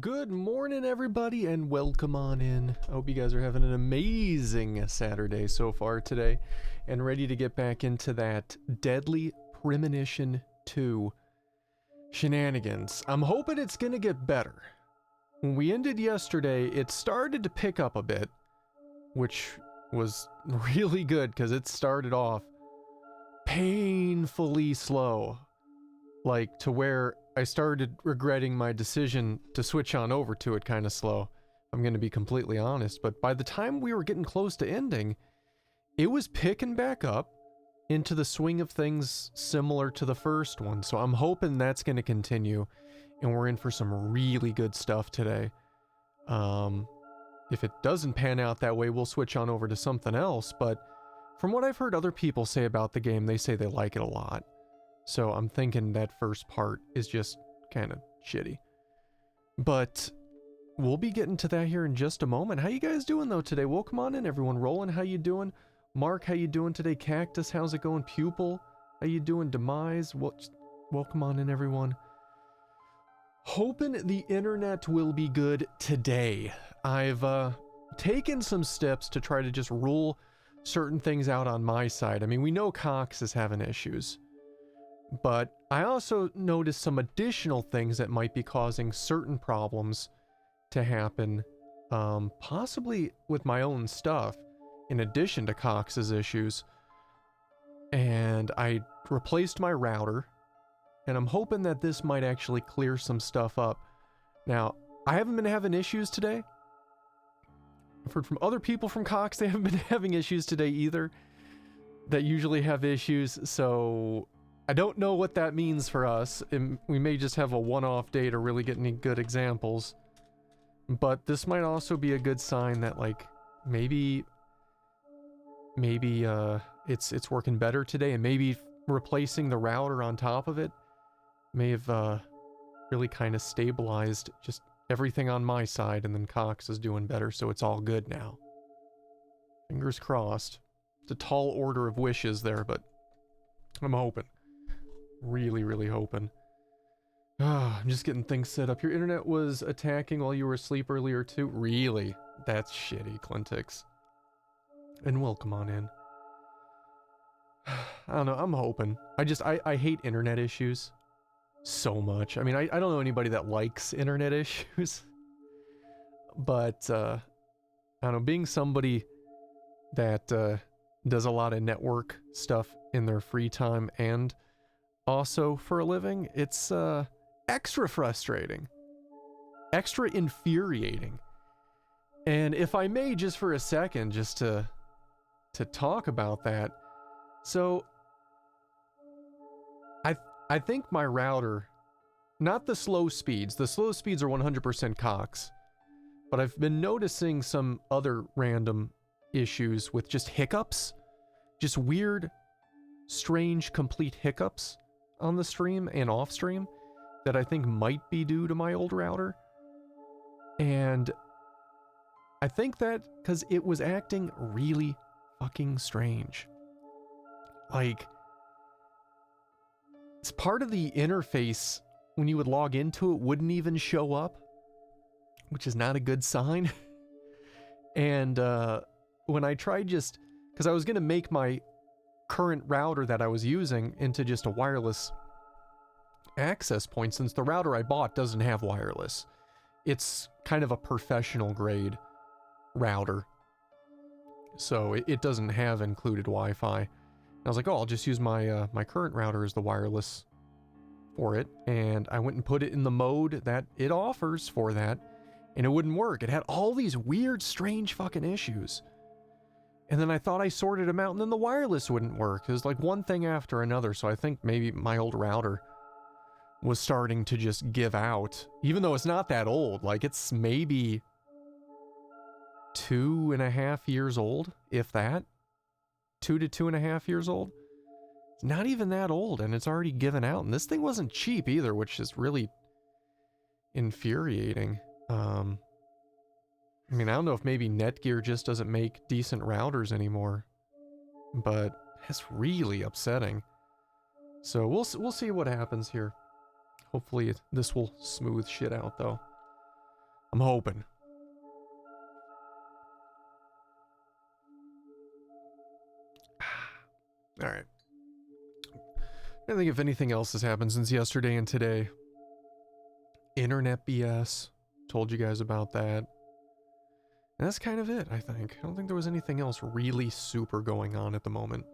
Good morning, everybody, and welcome on in. I hope you guys are having an amazing Saturday so far today, and ready to get back into that deadly Premonition 2 shenanigans. I'm hoping it's gonna get better. When we ended yesterday, it started to pick up a bit, which was really good because it started off painfully slow. Like, to where I started regretting my decision to switch on over to it kind of slow. I'm going to be completely honest, but by the time we were getting close to ending, it was picking back up into the swing of things similar to the first one. So I'm hoping that's going to continue, and we're in for some really good stuff today. If it doesn't pan out that way, we'll switch on over to something else, but from what I've heard other people say about the game, they say they like it a lot. So I'm thinking that first part is just kind of shitty. But we'll be getting to that here in just a moment. How you guys doing though today? Welcome on in, everyone. Roland, how you doing? Mark, how you doing today? Cactus, how's it going? Pupil, how you doing? Demise, welcome on in, everyone. Hoping the internet will be good today. I've taken some steps to try to just rule certain things out on my side. I mean, we know Cox is having issues. But I also noticed some additional things that might be causing certain problems to happen, possibly with my own stuff, in addition to Cox's issues. And I replaced my router, and I'm hoping that this might actually clear some stuff up. Now, I haven't been having issues today. I've heard from other people from Cox they haven't been having issues today either, that usually have issues, so I don't know what that means for us. We may just have a one-off day to really get any good examples. But this might also be a good sign that, like, maybe it's working better today, and maybe replacing the router on top of it may have really kind of stabilized just everything on my side, and then Cox is doing better, so it's all good now. Fingers crossed. It's a tall order of wishes there, but I'm hoping. Really, really hoping. I'm just getting things set up. Your internet was attacking while you were asleep earlier too? Really? That's shitty, Clintix. And welcome on in. I don't know, I'm hoping. I hate internet issues so much. I mean, I don't know anybody that likes internet issues. But, I don't know, being somebody that does a lot of network stuff in their free time and also for a living, it's extra frustrating, extra infuriating. And if I may, just for a second, just to talk about that. So I think my router, not the slow speeds are 100% Cox, but I've been noticing some other random issues with just hiccups, just weird, strange, complete hiccups on the stream and off stream that I think might be due to my old router. And I think that because it was acting really fucking strange. Like, it's part of the interface when you would log into it wouldn't even show up, which is not a good sign. And when I tried because I was going to make my current router that I was using into just a wireless access point, since the router I bought doesn't have wireless. It's kind of a professional grade router, so it doesn't have included Wi-Fi. I was like, oh, I'll just use my my current router as the wireless for it, and I went and put it in the mode that it offers for that, and it wouldn't work. It had all these weird, strange fucking issues. And then I thought I sorted them out, and then the wireless wouldn't work. It was like one thing after another, so I think maybe my old router was starting to just give out. Even though it's not that old, like it's maybe 2.5 years old, if that. 2 to 2.5 years old. It's not even that old, and it's already given out. And this thing wasn't cheap either, which is really infuriating. I mean, I don't know if maybe Netgear just doesn't make decent routers anymore, but it's really upsetting. So we'll see what happens here. Hopefully this will smooth shit out though. I'm hoping. All right. I think if anything else has happened since yesterday and today. Internet BS. Told you guys about that. And that's kind of it, I think. I don't think there was anything else really super going on at the moment.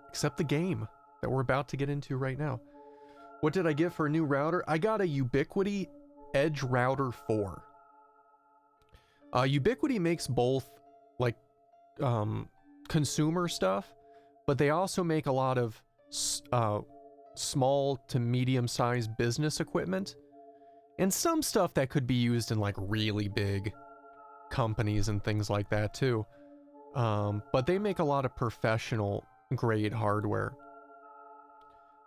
Except the game that we're about to get into right now. What did I get for a new router? I got a Ubiquiti Edge Router 4. Ubiquiti makes both, like, consumer stuff, but they also make a lot of small to medium-sized business equipment. And some stuff that could be used in, like, really big companies and things like that, too. But they make a lot of professional-grade hardware.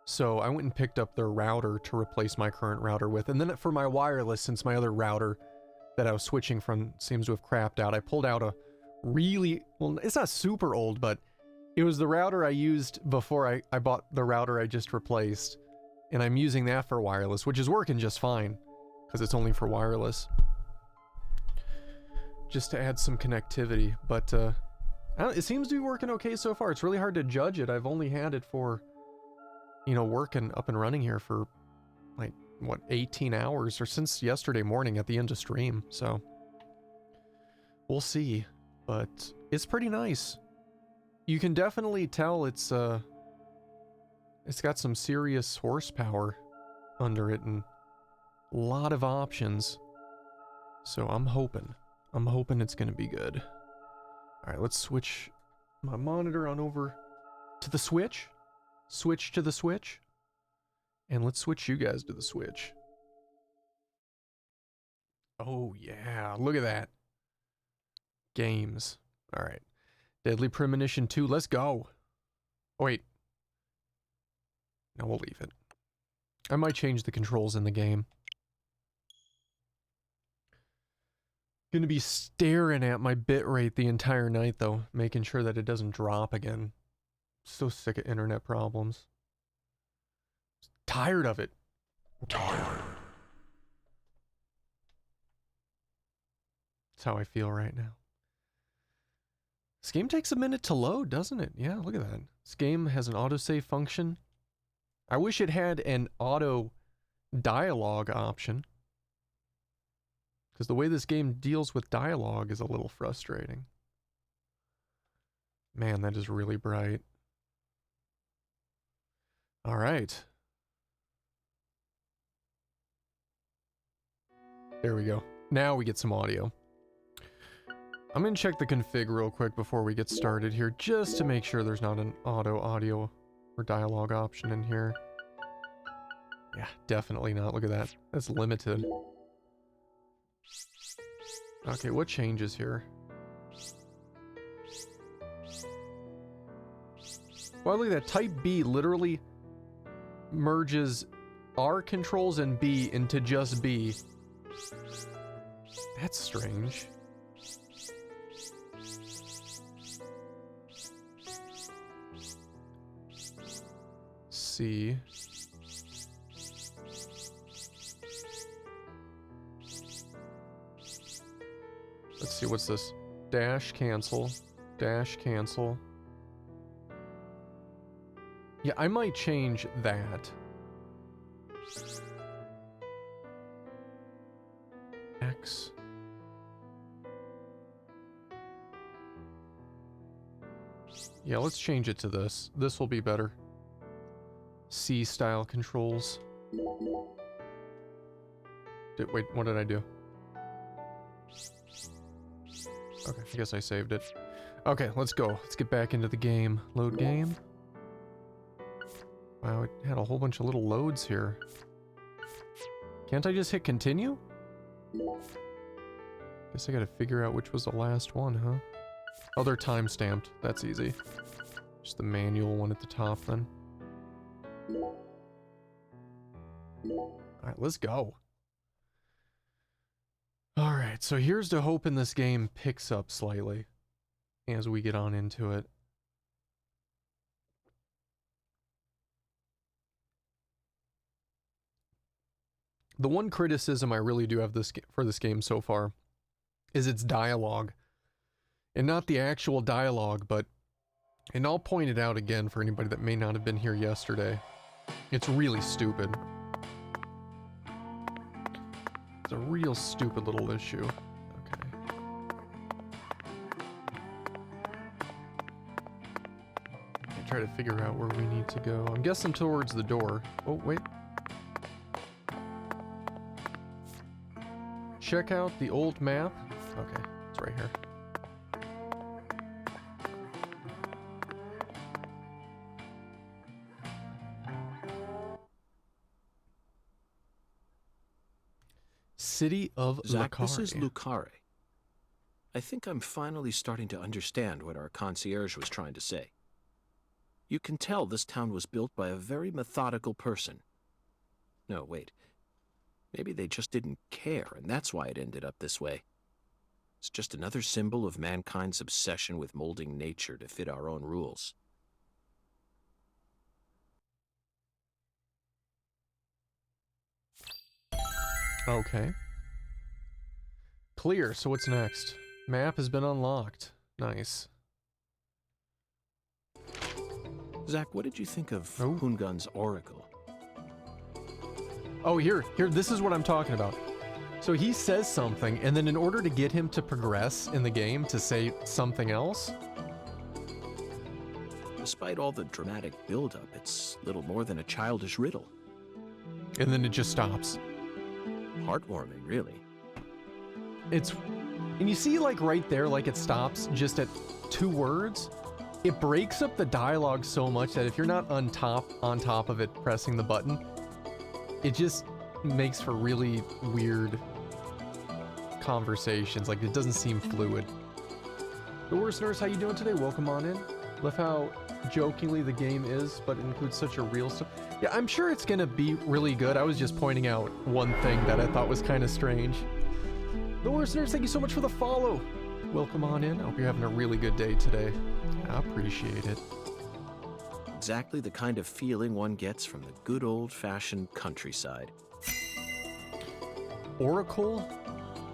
So I went and picked up their router to replace my current router with. And then for my wireless, since my other router that I was switching from seems to have crapped out, I pulled out a really... Well, it's not super old, but it was the router I used before I bought the router I just replaced. And I'm using that for wireless, which is working just fine. Because it's only for wireless. Just to add some connectivity. But it seems to be working okay so far. It's really hard to judge it. I've only had it for, you know, working up and running here for, like, what, 18 hours? Or since yesterday morning at the end of stream. So, we'll see. But it's pretty nice. You can definitely tell it's got some serious horsepower under it. And a lot of options. So I'm hoping it's going to be good. All right, let's switch my monitor on over to the Switch. Switch to the Switch. And let's switch you guys to the Switch. Oh, yeah. Look at that. Games. All right. Deadly Premonition 2. Let's go. Oh, wait. No, we'll leave it. I might change the controls in the game. Gonna be staring at my bitrate the entire night, though, making sure that it doesn't drop again. So sick of internet problems. Tired of it. Tired. That's how I feel right now. This game takes a minute to load, doesn't it? Yeah, look at that. This game has an autosave function. I wish it had an auto dialogue option. Because the way this game deals with dialogue is a little frustrating. Man, that is really bright. All right. There we go. Now we get some audio. I'm going to check the config real quick before we get started here, just to make sure there's not an auto audio or dialogue option in here. Yeah, definitely not. Look at that. That's limited. Okay, what changes here? Well, look at that. Type B literally merges R controls and B into just B. That's strange. C. Let's see, what's this? Dash cancel. Dash cancel. Yeah, I might change that. X. Yeah, let's change it to this. This will be better. C style controls. Wait, what did I do? Okay, I guess I saved it. Okay, let's go. Let's get back into the game. Load game. Wow, it had a whole bunch of little loads here. Can't I just hit continue? Guess I gotta figure out which was the last one, huh? Oh, they're time-stamped. That's easy. Just the manual one at the top, then. Alright, let's go. Alright, so here's to hoping this game picks up slightly as we get on into it. The one criticism I really do have for this game so far is its dialogue. And not the actual dialogue, but, and I'll point it out again for anybody that may not have been here yesterday. It's really stupid. It's a real stupid little issue. Okay. I try to figure out where we need to go. I'm guessing towards the door. Oh, wait. Check out the old map. Okay, it's right here. City of Zach, Lucare. this is Lucare. I think I'm finally starting to understand what our concierge was trying to say. You can tell this town was built by a very methodical person. No, wait. Maybe they just didn't care, and that's why it ended up this way. It's just another symbol of mankind's obsession with molding nature to fit our own rules. Okay. Clear, so what's next? Map has been unlocked. Nice. Zach, what did you think of Oh. Hungun's oracle? Oh, here, this is what I'm talking about. So he says something, and then in order to get him to progress in the game to say something else. Despite all the dramatic buildup, it's little more than a childish riddle. And then it just stops. Heartwarming, really. It's, and you see like right there, like it stops just at 2 words. It breaks up the dialogue so much that if you're not on top of it pressing the button, it just makes for really weird conversations. Like it doesn't seem fluid. The Worst Nurse, how you doing today? Welcome on in. Love how jokingly the game is, but it includes such a real stuff. Yeah, I'm sure it's gonna be really good. I was just pointing out one thing that I thought was kind of strange. The Worst Nurse, thank you so much for the follow. Welcome on in. I hope you're having a really good day today. I appreciate it. Exactly the kind of feeling one gets from the good old-fashioned countryside. Oracle?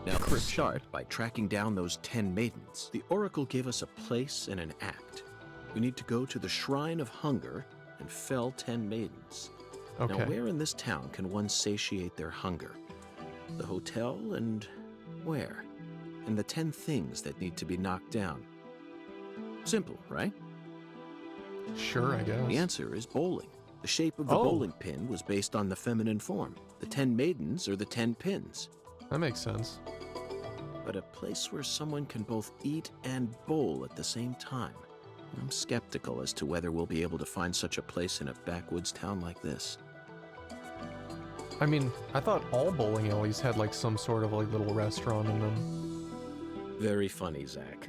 Now, for a start, by tracking down those 10 maidens, the Oracle gave us a place and an act. We need to go to the Shrine of Hunger and fell 10 maidens. Okay. Now, where in this town can one satiate their hunger? The hotel and where? And the 10 things that need to be knocked down. Simple, right? Sure, I guess. The answer is bowling. The shape of the bowling pin was based on the feminine form. The 10 maidens are the 10 pins. That makes sense. But a place where someone can both eat and bowl at the same time. I'm skeptical as to whether we'll be able to find such a place in a backwoods town like this. I mean, I thought all bowling alleys had like some sort of like little restaurant in them. Very funny, Zach.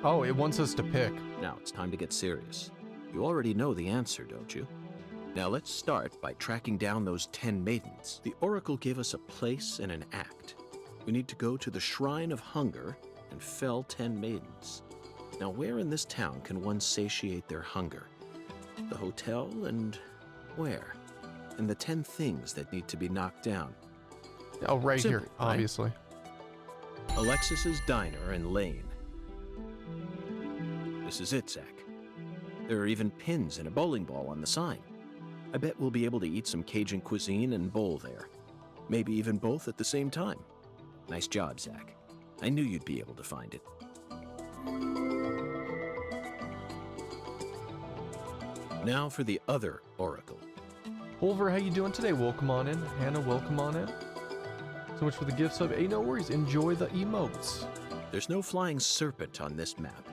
Oh, it wants us to pick. Now it's time to get serious. You already know the answer, don't you? Now let's start by tracking down those 10 maidens. The Oracle gave us a place and an act. We need to go to the Shrine of Hunger and fell 10 maidens. Now where in this town can one satiate their hunger? The hotel and where? And the 10 things that need to be knocked down. Oh, right Simple, here, right? obviously. Alexis's Diner and Lane. This is it, Zach. There are even pins and a bowling ball on the sign. I bet we'll be able to eat some Cajun cuisine and bowl there. Maybe even both at the same time. Nice job, Zach. I knew you'd be able to find it. Now for the other Oracle. Oliver, how you doing today? Welcome on in. Hannah, welcome on in. So much for the gift sub. Hey, no worries. Enjoy the emotes. There's no flying serpent on this map.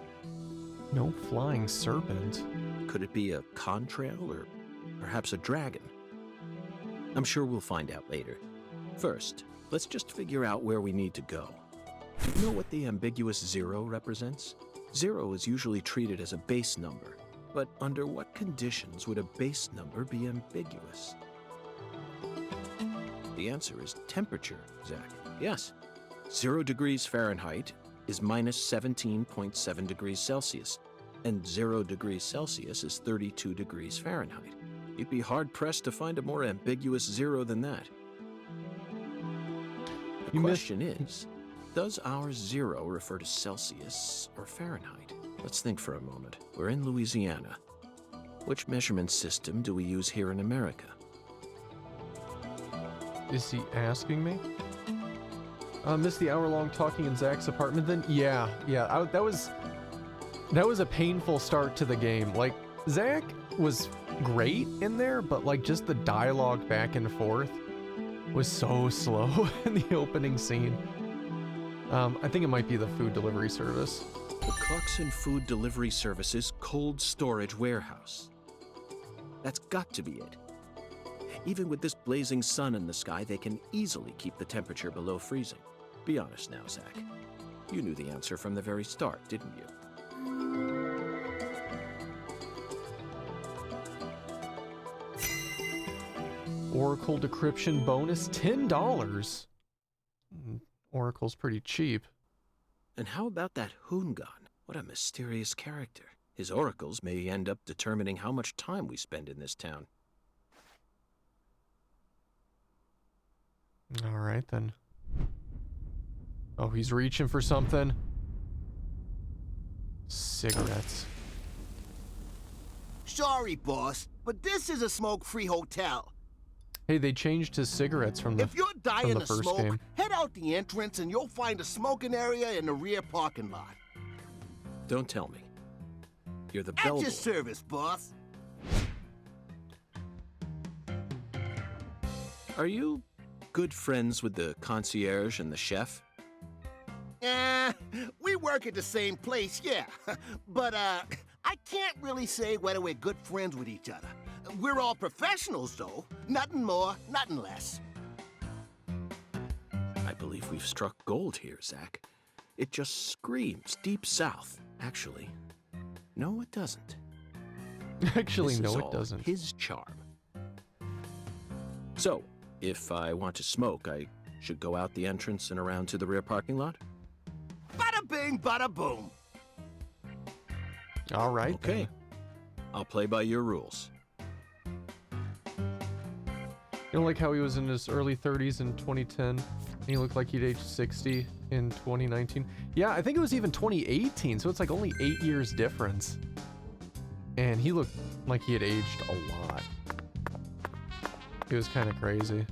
No flying serpent. Could it be a contrail or perhaps a dragon? I'm sure we'll find out later. First, let's just figure out where we need to go. Do you know what the ambiguous 0 represents? 0 is usually treated as a base number, but under what conditions would a base number be ambiguous? The answer is temperature, Zach. Yes. 0 degrees Fahrenheit is minus 17.7 degrees Celsius, and 0 degrees Celsius is 32 degrees Fahrenheit. You'd be hard-pressed to find a more ambiguous 0 than that. The You missed- question is, does our 0 refer to Celsius or Fahrenheit? Let's think for a moment. We're in Louisiana. Which measurement system do we use here in America? Is he asking me? Missed the hour-long talking in Zach's apartment then? Yeah. That was a painful start to the game. Like, Zach was great in there, but like just the dialogue back and forth was so slow in the opening scene. I think it might be the food delivery service. The Clarkson Food Delivery Service's cold storage warehouse. That's got to be it. Even with this blazing sun in the sky, they can easily keep the temperature below freezing. Be honest now, Zach. You knew the answer from the very start, didn't you? Oracle decryption bonus, $10. Oracle's pretty cheap. And how about that Hoongan? What a mysterious character. His oracles may end up determining how much time we spend in this town. All right, then. Oh, he's reaching for something. Cigarettes. Sorry, boss, but this is a smoke-free hotel. Hey, they changed his cigarettes from the If you're dying the to first smoke, game. head out the entrance and you'll find a smoking area in the rear parking lot. Don't tell me. You're the At bellboy. your service, boss. Are you good friends with the concierge and the chef? We work at the same place, yeah. But, I can't really say whether we're good friends with each other. We're all professionals, though. Nothing more, nothing less. I believe we've struck gold here, Zach. It just screams Deep South. Actually, no, it doesn't. Actually, This no, is it all doesn't. His charm. So, if I want to smoke, I should go out the entrance and around to the rear parking lot? Bada bing, bada boom. All right. Okay. then. I'll play by your rules. You know, like how he was in his early 30s in 2010, and he looked like he'd aged 60 in 2019. Yeah, I think it was even 2018, so it's like only 8 years difference. And he looked like he had aged a lot. It was kind of crazy.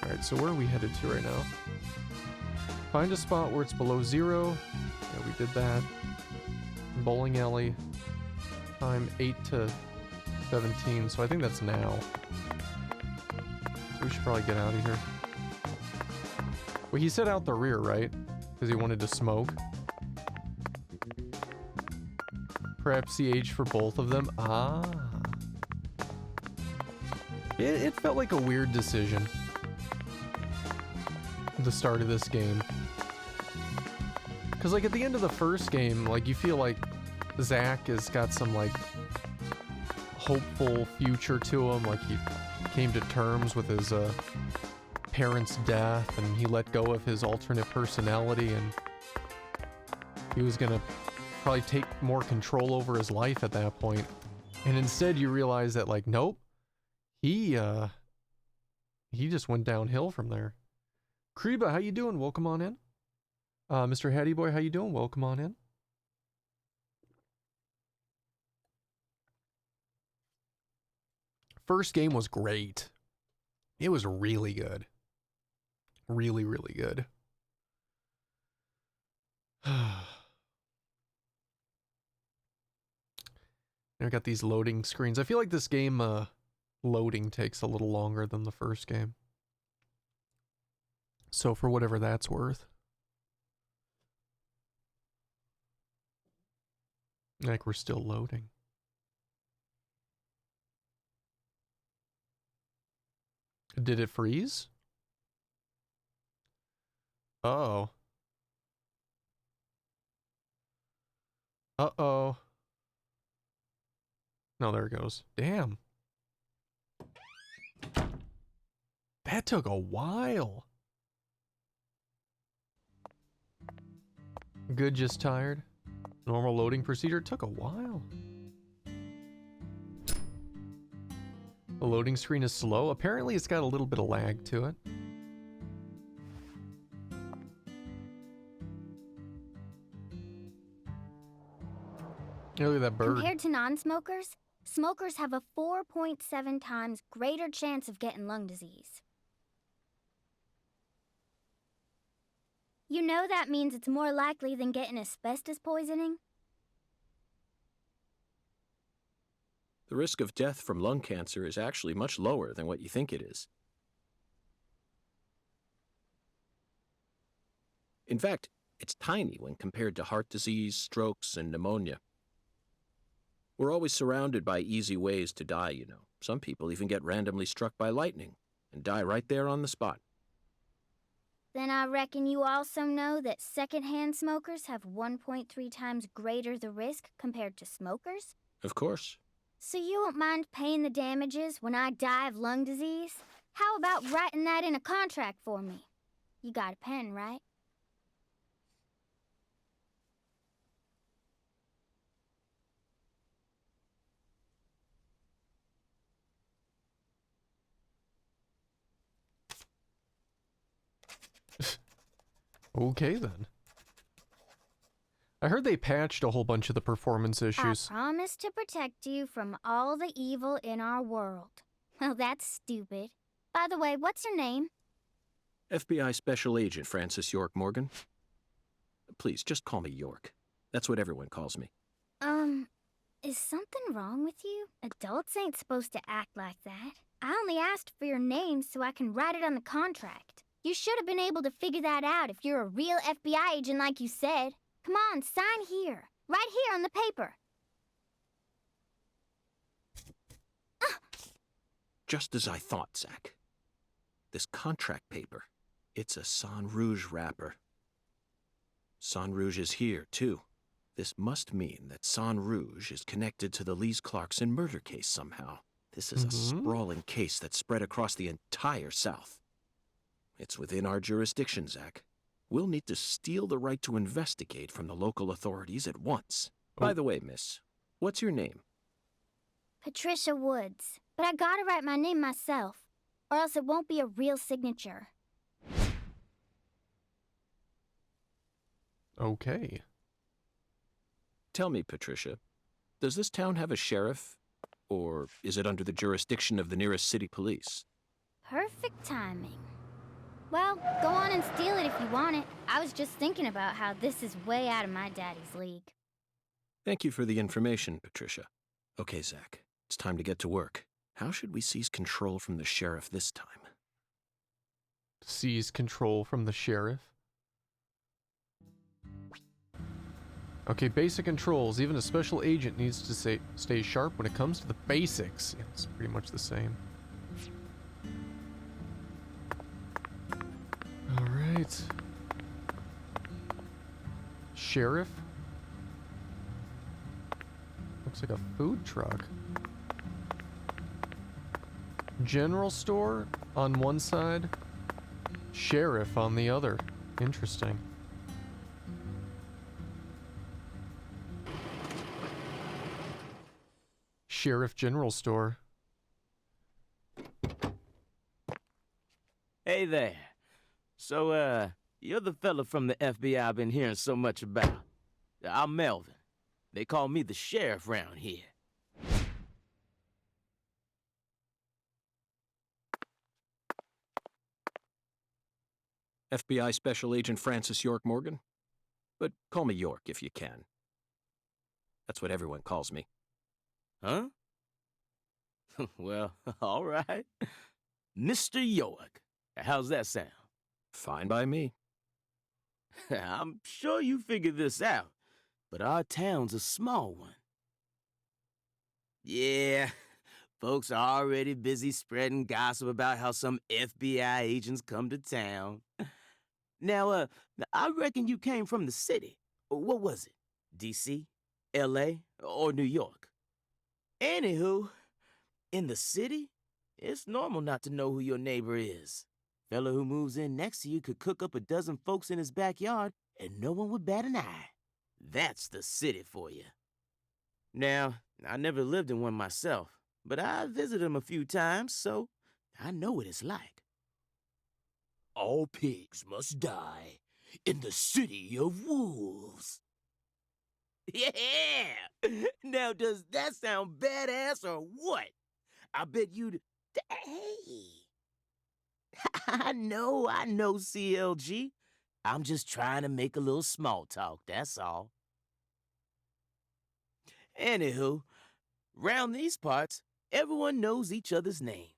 Alright, so where are we headed to right now? Find a spot where it's below 0. Yeah, we did that. Bowling alley. Time 8 to 17, so I think that's now. So we should probably get out of here. Well, he said out the rear, right? Because he wanted to smoke. Perhaps he aged for both of them. Ah. It felt like a weird decision. At the start of this game. Because, like, at the end of the first game, like, you feel like Zach has got some, like, hopeful future to him. Like, he came to terms with his parents' death, and he let go of his alternate personality, and he was gonna probably take more control over his life at that point. And instead you realize that, like, nope, he just went downhill from there. Kreba, how you doing? Welcome on in. Mr. Hattie Boy, how you doing? Welcome on in. First game was great. It was really good. Really, really good. I got these loading screens. I feel like this game loading takes a little longer than the first game. So for whatever that's worth. Like we're still loading. Did it freeze? Uh-oh. Uh-oh. No, there it goes. Damn. That took a while. Good, just tired. Normal loading procedure took a while. The loading screen is slow. Apparently it's got a little bit of lag to it. Look at that bird. Compared to non-smokers, smokers have a 4.7 times greater chance of getting lung disease. You know that means it's more likely than getting asbestos poisoning? The risk of death from lung cancer is actually much lower than what you think it is. In fact, it's tiny when compared to heart disease, strokes, and pneumonia. We're always surrounded by easy ways to die, you know. Some people even get randomly struck by lightning and die right there on the spot. Then I reckon you also know that secondhand smokers have 1.3 times greater the risk compared to smokers? Of course. So you won't mind paying the damages when I die of lung disease? How about writing that in a contract for me? You got a pen, right? Okay then. I heard they patched a whole bunch of the performance issues. I promise to protect you from all the evil in our world. Well, that's stupid. By the way, what's your name? FBI Special Agent Francis York Morgan. Please, just call me York. That's what everyone calls me. Is something wrong with you? Adults ain't supposed to act like that. I only asked for your name so I can write it on the contract. You should have been able to figure that out if you're a real FBI agent like you said. Come on, sign here. Right here on the paper. Just as I thought, Zach. This contract paper, it's a Sang Rouge wrapper. Sang Rouge is here, too. This must mean that Sang Rouge is connected to the Lise Clarkson murder case somehow. This is a sprawling case that spread across the entire South. It's within our jurisdiction, Zach. We'll need to steal the right to investigate from the local authorities at once. Oh. By the way, miss, what's your name? Patricia Woods. But I gotta write my name myself, or else it won't be a real signature. Okay. Tell me, Patricia, does this town have a sheriff, or is it under the jurisdiction of the nearest city police? Perfect timing. Well, go on and steal it if you want it. I was just thinking about how this is way out of my daddy's league. Thank you for the information, Patricia. Okay, Zach, it's time to get to work. How should we seize control from the sheriff this time? Seize control from the sheriff. Okay, basic controls. Even a special agent needs to stay sharp when it comes to the basics. It's pretty much the same. Alright. Sheriff? Looks like a food truck. General store on one side. Sheriff on the other. Interesting. Sheriff General Store. Hey there. So, you're the fella from the FBI I've been hearing so much about. I'm Melvin. They call me the sheriff round here. FBI Special Agent Francis York Morgan? But call me York if you can. That's what everyone calls me. Huh? Well, all right. Mr. York. How's that sound? Fine by me. I'm sure you figured this out, but our town's a small one. Yeah, folks are already busy spreading gossip about how some FBI agents come to town. Now, I reckon you came from the city. What was it? D.C., L.A., or New York? Anywho, in the city, it's normal not to know who your neighbor is. Fella who moves in next to you could cook up a dozen folks in his backyard and no one would bat an eye. That's the city for you. Now, I never lived in one myself, but I visited him a few times, so I know what it's like. All pigs must die in the city of wolves. Yeah! Now, does that sound badass or what? I bet you'd... Hey! I know, CLG. I'm just trying to make a little small talk, that's all. Anywho, round these parts, everyone knows each other's name.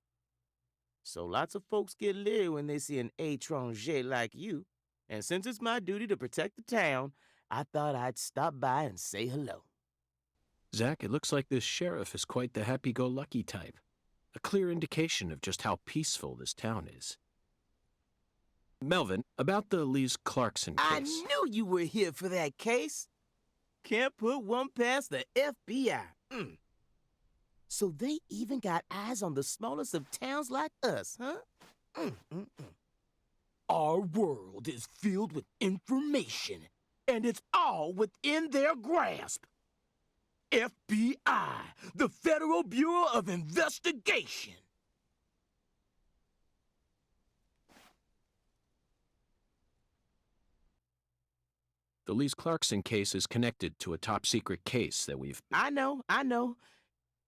So lots of folks get leery when they see an étranger like you. And since it's my duty to protect the town, I thought I'd stop by and say hello. Zach, it looks like this sheriff is quite the happy-go-lucky type. A clear indication of just how peaceful this town is. Melvin, about the Lise Clarkson case. I knew you were here for that case. Can't put one past the FBI. So they even got eyes on the smallest of towns like us, huh? Our world is filled with information, and it's all within their grasp. FBI, the Federal Bureau of Investigation. The Lise Clarkson case is connected to a top-secret case that we've... I know.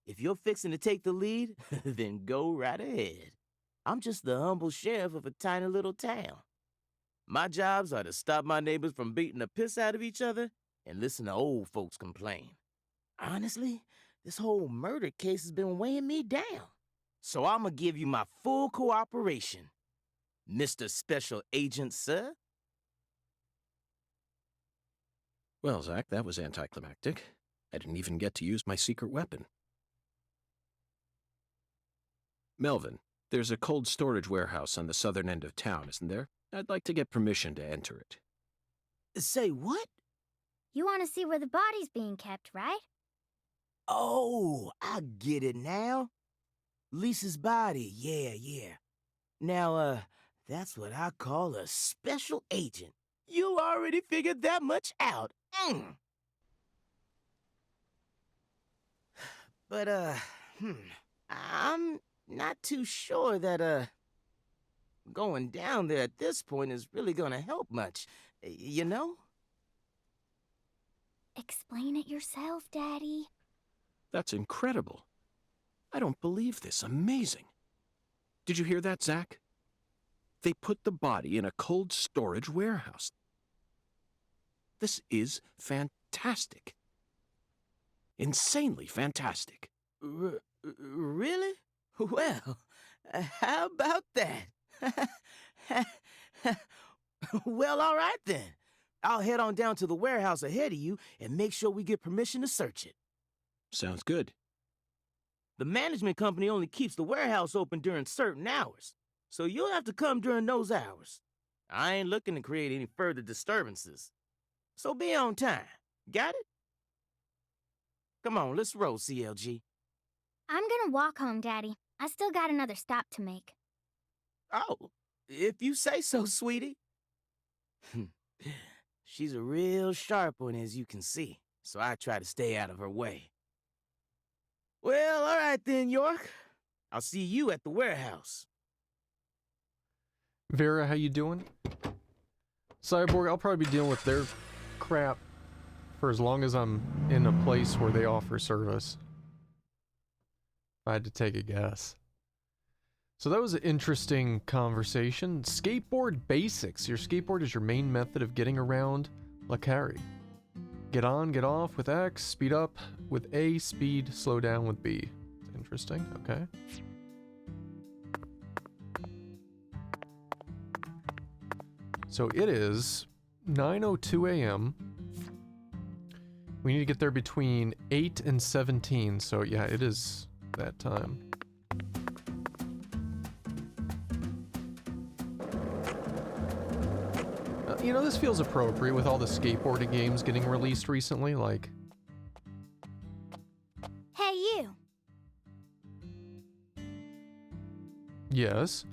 If you're fixing to take the lead, then go right ahead. I'm just the humble sheriff of a tiny little town. My jobs are to stop my neighbors from beating the piss out of each other and listen to old folks complain. Honestly, this whole murder case has been weighing me down. So I'm gonna give you my full cooperation, Mr. Special Agent, sir. Well, Zach, that was anticlimactic. I didn't even get to use my secret weapon. Melvin, there's a cold storage warehouse on the southern end of town, isn't there? I'd like to get permission to enter it. Say what? You want to see where the body's being kept, right? Oh, I get it now. Lisa's body, yeah. Now, that's what I call a special agent. You already figured that much out. But, I'm not too sure that, going down there at this point is really gonna help much, you know? Explain it yourself, Daddy. That's incredible. I don't believe this. Amazing. Did you hear that, Zach? They put the body in a cold storage warehouse. This is fantastic. Insanely fantastic. Really? Well, how about that? Well, all right then. I'll head on down to the warehouse ahead of you and make sure we get permission to search it. Sounds good. The management company only keeps the warehouse open during certain hours, so you'll have to come during those hours. I ain't looking to create any further disturbances. So be on time. Got it? Come on, let's roll, CLG. I'm gonna walk home, Daddy. I still got another stop to make. Oh, if you say so, sweetie. She's a real sharp one, as you can see, so I try to stay out of her way. Well, all right then, York. I'll see you at the warehouse. Vera, how you doing? Cyborg, I'll probably be dealing with their crap for as long as I'm in a place where they offer service. If I had to take a guess. So that was an interesting conversation. Skateboard basics. Your skateboard is your main method of getting around Lakari. Get on, get off with X, speed up with A, speed, slow down with B. Interesting, okay. So it is 9:02 a.m. We need to get there between 8 and 17, so yeah, it is that time. You know, this feels appropriate with all the skateboarding games getting released recently, like... Hey, you. Yes?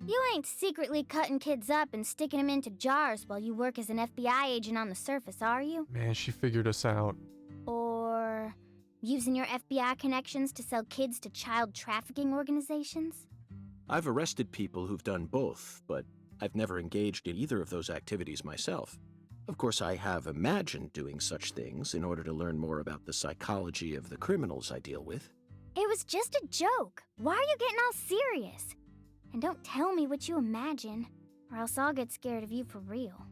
You ain't secretly cutting kids up and sticking them into jars while you work as an FBI agent on the surface, are you? Man, she figured us out. Or Using your FBI connections to sell kids to child trafficking organizations? I've arrested people who've done both, but I've never engaged in either of those activities myself. Of course, I have imagined doing such things in order to learn more about the psychology of the criminals I deal with. It was just a joke. Why are you getting all serious? And don't tell me what you imagine, or else I'll get scared of you for real.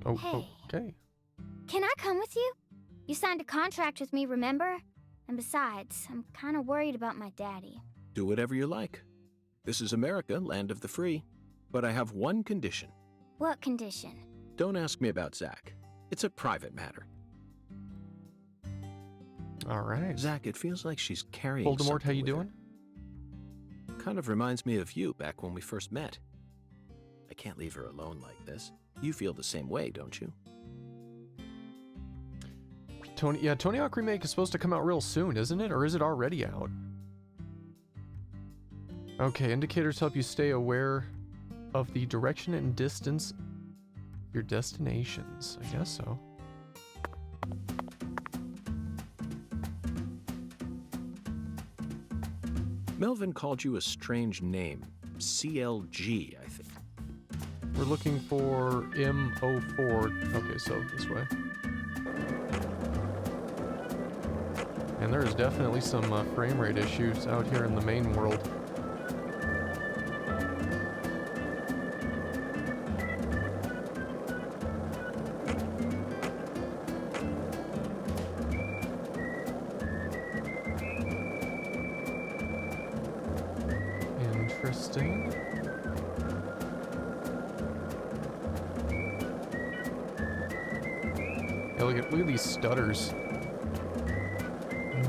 Oh, Hey. okay. Can I come with you? You signed a contract with me, remember? And besides, I'm kind of worried about my daddy. Do whatever you like. This is America, land of the free. But I have one condition. What condition? Don't ask me about Zach. It's a private matter. All right. Zach, it feels like she's carrying Voldemort, something how you with her. doing? Kind of reminds me of you back when we first met. I can't leave her alone like this. You feel the same way, don't you? Tony Hawk Remake is supposed to come out real soon, isn't it? Or is it already out? Okay, indicators help you stay aware of the direction and distance of your destinations. I guess so. Melvin called you a strange name. CLG, I think. We're looking for M04. Okay, so this way. And there's definitely some frame rate issues out here in the main world. Interesting. Yeah, look at these stutters.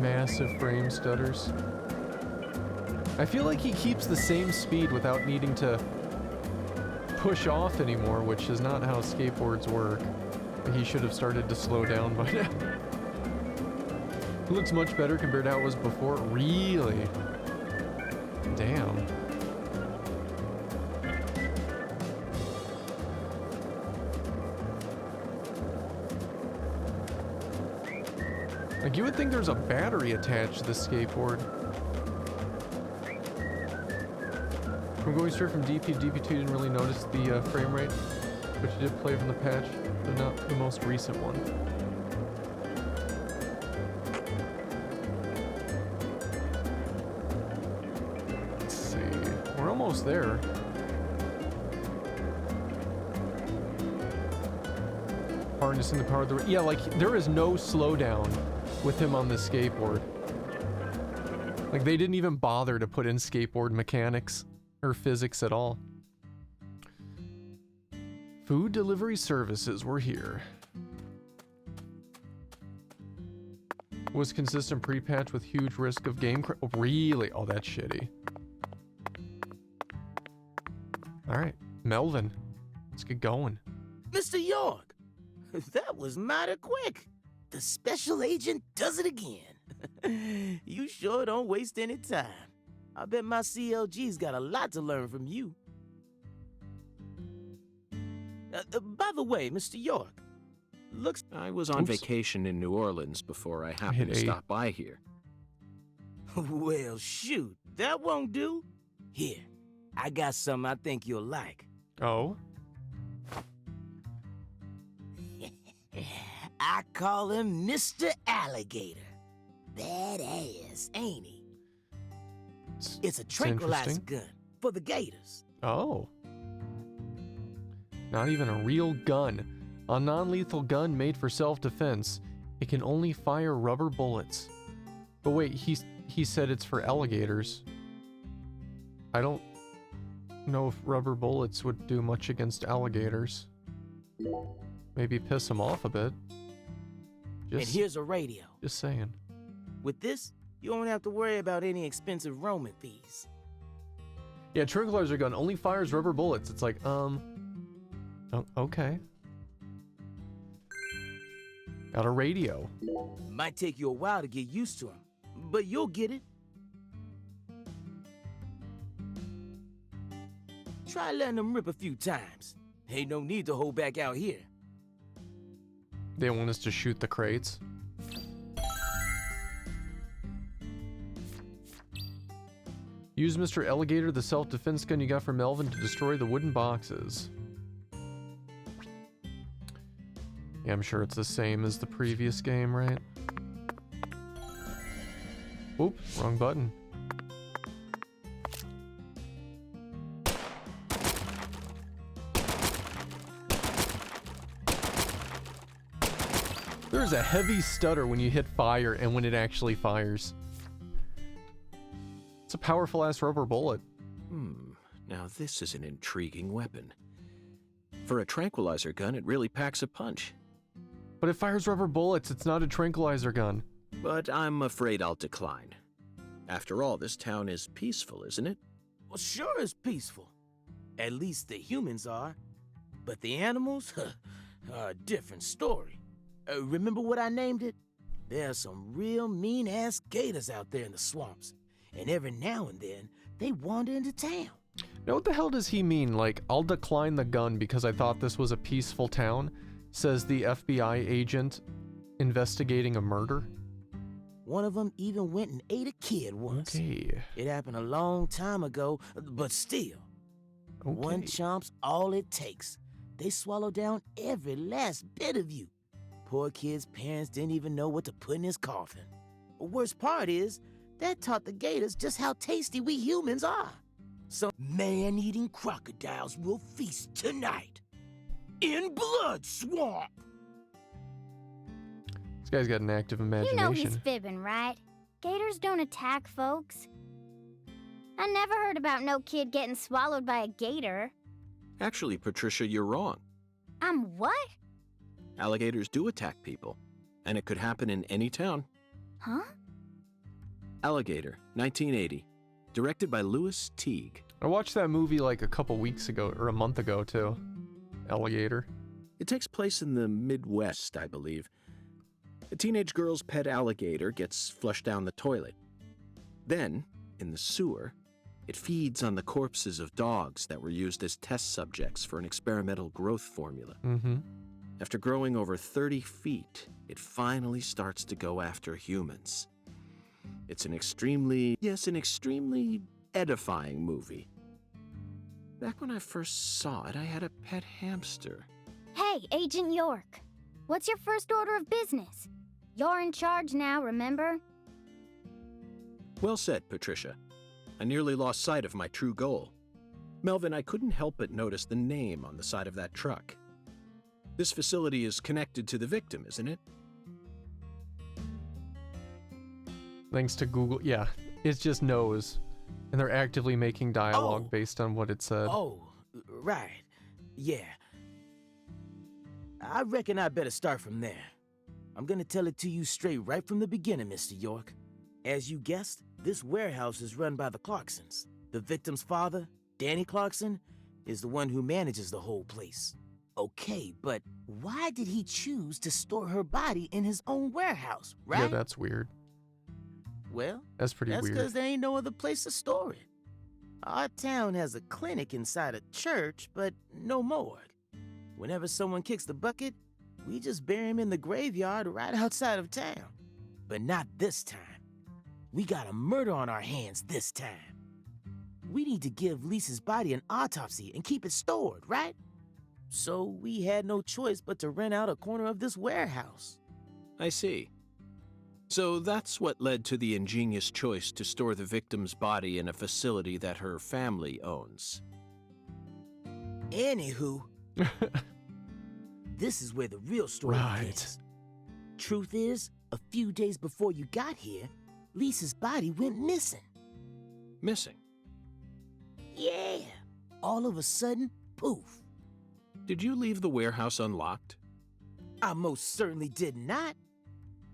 Massive frame stutters. I feel like he keeps the same speed without needing to push off anymore, which is not how skateboards work. He should have started to slow down by now. It looks much better compared to how it was before. Really? Damn. Like, you would think there's a battery attached to this skateboard. From going straight from DP to DP2, didn't really notice the frame rate, but you did play from the patch, but not the most recent one. Let's see. We're almost there. Harnessing the power of the... Yeah, like, there is no slowdown with him on this skateboard. Like, they didn't even bother to put in skateboard mechanics or physics at all. Food delivery services were here. Was consistent pre-patch with huge risk of game crash. Oh, really? Oh, that's shitty. Alright, Melvin. Let's get going. Mr. York, that was mighty quick. The special agent does it again. You sure don't waste any time. I bet my CLG's got a lot to learn from you. By the way, Mr. York, looks... I was on vacation in New Orleans before I happened hit to A. stop by here. Well, shoot, that won't do. Here, I got something I think you'll like. Oh? I call him Mr. Alligator. Badass, ain't he? It's a tranquilizer interesting. gun for the gators. Oh. Not even a real gun. A non-lethal gun made for self-defense. It can only fire rubber bullets. But wait, he said it's for alligators. I don't know if rubber bullets would do much against alligators. Maybe piss them off a bit. And here's a radio. Just saying. With this, you won't have to worry about any expensive roaming fees. Yeah, tranquilizer gun only fires rubber bullets. It's like, oh, okay. Got a radio. Might take you a while to get used to him, but you'll get it. Try letting him rip a few times. Ain't no need to hold back out here. They want us to shoot the crates. Use Mr. Alligator, the self-defense gun you got from Melvin, to destroy the wooden boxes. Yeah, I'm sure it's the same as the previous game, right? Oop, wrong button. There's a heavy stutter when you hit fire and when it actually fires. It's a powerful ass rubber bullet. Now this is an intriguing weapon. For a tranquilizer gun, it really packs a punch. But it fires rubber bullets, it's not a tranquilizer gun. But I'm afraid I'll decline. After all, this town is peaceful, isn't it? Well, sure it's peaceful. At least the humans are. But the animals? Are a different story. Remember what I named it? There are some real mean-ass gators out there in the swamps. And every now and then, they wander into town. Now what the hell does he mean? Like, I'll decline the gun because I thought this was a peaceful town? Says the FBI agent investigating a murder? One of them even went and ate a kid once. Okay. It happened a long time ago, but still. Okay. One chomp's all it takes. They swallow down every last bit of you. Poor kid's parents didn't even know what to put in his coffin. The worst part is, that taught the gators just how tasty we humans are. Some man-eating crocodiles will feast tonight. In Blood Swamp! This guy's got an active imagination. You know he's fibbing, right? Gators don't attack folks. I never heard about no kid getting swallowed by a gator. Actually, Patricia, you're wrong. I'm what? Alligators do attack people, and it could happen in any town. Huh? Alligator, 1980. Directed by Louis Teague. I watched that movie like a couple weeks ago, or a month ago too. Alligator. It takes place in the Midwest, I believe. A teenage girl's pet alligator gets flushed down the toilet. Then, in the sewer, it feeds on the corpses of dogs that were used as test subjects for an experimental growth formula. Mm-hmm. After growing over 30 feet, it finally starts to go after humans. It's an extremely edifying movie. Back when I first saw it, I had a pet hamster. Hey, Agent York. What's your first order of business? You're in charge now, remember? Well said, Patricia. I nearly lost sight of my true goal. Melvin, I couldn't help but notice the name on the side of that truck. This facility is connected to the victim, isn't it? Thanks to Google. Yeah, it just knows. And they're actively making dialogue based on what it said. Oh, right. Yeah. I reckon I better start from there. I'm gonna tell it to you straight right from the beginning, Mr. York. As you guessed, this warehouse is run by the Clarksons. The victim's father, Danny Clarkson, is the one who manages the whole place. Okay, but why did he choose to store her body in his own warehouse, right? Yeah, that's weird. Well, That's pretty that's weird. because there ain't no other place to store it. Our town has a clinic inside a church, but no morgue. Whenever someone kicks the bucket, we just bury him in the graveyard right outside of town. But not this time. We got a murder on our hands this time. We need to give Lisa's body an autopsy and keep it stored, right? So we had no choice but to rent out a corner of this warehouse. I see. So that's what led to the ingenious choice to store the victim's body in a facility that her family owns. Anywho, this is where the real story begins. Truth is, a few days before you got here, Lisa's body went missing. Missing? Yeah. All of a sudden, poof. Did you leave the warehouse unlocked? I most certainly did not.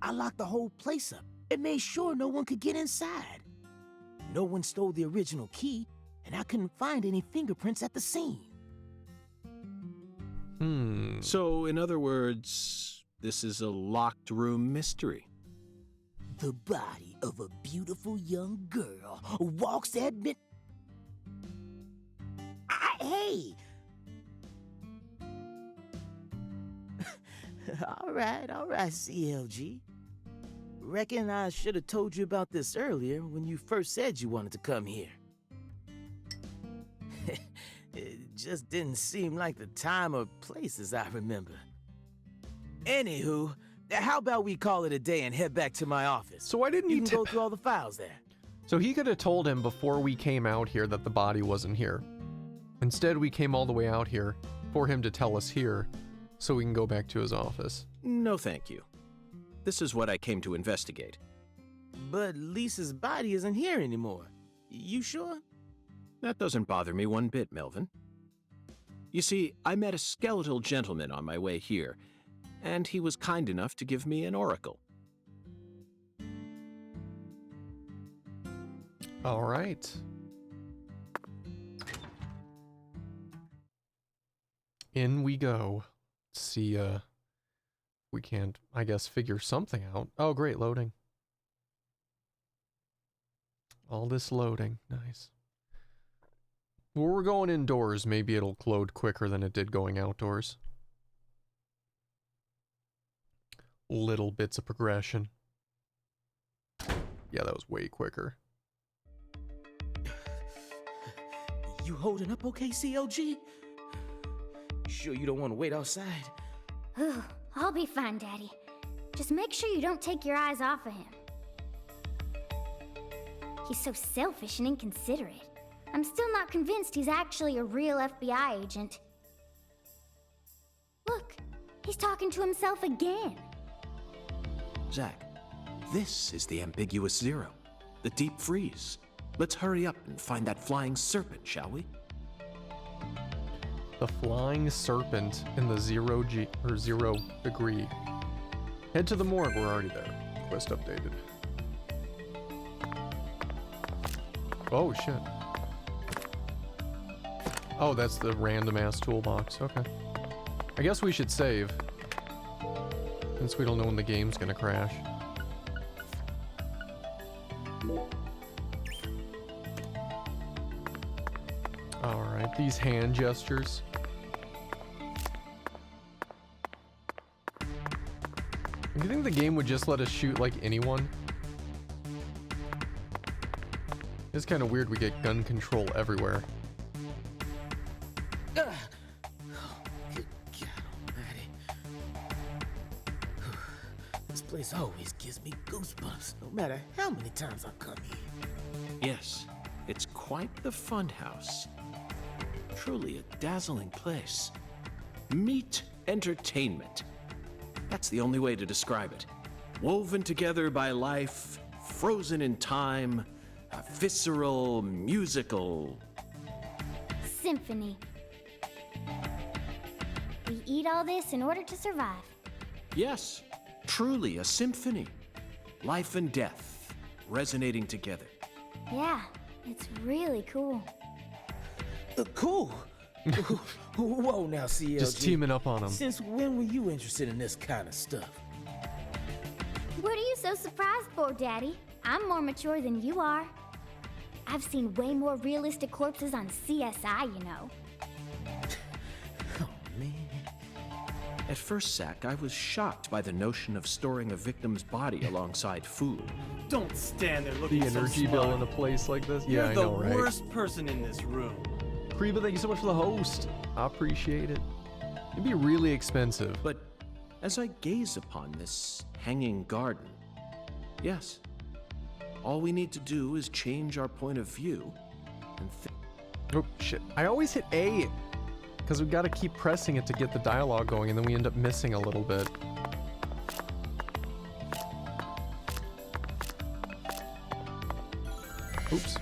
I locked the whole place up and made sure no one could get inside. No one stole the original key, and I couldn't find any fingerprints at the scene. So, in other words, this is a locked room mystery. The body of a beautiful young girl walks at mid... Hey! All right, CLG. Reckon I should have told you about this earlier when you first said you wanted to come here. just didn't seem like the time or place as I remember. Anywho, how about we call it a day and head back to my office? So why didn't you you can go through all the files there. So he could have told him before we came out here that the body wasn't here. Instead, we came all the way out here for him to tell us here so we can go back to his office. No, thank you. This is what I came to investigate. But Lisa's body isn't here anymore. You sure? That doesn't bother me one bit, Melvin. You see, I met a skeletal gentleman on my way here, and he was kind enough to give me an oracle. All right. In we go. Let's see, we can't, I guess, figure something out. Oh, great, loading. All this loading, nice. Well, we're going indoors, maybe it'll load quicker than it did going outdoors. Little bits of progression. Yeah, that was way quicker. You holding up okay, CLG? Sure you don't want to wait outside? I'll be fine, Daddy. Just make sure you don't take your eyes off of him. He's so selfish and inconsiderate. I'm still not convinced he's actually a real FBI agent. Look, he's talking to himself again. Zach, this is the ambiguous zero, the deep freeze. Let's hurry up and find that flying serpent, shall we? The flying serpent in the zero degree. Head to the morgue, we're already there. Quest updated. Oh shit. Oh, that's the random ass toolbox, okay. I guess we should save, since we don't know when the game's gonna crash. Alright, these hand gestures. Do you think the game would just let us shoot like anyone? It's kind of weird we get gun control everywhere. Good God almighty. This place always gives me goosebumps, no matter how many times I come here. Yes, it's quite the funhouse. Truly a dazzling place. Meet entertainment. That's the only way to describe it. Woven together by life, frozen in time, a visceral, musical... Symphony. We eat all this in order to survive. Yes, truly a symphony. Life and death, resonating together. Yeah, it's really cool. Cool. Whoa now, CLG. Just teaming up on them. Since when were you interested in this kind of stuff? What are you so surprised for, Daddy? I'm more mature than you are. I've seen way more realistic corpses on CSI, you know. Oh, man. At first, Zach, I was shocked by the notion of storing a victim's body alongside food. Don't stand there looking The energy so bill smug. in a place like this? You're Yeah, I the know, right? worst person in this room. Reba, thank you so much for the host. I appreciate it. It'd be really expensive. But as I gaze upon this hanging garden, yes, all we need to do is change our point of view and Oh, shit. I always hit A, because we gotta keep pressing it to get the dialogue going, and then we end up missing a little bit. Oops.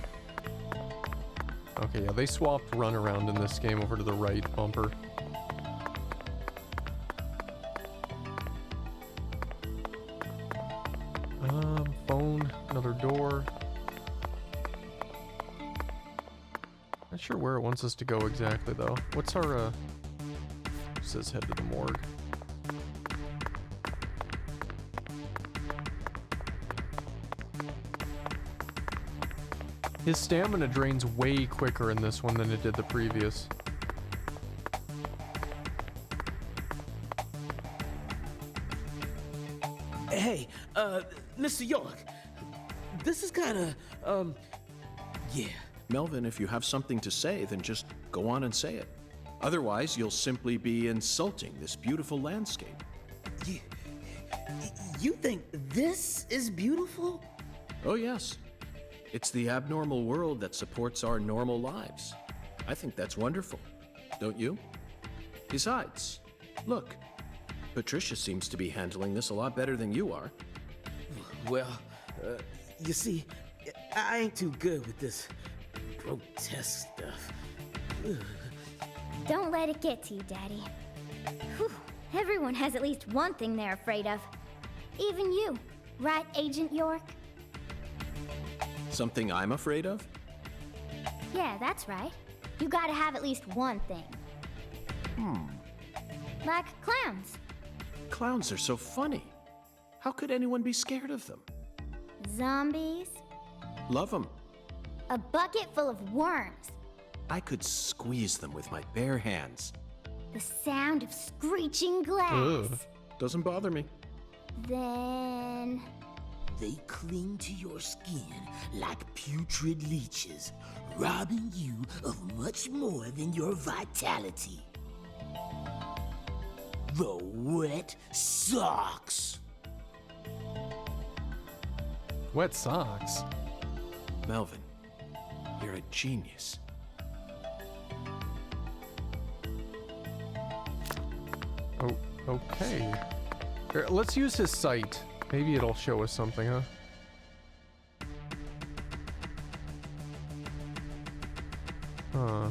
Okay, yeah, they swapped runaround in this game over to the right bumper. Phone, another door. Not sure where it wants us to go exactly, though. What's our, it says head to the morgue. His stamina drains way quicker in this one than it did the previous. Hey, Mr. York, this is kind of, yeah. Melvin, if you have something to say, then just go on and say it. Otherwise, you'll simply be insulting this beautiful landscape. You think this is beautiful? Oh, yes. It's the abnormal world that supports our normal lives. I think that's wonderful, don't you? Besides, look, Patricia seems to be handling this a lot better than you are. Well, you see, I ain't too good with this grotesque stuff. Ugh. Don't let it get to you, Daddy. Whew. Everyone has at least one thing they're afraid of. Even you, right, Agent York? Something I'm afraid of? Yeah, that's right. You gotta have at least one thing. Like clowns. Clowns are so funny. How could anyone be scared of them? Zombies. Love them. A bucket full of worms. I could squeeze them with my bare hands. The sound of screeching glass. Ugh. Doesn't bother me. Then... They cling to your skin like putrid leeches, robbing you of much more than your vitality. The wet socks. Wet socks. Melvin, you're a genius. Oh, okay. Here, let's use his sight. Maybe it'll show us something, huh? Huh.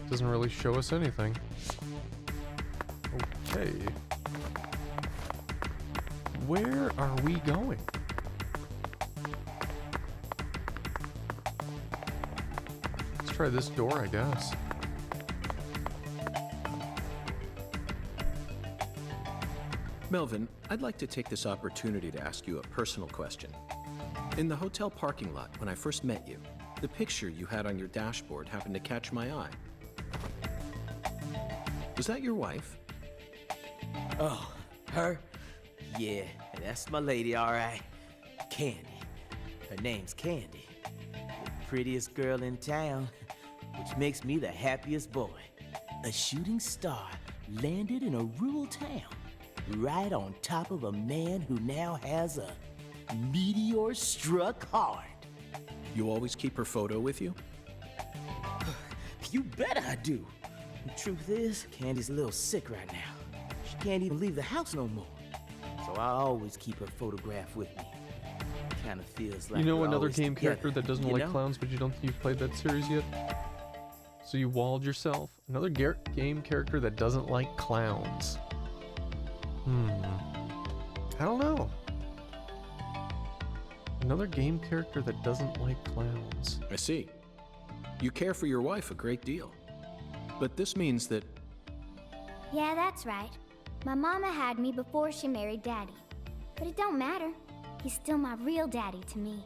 Doesn't really show us anything. Okay. Where are we going? Let's try this door, I guess. Melvin, I'd like to take this opportunity to ask you a personal question. In the hotel parking lot, when I first met you, the picture you had on your dashboard happened to catch my eye. Was that your wife? Oh, her? Yeah, that's my lady, all right. Candy. Her name's Candy. The prettiest girl in town, which makes me the happiest boy. A shooting star landed in a rural town, right on top of a man who now has a meteor struck hard. You always keep her photo with you? You bet I do. The truth is, Candy's a little sick right now. She can't even leave the house no more. So I always keep her photograph with me. Kind of feels like You know we're another always game together, character that doesn't you like know? clowns, but you don't think you've played that series yet? So you walled yourself? Another game character that doesn't like clowns. I don't know. Another game character that doesn't like clowns. I see. You care for your wife a great deal. But this means that Yeah, that's right. My mama had me before she married Daddy. But it don't matter. He's still my real daddy to me.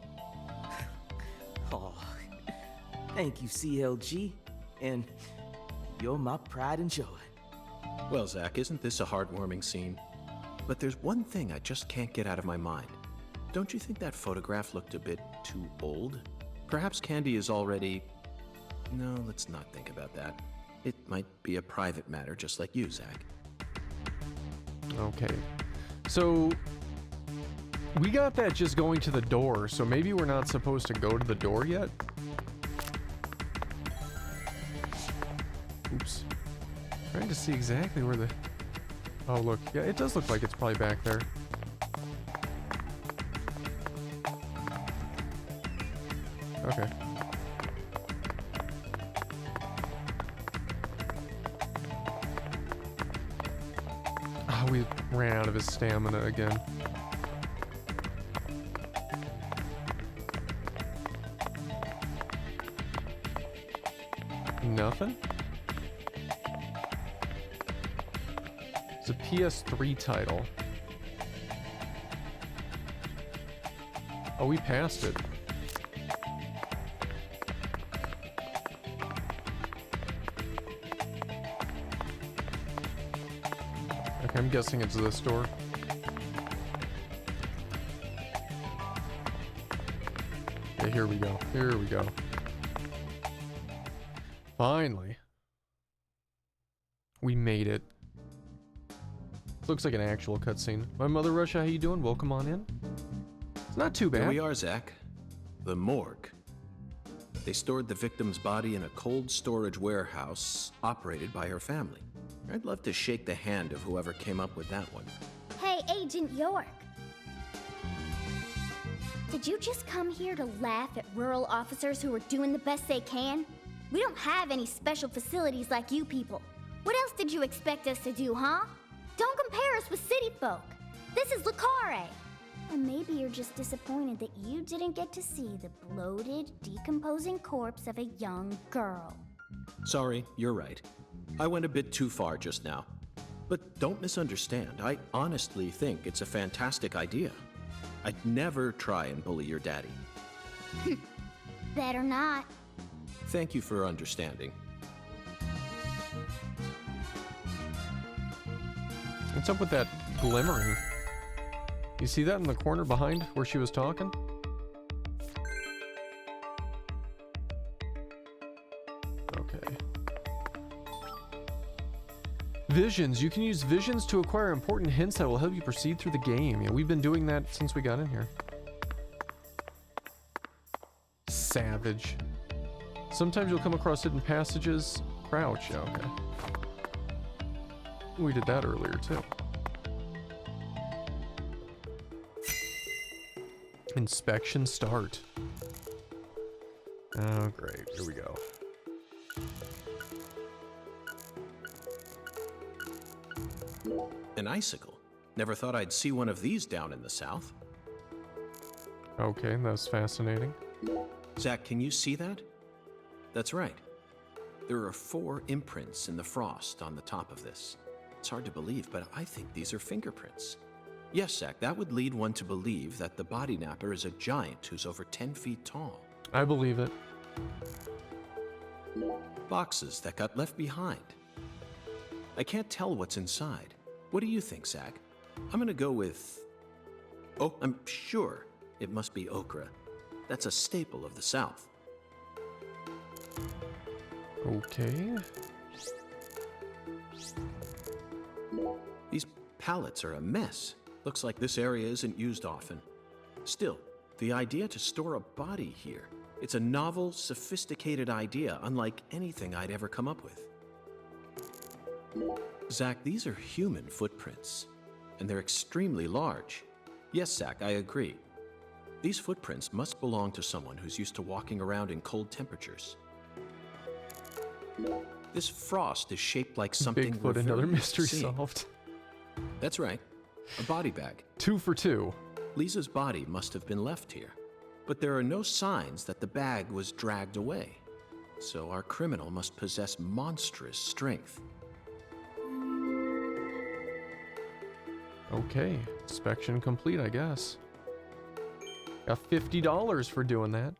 Oh, thank you, CLG. And you're my pride and joy. well, Zach, isn't this a heartwarming scene? But there's one thing I just can't get out of my mind. Don't you think that photograph looked a bit too old? Perhaps Candy is already... No, let's not think about that. It might be a private matter, just like you, Zach. Okay. So we got that just going to the door, so maybe we're not supposed to go to the door yet? Oops. Trying to see exactly where the... Oh, look. Yeah, it does look like it's probably back there. Okay. Oh, we ran out of his stamina again. Nothing? It's a PS3 title. Oh, we passed it. Okay, I'm guessing it's this door. Yeah, here we go. Here we go. Finally. We made it. Looks like an actual cutscene. My mother Russia, how you doing? Welcome on in. It's not too bad. Here we are, Zach. The morgue. They stored the victim's body in a cold storage warehouse operated by her family. I'd love to shake the hand of whoever came up with that one. Hey, Agent York. Did you just come here to laugh at rural officers who are doing the best they can? We don't have any special facilities like you people. What else did you expect us to do, huh? Don't compare us with city folk. This is Lucare. And maybe you're just disappointed that you didn't get to see the bloated, decomposing corpse of a young girl. Sorry, you're right. I went a bit too far just now. But don't misunderstand. I honestly think it's a fantastic idea. I'd never try and bully your daddy. Better not. Thank you for understanding. What's up with that glimmering? You see that in the corner behind where she was talking? Okay. Visions. You can use visions to acquire important hints that will help you proceed through the game. Yeah, we've been doing that since we got in here. Savage. Sometimes you'll come across hidden passages. Crouch. Okay. We did that earlier too. Inspection start. Oh, great. Here we go. An icicle. Never thought I'd see one of these down in the south. Okay, that's fascinating. Zach, can you see that? That's right. There are 4 imprints in the frost on the top of this. It's hard to believe, but I think these are fingerprints. Yes, Zach, that would lead one to believe that the body napper is a giant who's over 10 feet tall. I believe it. Boxes that got left behind. I can't tell what's inside. What do you think, Zach? I'm gonna go with... Oh, I'm sure it must be okra. That's a staple of the South. Okay. These pallets are a mess. Looks like this area isn't used often. Still, the idea to store a body here, it's a novel, sophisticated idea, unlike anything I'd ever come up with. Zach, these are human footprints, and they're extremely large. Yes, Zach, I agree. These footprints must belong to someone who's used to walking around in cold temperatures. This frost is shaped like something Bigfoot, another mystery seeing. solved. That's right. A body bag. 2 for 2. Lisa's body must have been left here, but there are no signs that the bag was dragged away. So our criminal must possess monstrous strength. Okay, inspection complete, I guess. Got $50 for doing that.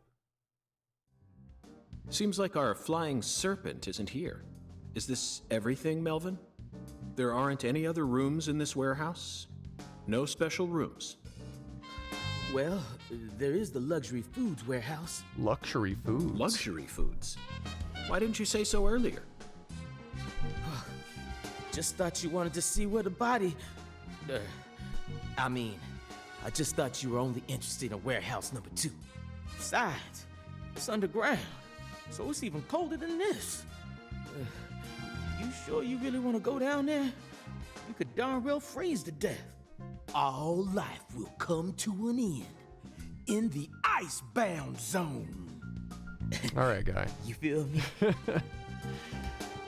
Seems like our flying serpent isn't here. Is this everything, Melvin? There aren't any other rooms in this warehouse? No special rooms? Well, there is the luxury foods warehouse. Luxury foods. Luxury foods? Why didn't you say so earlier? Just thought you wanted to see where the body... I just thought you were only interested in warehouse number 2. Besides, it's underground, so it's even colder than this. You sure you really want to go down there? You could darn well freeze to death. All life will come to an end in the icebound zone. All right, guy. You feel me? You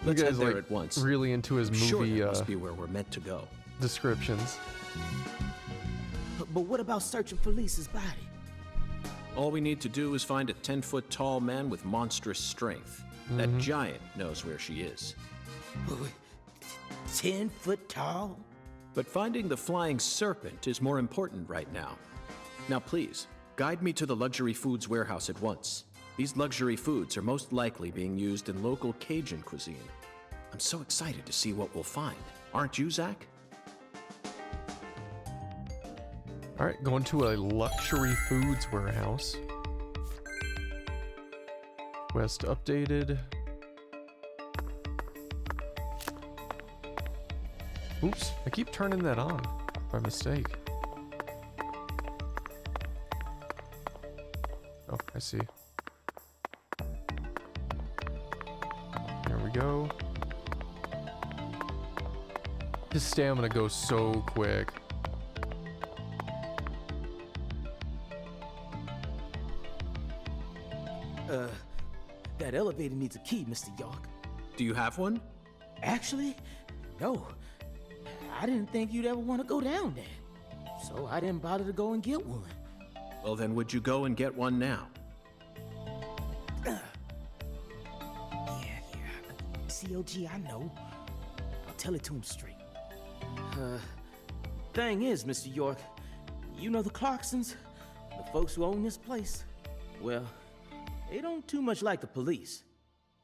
Let's guys head there like at once. really into his Sure, movie that must be where we're meant to go. descriptions. But what about searching for Lisa's body? All we need to do is find a 10-foot tall man with monstrous strength. That giant knows where she is. 10 foot tall? But finding the flying serpent is more important right now. Now please, guide me to the luxury foods warehouse at once. These luxury foods are most likely being used in local Cajun cuisine. I'm so excited to see what we'll find. Aren't you, Zach? All right, going to a luxury foods warehouse. Quest updated. Oops, I keep turning that on by mistake. Oh, I see. There we go. His stamina goes so quick. That elevator needs a key, Mr. York. Do you have one? Actually, no. I didn't think you'd ever want to go down there. So I didn't bother to go and get one. Well, then would you go and get one now? Yeah. COG, I know. I'll tell it to him straight. Thing is, Mr. York, you know the Clarksons? The folks who own this place? Well, they don't too much like the police.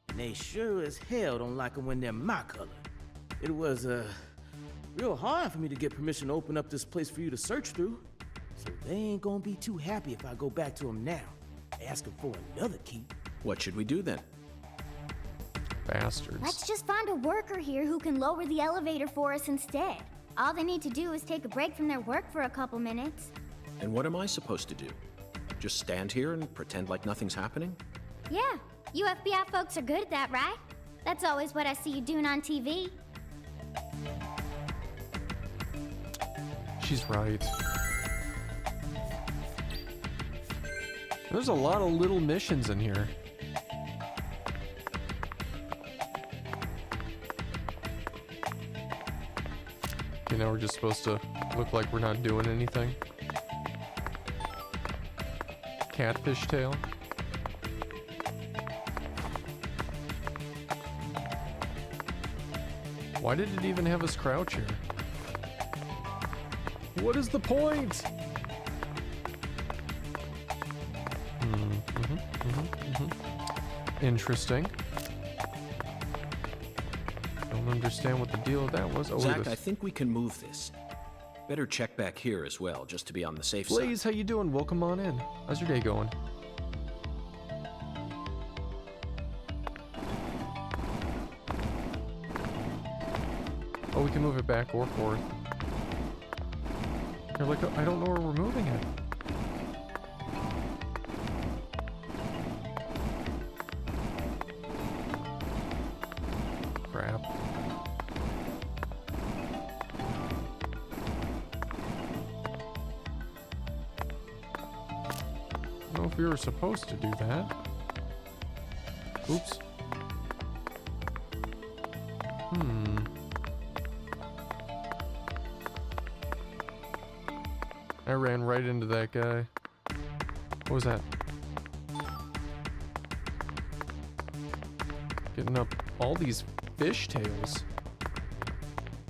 And they sure as hell don't like them when they're my color. It was, real hard for me to get permission to open up this place for you to search through. So they ain't gonna be too happy if I go back to them now, asking for another key. What should we do then? Bastards. Let's just find a worker here who can lower the elevator for us instead. All they need to do is take a break from their work for a couple minutes. And what am I supposed to do? Just stand here and pretend like nothing's happening? Yeah, you FBI folks are good at that, right? That's always what I see you doing on TV. She's right. There's a lot of little missions in here. Okay, now we're just supposed to look like we're not doing anything. Catfish tail. Why did it even have us crouch here? What is the point? Interesting. Don't understand what the deal with that was. Oh, Zach, I think we can move this. Better check back here as well, just to be on the safe Blaze, side. how you doing? Welcome on in. How's your day going? Oh, we can move it back or forth. You're like, I don't know where we're moving it. Crap. I don't know if we were supposed to do that. Oops. I ran right into that guy. What was that? Getting up all these fish tails.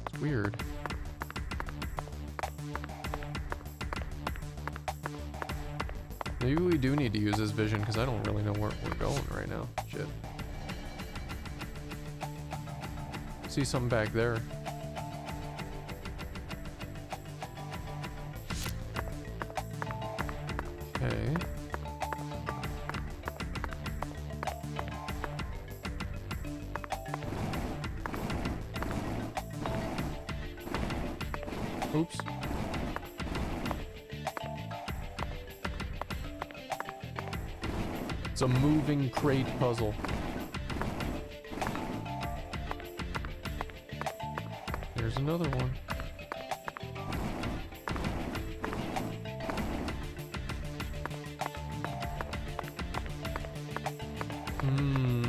It's weird. Maybe we do need to use his vision because I don't really know where we're going right now. Shit. See something back there. Okay. Oops. It's a moving crate puzzle. There's another one.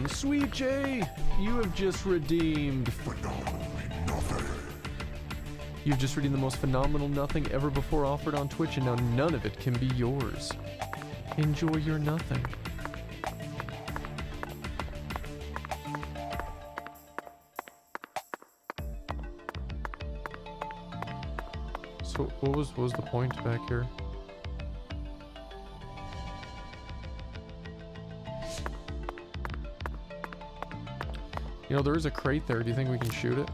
Sweet Jay, you have just redeemed You've just redeemed the most phenomenal nothing ever before offered on Twitch, and now none of it can be yours. Enjoy your nothing. So what was the point back here? You know, there is a crate there. Do you think we can shoot it?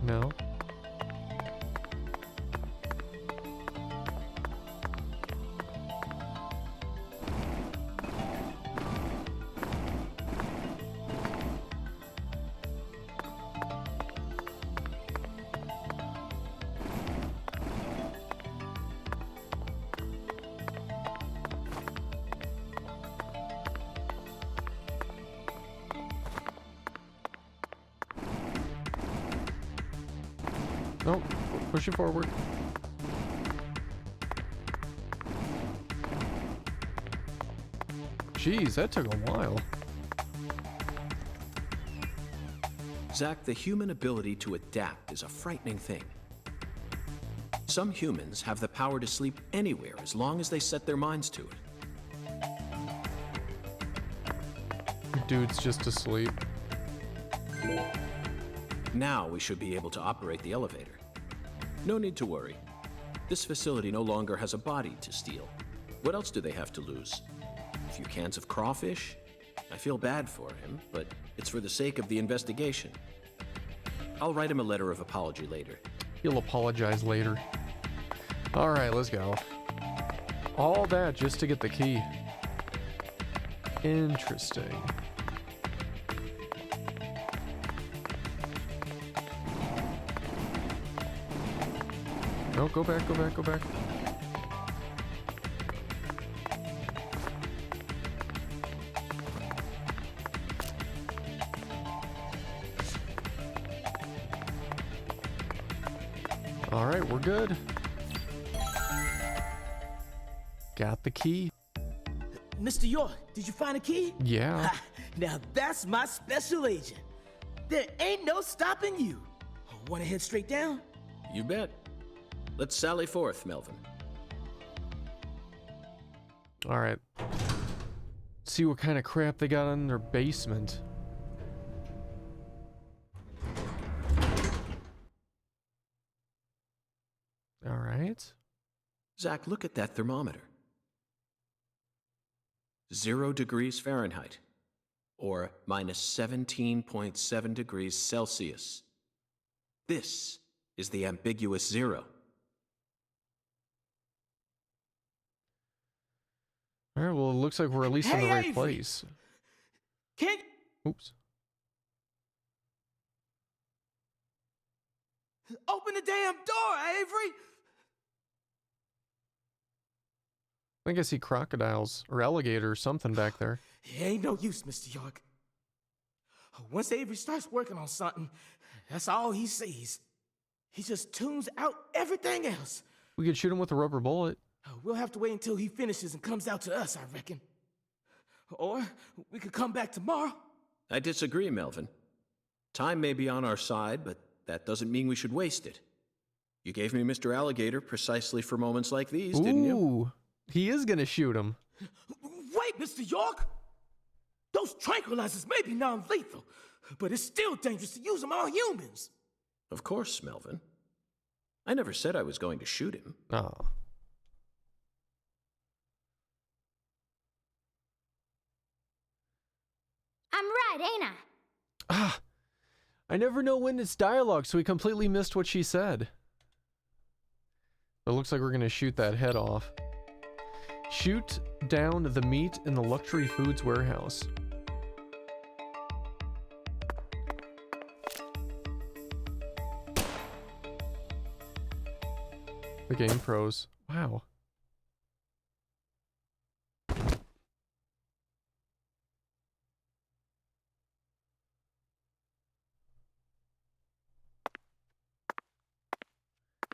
No. Nope. Push it forward. Jeez, that took a while. Zach, the human ability to adapt is a frightening thing. Some humans have the power to sleep anywhere as long as they set their minds to it. Dude's just asleep. Now we should be able to operate the elevator. No need to worry. This facility no longer has a body to steal. What else do they have to lose? A few cans of crawfish? I feel bad for him, but it's for the sake of the investigation. I'll write him a letter of apology later. He'll apologize later. Alright, let's go. All that just to get the key. Interesting. No, go back, go back, go back. All right, we're good. Got the key. Mr. York, did you find a key? Yeah. Ha, now that's my special agent. There ain't no stopping you. Want to head straight down? You bet. Let's sally forth, Melvin. All right. See what kind of crap they got in their basement. All right. Zach, look at that thermometer. 0 degrees Fahrenheit, or minus 17.7 degrees Celsius. This is the ambiguous zero. All right, well, it looks like we're at least in the Hey, right Avery! place. Can't Oops. open the damn door, Avery! I think I see crocodiles or alligators or something back there. It ain't no use, Mr. York. Once Avery starts working on something, that's all he sees. He just tunes out everything else. We could shoot him with a rubber bullet. We'll have to wait until he finishes and comes out to us, I reckon. Or we could come back tomorrow. I disagree, Melvin. Time may be on our side, but that doesn't mean we should waste it. You gave me Mr. Alligator precisely for moments like these, didn't you? Ooh, he is gonna shoot him. Wait, Mr. York! Those tranquilizers may be non-lethal, but it's still dangerous to use them on humans. Of course, Melvin. I never said I was going to shoot him. Oh. I'm right, ain't I? Ah, I never know when it's dialogue, so we completely missed what she said. It looks like we're gonna shoot that head off. Shoot down the meat in the luxury foods warehouse. The game pros. Wow.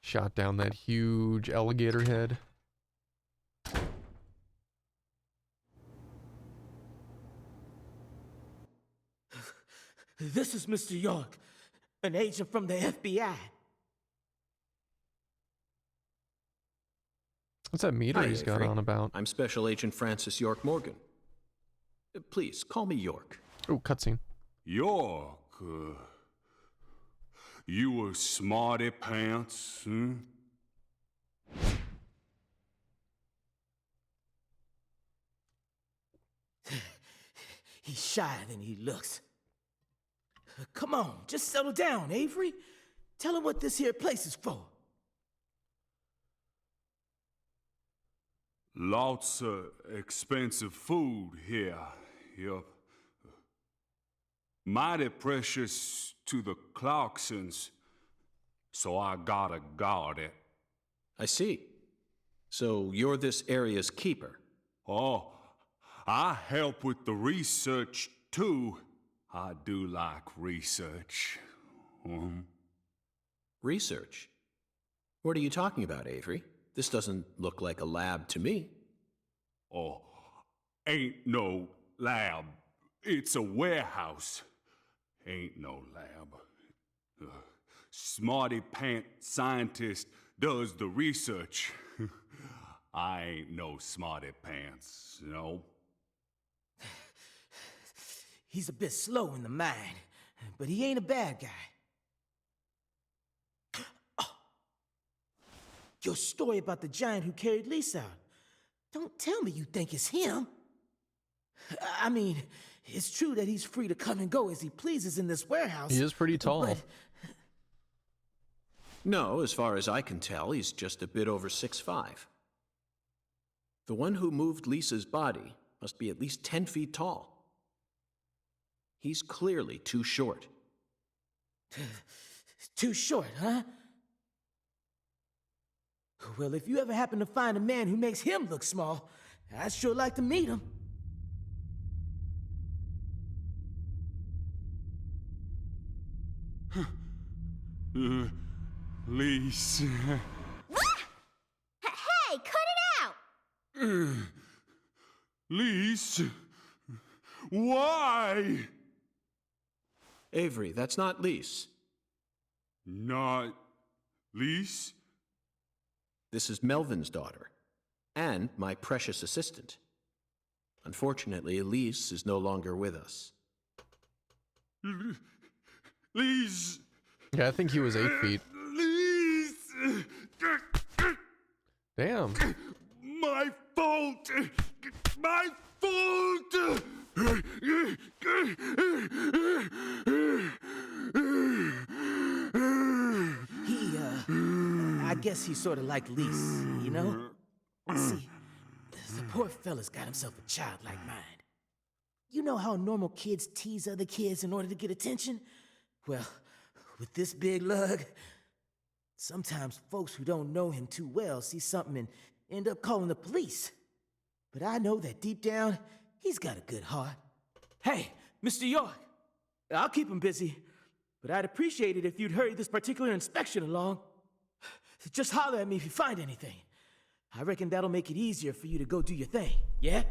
Shot down that huge alligator head. This is Mr. York, an agent from the FBI. What's that meter Hi, he's got Avery. on about? I'm Special Agent Francis York Morgan. Please, call me York. Oh, cutscene. York, you a smarty pants, huh? He's shyer than he looks. Come on, just settle down, Avery. Tell him what this here place is for. Lots of expensive food here. Yup. Mighty precious to the Clarksons, so I gotta guard it. I see. So you're this area's keeper. Oh, I help with the research too. I do like research. Research? What are you talking about, Avery? This doesn't look like a lab to me. Oh, ain't no lab. It's a warehouse. Ain't no lab. Smarty pant scientist does the research. I ain't no smarty pants, you know? He's a bit slow in the mind, but he ain't a bad guy. Oh. Your story about the giant who carried Lisa out. Don't tell me you think it's him. I mean, it's true that he's free to come and go as he pleases in this warehouse. He is pretty tall. But No, as far as I can tell, he's just a bit over 6'5". The one who moved Lisa's body must be at least 10 feet tall. He's clearly too short. too short, huh? Well, if you ever happen to find a man who makes him look small, I'd sure like to meet him. Lise. Hey, cut it out! Lise? Why? Avery, that's not Lise. Not Lise? This is Melvin's daughter, and my precious assistant. Unfortunately, Lise is no longer with us. Lise! Yeah, I think he was 8 feet. Lise! Damn. My fault! My fault! I guess he's sort of like Lise, you know? See, the poor fella's got himself a childlike mind. You know how normal kids tease other kids in order to get attention? Well, with this big lug, sometimes folks who don't know him too well see something and end up calling the police. But I know that deep down, he's got a good heart. Hey, Mr. York, I'll keep him busy, but I'd appreciate it if you'd hurry this particular inspection along. Just holler at me if you find anything. I reckon that'll make it easier for you to go do your thing, yeah?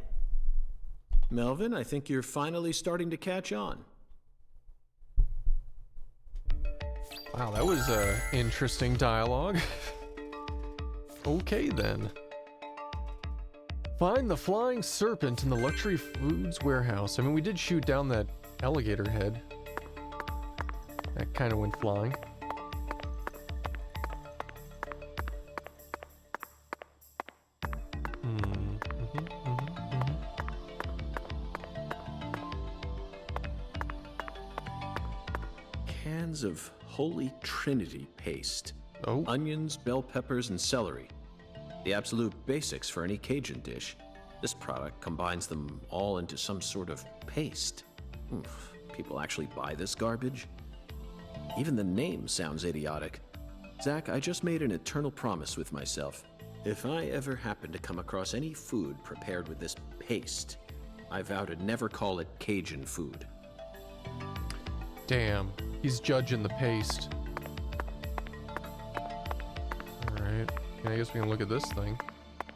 Melvin, I think you're finally starting to catch on. Wow, that was interesting dialogue. Okay then. Find the flying serpent in the luxury foods warehouse. I mean, we did shoot down that alligator head. That kind of went flying. Cans of Holy Trinity paste. Oh. Onions, bell peppers, and celery. The absolute basics for any Cajun dish. This product combines them all into some sort of paste. Oof, people actually buy this garbage? Even the name sounds idiotic. Zach, I just made an eternal promise with myself. If I ever happen to come across any food prepared with this paste, I vow to never call it Cajun food. Damn, he's judging the paste. Alright, I guess we can look at this thing.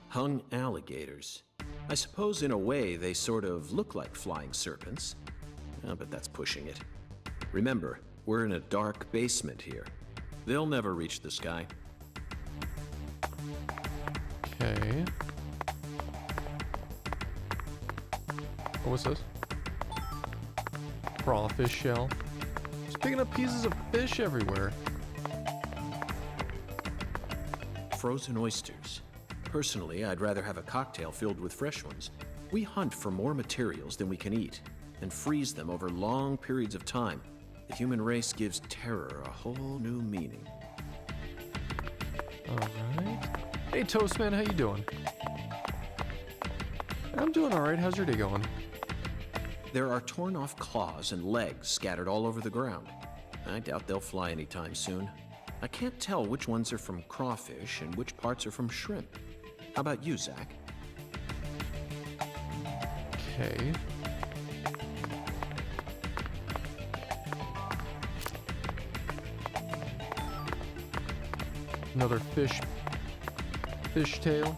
Hung alligators. I suppose in a way they sort of look like flying serpents. But that's pushing it. Remember, we're in a dark basement here. They'll never reach the sky. Okay. What was this? Crawfish shell. Just picking up pieces of fish everywhere. Frozen oysters. Personally, I'd rather have a cocktail filled with fresh ones. We hunt for more materials than we can eat, and freeze them over long periods of time. The human race gives terror a whole new meaning. Alright. Hey Toastman, how you doing? I'm doing alright, how's your day going? There are torn off claws and legs scattered all over the ground. I doubt they'll fly anytime soon. I can't tell which ones are from crawfish and which parts are from shrimp. How about you, Zach? Okay. Another fish tail.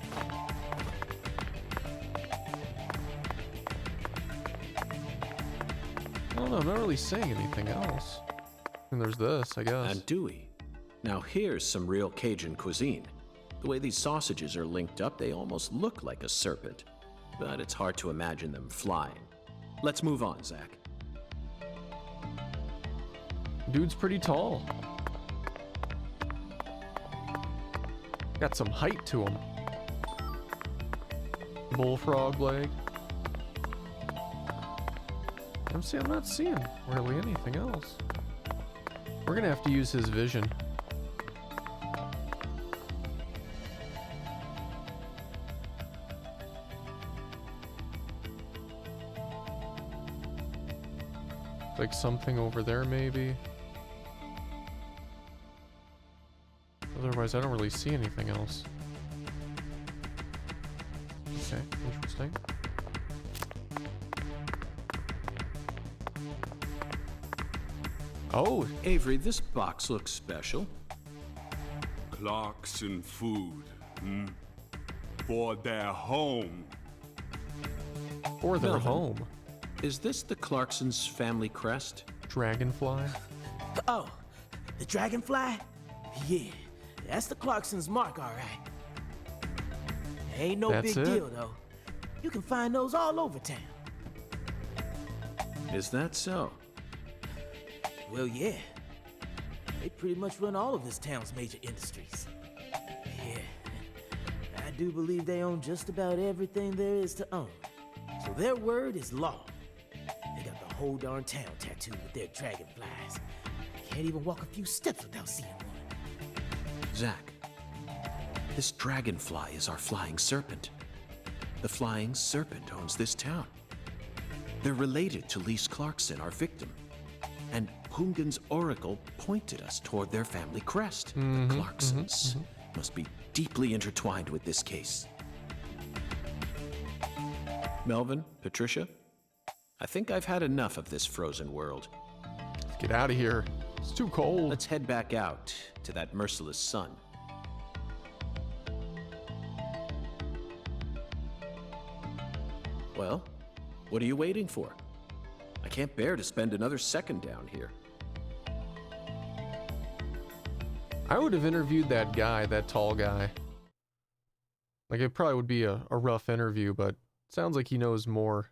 I don't know, I'm not really seeing anything else. And there's this, I guess. Andouille. Now here's some real Cajun cuisine. The way these sausages are linked up, they almost look like a serpent. But it's hard to imagine them flying. Let's move on, Zach. Dude's pretty tall. Got some height to him. Bullfrog leg. I'm not seeing really anything else. We're gonna have to use his vision. Like something over there, maybe. Otherwise, I don't really see anything else. Okay, interesting. Oh, Avery, this box looks special. Clarkson food. For their home. or their Melvin. home. Is this the Clarkson's family crest? Dragonfly. Oh, the dragonfly? Yeah, that's the Clarkson's mark, all right. Ain't no That's big it? deal, though. You can find those all over town. Is that so? Well, yeah. They pretty much run all of this town's major industries. Yeah, I do believe they own just about everything there is to own. So their word is law. They got the whole darn town tattooed with their dragonflies. Can't even walk a few steps without seeing one. Zach, this dragonfly is our flying serpent. The flying serpent owns this town. They're related to Lise Clarkson, our victim. And Pungan's oracle pointed us toward their family crest. The Clarksons must be deeply intertwined with this case. Melvin, Patricia, I think I've had enough of this frozen world. Let's get out of here. It's too cold. Let's head back out to that merciless sun. Well, what are you waiting for? I can't bear to spend another second down here. I would have interviewed that guy, that tall guy. Like, it probably would be a rough interview, but sounds like he knows more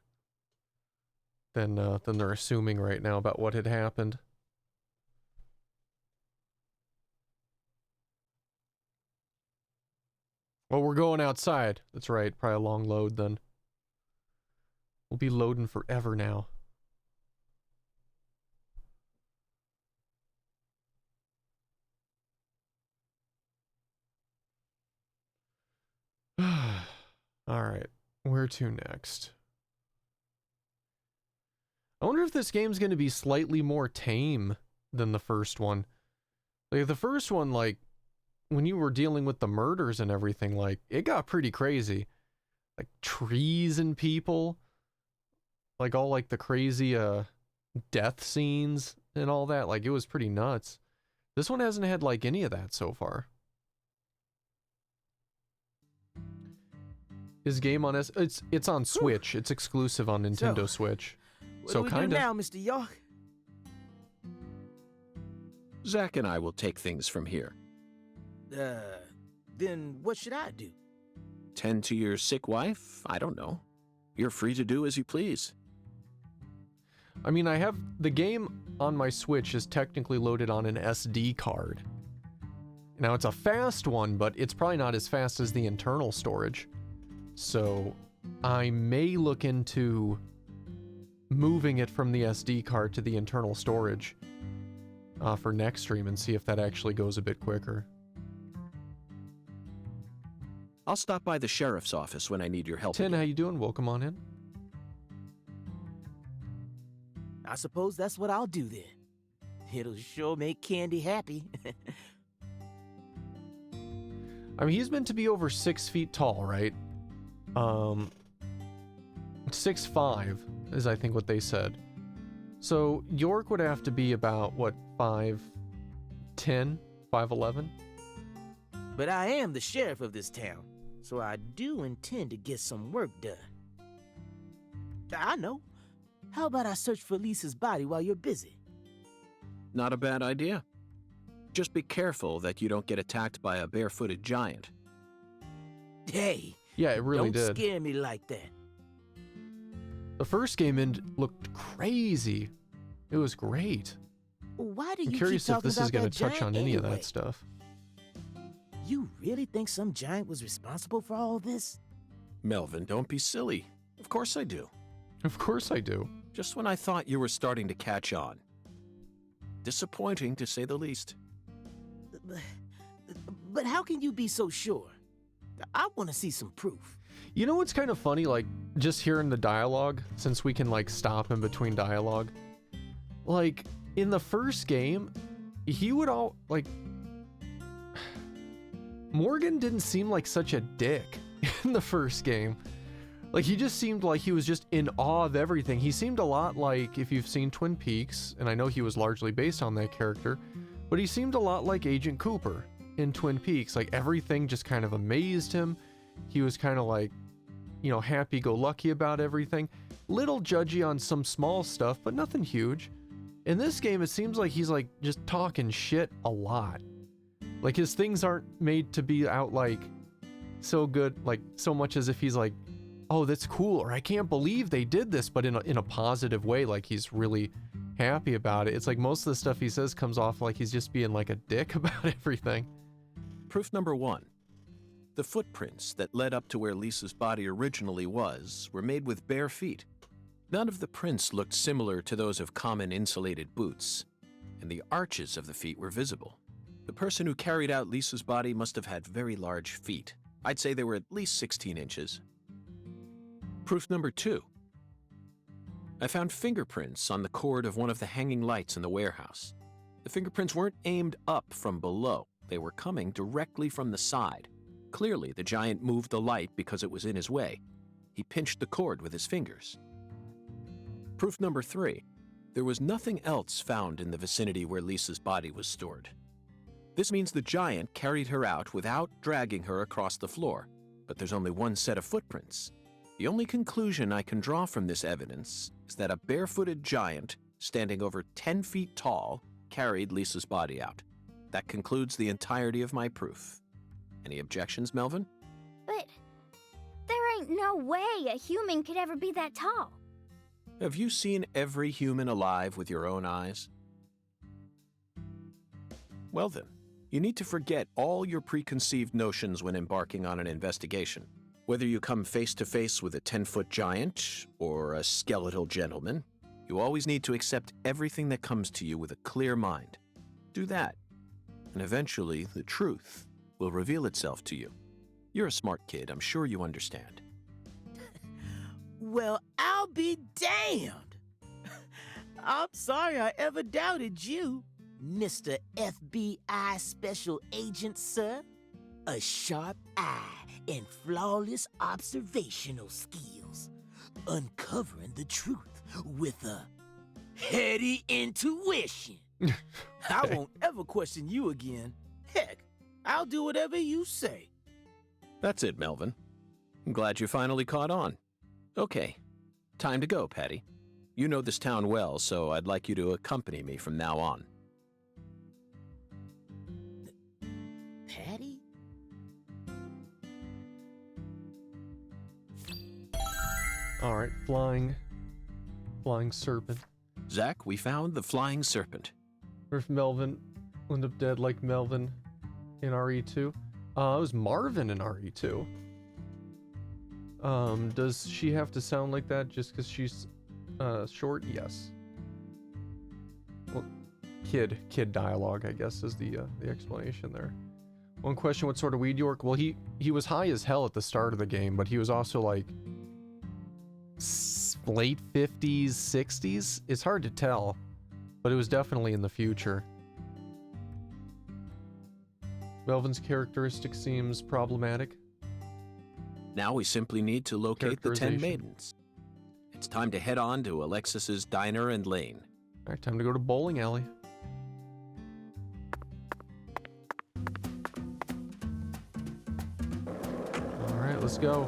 than they're assuming right now about what had happened. Well, we're going outside. That's right. Probably a long load then. We'll be loading forever now. All right, where to next? I wonder if this game's going to be slightly more tame than the first one. Like, the first one, like, when you were dealing with the murders and everything, like, it got pretty crazy. Like, trees and people. Like, all, like, the crazy, death scenes and all that. Like, it was pretty nuts. This one hasn't had, like, any of that so far. His game on it's on Switch. It's exclusive on Nintendo So, Switch. What So do we do kinda. now, Mr. York? Zach and I will take things from here. Then what should I do? Tend to your sick wife? I don't know. You're free to do as you please. I mean, I have the game on my Switch is technically loaded on an SD card. Now it's a fast one, but it's probably not as fast as the internal storage. So I may look into moving it from the SD card to the internal storage for next stream and see if that actually goes a bit quicker. I'll stop by the sheriff's office when I need your help. Tin, again. how you doing? Welcome on in. I suppose that's what I'll do then. It'll sure make Candy happy. I mean, he's meant to be over 6 feet tall, right? 6'5" is I think what they said. So York would have to be about what, 5'10", 5'11"? But I am the sheriff of this town, so I do intend to get some work done. I know. How about I search for Lisa's body while you're busy? Not a bad idea. Just be careful that you don't get attacked by a barefooted giant. Hey, Yeah, it really don't did. scare me like that. The first game looked crazy. It was great. Why do I'm you curious keep if talking this about is going that to touch giant on any of anyway? that stuff. You really think some giant was responsible for all this? Melvin, don't be silly. Of course I do. Of course I do. Just when I thought you were starting to catch on. Disappointing, to say the least. But how can you be so sure? I want to see some proof. You know what's kind of funny? Like, just hearing the dialogue, since we can, like, stop in between dialogue. Like, in the first game, he would all, like... Morgan didn't seem like such a dick in the first game. Like, he just seemed like he was just in awe of everything. He seemed a lot like, if you've seen Twin Peaks, and I know he was largely based on that character, but he seemed a lot like Agent Cooper in Twin Peaks. Like, everything just kind of amazed him. He was kind of like, you know, happy-go-lucky about everything. Little judgy on some small stuff, but nothing huge. In this game, it seems like he's like just talking shit a lot. Like, his things aren't made to be out like so good, like so much as if he's like, oh, that's cool, or I can't believe they did this, but in a positive way, like he's really happy about it. It's like most of the stuff he says comes off like he's just being like a dick about everything. Proof number 1. The footprints that led up to where Lisa's body originally was were made with bare feet. None of the prints looked similar to those of common insulated boots, and the arches of the feet were visible. The person who carried out Lisa's body must have had very large feet. I'd say they were at least 16 inches. Proof number 2. I found fingerprints on the cord of one of the hanging lights in the warehouse. The fingerprints weren't aimed up from below. They were coming directly from the side. Clearly, the giant moved the light because it was in his way. He pinched the cord with his fingers. Proof number 3. There was nothing else found in the vicinity where Lisa's body was stored. This means the giant carried her out without dragging her across the floor, but there's only one set of footprints. The only conclusion I can draw from this evidence is that a barefooted giant, standing over 10 feet tall, carried Lisa's body out. That concludes the entirety of my proof. Any objections, Melvin? But there ain't no way a human could ever be that tall. Have you seen every human alive with your own eyes? Well then, you need to forget all your preconceived notions when embarking on an investigation. Whether you come face to face with a 10-foot giant or a skeletal gentleman, you always need to accept everything that comes to you with a clear mind. Do that, and eventually the truth will reveal itself to you. You're a smart kid, I'm sure you understand. Well, I'll be damned. I'm sorry I ever doubted you, Mr. FBI Special Agent, sir. A sharp eye and flawless observational skills. Uncovering the truth with a heady intuition. I won't ever question you again. Heck, I'll do whatever you say. That's it, Melvin. I'm glad you finally caught on. Okay, time to go, Patty. You know this town well, so I'd like you to accompany me from now on. Patty? All right, flying serpent. Zach, we found the flying serpent. Or if Melvin will end up dead like Melvin in RE2. It was Marvin in RE2. Does she have to sound like that just because she's short? Yes. Well, kid dialogue, I guess, is the explanation there. One question: what sort of weed you work? Well, he was high as hell at the start of the game, but he was also like late 50s, 60s. It's hard to tell, but it was definitely in the future. Melvin's characteristic seems problematic. Now we simply need to locate the 10 Characterization. maidens. It's time to head on to Alexis's Diner and Lane. All right, time to go to bowling alley. let's go.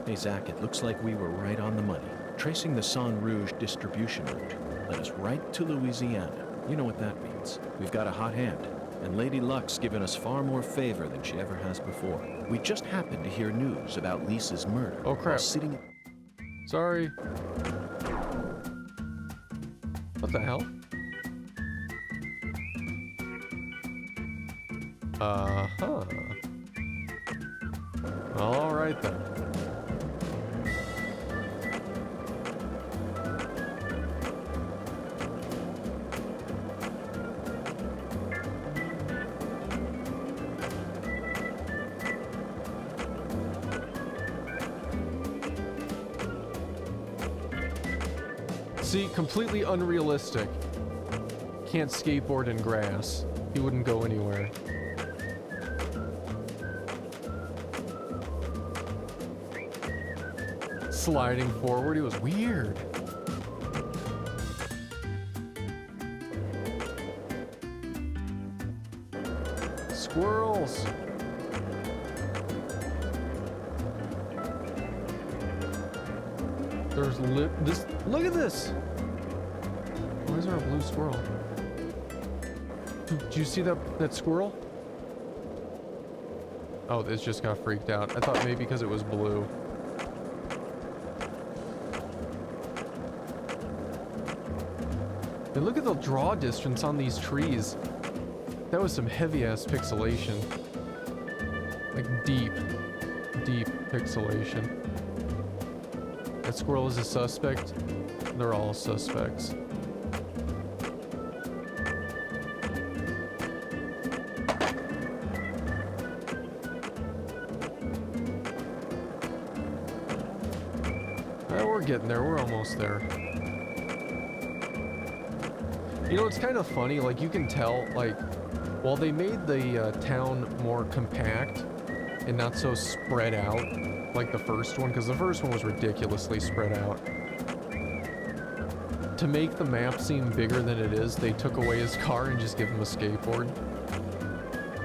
Hey, Zach, it looks like we were right on the money. Tracing the Sang Rouge distribution route led us right to Louisiana. You know what that means. We've got a hot hand, and Lady Luck's given us far more favor than she ever has before. We just happened to hear news about Lisa's murder. Oh, crap. While sitting... Sorry. What the hell? Uh-huh. All right, then. See, completely unrealistic. Can't skateboard in grass. He wouldn't go anywhere. Sliding forward, it was weird. Squirrels. There's this. Look at this. Why is there a blue squirrel? Do you see that squirrel? Oh, it just got freaked out. I thought maybe because it was blue. And look at the draw distance on these trees. That was some heavy ass pixelation. Like deep pixelation. That squirrel is a suspect. They're all suspects. We're getting there. We're almost there. You know, it's kind of funny. Like, you can tell, like, while they made the town more compact and not so spread out, like the first one, because the first one was ridiculously spread out. To make the map seem bigger than it is, they took away his car and just give him a skateboard.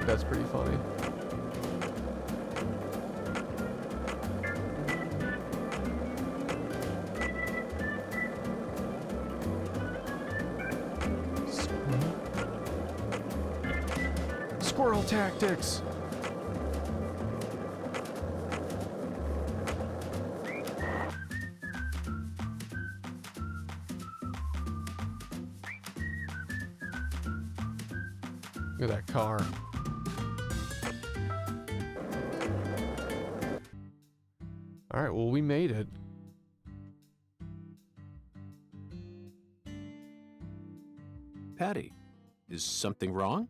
That's pretty funny. Squirrel tactics! Look at that car. All right, well, we made it. Patty, is something wrong?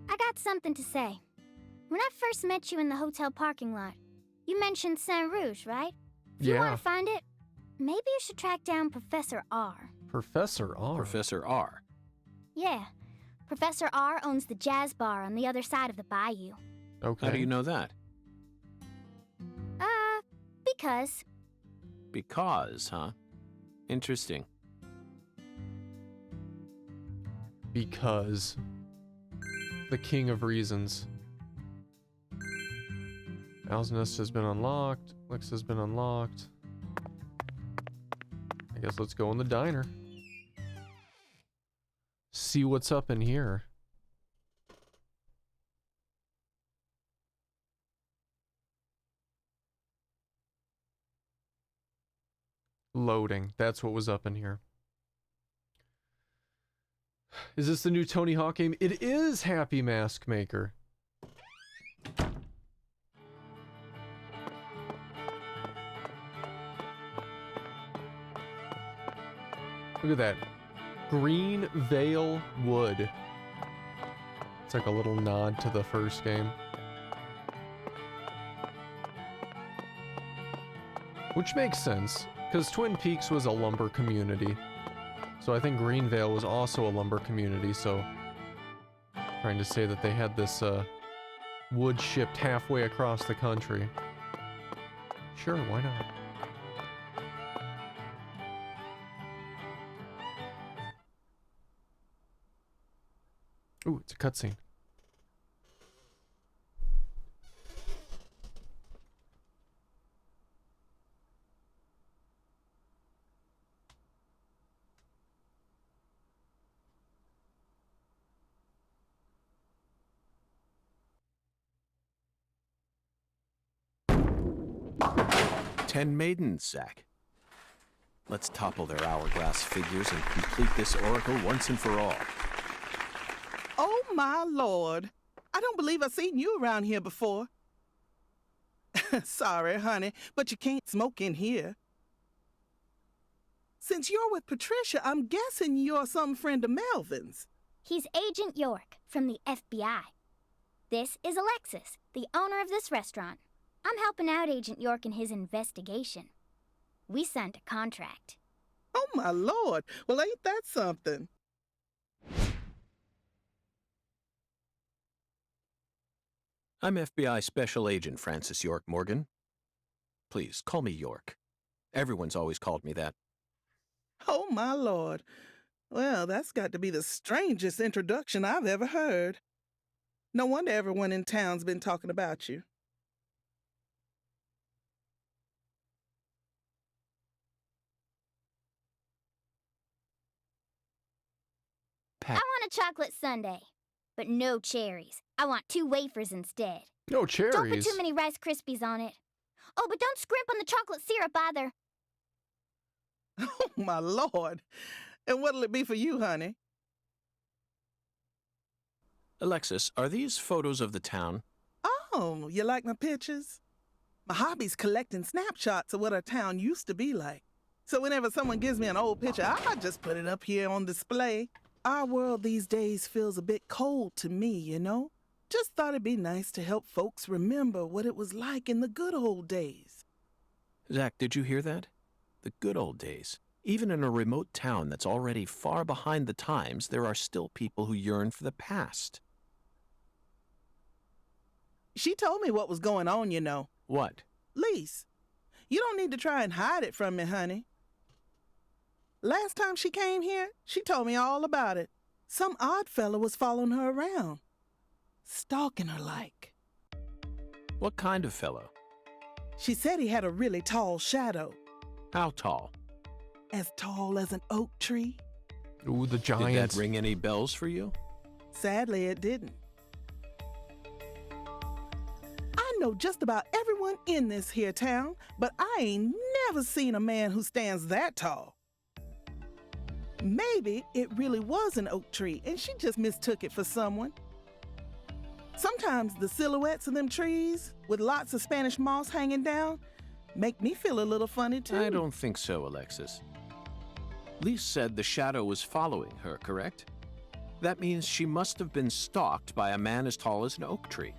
I got something to say. When I first met you in the hotel parking lot, you mentioned Saint Rouge, right? If you want to find it, maybe you should track down Professor R. Professor R? Professor R. Yeah. Professor R owns the jazz bar on the other side of the bayou. Okay. How do you know that? Because. Because, huh? Interesting. Because. The king of reasons. Owl's Nest has been unlocked. Lex has been unlocked. I guess let's go in the diner. See what's up in here. Loading. That's what was up in here. Is this the new Tony Hawk game? It is Happy Mask Maker. Look at that. Green Veil Wood. It's like a little nod to the first game. Which makes sense, because Twin Peaks was a lumber community. So I think Greenvale was also a lumber community, so trying to say that they had this wood shipped halfway across the country. Sure, why not? Ooh, it's a cutscene. Ten maidens, Zack. Let's topple their hourglass figures and complete this oracle once and for all. Oh, my lord. I don't believe I've seen you around here before. Sorry, honey, but you can't smoke in here. Since you're with Patricia, I'm guessing you're some friend of Melvin's. He's Agent York from the FBI. This is Alexis, the owner of this restaurant. I'm helping out Agent York in his investigation. We signed a contract. Oh, my lord. Well, ain't that something? I'm FBI Special Agent Francis York Morgan. Please, call me York. Everyone's always called me that. Oh, my lord. Well, that's got to be the strangest introduction I've ever heard. No wonder everyone in town's been talking about you. I want a chocolate sundae, but no cherries. I want 2 wafers instead. No cherries. Don't put too many Rice Krispies on it. Oh, but don't scrimp on the chocolate syrup either. Oh, my lord. And what'll it be for you, honey? Alexis, are these photos of the town? Oh, you like my pictures? My hobby's collecting snapshots of what our town used to be like. So whenever someone gives me an old picture, I just put it up here on display. Our world these days feels a bit cold to me, you know? Just thought it'd be nice to help folks remember what it was like in the good old days. Zack, did you hear that? The good old days. Even in a remote town that's already far behind the times, there are still people who yearn for the past. She told me what was going on, you know. What? Lise, you don't need to try and hide it from me, honey. Last time she came here, she told me all about it. Some odd fella was following her around, stalking her like. What kind of fellow? She said he had a really tall shadow. How tall? As tall as an oak tree. Ooh, the Did giants. that ring any bells for you? Sadly, it didn't. I know just about everyone in this here town, but I ain't never seen a man who stands that tall. Maybe it really was an oak tree and she just mistook it for someone. Sometimes the silhouettes of them trees with lots of Spanish moss hanging down make me feel a little funny too. I don't think so, Alexis. Lise said the shadow was following her, correct? That means she must have been stalked by a man as tall as an oak tree.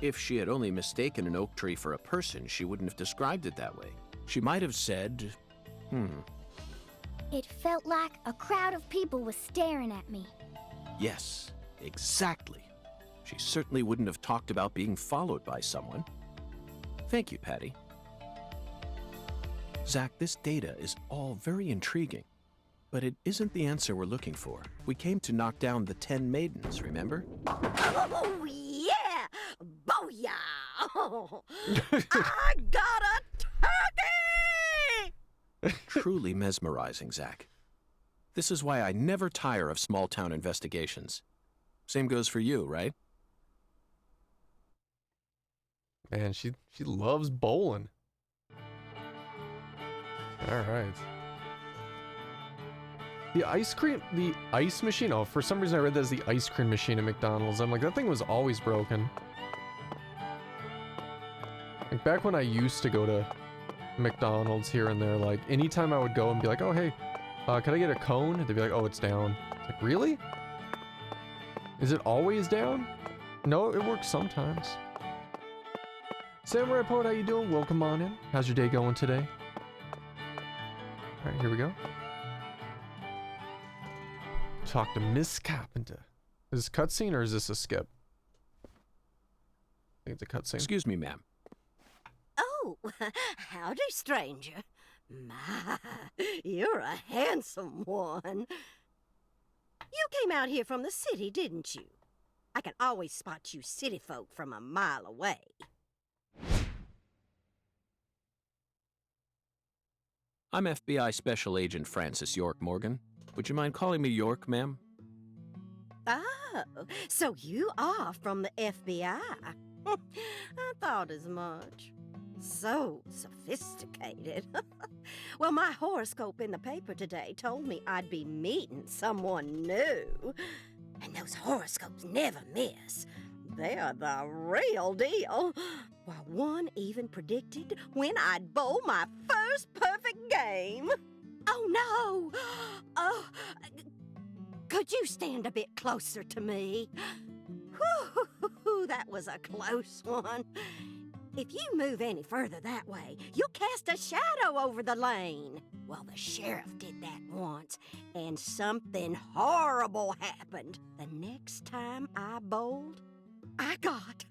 If she had only mistaken an oak tree for a person, she wouldn't have described it that way. She might have said, It felt like a crowd of people was staring at me. Yes, exactly. She certainly wouldn't have talked about being followed by someone. Thank you, Patty. Zack, this data is all very intriguing, but it isn't the answer we're looking for. We came to knock down the 10 maidens, remember? Oh, yeah! Booyah! Oh, I got a turkey! Truly mesmerizing, Zack. This is why I never tire of small-town investigations. Same goes for you, right? Man, she loves bowling. All right. The ice machine. Oh, for some reason I read that as the ice cream machine at McDonald's. I'm like, that thing was always broken. Like back when I used to go to McDonald's here and there, like anytime I would go and be like, oh hey, can I get a cone? They'd be like, oh, it's down. It's like, really? Is it always down? No, it works sometimes. Samurai Poet, how you doing? Welcome on in. How's your day going today? All right, here we go. Talk to Miss Carpenter. Is this cutscene or is this a skip? I think it's a cutscene. Excuse me, ma'am. Oh, howdy, stranger. My, you're a handsome one. You came out here from the city, didn't you? I can always spot you city folk from a mile away. I'm FBI Special Agent Francis York Morgan. Would you mind calling me York, ma'am? Oh, so you are from the FBI. I thought as much. So sophisticated. Well, my horoscope in the paper today told me I'd be meeting someone new. And those horoscopes never miss. They're the real deal. Why, one even predicted when I'd bowl my first perfect game. Oh, no. Oh, could you stand a bit closer to me? Whew, that was a close one. If you move any further that way, you'll cast a shadow over the lane. Well, the sheriff did that once, and something horrible happened. The next time I bowled, I got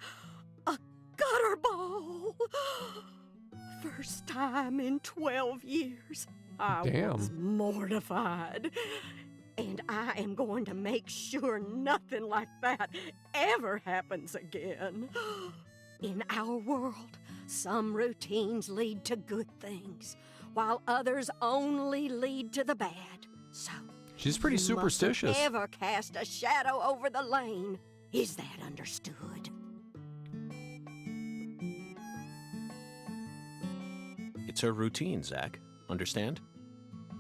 a gutter ball. First time in 12 years. I was mortified. And I am going to make sure nothing like that ever happens again. In our world, some routines lead to good things, while others only lead to the bad. So, she's pretty superstitious. Mustn't ever cast a shadow over the lane. Is that understood? It's her routine, Zach. Understand?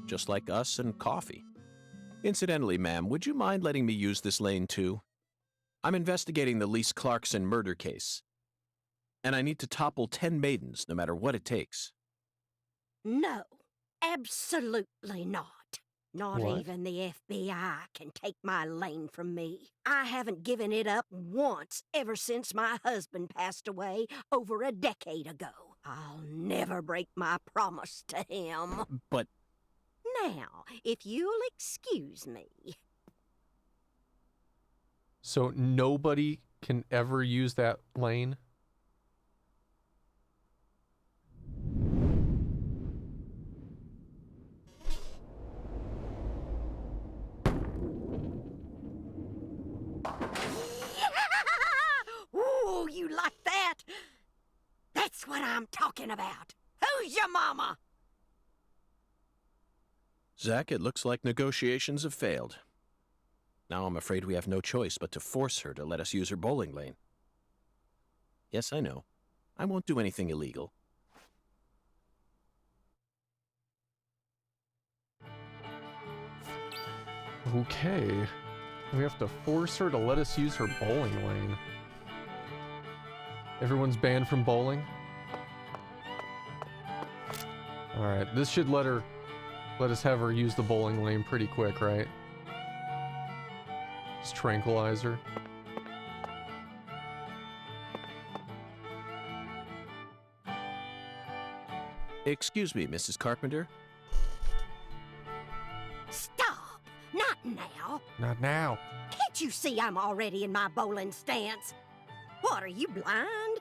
Just like us and coffee. Incidentally, ma'am, would you mind letting me use this lane too? I'm investigating the Lise Clarkson murder case. And I need to topple 10 maidens, no matter what it takes. No, absolutely not. Not What? even the FBI can take my lane from me. I haven't given it up once ever since my husband passed away over a decade ago. I'll never break my promise to him. But Now, if you'll excuse me. So nobody can ever use that lane? Ooh, you like that? That's what I'm talking about. Who's your mama? Zach, it looks like negotiations have failed. Now I'm afraid we have no choice but to force her to let us use her bowling lane. Yes, I know. I won't do anything illegal. Okay. We have to force her to let us use her bowling lane. Everyone's banned from bowling? Alright, this should let us have her use the bowling lane pretty quick, right? Just tranquilize her. Excuse me, Mrs. Carpenter. Stop! Not now. Not now. Can't you see I'm already in my bowling stance? What, are you blind?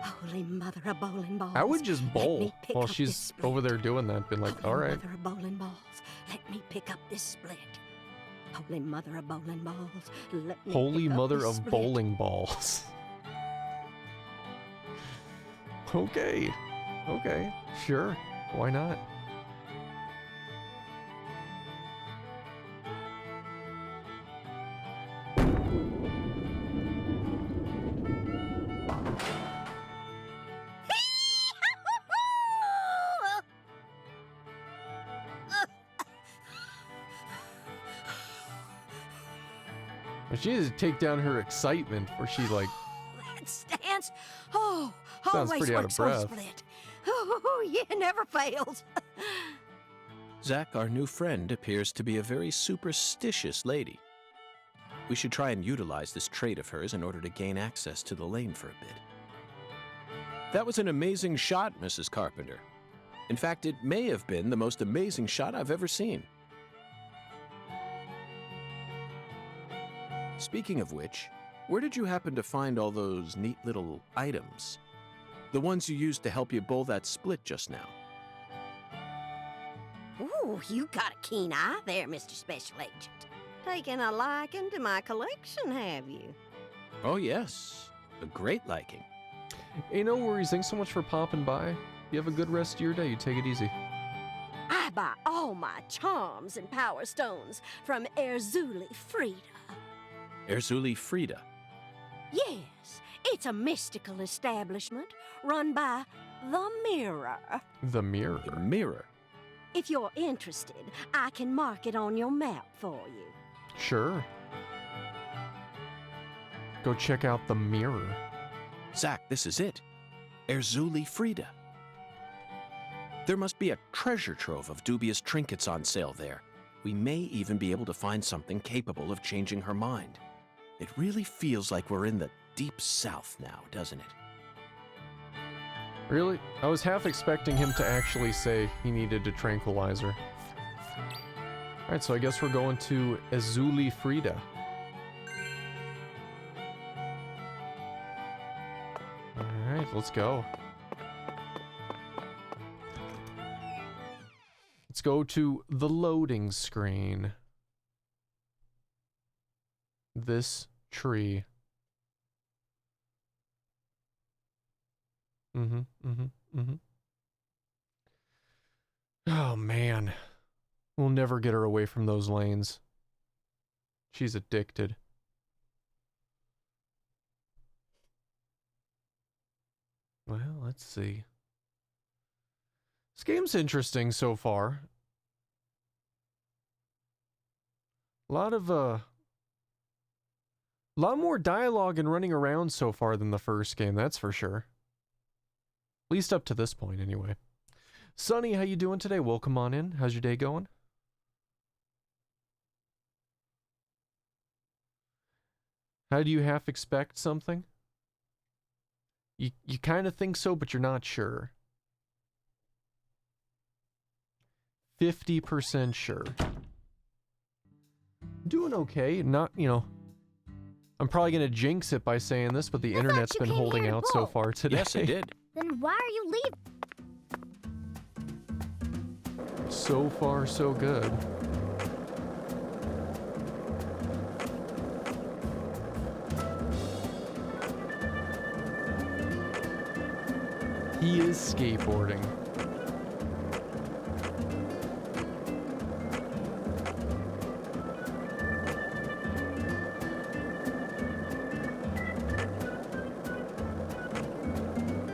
Holy mother of bowling balls. I would just Let bowl me pick while up this she's split. over there doing that, been like, Holy alright. mother of bowling balls, let me pick up this split. Holy mother of bowling balls, let me Holy pick up mother this of split. bowling balls. Okay. Okay. Sure. Why not? She needs to take down her excitement before she like That stance, oh, Sounds always pretty out of works on breath. split. Oh, yeah, never fails. Zach, our new friend, appears to be a very superstitious lady. We should try and utilize this trait of hers in order to gain access to the lane for a bit. That was an amazing shot, Mrs. Carpenter. In fact, it may have been the most amazing shot I've ever seen. Speaking of which, where did you happen to find all those neat little items? The ones you used to help you bowl that split just now. Ooh, you got a keen eye there, Mr. Special Agent. Taking a liking to my collection, have you? Oh yes, a great liking. Hey, no worries. Thanks so much for popping by. You have a good rest of your day. You take it easy. I buy all my charms and power stones from Erzuli Frida. Erzuli Frida. Yes, it's a mystical establishment run by the Mirror. The Mirror. The Mirror. If you're interested, I can mark it on your map for you. Sure. Go check out the Mirror. Zach, this is it. Erzuli Frida. There must be a treasure trove of dubious trinkets on sale there. We may even be able to find something capable of changing her mind. It really feels like we're in the deep south now, doesn't it? Really? I was half expecting him to actually say he needed a tranquilizer. Alright, so I guess we're going to Erzuli Frida. Alright, let's go. Let's go to the loading screen. This tree. Oh, man. We'll never get her away from those lanes. She's addicted. Well, let's see. This game's interesting so far. A lot more dialogue and running around so far than the first game, that's for sure. At least up to this point, anyway. Sonny, how you doing today? Welcome on in. How's your day going? How do you half expect something? You kind of think so, but you're not sure. 50% sure. Doing okay. Not, you know... I'm probably going to jinx it by saying this, but the internet's been holding out so far today. Yes, it did. Then why are you leaving? So far, so good. He is skateboarding.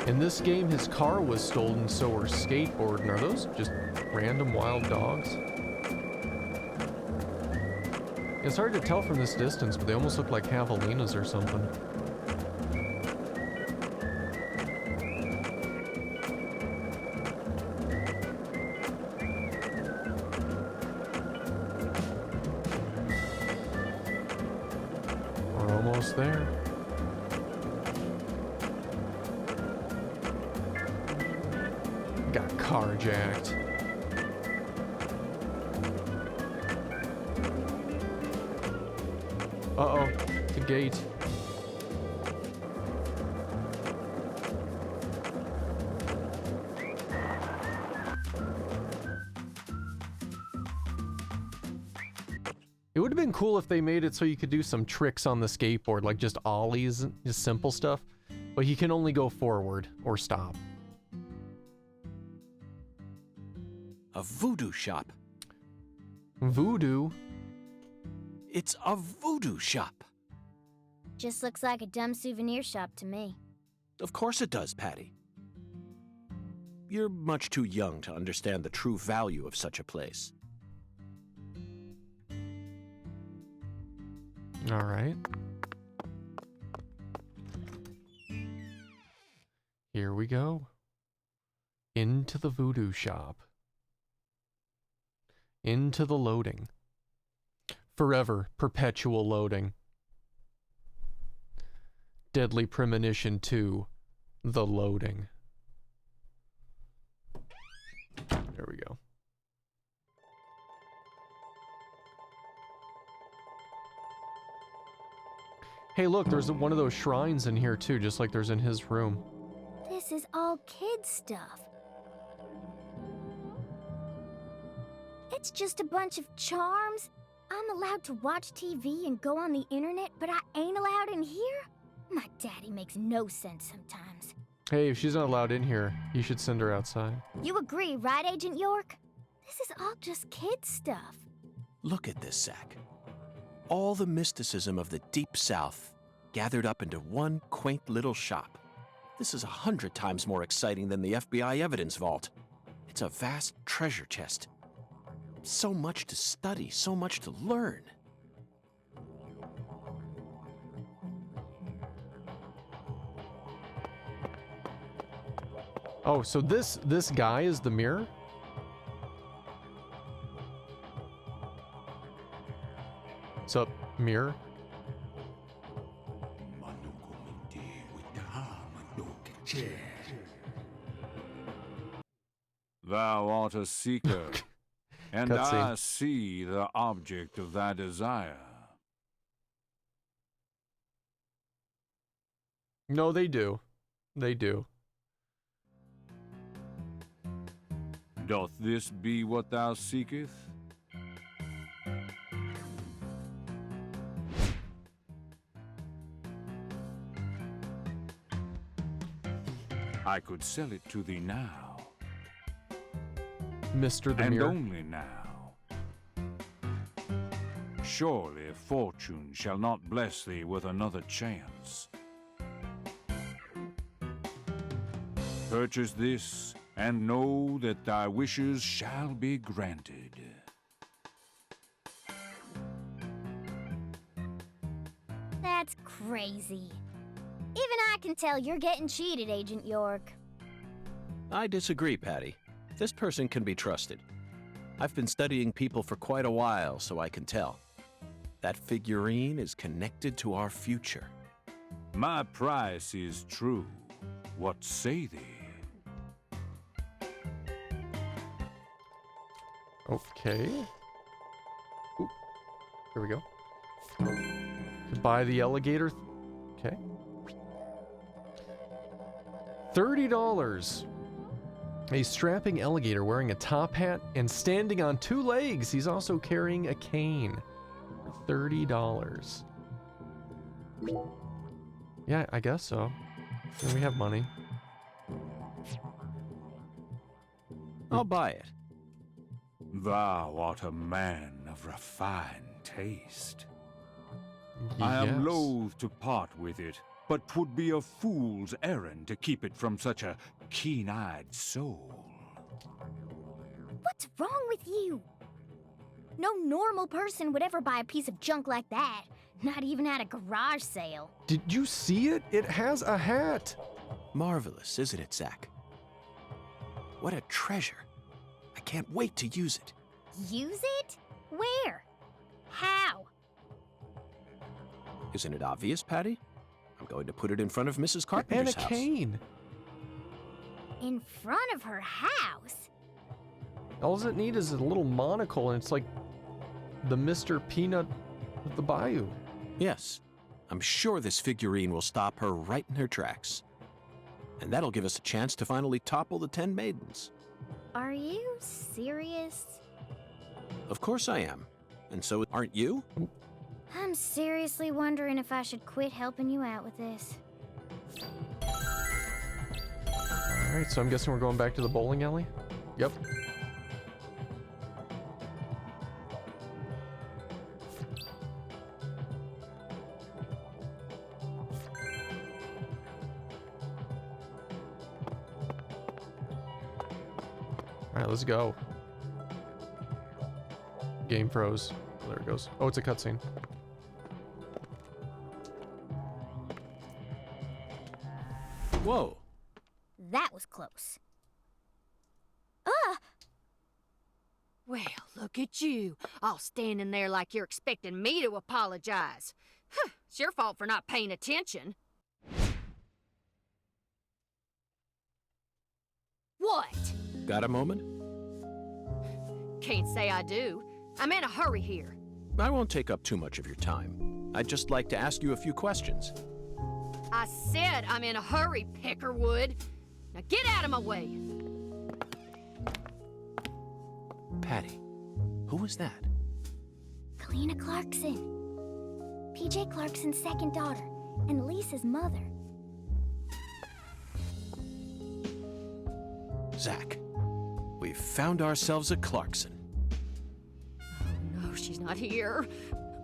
In this game, his car was stolen, so we're skateboarding. Are those just random wild dogs? It's hard to tell from this distance, but they almost look like javelinas or something. We're almost there. Got carjacked. Uh-oh, the gate. It would have been cool if they made it so you could do some tricks on the skateboard, like just ollies, just simple stuff, but he can only go forward or stop. A voodoo shop. Voodoo? It's a voodoo shop. Just looks like a dumb souvenir shop to me. Of course it does, Patty. You're much too young to understand the true value of such a place. All right. Here we go. Into the voodoo shop. Into the loading. Forever, perpetual loading. Deadly Premonition 2. The loading. There we go. Hey, look, there's one of those shrines in here too, just like there's in his room. This is all kid stuff. It's just a bunch of charms. I'm allowed to watch TV and go on the internet, but I ain't allowed in here? My daddy makes no sense sometimes. Hey, if she's not allowed in here, you should send her outside. You agree, right, Agent York? This is all just kid stuff. Look at this, Zach. All the mysticism of the Deep South gathered up into one quaint little shop. This is 100 times more exciting than the FBI evidence vault. It's a vast treasure chest. So much to study, so much to learn. Oh, so this guy is the mirror? What's up, mirror? Thou art a seeker, and Cutscene. I see the object of thy desire. No, they do. They do. Doth this be what thou seekest? I could sell it to thee now, Mr. the and Mirror. only now. Surely fortune shall not bless thee with another chance. Purchase this, and know that thy wishes shall be granted. That's crazy. Even I can tell you're getting cheated, Agent York. I disagree, Patty. This person can be trusted. I've been studying people for quite a while, so I can tell. That figurine is connected to our future. My price is true. What say thee? Okay. Ooh, here we go. To buy the alligator. Okay. $30. A strapping alligator wearing a top hat and standing on two legs. He's also carrying a cane. For $30. Yeah, I guess so. And we have money. I'll buy it. Thou art a man of refined taste. I am Yes. loath to part with it, but 'twould be a fool's errand to keep it from such a keen-eyed soul. What's wrong with you? No normal person would ever buy a piece of junk like that. Not even at a garage sale. Did you see it? It has a hat. Marvelous, isn't it, Zach? What a treasure. I can't wait to use it. Use it? Where? How? Isn't it obvious, Patty? I'm going to put it in front of Mrs. And Carpenter's a house. cane. In front of her house? All it need is a little monocle, and it's like the Mr. Peanut of the bayou. Yes. I'm sure this figurine will stop her right in her tracks. And that'll give us a chance to finally topple the 10 maidens. Are you serious? Of course I am. And so aren't you? I'm seriously wondering if I should quit helping you out with this. Alright, so I'm guessing we're going back to the bowling alley? Yep. Alright, let's go. Game froze. There it goes. Oh, it's a cutscene. Whoa. That was close. Well, look at you, all standing there like you're expecting me to apologize. It's your fault for not paying attention. Got a moment? Can't say I do. I'm in a hurry here. I won't take up too much of your time. I'd just like to ask you a few questions. I said I'm in a hurry, Peckerwood. Now get out of my way. Patty, who was that? Kalina Clarkson. PJ Clarkson's second daughter, and Lisa's mother. Zach, we've found ourselves a Clarkson. Oh no, she's not here.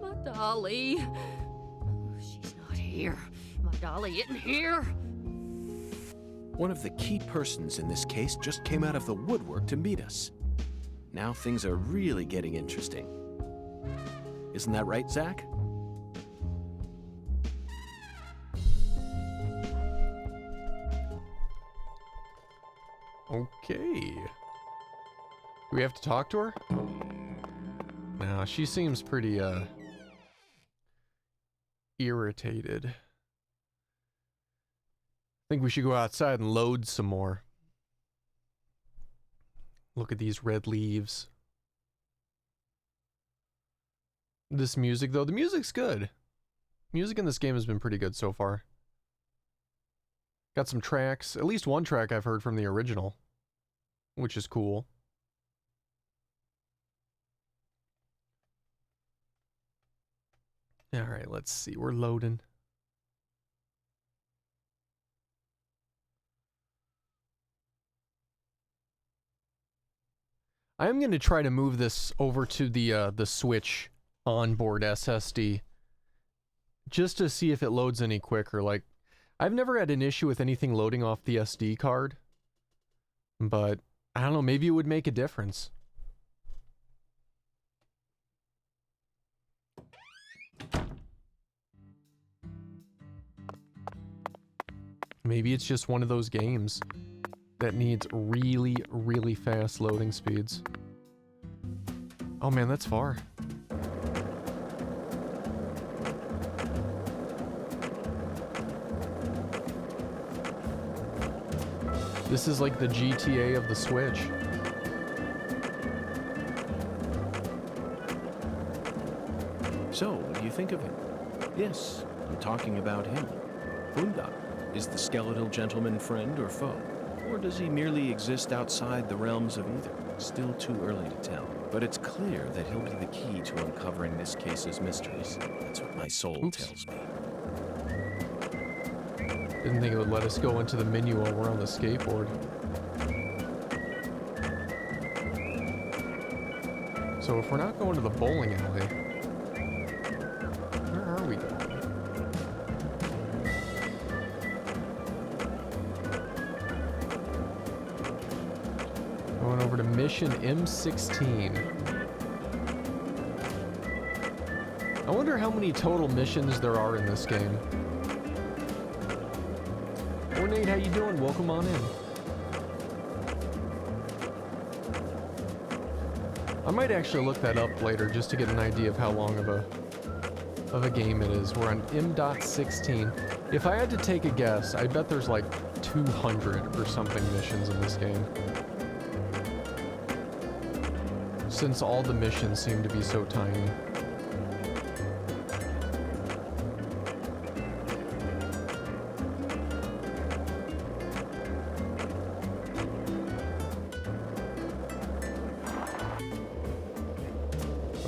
My dolly. Oh, she's not here. My dolly isn't here. One of the key persons in this case just came out of the woodwork to meet us. Now things are really getting interesting. Isn't that right, Zach? Okay. Do we have to talk to her? No, she seems pretty, irritated. I think we should go outside and load some more. Look at these red leaves. This music, though, the music's good. Music in this game has been pretty good so far. Got some tracks, at least one track I've heard from the original, which is cool. All right, let's see. We're loading. I am going to try to move this over to the Switch onboard SSD just to see if it loads any quicker. Like, I've never had an issue with anything loading off the SD card, but I don't know, maybe it would make a difference. Maybe it's just one of those games that needs really, really fast loading speeds. Oh man, that's far. This is like the GTA of the Switch. So, what do you think of him? Yes, I'm talking about him. Boondock. Is the skeletal gentleman friend or foe? Or does he merely exist outside the realms of either? Still too early to tell. But it's clear that he'll be the key to uncovering this case's mysteries. That's what my soul tells me. Didn't think it would let us go into the menu while we're on the skateboard. So if we're not going to the bowling alley, where are we going? Going over to mission M16. I wonder how many total missions there are in this game. Nate, how you doing? Welcome on in. I might actually look that up later just to get an idea of how long of a game it is. We're on M.16. If I had to take a guess, I bet there's like 200 or something missions in this game. Since all the missions seem to be so tiny.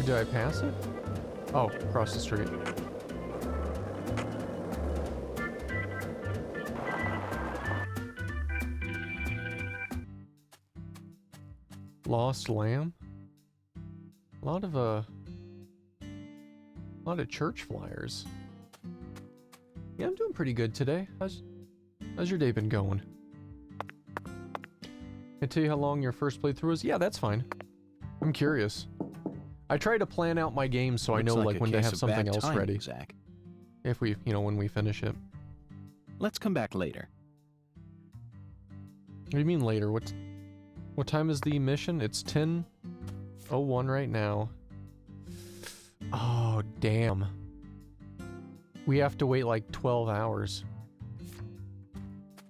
Did I pass it? Oh, across the street. Lost Lamb? A lot of church flyers. Yeah, I'm doing pretty good today. How's your day been going? Can I tell you how long your first playthrough was? Yeah, that's fine. I'm curious. I try to plan out my games so I know like when to have something else ready. Zach. If we, when we finish it. Let's come back later. What do you mean later? What time is the mission? It's 10:01 right now. Oh, damn. We have to wait like 12 hours.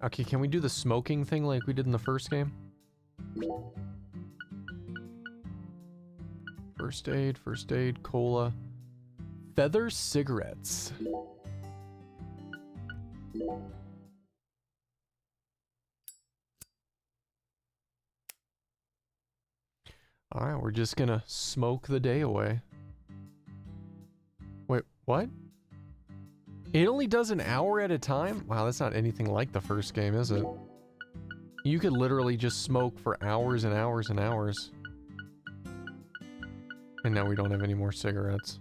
Okay, can we do the smoking thing like we did in the first game? First aid, cola. Feather cigarettes. Alright, we're just gonna smoke the day away. Wait, what? It only does an hour at a time? Wow, that's not anything like the first game, is it? You could literally just smoke for hours and hours and hours. And now we don't have any more cigarettes.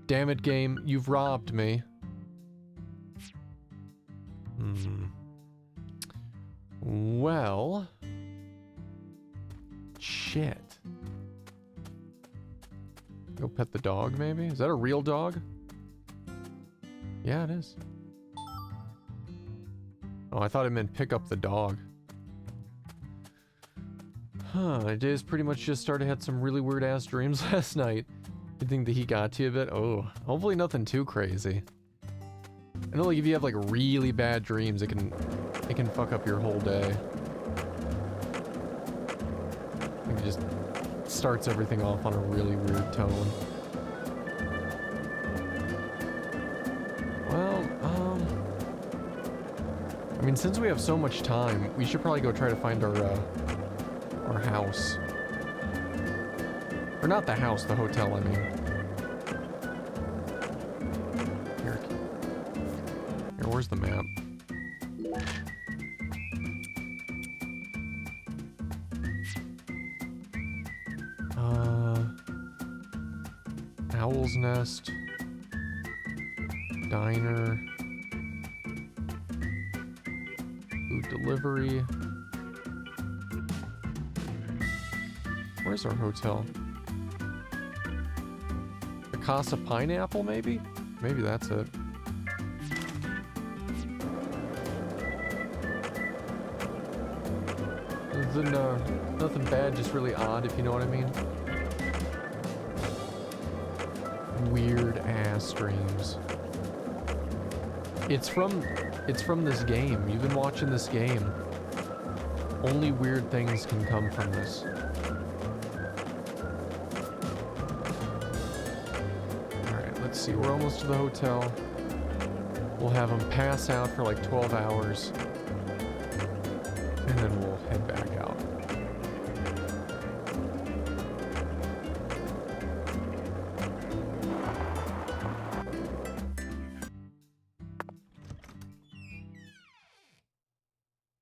Damn it, game, you've robbed me. Well... Shit. Go pet the dog, maybe? Is that a real dog? Yeah, it is. Oh, I thought it meant pick up the dog. Huh, my day's pretty much just started. Had some really weird-ass dreams last night. You think that he got to you a bit? Oh, hopefully nothing too crazy. I know, like, if you have, like, really bad dreams, it can fuck up your whole day. It just starts everything off on a really weird tone. Well, I mean, since we have so much time, we should probably go try to find our house. Or not the house, the hotel, I mean. Here, where's the map? Owl's Nest. Diner. Food delivery. Where's our hotel? The Casa Pineapple, maybe? Maybe that's it. Nothing bad, just really odd, if you know what I mean. Weird ass dreams. It's from this game. You've been watching this game. Only weird things can come from this. Alright, let's see. We're almost to the hotel. We'll have them pass out for like 12 hours. And then we'll head back out.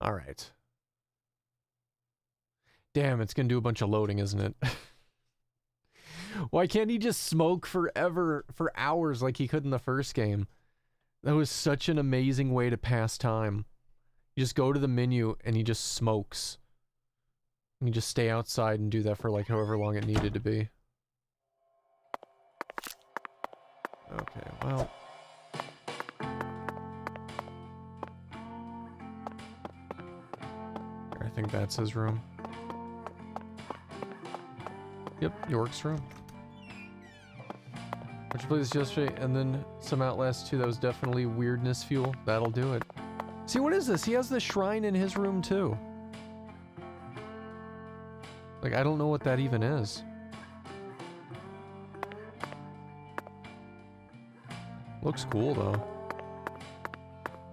All right. Damn, it's gonna do a bunch of loading, isn't it? Why can't he just smoke forever, for hours like he could in the first game? That was such an amazing way to pass time. You just go to the menu and he just smokes. And you just stay outside and do that for like however long it needed to be. Okay, well... I think that's his room. Yep, York's room. Which plays yesterday, and then some Outlast 2. That was definitely weirdness fuel. That'll do it. See, what is this? He has the shrine in his room too. Like, I don't know what that even is. Looks cool though.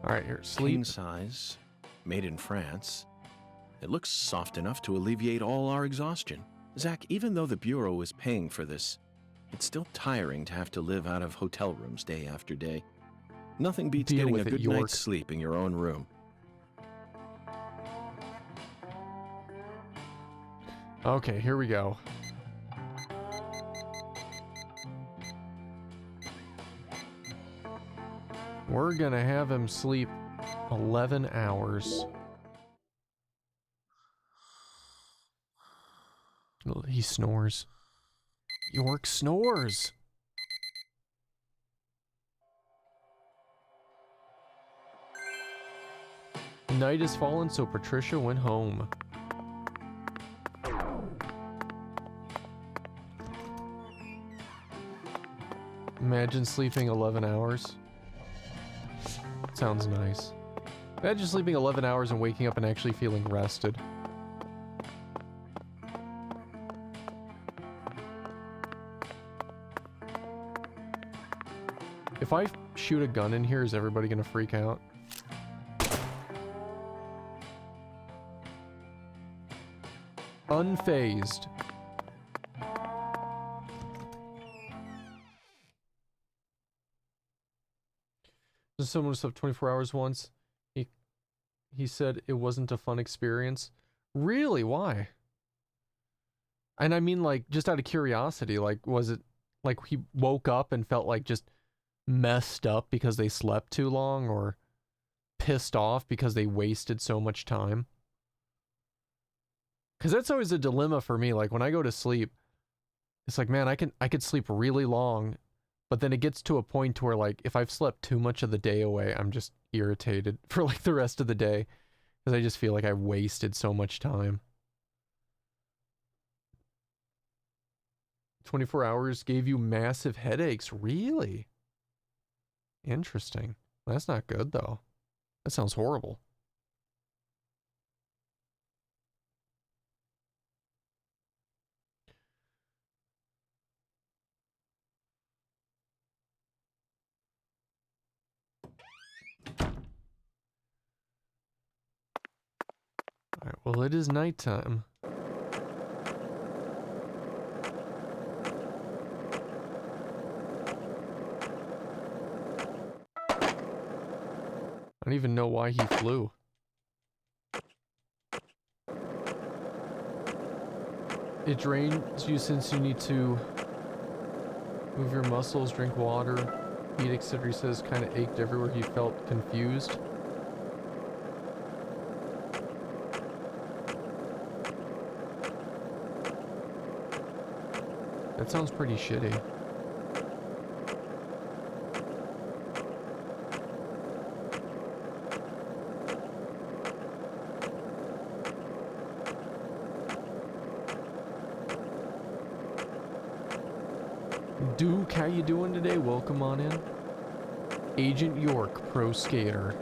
Alright, here, sleep. King size, made in France. It looks soft enough to alleviate all our exhaustion. Zach, even though the Bureau is paying for this, it's still tiring to have to live out of hotel rooms day after day. Nothing beats getting a good night's sleep in your own room. Okay, here we go. We're gonna have him sleep 11 hours. He snores. York snores. Night has fallen, so Patricia went home. Imagine sleeping 11 hours. Sounds nice. Imagine sleeping 11 hours and waking up and actually feeling rested. If I shoot a gun in here, is everybody gonna freak out? Unfazed. Someone was up 24 hours once. He said it wasn't a fun experience. Really? Why? And I mean, like, just out of curiosity, like, was it like he woke up and felt like just messed up because they slept too long, or pissed off because they wasted so much time? Because that's always a dilemma for me. Like, when I go to sleep, it's like, man, I could sleep really long, but then it gets to a point where, like, if I've slept too much of the day away, I'm just irritated for, like, the rest of the day. Because I just feel like I wasted so much time. 24 hours gave you massive headaches. Really? Interesting. That's not good, though. That sounds horrible. Alright, well, it is nighttime. I don't even know why he flew. It drains you since you need to move your muscles, drink water, eat, etc. He says kind of ached everywhere. He felt confused. That sounds pretty shitty. Duke, how you doing today? Welcome on in. Agent York, pro skater.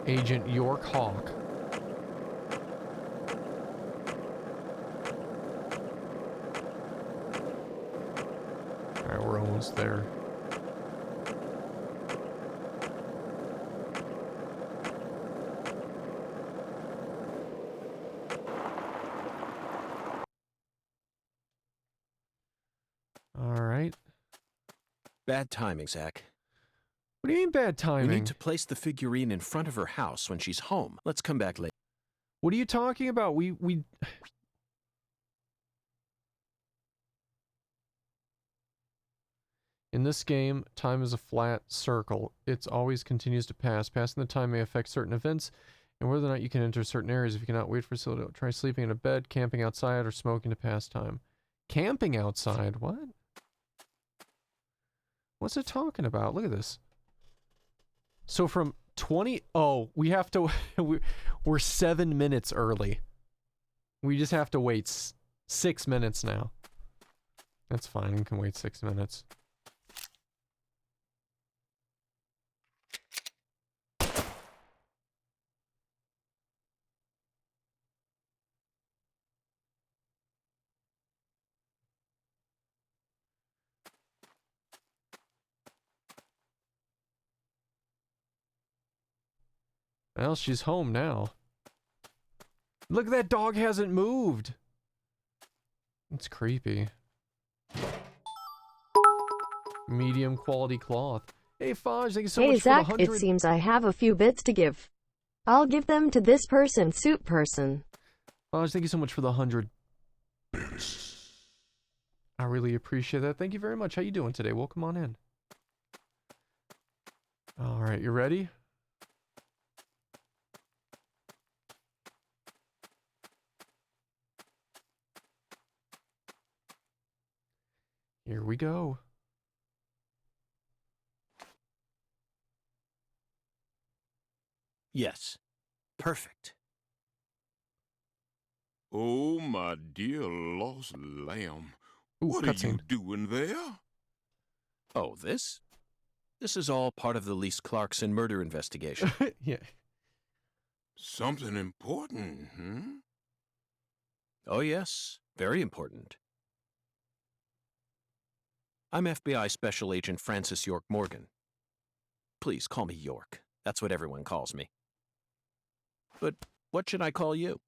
Agent York Hawk. Alright, we're almost there. Alright. Bad timing, Zach. What do you mean bad timing? We need to place the figurine in front of her house when she's home. Let's come back later. What are you talking about? We In this game, time is a flat circle. It always continues to pass. Passing the time may affect certain events and whether or not you can enter certain areas. If you cannot wait for so try sleeping in a bed, camping outside, or smoking to pass time. Camping outside? What? What's it talking about? Look at this. So from 20... Oh, we have to... we're 7 minutes early. We just have to wait 6 minutes now. That's fine. We can wait 6 minutes. Well, she's home now. Look, that dog hasn't moved. It's creepy. Medium quality cloth. Hey, Faj, thank you so much for the 100. Hey, Zach, it seems I have a few bits to give. I'll give them to this person, Soup Person. Faj, thank you so much for the 100. I really appreciate that. Thank you very much. How you doing today? Welcome on in. All right, you ready? Here we go. Yes. Perfect. Oh, my dear lost lamb. Ooh, What are you cutscene. doing there? Oh, this? This is all part of the Lise Clarkson murder investigation. Yeah. Something important, hmm? Oh, yes. Very important. I'm FBI Special Agent Francis York Morgan. Please call me York. That's what everyone calls me. But what should I call you?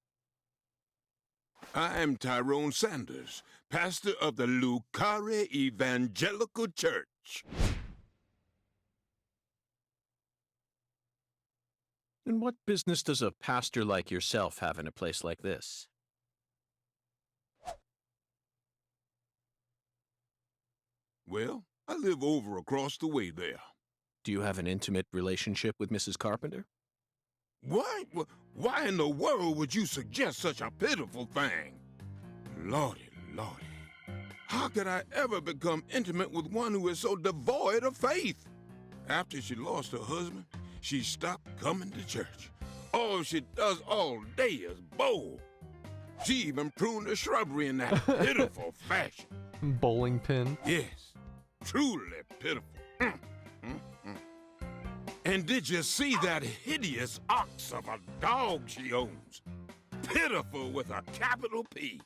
I'm Tyrone Sanders, pastor of the Lucare Evangelical Church. And what business does a pastor like yourself have in a place like this? Well, I live over across the way there. Do you have an intimate relationship with Mrs. Carpenter? Why in the world would you suggest such a pitiful thing? Lordy, lordy. How could I ever become intimate with one who is so devoid of faith? After she lost her husband, she stopped coming to church. All she does all day is bowl. She even pruned the shrubbery in that pitiful fashion. Bowling pin. Yes, truly pitiful. And did you see that hideous ox of a dog she owns? Pitiful with a capital P.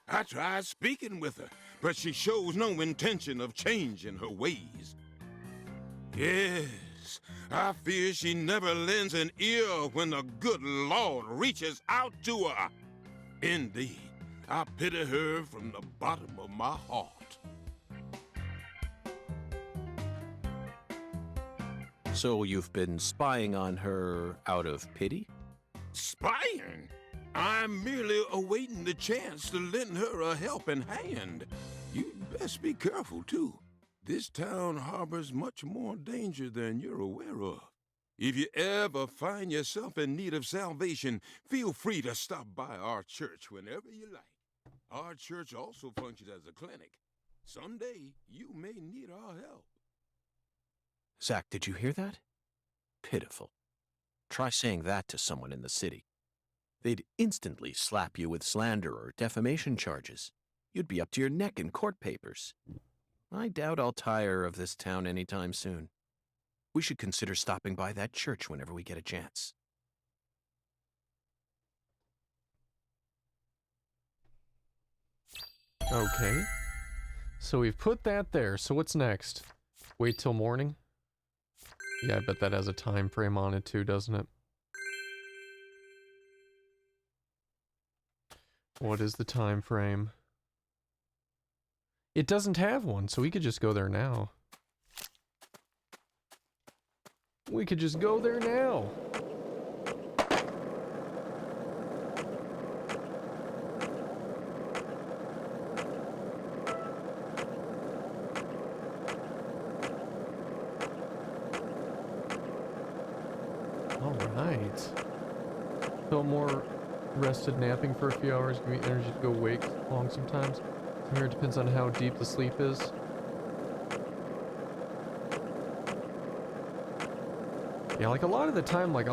I tried speaking with her, but she shows no intention of changing her ways. Yes, I fear she never lends an ear when the good Lord reaches out to her. Indeed, I pity her from the bottom of my heart. So you've been spying on her out of pity? Spying? I'm merely awaiting the chance to lend her a helping hand. You'd best be careful, too. This town harbors much more danger than you're aware of. If you ever find yourself in need of salvation, feel free to stop by our church whenever you like. Our church also functions as a clinic. Someday, you may need our help. Zach, did you hear that? Pitiful. Try saying that to someone in the city. They'd instantly slap you with slander or defamation charges. You'd be up to your neck in court papers. I doubt I'll tire of this town anytime soon. We should consider stopping by that church whenever we get a chance. Okay. So we've put that there. So what's next? Wait till morning? Yeah, I bet that has a time frame on it too, doesn't it? What is the time frame? It doesn't have one, so we could just go there now. We could just go there now. Alright. Feel more rested napping for a few hours, give me energy to go wake long sometimes. From here it depends on how deep the sleep is. Yeah, like a lot of the time, like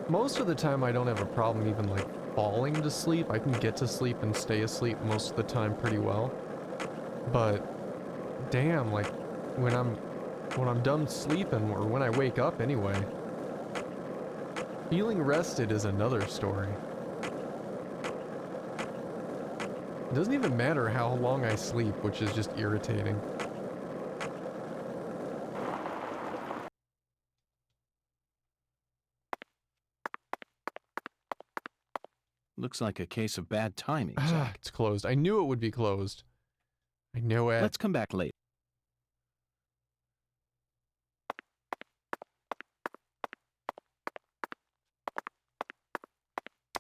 most of the time I don't have a problem even like falling to sleep. I can get to sleep and stay asleep most of the time pretty well. But damn, like when I'm done sleeping or when I wake up anyway, feeling rested is another story. It doesn't even matter how long I sleep, which is just irritating. Looks like a case of bad timing, Ah, Zach. it's closed. I knew it would be closed. I knew it. Let's come back later.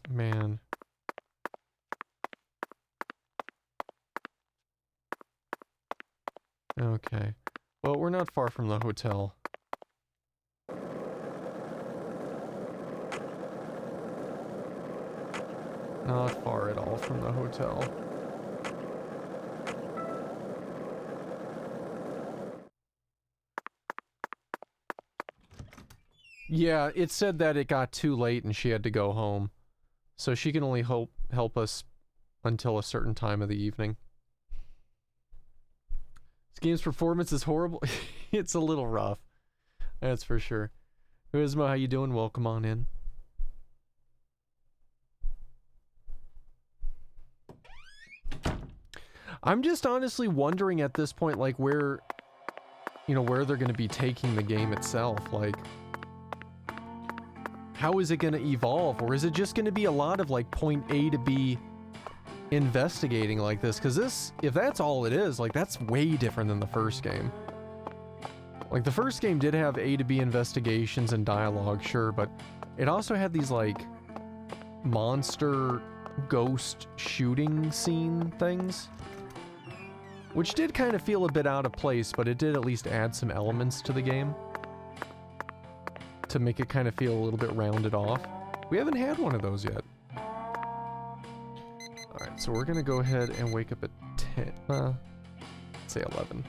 Man. Okay. Well, we're not far from the hotel. Not far at all from the hotel. Yeah, it said that it got too late and she had to go home. So she can only help us until a certain time of the evening. It's game's performance is horrible. It's a little rough. That's for sure. Uizmo, how you doing? Welcome on in. I'm just honestly wondering at this point, like, where, where they're going to be taking the game itself. Like, how is it going to evolve? Or is it just going to be a lot of, like, point A to B investigating like this? Because this, if that's all it is, like, that's way different than the first game. Like, the first game did have A to B investigations and dialogue, sure, but it also had these, like, monster ghost shooting scene things, which did kind of feel a bit out of place, but it did at least add some elements to the game to make it kind of feel a little bit rounded off. We haven't had one of those yet. Alright, so we're gonna go ahead and wake up at 10, let's say 11.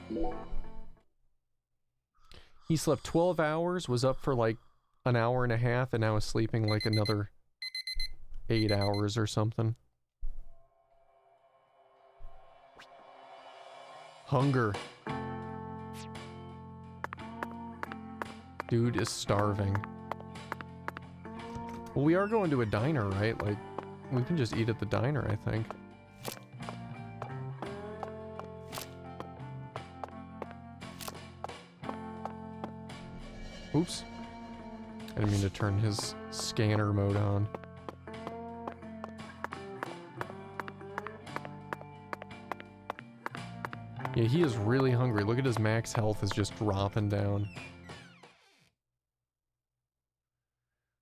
He slept 12 hours, was up for like an hour and a half, and now is sleeping like another 8 hours or something. Hunger. Dude is starving. Well, we are going to a diner, right? Like, we can just eat at the diner, I think. Oops. I didn't mean to turn his scanner mode on. Yeah, he is really hungry. Look at his max health is just dropping down.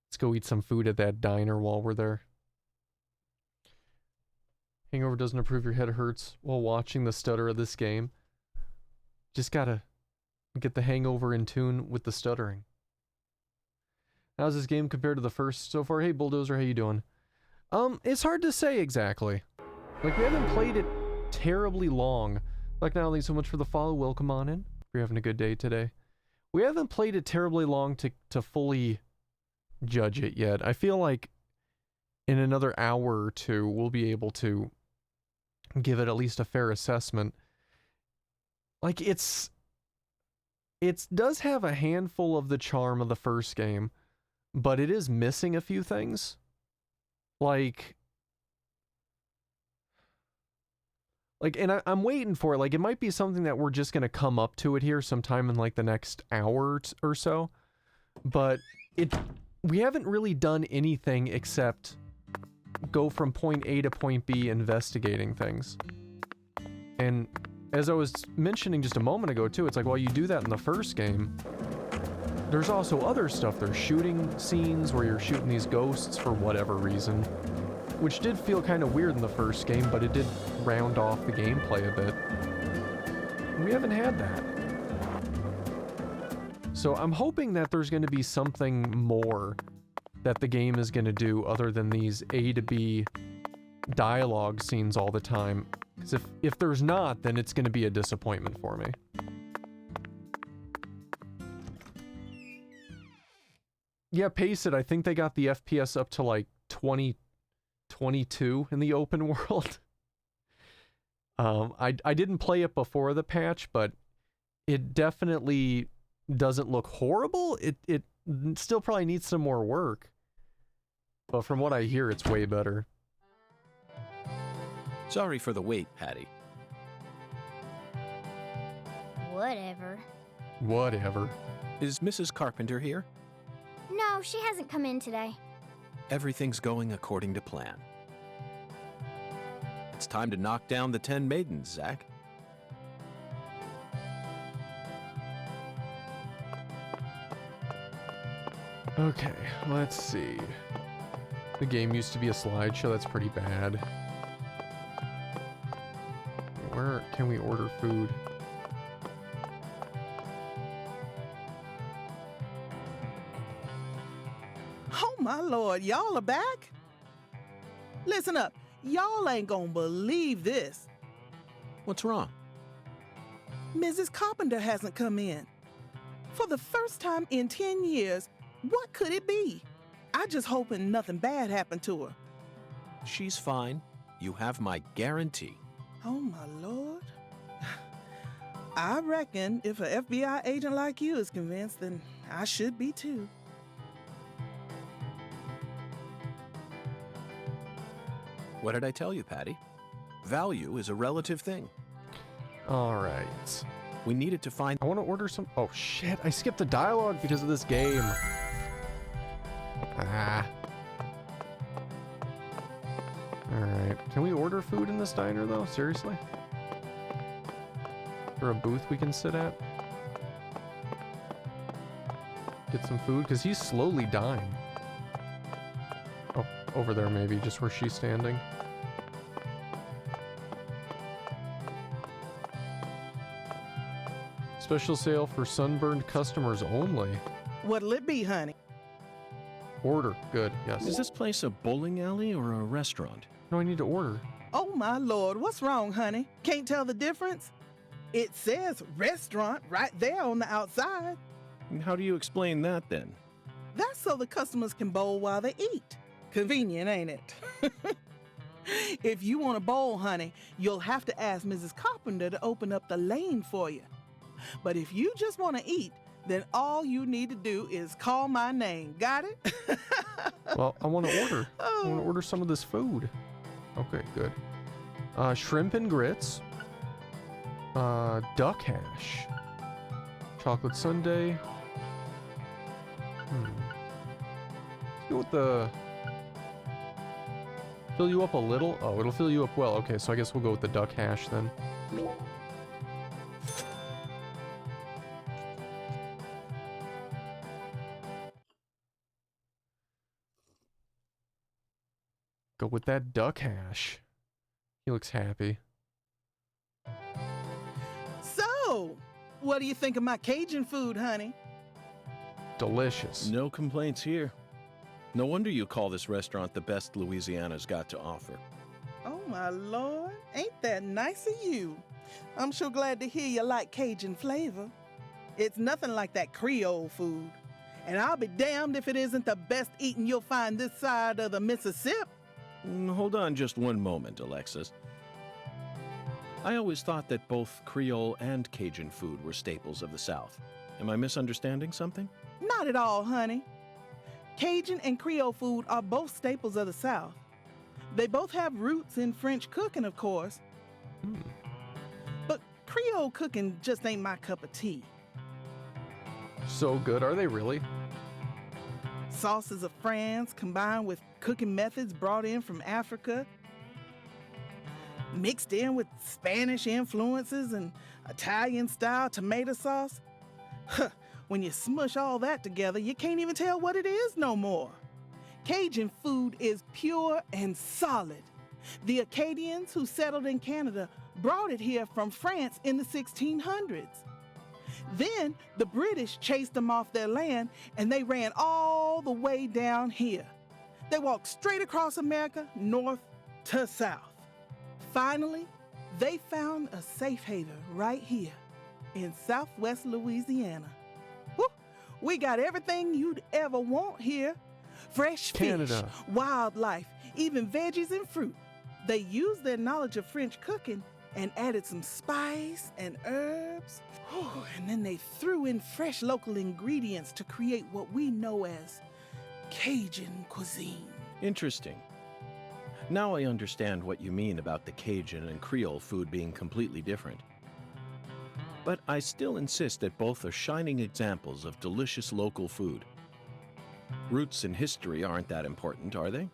Let's go eat some food at that diner while we're there. Hangover doesn't improve, your head hurts while watching the stutter of this game. Just gotta get the hangover in tune with the stuttering. How's this game compared to the first so far? Hey, Bulldozer, how you doing? It's hard to say exactly. Like, we haven't played it terribly long. Like, now, thanks so much for the follow. Welcome on in. You're having a good day today. We haven't played it terribly long to fully judge it yet. I feel like in another hour or two, we'll be able to give it at least a fair assessment. Like, it does have a handful of the charm of the first game, but it is missing a few things. And I'm waiting for it. Like, it might be something that we're just going to come up to it here sometime in, like, the next hour or so. But we haven't really done anything except go from point A to point B investigating things. And as I was mentioning just a moment ago, too, it's like, while you do that in the first game, there's also other stuff. There's shooting scenes where you're shooting these ghosts for whatever reason, which did feel kind of weird in the first game, but it did round off the gameplay a bit. We haven't had that. So I'm hoping that there's going to be something more that the game is going to do other than these A to B dialogue scenes all the time. Because if there's not, then it's going to be a disappointment for me. Yeah, Pace It, I think they got the FPS up to like 22 in the open world. I didn't play it before the patch, but it definitely doesn't look horrible. It still probably needs some more work. But from what I hear, it's way better. Sorry for the wait, Patty. Whatever. Whatever. Is Mrs. Carpenter here? No, she hasn't come in today. Everything's going according to plan. It's time to knock down the 10 maidens, Zach. Okay, let's see. The game used to be a slideshow, that's pretty bad. Where can we order food? Oh my lord, y'all are back? Listen up, y'all ain't gonna believe this. What's wrong? Mrs. Carpenter hasn't come in. For the first time in 10 years, what could it be? I just hoping nothing bad happened to her. She's fine. You have my guarantee. Oh my lord. I reckon if an FBI agent like you is convinced, then I should be too. What did I tell you, Patty? Value is a relative thing. All right. We needed to find... I want to order some... Oh, shit. I skipped the dialogue because of this game. Ah. Alright. Can we order food in this diner, though? Seriously? Is there a booth we can sit at? Get some food? Because he's slowly dying. Oh, over there maybe, just where she's standing. Special sale for sunburned customers only. What'll it be, honey? Order. Good, yes. Is this place a bowling alley or a restaurant? No, I need to order. Oh my lord, what's wrong, honey? Can't tell the difference? It says restaurant right there on the outside. How do you explain that then? That's so the customers can bowl while they eat. Convenient, ain't it? If you want to bowl, honey, you'll have to ask Mrs. Carpenter to open up the lane for you. But if you just want to eat, then all you need to do is call my name. Got it? Well, I want to order. I want to order some of this food. Okay, good. Shrimp and grits. Duck hash. Chocolate sundae. Let's go with the... Fill you up a little? Oh, it'll fill you up well. Okay, so I guess we'll go with the duck hash then. Go with that duck hash. He looks happy. So, what do you think of my Cajun food, honey? Delicious. No complaints here. No wonder you call this restaurant the best Louisiana's got to offer. Oh my lord, ain't that nice of you? I'm sure glad to hear you like Cajun flavor. It's nothing like that Creole food. And I'll be damned if it isn't the best eating you'll find this side of the Mississippi. Hold on just one moment, Alexis. I always thought that both Creole and Cajun food were staples of the South. Am I misunderstanding something? Not at all, honey. Cajun and Creole food are both staples of the South. They both have roots in French cooking, of course. But Creole cooking just ain't my cup of tea. So good, are they really? Sauces of France combined with cooking methods brought in from Africa, mixed in with Spanish influences and Italian-style tomato sauce. Huh, when you smush all that together, you can't even tell what it is no more. Cajun food is pure and solid. The Acadians who settled in Canada brought it here from France in the 1600s. Then the British chased them off their land and they ran all the way down here. They walked straight across America, north to south. Finally, they found a safe haven right here in southwest Louisiana. Woo, we got everything you'd ever want here. Fresh Canada. Fish, wildlife, even veggies and fruit. They used their knowledge of French cooking and added some spice and herbs. And then they threw in fresh local ingredients to create what we know as Cajun cuisine. Interesting. Now I understand what you mean about the Cajun and Creole food being completely different. But I still insist that both are shining examples of delicious local food. Roots and history aren't that important, are they?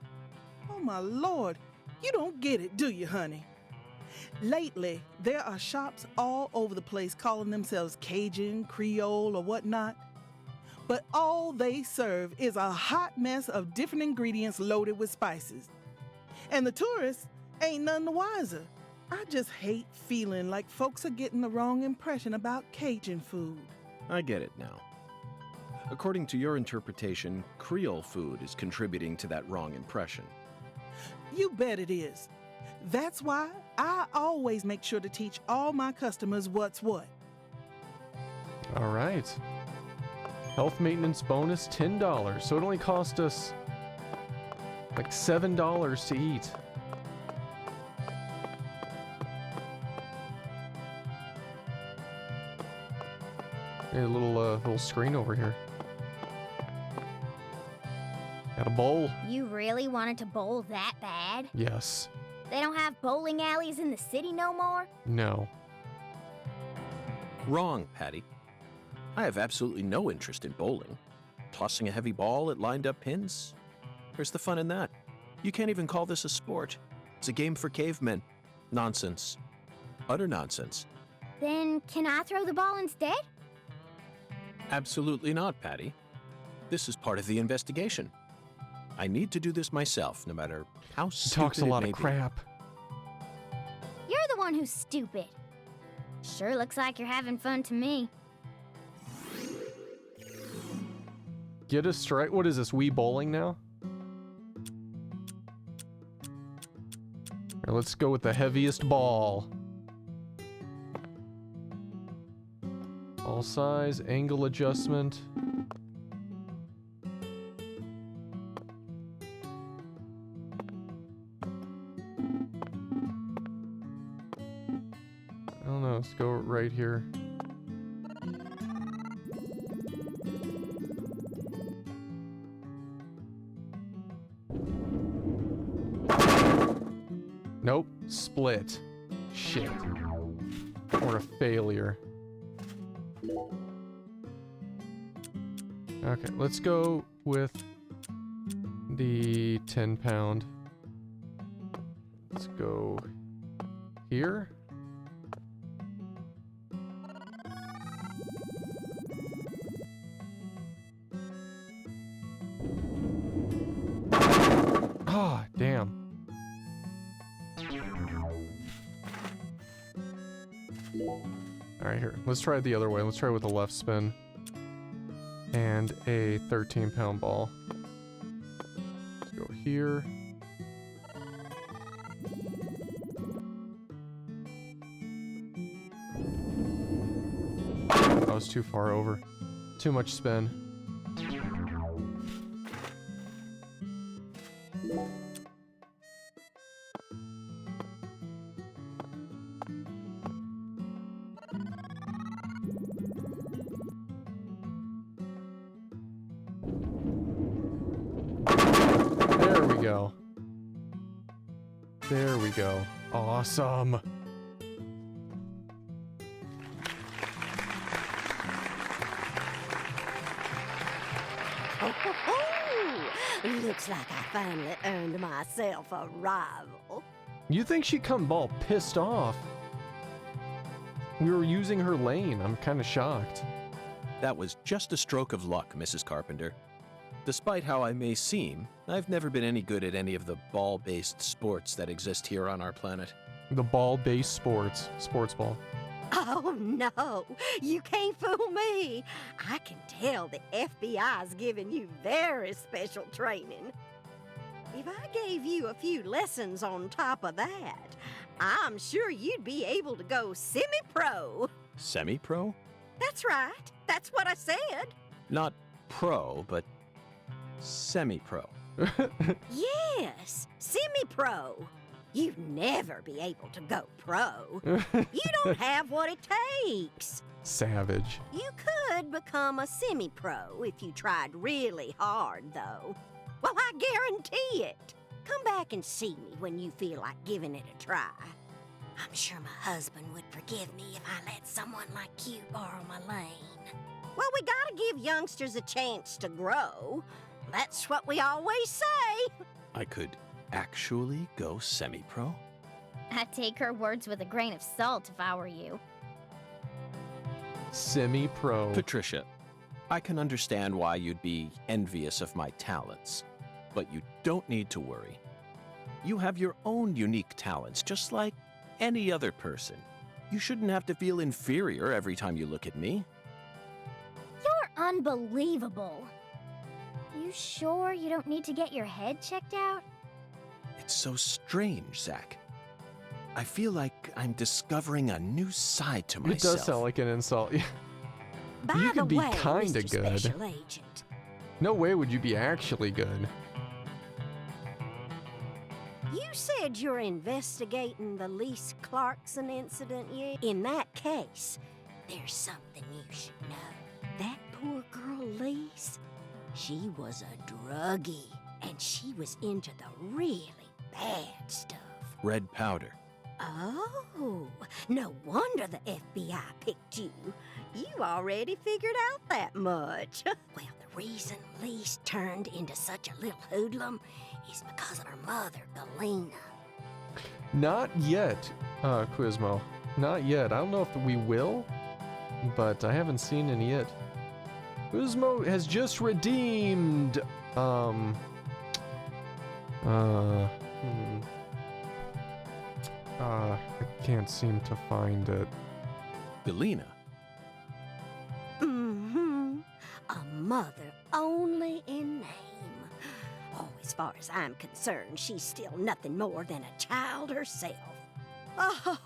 Oh my lord, you don't get it, do you, honey? Lately, there are shops all over the place calling themselves Cajun, Creole, or whatnot. But all they serve is a hot mess of different ingredients loaded with spices. And the tourists ain't none the wiser. I just hate feeling like folks are getting the wrong impression about Cajun food. I get it now. According to your interpretation, Creole food is contributing to that wrong impression. You bet it is. That's why I always make sure to teach all my customers what's what. All right. Health maintenance bonus, $10. So it only cost us like $7 to eat. A little screen over here. Got a bowl. You really wanted to bowl that bad? Yes. They don't have bowling alleys in the city no more? No. Wrong, Patty. I have absolutely no interest in bowling. Tossing a heavy ball at lined-up pins? Where's the fun in that? You can't even call this a sport. It's a game for cavemen. Nonsense. Utter nonsense. Then can I throw the ball instead? Absolutely not, Patty. This is part of the investigation. I need to do this myself, no matter how He stupid talks a lot it may of crap. You're the one who's stupid. Sure looks like you're having fun to me. Get a strike. What is this? Wii bowling now? Alright, let's go with the heaviest ball. All size, angle adjustment. I don't know, let's go right here. Nope, split. Shit. Or a failure. Okay, let's go with the 10-pound. Let's go here. Ah, damn. Alright, here. Let's try it the other way. Let's try it with the left spin. And a 13-pound ball. Let's go here. That was too far over. Too much spin. There we go. There we go. Awesome. Looks like I finally earned myself a rival. You think she'd come all pissed off? We were using her lane. I'm kind of shocked. That was just a stroke of luck, Mrs. Carpenter. Despite how I may seem, I've never been any good at any of the ball-based sports that exist here on our planet. The ball-based sports. Sports ball. Oh, no. You can't fool me. I can tell the FBI's giving you very special training. If I gave you a few lessons on top of that, I'm sure you'd be able to go semi-pro. Semi-pro? That's right. That's what I said. Not pro, but semi-pro. Yes, semi-pro. You'd never be able to go pro. You don't have what it takes. Savage. You could become a semi-pro if you tried really hard, though. Well, I guarantee it. Come back and see me when you feel like giving it a try. I'm sure my husband would forgive me if I let someone like you borrow my lane. Well, we gotta give youngsters a chance to grow. That's what we always say. I could actually go semi-pro? I'd take her words with a grain of salt if I were you. Semi-pro. Patricia, I can understand why you'd be envious of my talents, but you don't need to worry. You have your own unique talents, just like any other person. You shouldn't have to feel inferior every time you look at me. You're unbelievable. You sure you don't need to get your head checked out? It's so strange, Zach. I feel like I'm discovering a new side to myself. It does sound like an insult. By You the could be way, kinda Mr. good. Special Agent, No way would you be actually good. you said you're investigating the Lise Clarkson incident, yeah? In that case, there's something you should know. She was a druggie, and she was into the really bad stuff. Red powder. Oh, no wonder the FBI picked you. You already figured out that much. Well, the reason Lise turned into such a little hoodlum is because of her mother, Galena. Not yet, Quizmo. Not yet. I don't know if we will, but I haven't seen any yet. Quizmo has just redeemed, I can't seem to find it. Galena. Mm-hmm. A mother only in name. Oh, as far as I'm concerned, she's still nothing more than a child herself. Oh,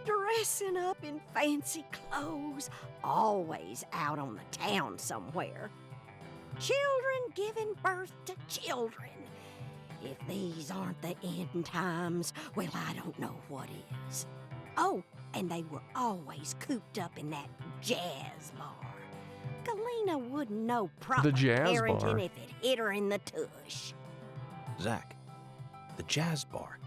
dressing up in fancy clothes, always out on the town somewhere. Children giving birth to children. If these aren't the end times, well, I don't know what is. Oh, and they were always cooped up in that jazz bar. Galena wouldn't know proper jazz parenting bar. if it hit her in the tush. Zach, the jazz bar.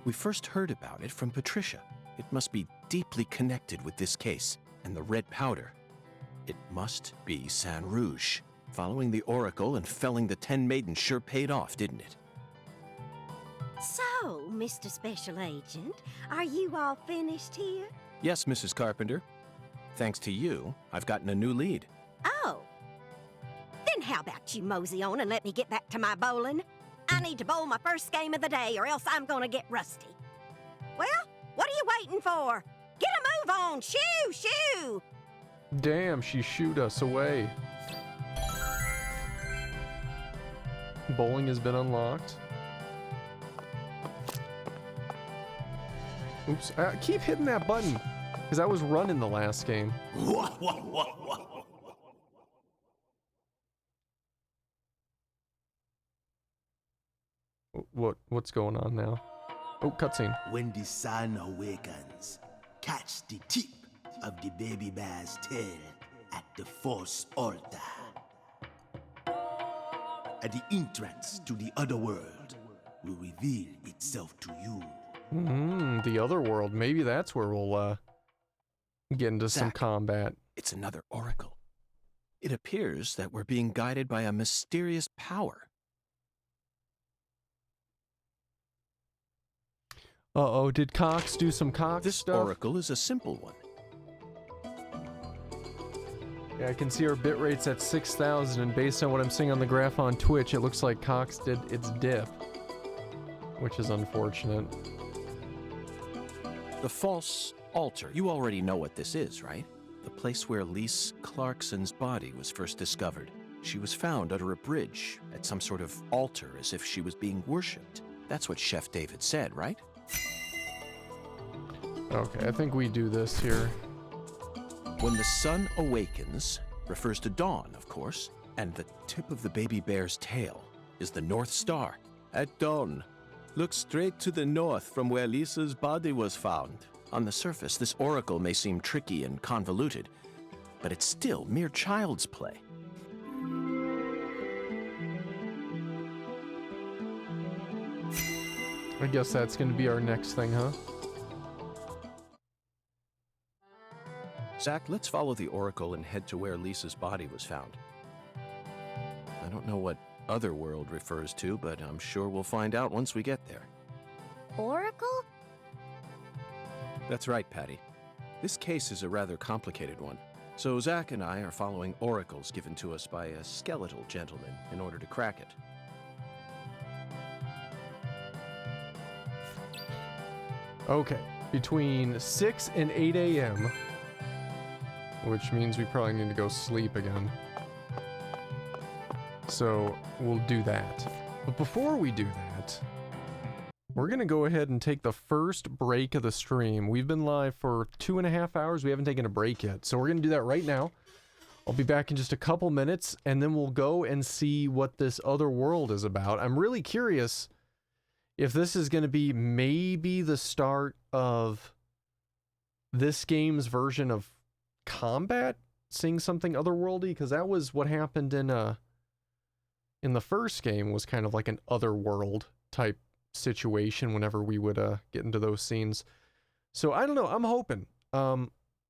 We first heard about it from Patricia. It must be deeply connected with this case and the red powder. It must be San Rouge. Following the Oracle and felling the 10 maidens sure paid off, didn't it? So, Mr. Special Agent, are you all finished here? Yes, Mrs. Carpenter. Thanks to you, I've gotten a new lead. Oh. Then how about you mosey on and let me get back to my bowling? I need to bowl my first game of the day or else I'm gonna get rusty. Well, what are you waiting for? Get a move on! Shoo! Shoo! Damn, she shooed us away. Bowling has been unlocked. Oops, keep hitting that button, because I was running the last game. What's going on now? Oh, cutscene. When the sun awakens, catch the tip of the baby bear's tail at the Force altar. At the entrance to the other world will reveal itself to you. The other world. Maybe that's where we'll get into some Zach, combat. It's another oracle. It appears that we're being guided by a mysterious power. Uh-oh, did Cox do some Cox This stuff? oracle is a simple one. Yeah, I can see our bit rate's at 6,000, and based on what I'm seeing on the graph on Twitch, it looks like Cox did its dip, which is unfortunate. The false altar. You already know what this is, right? The place where Lise Clarkson's body was first discovered. She was found under a bridge at some sort of altar as if she was being worshipped. That's what Chef David said, right? Okay, I think we do this here. When the sun awakens refers to dawn, of course, and the tip of the baby bear's tail is the North Star. At dawn, look straight to the north from where Lisa's body was found. On the surface, this oracle may seem tricky and convoluted, but it's still mere child's play. I guess that's going to be our next thing, huh? Zach, let's follow the oracle and head to where Lisa's body was found. I don't know what Otherworld refers to, but I'm sure we'll find out once we get there. Oracle? That's right, Patty. This case is a rather complicated one, so Zach and I are following oracles given to us by a skeletal gentleman in order to crack it. Okay, between 6 and 8 a.m., which means we probably need to go sleep again. So we'll do that. But before we do that, we're going to go ahead and take the first break of the stream. We've been live for 2.5 hours. We haven't taken a break yet. So we're going to do that right now. I'll be back in just a couple minutes, and then we'll go and see what this other world is about. I'm really curious if this is going to be maybe the start of this game's version of combat seeing something otherworldly, because that was what happened in the first game, was kind of like an otherworld type situation whenever we would get into those scenes. So I don't know, I'm hoping. I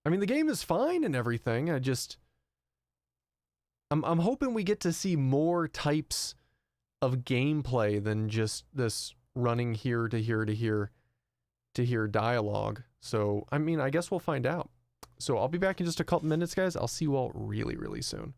mean, the game is fine and everything. I'm hoping we get to see more types of gameplay than just this running here to here to here to hear dialogue. So, I mean, I guess we'll find out. So I'll be back in just a couple minutes, guys. I'll see you all really, really soon.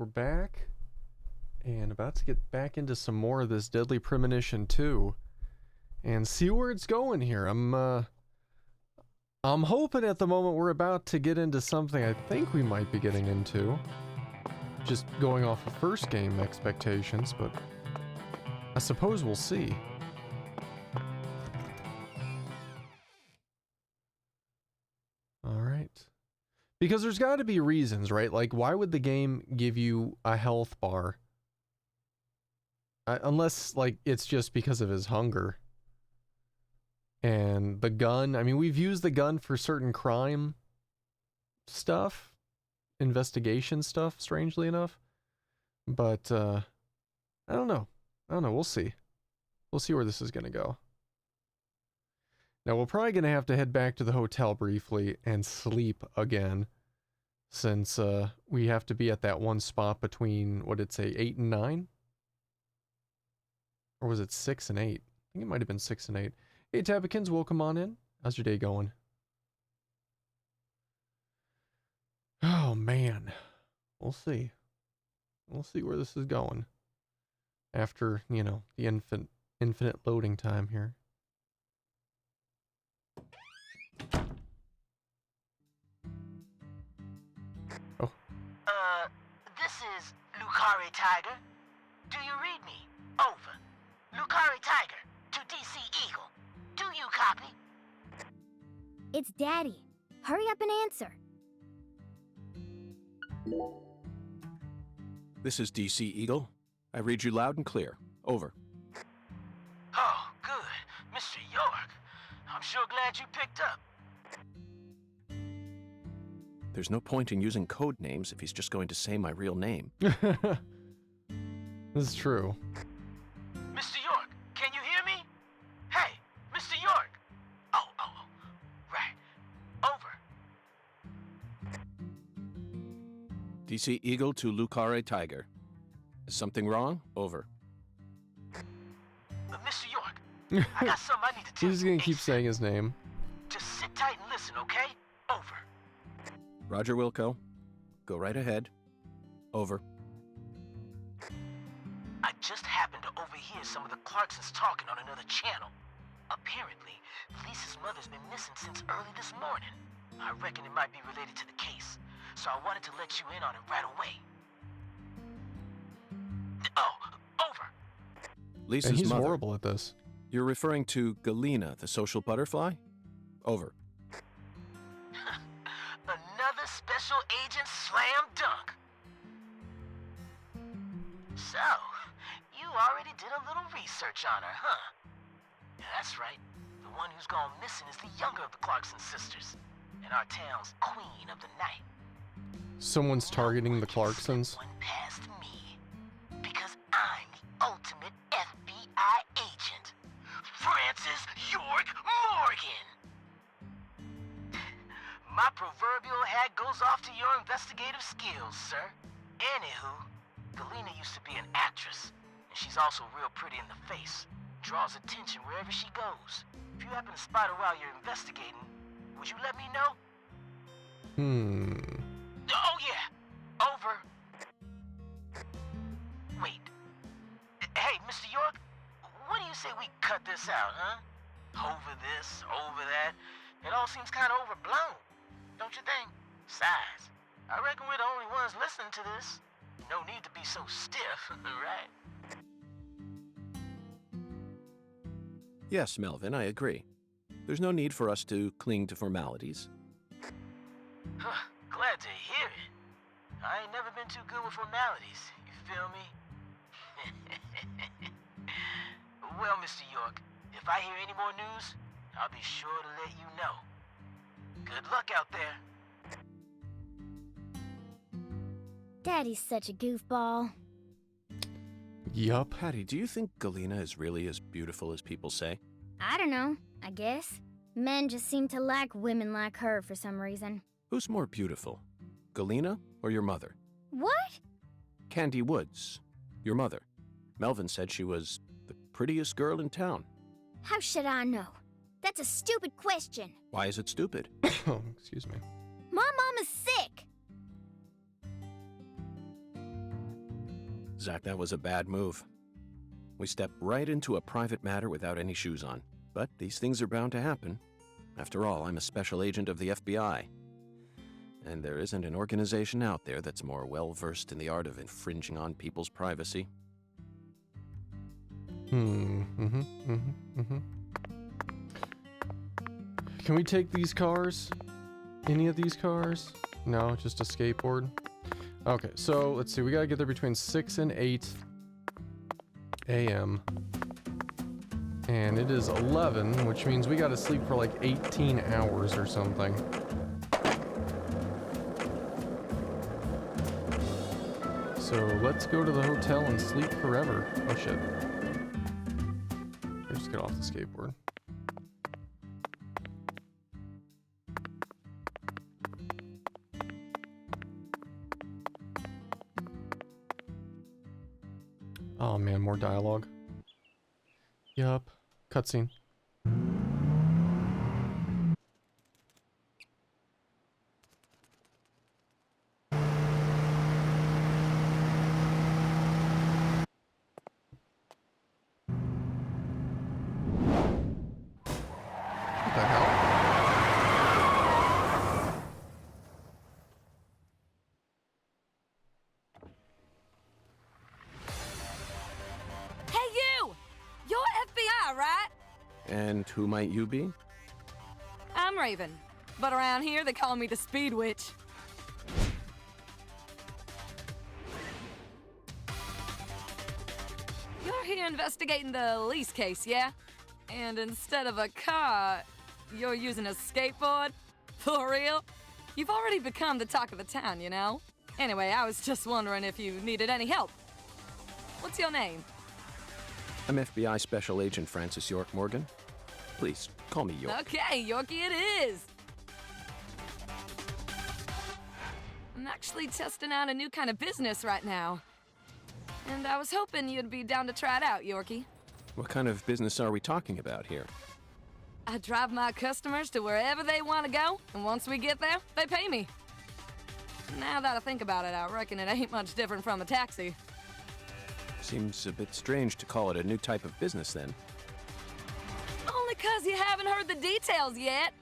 we're back and about to get back into some more of this Deadly Premonition 2 and see where it's going here. I'm hoping at the moment we're about to get into something I think we might be getting into. Just going off of first game expectations, but I suppose we'll see. Alright. Because there's got to be reasons, right? Like, why would the game give you a health bar? Unless, like, it's just because of his hunger. And the gun, I mean, we've used the gun for certain crime stuff. Investigation stuff, strangely enough. But, I don't know. We'll see. We'll see where this is going to go. Now, we're probably going to have to head back to the hotel briefly and sleep again. Since, we have to be at that one spot between, what did it say, 8 and 9? Or was it 6 and 8? I think it might have been 6 and 8. Hey, Tabakins, welcome on in. How's your day going? Oh, man. We'll see. We'll see where this is going. After, you know, the infinite loading time here. Oh. This is Lucari Tiger. Do you read me? Over. Lucari Tiger to DC Eagle. Do you copy? It's Daddy. Hurry up and answer. This is DC Eagle. I read you loud and clear. Over. Oh, good. Mr. York. I'm sure glad you picked up. There's no point in using code names if he's just going to say my real name. This is true. Mr. York, can you hear me? Hey, Mr. York. Oh, right. Over. DC Eagle to Lucare Tiger. Is something wrong? Over. Mr. York, I got something I need to tell you. He's gonna keep saying his name. Just sit tight and listen, okay? Over. Roger Wilco. Go right ahead. Over. I just happened to overhear some of the Clarksons talking on another channel. Apparently, Lisa's mother's been missing since early this morning. I reckon it might be related to the case, so I wanted to let you in on it right away. Oh, over. Lisa's and he's mother. horrible at this. You're referring to Galena, the social butterfly? Over. Another special agent slam dunk. So, you already did a little research on her, huh? Yeah, that's right. The one who's gone missing is the younger of the Clarkson sisters, and our town's queen of the night. Someone's targeting the Clarksons. One past me, because I'm the ultimate FBI agent, Francis York Morgan. My proverbial hat goes off to your investigative skills, sir. Anywho, Galena used to be an actress, and she's also real pretty in the face. Draws attention wherever she goes. If you happen to spot her while you're investigating, would you let me know? Oh yeah, over. Wait. Hey, Mr. York, what do you say we cut this out, huh? Over this, over that. It all seems kind of overblown, don't you think? Besides, I reckon we're the only ones listening to this. No need to be so stiff, right? Yes, Melvin, I agree. There's no need for us to cling to formalities. Glad to hear it. I ain't never been too good with formalities, you feel me? Well, Mr. York, if I hear any more news, I'll be sure to let you know. Good luck out there. Daddy's such a goofball. Yup. Patty, do you think Galena is really as beautiful as people say? I don't know, I guess. Men just seem to like women like her for some reason. Who's more beautiful, Galena or your mother? What? Candy Woods, your mother. Melvin said she was the prettiest girl in town. How should I know? That's a stupid question. Why is it stupid? Oh, excuse me. My mom is sick. Zach, that was a bad move. We stepped right into a private matter without any shoes on. But these things are bound to happen. After all, I'm a special agent of the FBI. And there isn't an organization out there that's more well-versed in the art of infringing on people's privacy. Can we take these cars? Any of these cars? No, just a skateboard. Okay, so let's see. We gotta get there between 6 and 8 a.m. And it is 11, which means we gotta sleep for like 18 hours or something. So let's go to the hotel and sleep forever. Oh shit. Let's just get off the skateboard. Oh man, more dialogue. Yup. Cutscene. What the hell? Hey, you! You're FBI, right? And who might you be? I'm Raven, but around here they call me the Speed Witch. You're here investigating the lease case, yeah? And instead of a car, you're using a skateboard? For real? You've already become the talk of the town, you know? Anyway, I was just wondering if you needed any help. What's your name? I'm FBI Special Agent Francis York Morgan. Please, call me York. Okay, Yorkie it is. I'm actually testing out a new kind of business right now. And I was hoping you'd be down to try it out, Yorkie. What kind of business are we talking about here? I drive my customers to wherever they want to go, and once we get there, they pay me. Now that I think about it, I reckon it ain't much different from a taxi. Seems a bit strange to call it a new type of business then. Only 'cause you haven't heard the details yet.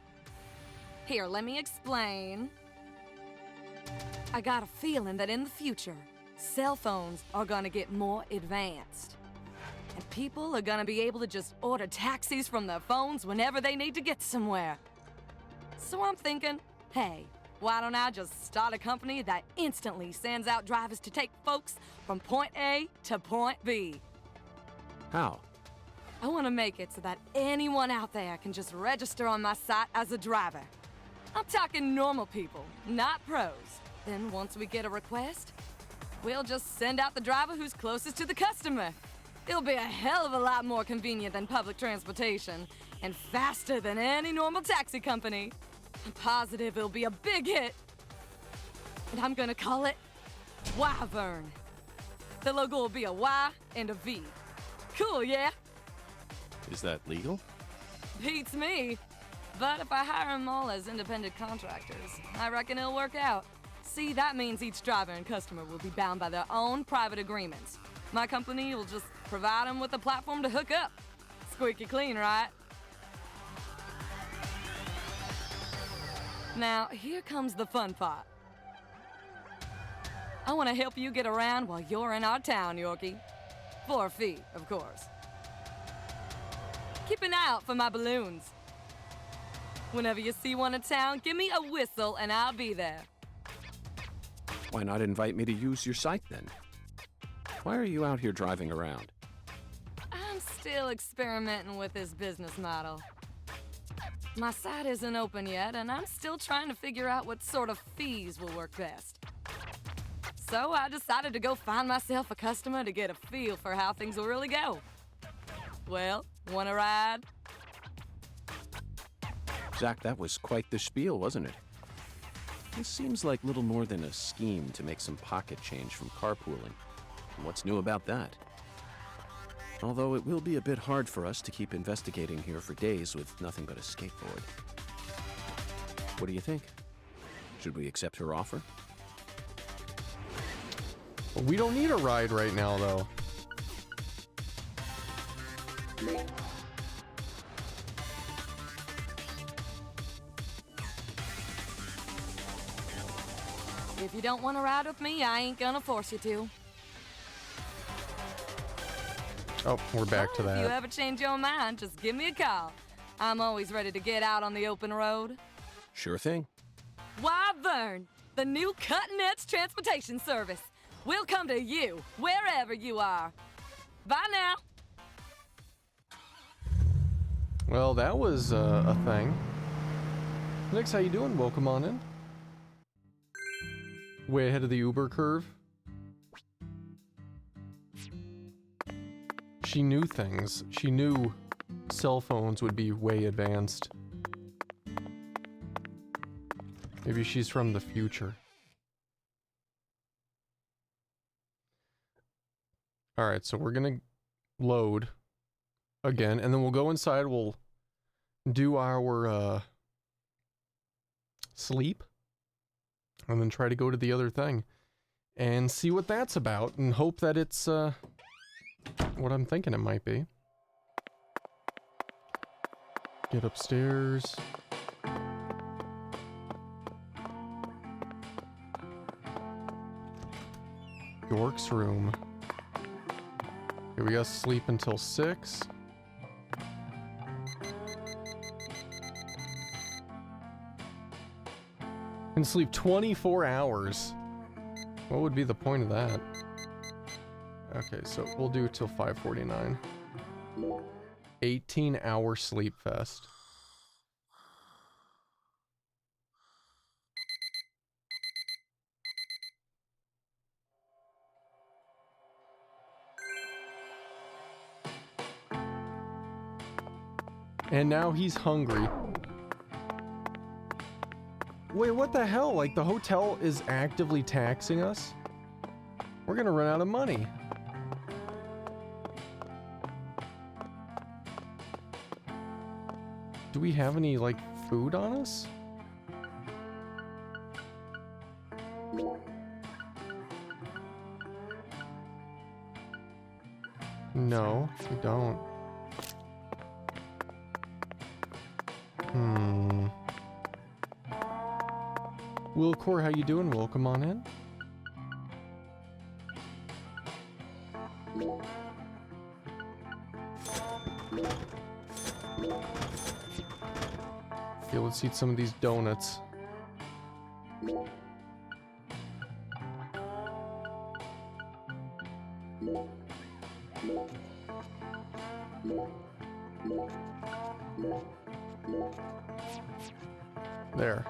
Here, let me explain. I got a feeling that in the future, cell phones are gonna get more advanced. And people are gonna be able to just order taxis from their phones whenever they need to get somewhere. So I'm thinking, hey, why don't I just start a company that instantly sends out drivers to take folks from point A to point B? How? I want to make it so that anyone out there can just register on my site as a driver. I'm talking normal people, not pros. Then once we get a request, we'll just send out the driver who's closest to the customer. It'll be a hell of a lot more convenient than public transportation, and faster than any normal taxi company. I'm positive it'll be a big hit. And I'm gonna call it Wyvern. The logo will be a Y and a V. Cool, yeah? Is that legal? Beats me. But if I hire them all as independent contractors, I reckon it'll work out. See, that means each driver and customer will be bound by their own private agreements. My company will just provide them with a platform to hook up. Squeaky clean, right? Now, here comes the fun part. I want to help you get around while you're in our town, Yorkie. For a fee, of course. Keep an eye out for my balloons. Whenever you see one in town, give me a whistle and I'll be there. Why not invite me to use your site then? Why are you out here driving around? I'm still experimenting with this business model. My site isn't open yet, and I'm still trying to figure out what sort of fees will work best. So I decided to go find myself a customer to get a feel for how things will really go. Well, wanna ride? Zach, that was quite the spiel, wasn't it? This seems like little more than a scheme to make some pocket change from carpooling. And what's new about that? Although it will be a bit hard for us to keep investigating here for days with nothing but a skateboard. What do you think? Should we accept her offer? But we don't need a ride right now, though. If you don't want to ride with me, I ain't gonna force you to. Oh, we're back to If you that. ever change your mind, just give me a call. I'm always ready to get out on the open road. Sure thing. Why, Vern, the new cutting-edge transportation service. We'll come to you, wherever you are. Bye now. Well, that was a thing. Nix, how you doing? Welcome on in. Way ahead of the Uber curve. She knew things. She knew cell phones would be way advanced. Maybe she's from the future. Alright, so we're gonna load again, and then we'll go inside, we'll do our sleep, and then try to go to the other thing and see what that's about, and hope that it's what I'm thinking it might be. Get upstairs. York's room. Here we gotta sleep until 6. Can sleep 24 hours. What would be the point of that? Okay, so we'll do till 5:49. 18-hour sleep fest. And now he's hungry. Wait, what the hell? Like, the hotel is actively taxing us? We're gonna run out of money. Do we have any, like, food on us? No, we don't. Wilcor, how you doing? Welcome on in. Okay, let's eat some of these donuts. There.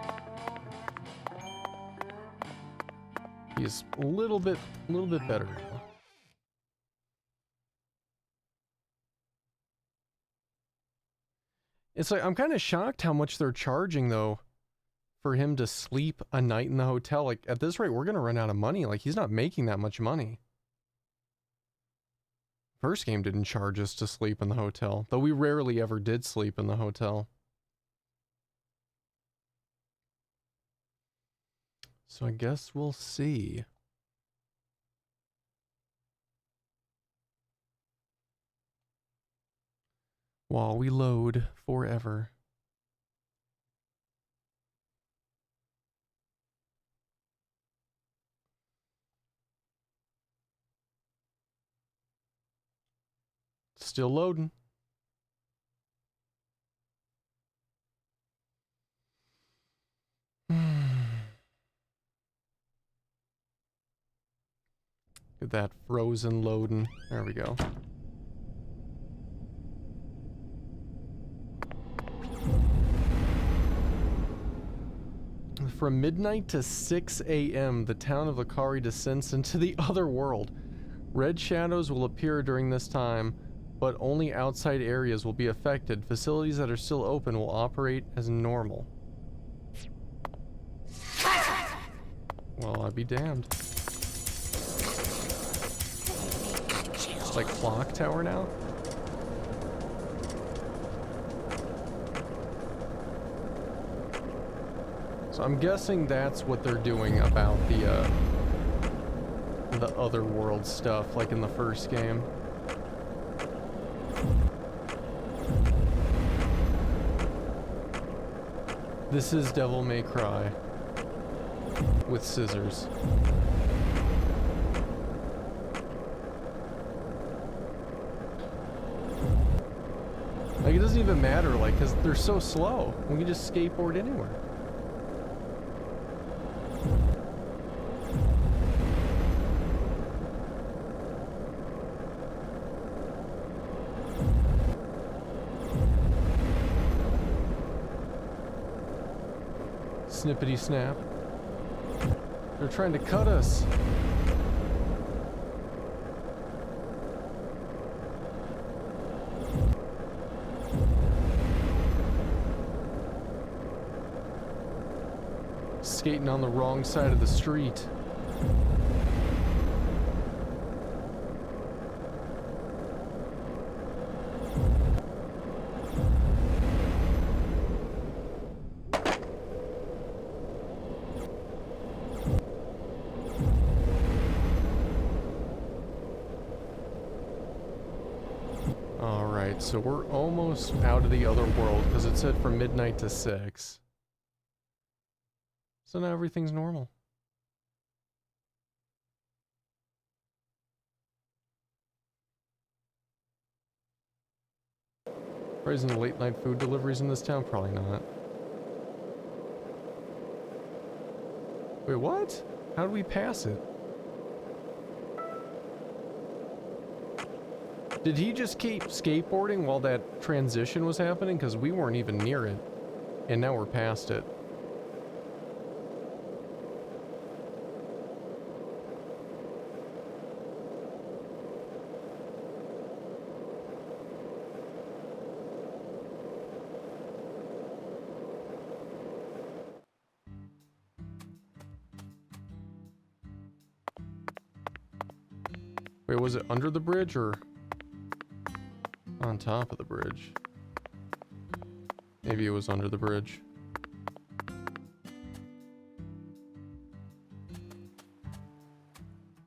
He's a little bit better now. It's like, I'm kind of shocked how much they're charging, though, for him to sleep a night in the hotel. Like, at this rate, we're going to run out of money. Like, he's not making that much money. First game didn't charge us to sleep in the hotel, though we rarely ever did sleep in the hotel. So I guess we'll see. While we load forever. Still loading. Get that frozen loading. There we go. From midnight to 6 a.m., the town of Lakari descends into the other world. Red shadows will appear during this time, but only outside areas will be affected. Facilities that are still open will operate as normal. Well, I'd be damned. It's like clock tower now? So I'm guessing that's what they're doing about the the other world stuff like in the first game. This is Devil May Cry with scissors. Like, it doesn't even matter, like, because they're so slow. We can just skateboard anywhere. Snippety snap. They're trying to cut us. Skating on the wrong side of the street. Alright, so we're almost out of the other world because it said from midnight to 6. So now everything's normal. Raising the late night food deliveries in this town? Probably not. Wait, what? How did we pass it? Did he just keep skateboarding while that transition was happening? Because we weren't even near it. And now we're past it. Wait, was it under the bridge or on top of the bridge? Maybe it was under the bridge.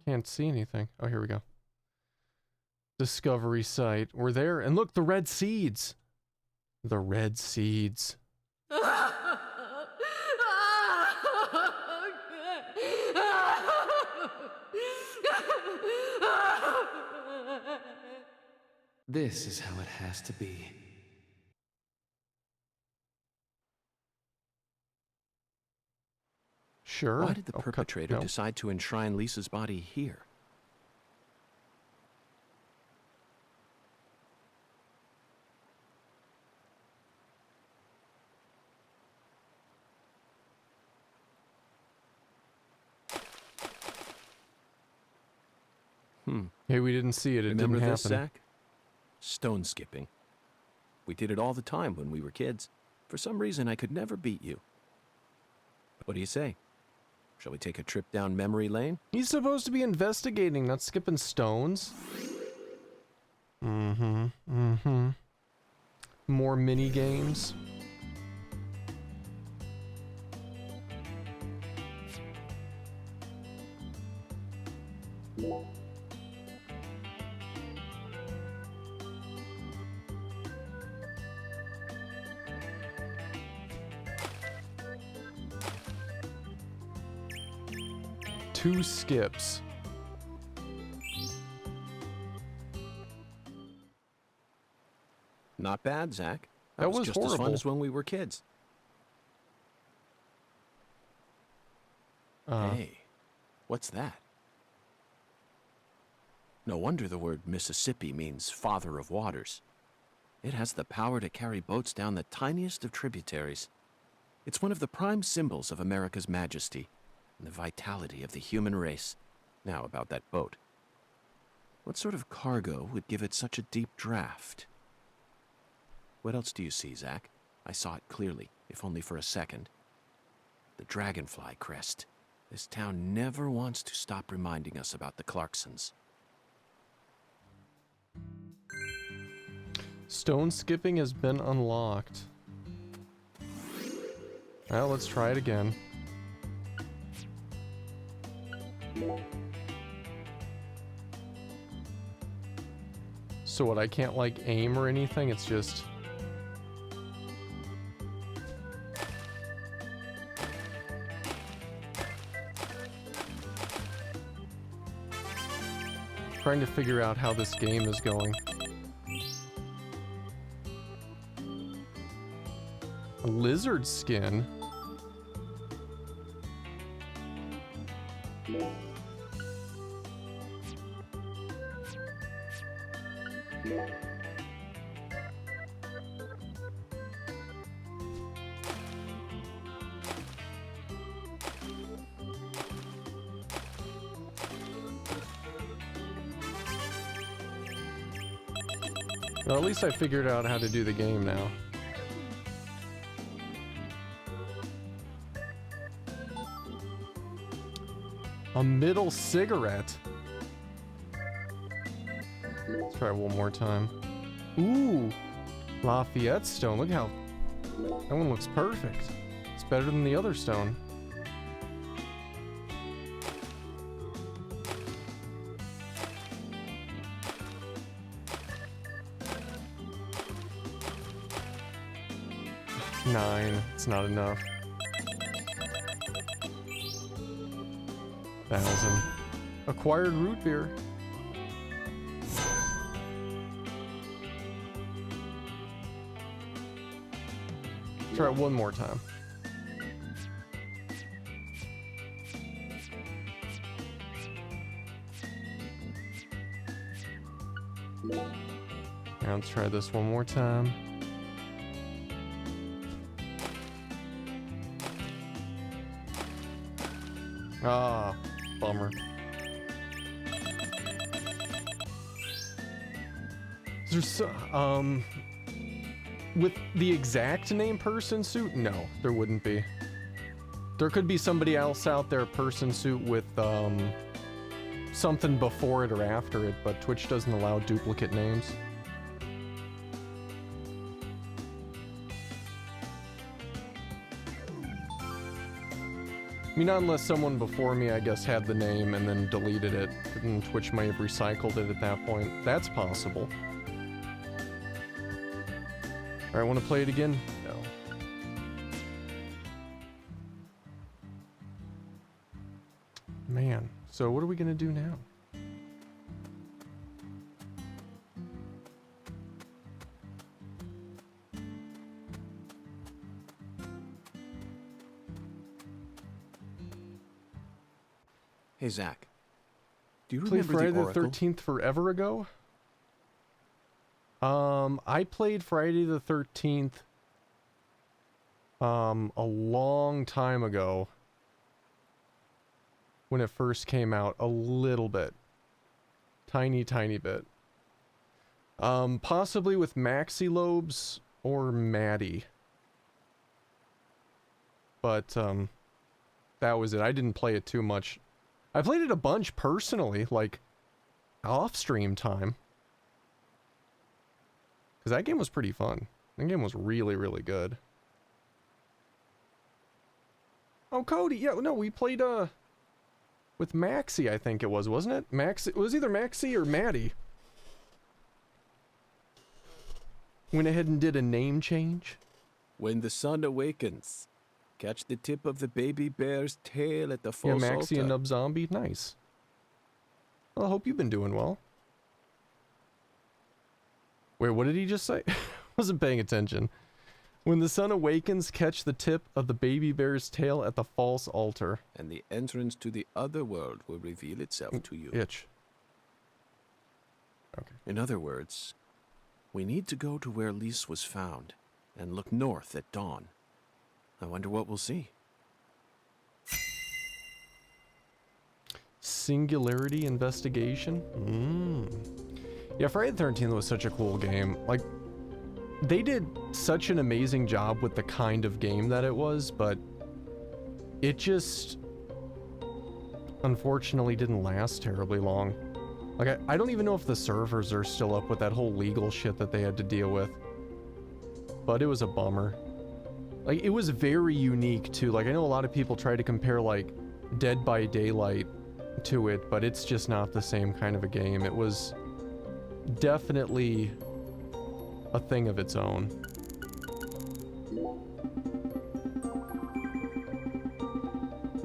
Can't see anything. Oh, here we go. Discovery site. We're there. And look, the red seeds. The red seeds. This is how it has to be. Sure. Why did the perpetrator decide to enshrine Lisa's body here? Hey, we didn't see it. It Remember didn't this, happen. Zach? Stone skipping. We did it all the time when we were kids. For some reason, I could never beat you. What do you say? Shall we take a trip down memory lane? He's supposed to be investigating, not skipping stones. More mini games. Two skips. Not bad, Zach. That was just as horrible. fun as when we were kids. Hey, what's that? No wonder the word Mississippi means father of waters. It has the power to carry boats down the tiniest of tributaries. It's one of the prime symbols of America's majesty and the vitality of the human race. Now about that boat. What sort of cargo would give it such a deep draft? What else do you see, Zach? I saw it clearly, if only for a second. The dragonfly crest. This town never wants to stop reminding us about the Clarksons. Stone skipping has been unlocked. Well, let's try it again. So what, I can't like aim or anything, it's just... Trying to figure out how this game is going. A lizard skin? Well, at least I figured out how to do the game now. A middle cigarette. Let's try one more time. Ooh, Lafayette stone. Look how that one looks perfect. It's better than the other stone. Nine. It's not enough. 1,000. Acquired root beer. Try it one more time. Now let's try this one more time. Ah, bummer. There's with the exact name person suit, no, there wouldn't be. There could be somebody else out there, person suit with something before it or after it, but Twitch doesn't allow duplicate names. I mean, not unless someone before me, I guess, had the name and then deleted it, and Twitch may have recycled it at that point. That's possible. Alright, want to play it again? No. Man, so what are we gonna do now? Hey, Zach. Do you Played remember Friday the Oracle? the 13th forever ago? I played Friday the 13th a long time ago when it first came out, a little bit. Tiny bit. Possibly with Maxi Lobes or Maddie. But that was it. I didn't play it too much. I played it a bunch personally, like off stream time. Because that game was pretty fun. That game was really, really good. Oh, Cody, yeah, no, we played, with Maxi, I think it was, wasn't it? Maxi, it was either Maxi or Maddie. Went ahead and did a name change. When the sun awakens, catch the tip of the baby bear's tail at the Yeah, false Maxi altar. and Nub Zombie, nice. Well, I hope you've been doing well. Wait, what did he just say? Wasn't paying attention. When the sun awakens, catch the tip of the baby bear's tail at the false altar. And the entrance to the other world will reveal itself to you. Itch. Okay. In other words, we need to go to where Lise was found and look north at dawn. I wonder what we'll see. Singularity investigation? Yeah, Friday the 13th was such a cool game. Like, they did such an amazing job with the kind of game that it was, but it just unfortunately didn't last terribly long. Like, I don't even know if the servers are still up with that whole legal shit that they had to deal with. But it was a bummer. Like, it was very unique too. Like, I know a lot of people try to compare like Dead by Daylight to it, but it's just not the same kind of a game. It was definitely a thing of its own.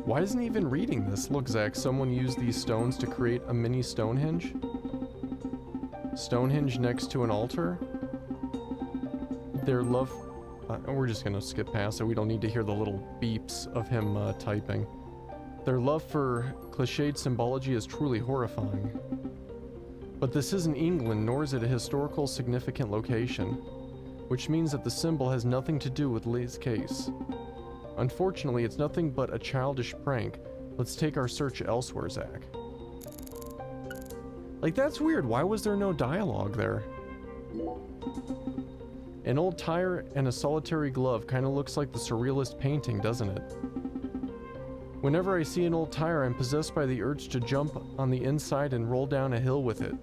Why isn't he even reading this? Look, Zach, someone used these stones to create a mini Stonehenge. Stonehenge next to an altar. Their love... we're just gonna skip past it. We don't need to hear the little beeps of him typing. Their love for cliched symbology is truly horrifying. But this isn't England, nor is it a historical significant location, which means that the symbol has nothing to do with Lee's case. Unfortunately, it's nothing but a childish prank. Let's take our search elsewhere, Zach. Like, that's weird. Why was there no dialogue there? An old tire and a solitary glove kind of looks like the surrealist painting, doesn't it? Whenever I see an old tire, I'm possessed by the urge to jump on the inside and roll down a hill with it.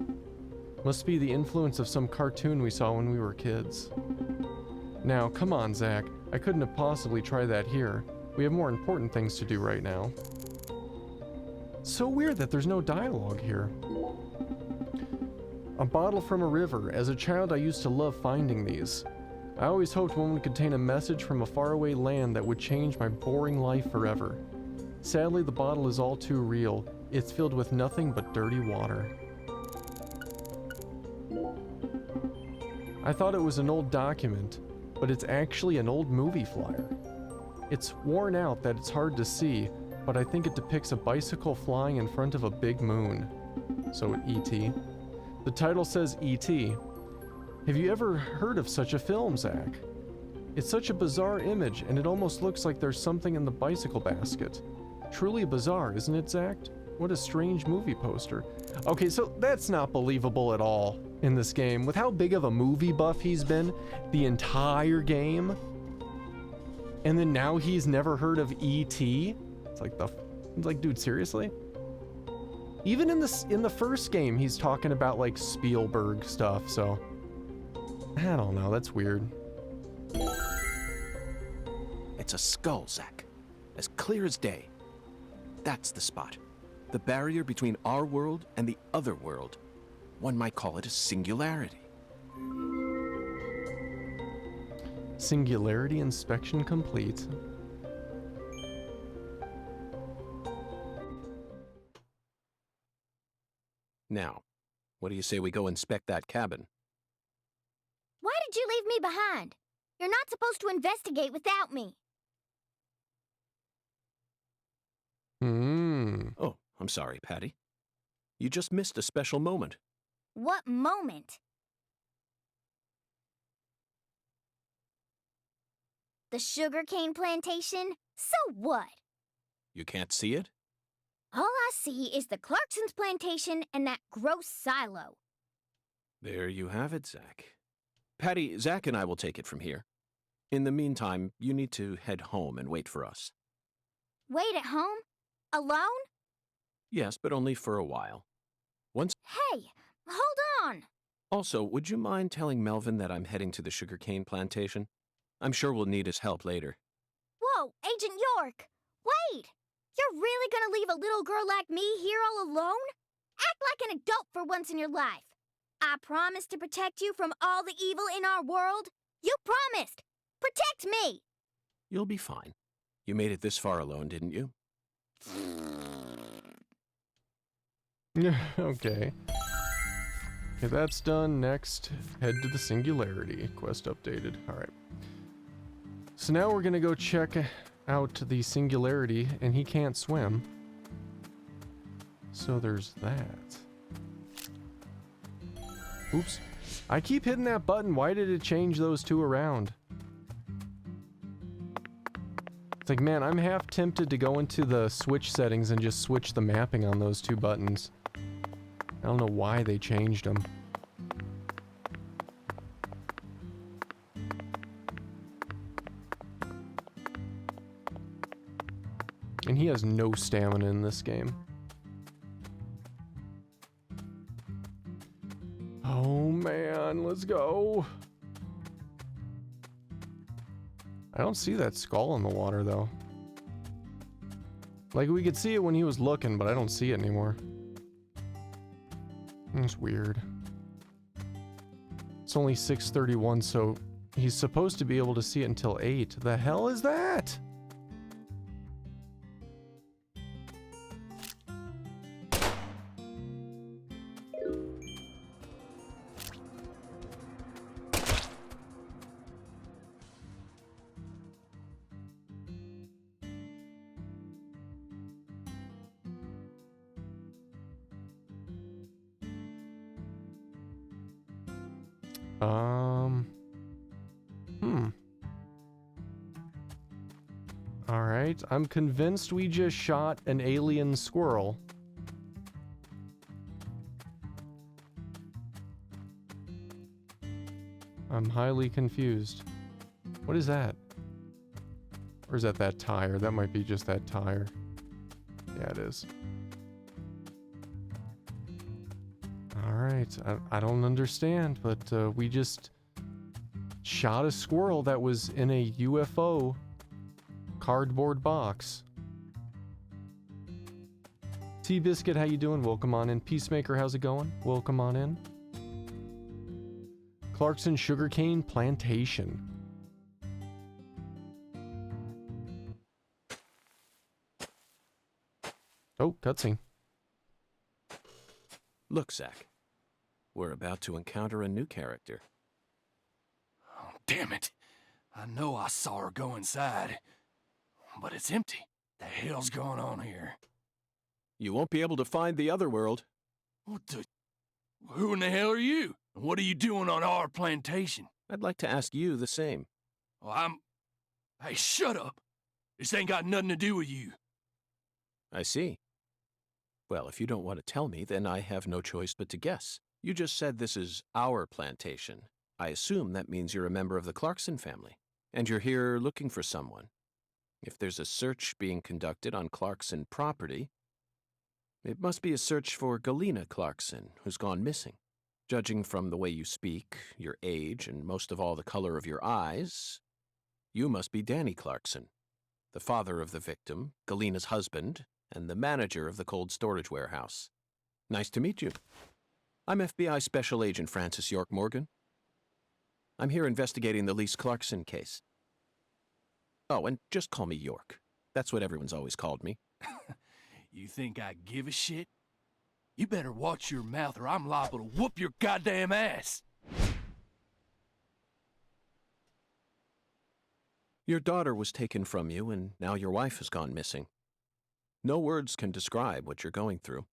Must be the influence of some cartoon we saw when we were kids. Now, come on, Zach. I couldn't have possibly tried that here. We have more important things to do right now. So weird that there's no dialogue here. A bottle from a river. As a child, I used to love finding these. I always hoped one would contain a message from a faraway land that would change my boring life forever. Sadly, the bottle is all too real. It's filled with nothing but dirty water. I thought it was an old document, but it's actually an old movie flyer. It's worn out that it's hard to see, but I think it depicts a bicycle flying in front of a big moon. So E.T. The title says E.T. Have you ever heard of such a film, Zach? It's such a bizarre image, and it almost looks like there's something in the bicycle basket. Truly bizarre, isn't it, Zach? What a strange movie poster. Okay, so that's not believable at all in this game. With how big of a movie buff he's been the entire game, and then now he's never heard of E.T.? It's like, dude, seriously? Even in the first game, he's talking about like Spielberg stuff, so I don't know, that's weird. It's a skull, Zach. As clear as day. That's the spot. The barrier between our world and the other world. One might call it a singularity. Singularity inspection complete. Now, what do you say we go inspect that cabin? Why did you leave me behind? You're not supposed to investigate without me. Oh, I'm sorry, Patty. You just missed a special moment. What moment? The sugarcane plantation? So what? You can't see it? All I see is the Clarkson's plantation and that gross silo. There you have it, Zach. Patty, Zach and I will take it from here. In the meantime, you need to head home and wait for us. Wait at home? Alone? Yes, but only for a while. Once... Hey, hold on! Also, would you mind telling Melvin that I'm heading to the sugarcane plantation? I'm sure we'll need his help later. Whoa, Agent York! Wait! You're really gonna leave a little girl like me here all alone? Act like an adult for once in your life. I promised to protect you from all the evil in our world. You promised! Protect me! You'll be fine. You made it this far alone, didn't you? Okay. Okay, that's done. Next, head to the Singularity. Quest updated. Alright. So now we're gonna go check out the Singularity, and he can't swim. So there's that. Oops. I keep hitting that button. Why did it change those two around? It's like, man, I'm half tempted to go into the Switch settings and just switch the mapping on those two buttons. I don't know why they changed them. And he has no stamina in this game. Oh man, let's go. I don't see that skull in the water though. Like, we could see it when he was looking, but I don't see it anymore. It's weird. It's only 6:31, so he's supposed to be able to see it until 8. The hell is that? Alright, I'm convinced we just shot an alien squirrel. I'm highly confused. What is that? Or is that tire? That might be just that tire. Yeah, it is. Alright, I don't understand, but we just shot a squirrel that was in a UFO cardboard box. T-Biscuit, how you doing? Welcome on in. Peacemaker, how's it going? Welcome on in. Clarkson Sugarcane Plantation. Oh, cutscene. Look, Zach. We're about to encounter a new character. Oh, damn it. I know I saw her go inside, but it's empty. The hell's going on here? You won't be able to find the other world. What the... Who in the hell are you? What are you doing on our plantation? I'd like to ask you the same. Well, Hey, shut up. This ain't got nothing to do with you. I see. Well, if you don't want to tell me, then I have no choice but to guess. You just said this is our plantation. I assume that means you're a member of the Clarkson family, and you're here looking for someone. If there's a search being conducted on Clarkson property, it must be a search for Galena Clarkson, who's gone missing. Judging from the way you speak, your age, and most of all the color of your eyes, you must be Danny Clarkson, the father of the victim, Galena's husband, and the manager of the cold storage warehouse. Nice to meet you. I'm FBI Special Agent Francis York Morgan. I'm here investigating the Lise Clarkson case. Oh, and just call me York. That's what everyone's always called me. You think I give a shit? You better watch your mouth or I'm liable to whoop your goddamn ass. Your daughter was taken from you, and now your wife has gone missing. No words can describe what you're going through.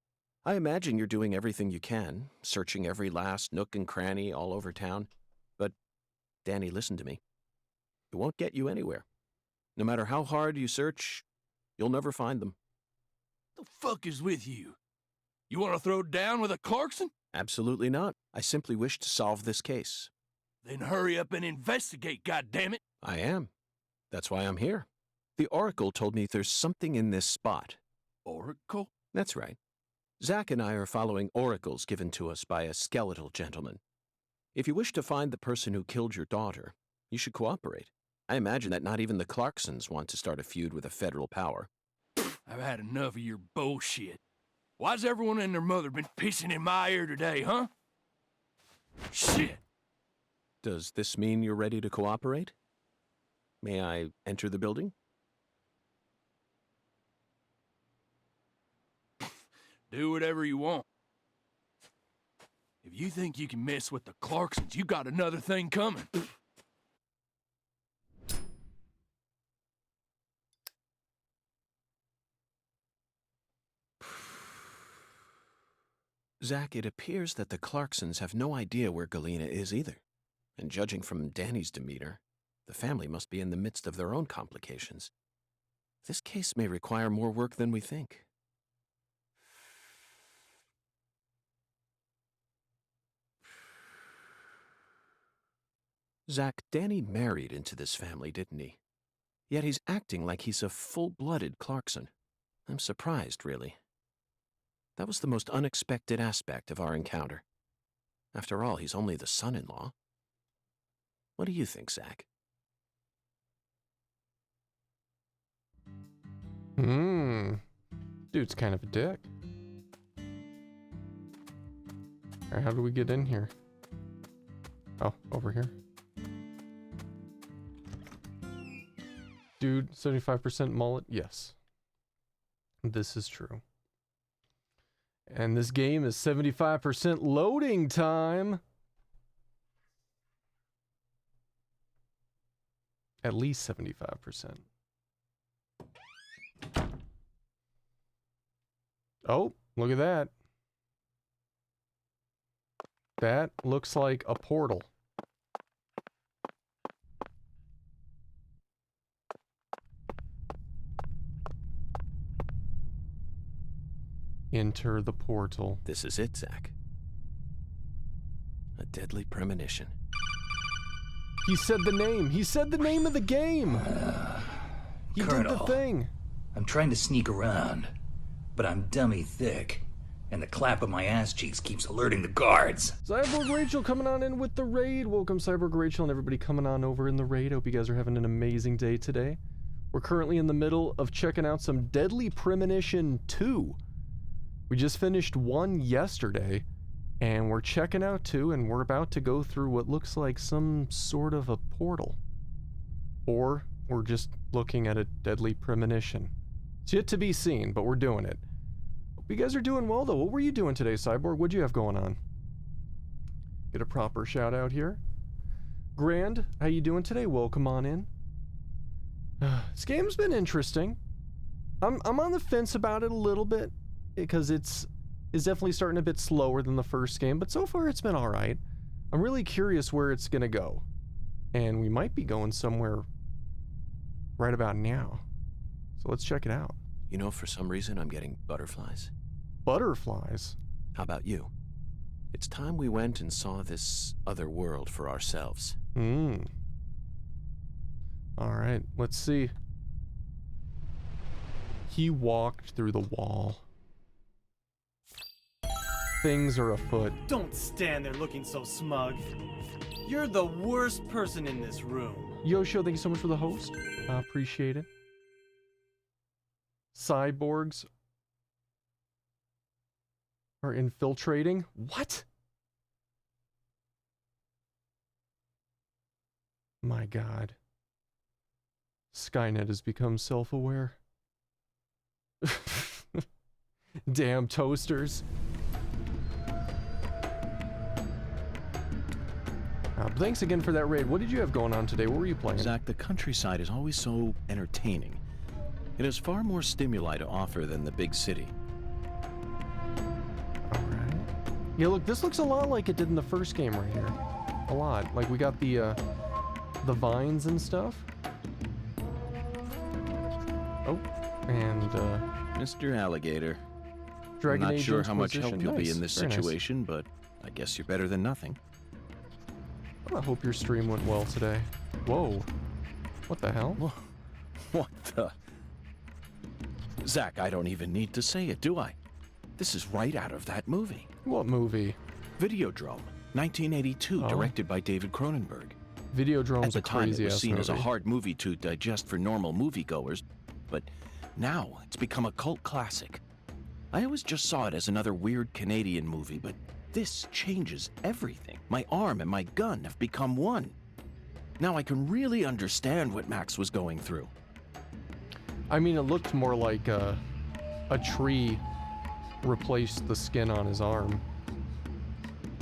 I imagine you're doing everything you can, searching every last nook and cranny all over town. But, Danny, listen to me. It won't get you anywhere. No matter how hard you search, you'll never find them. The fuck is with you? You want to throw down with a Clarkson? Absolutely not. I simply wish to solve this case. Then hurry up and investigate, goddammit. I am. That's why I'm here. The Oracle told me there's something in this spot. Oracle? That's right. Zach and I are following oracles given to us by a skeletal gentleman. If you wish to find the person who killed your daughter, you should cooperate. I imagine that not even the Clarksons want to start a feud with a federal power. I've had enough of your bullshit. Why's everyone and their mother been pissing in my ear today, huh? Shit! Does this mean you're ready to cooperate? May I enter the building? Do whatever you want. If you think you can mess with the Clarksons, you got another thing coming. Zach, it appears that the Clarksons have no idea where Galena is either. And judging from Danny's demeanor, the family must be in the midst of their own complications. This case may require more work than we think. Zach, Danny married into this family, didn't he? Yet he's acting like he's a full-blooded Clarkson. I'm surprised, really. That was the most unexpected aspect of our encounter. After all, he's only the son-in-law. What do you think, Zach? Dude's kind of a dick. Alright, how do we get in here? Oh, over here. Dude, 75% mullet? Yes. This is true. And this game is 75% loading time. At least 75%. Oh, look at that. That looks like a portal. Enter the portal. This is it, Zach. A deadly premonition. He said the name. He said the name of the game. He did the thing. I'm trying to sneak around, but I'm dummy thick, and the clap of my ass cheeks keeps alerting the guards. Cyborg Rachel coming on in with the raid. Welcome, Cyborg Rachel, and everybody coming on over in the raid. Hope you guys are having an amazing day today. We're currently in the middle of checking out some Deadly Premonition 2. We just finished 1 yesterday, and we're checking out 2, and we're about to go through what looks like some sort of a portal. Or we're just looking at a Deadly Premonition. It's yet to be seen, but we're doing it. Hope you guys are doing well, though. What were you doing today, Cyborg? What'd you have going on? Get a proper shout out here. Grand, how you doing today? Welcome on in. This game's been interesting. I'm on the fence about it a little bit, because it's definitely starting a bit slower than the first game, but so far it's been alright. I'm really curious where it's gonna go. And we might be going somewhere right about now. So let's check it out. You know, for some reason I'm getting butterflies. Butterflies? How about you? It's time we went and saw this other world for ourselves. Alright, let's see. He walked through the wall. Things are afoot. Don't stand there looking so smug. You're the worst person in this room. Yosho, thank you so much for the host. Appreciate it. Cyborgs are infiltrating? What? My God. Skynet has become self-aware. Damn toasters. Thanks again for that raid. What did you have going on today? What were you playing? Zach, the countryside is always so entertaining. It has far more stimuli to offer than the big city. Alright. Yeah, look, this looks a lot like it did in the first game right here. A lot. Like, we got the vines and stuff. Oh, and, Mr. Alligator. Dragon I'm not Age sure how much Inquisition. help you'll be Nice. in this Very nice. situation, but I guess you're better than nothing. I hope your stream went well today. Whoa. What the hell? What the? Zach, I don't even need to say it, do I? This is right out of that movie. What movie? Videodrome, 1982, Oh. directed by David Cronenberg. Videodrome's At a the time, it crazy was ass seen as a movie. hard movie to digest for normal moviegoers, but now it's become a cult classic. I always just saw it as another weird Canadian movie, but this changes everything. My arm and my gun have become one. Now I can really understand what Max was going through. I mean, it looked more like a tree replaced the skin on his arm.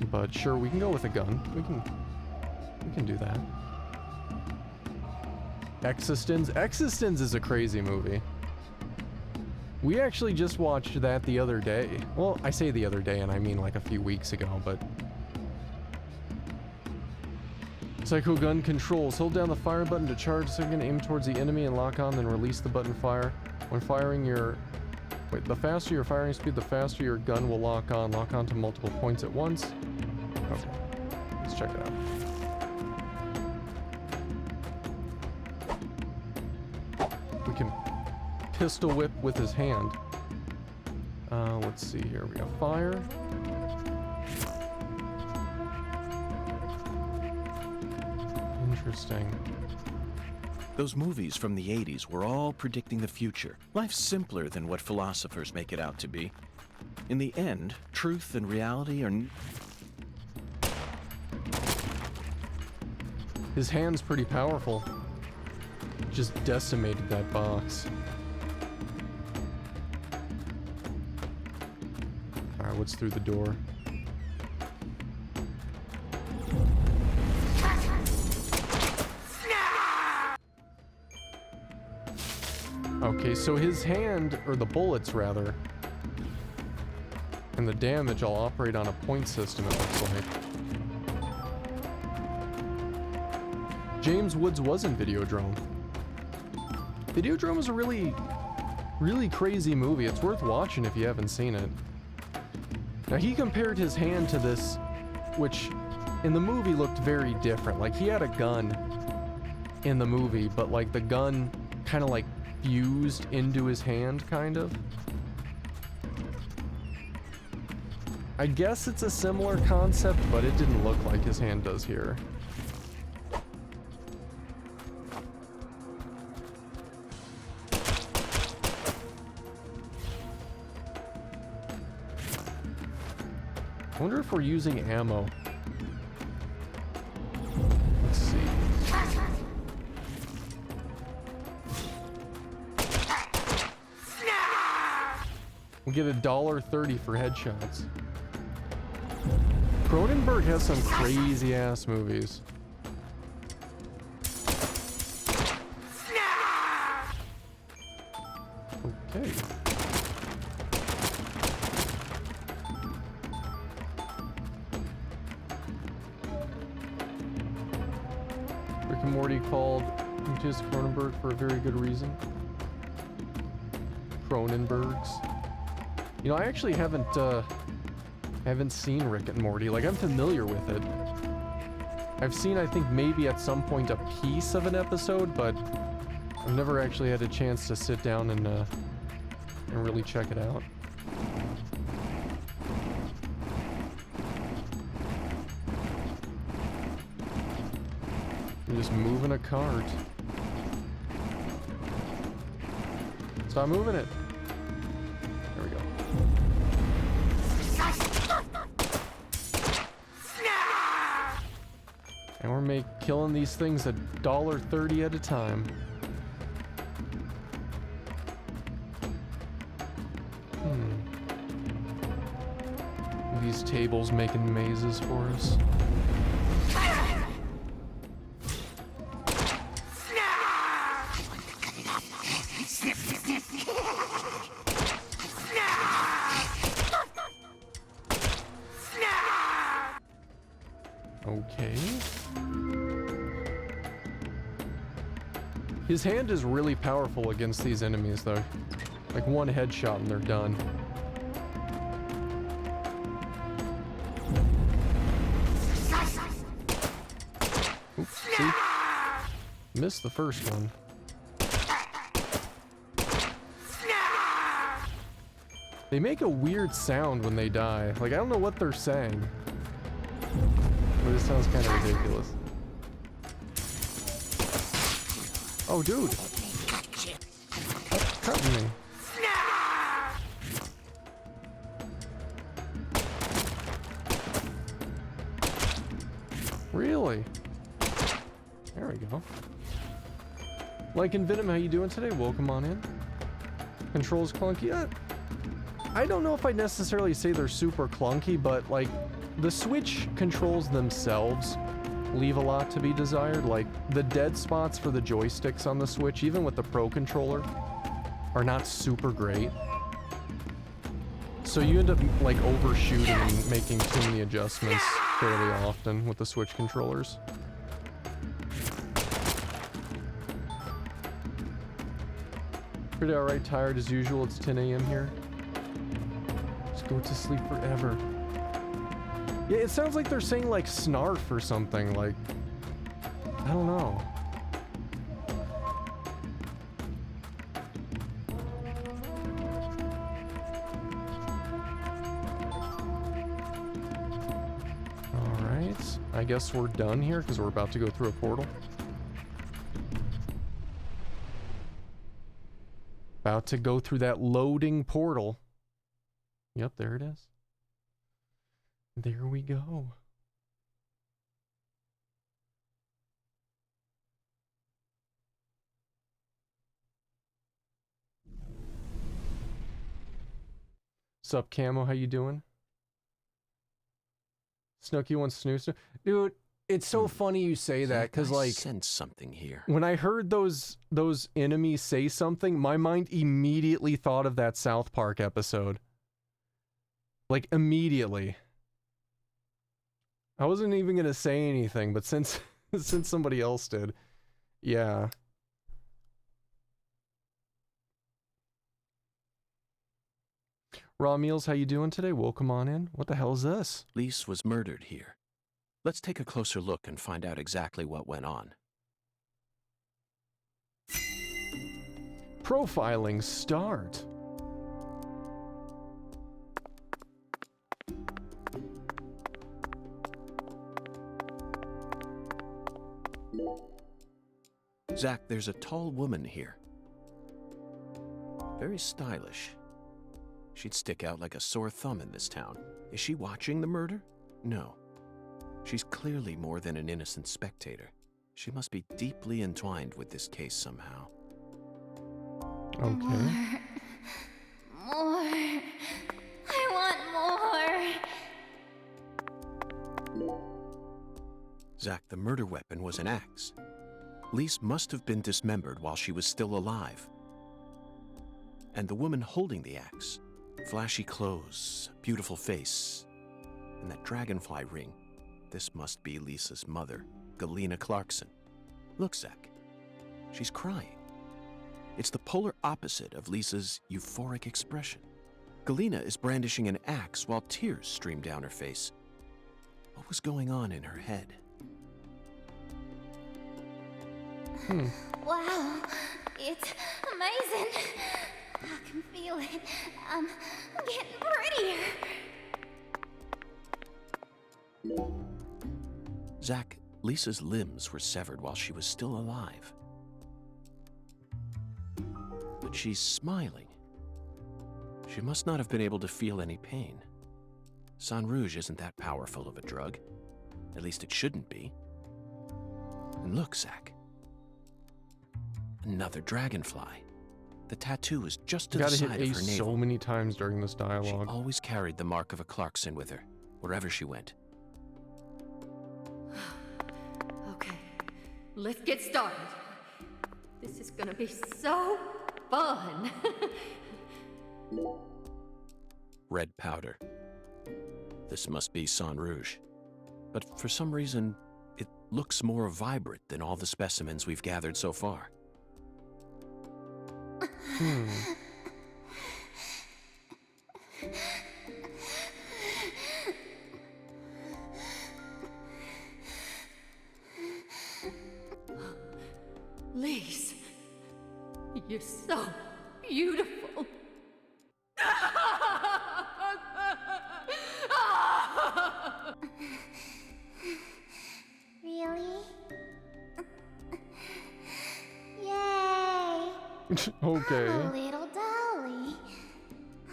But sure, we can go with a gun. We can do that. Existence. Existence is a crazy movie. We actually just watched that the other day. Well, I say the other day, and I mean like a few weeks ago, but... Psycho gun controls. Hold down the fire button to charge a second, aim towards the enemy and lock on, then release the button fire. When firing your... Wait, the faster your firing speed, the faster your gun will lock on. Lock on to multiple points at once. Okay, let's check it out. We can pistol whip with his hand. Let's see here. We got fire. Interesting. Those movies from the 80s were all predicting the future. Life's simpler than what philosophers make it out to be. In the end, truth and reality are... His hand's pretty powerful. Just decimated that box. Alright, what's through the door? Okay, so his hand, or the bullets rather, and the damage all operate on a point system, it looks like. James Woods was in Videodrome. Videodrome is a really crazy movie. It's worth watching if you haven't seen it. Now, he compared his hand to this, which in the movie looked very different. Like, he had a gun in the movie, but like the gun kind of like fused into his hand, kind of. I guess it's a similar concept, but it didn't look like his hand does here. I wonder if we're using ammo. Let's see. We get $1.30 for headshots. Cronenberg has some crazy ass movies. Okay. Rick and Morty called just Cronenberg for a very good reason. Cronenbergs. You know, I actually haven't seen Rick and Morty. Like, I'm familiar with it. I've seen, I think, maybe at some point a piece of an episode, but I've never actually had a chance to sit down and really check it out. I'm just moving a cart. Stop moving it. There we go. And we're killing these things $1.30 at a time. These tables making mazes for us. Okay. His hand is really powerful against these enemies, though. Like, one headshot and they're done. Oops, see? Missed the first one. They make a weird sound when they die. Like, I don't know what they're saying. But it sounds kind of ridiculous. Oh, dude. Stop cutting me. Really? There we go. Like in Venom, how you doing today? Welcome on in. Controls clunky? I don't know if I'd necessarily say they're super clunky, but like the Switch controls themselves leave a lot to be desired. Like the dead spots for the joysticks on the Switch, even with the Pro controller, are not super great. So you end up like overshooting and making too many adjustments fairly often with the Switch controllers. Pretty alright, tired as usual. It's 10 a.m. here. Just go to sleep forever. Yeah, it sounds like they're saying like snarf or something, like, I don't know. Alright, I guess we're done here because we're about to go through a portal. About to go through that loading portal. Yep, there it is. There we go. Sup, Camo? How you doing? Snooky wants snooze. Dude, it's so funny you say that, because, I like, sense something here. when I heard those enemies say something, my mind immediately thought of that South Park episode. Like, immediately. I wasn't even gonna say anything, but since since somebody else did, yeah. Raw Meals, how you doing today? Welcome on in. What the hell is this? Lise was murdered here. Let's take a closer look and find out exactly what went on. Profiling start. Zach, there's a tall woman here. Very stylish. She'd stick out like a sore thumb in this town. Is she watching the murder? No. She's clearly more than an innocent spectator. She must be deeply entwined with this case somehow. Okay. More. I want more. Zach, the murder weapon was an axe. Lise must have been dismembered while she was still alive. And the woman holding the axe, flashy clothes, beautiful face, and that dragonfly ring, this must be Lisa's mother, Galena Clarkson. Look, Zach, she's crying. It's the polar opposite of Lisa's euphoric expression. Galena is brandishing an axe while tears stream down her face. What was going on in her head? Wow, it's amazing. I can feel it. I'm getting prettier. Zach, Lisa's limbs were severed while she was still alive. But she's smiling. She must not have been able to feel any pain. Sang Rouge isn't that powerful of a drug. At least it shouldn't be. And look, Zach. Another dragonfly. The tattoo is just to the Gotta side hit of her A navel. so many times during this She dialogue. always carried the mark of a Clarkson with her, wherever she went. Okay, let's get started. This is gonna be so fun. Red powder. This must be Sang Rouge. But for some reason, it looks more vibrant than all the specimens we've gathered so far. Lise, you're so beautiful. Really? Yay! Okay. I'm a little dolly.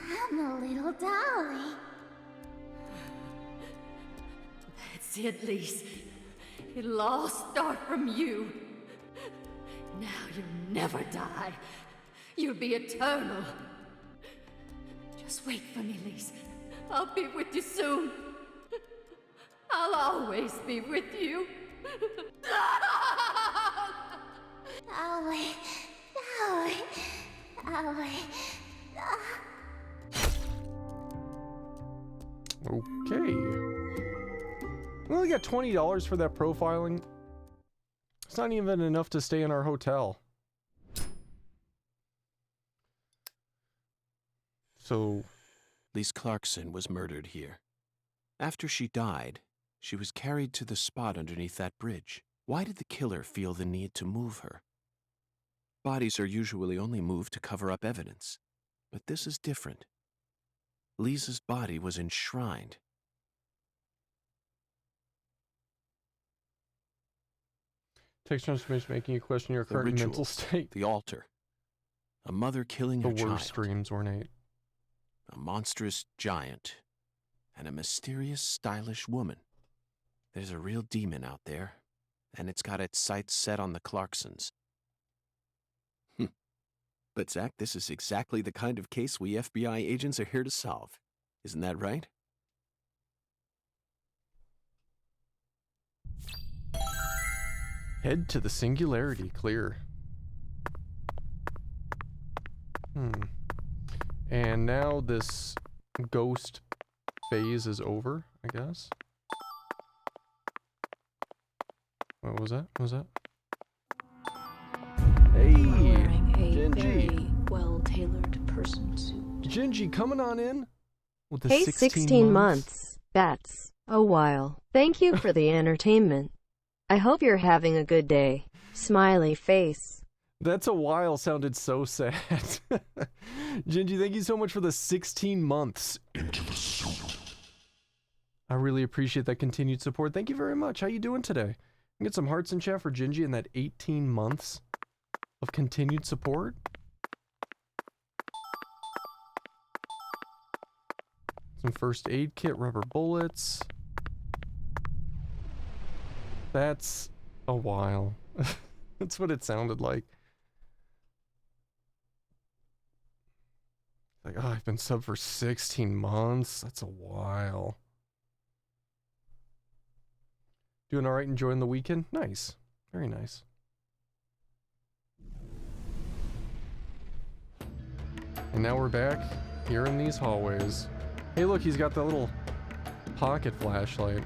I'm a little dolly. That's it, Lise. It'll all start from you. Now you'll never die. You'll be eternal. Just wait for me, Lise. I'll be with you soon. I'll always be with you. Dolly. Dolly. Dolly. Okay. We only got $20 for that profiling. It's not even enough to stay in our hotel. So, Lise Clarkson was murdered here. After she died, she was carried to the spot underneath that bridge. Why did the killer feel the need to move her? Bodies are usually only moved to cover up evidence, but this is different. Lisa's body was enshrined. text transformation making you question your The current ritual, mental state. the altar, a mother killing The her child, worst dreams, Ornate. a monstrous giant, and a mysterious, stylish woman. There's a real demon out there, and it's got its sights set on the Clarksons. But Zach, this is exactly the kind of case we FBI agents are here to solve. Isn't that right? Head to the singularity. Clear. And now this ghost phase is over, I guess. What was that? What was that? Hey, Wearing a Gingy. very well-tailored person suit. Gingy coming on in with the Hey, 16 months. That's a while. Thank you for the entertainment. I hope you're having a good day. Smiley face. That's a while sounded so sad. Gingy, thank you so much for the 16 months into the suit. I really appreciate that continued support. Thank you very much. How you doing today? Get some hearts in chat for Gingy and that 18 months of continued support. Some first aid kit, rubber bullets. That's a while. That's what it sounded like. Like, oh, I've been sub for 16 months. That's a while. Doing all right, enjoying the weekend? Nice. Very nice. And now we're back here in these hallways. Hey, look, he's got the little pocket flashlight.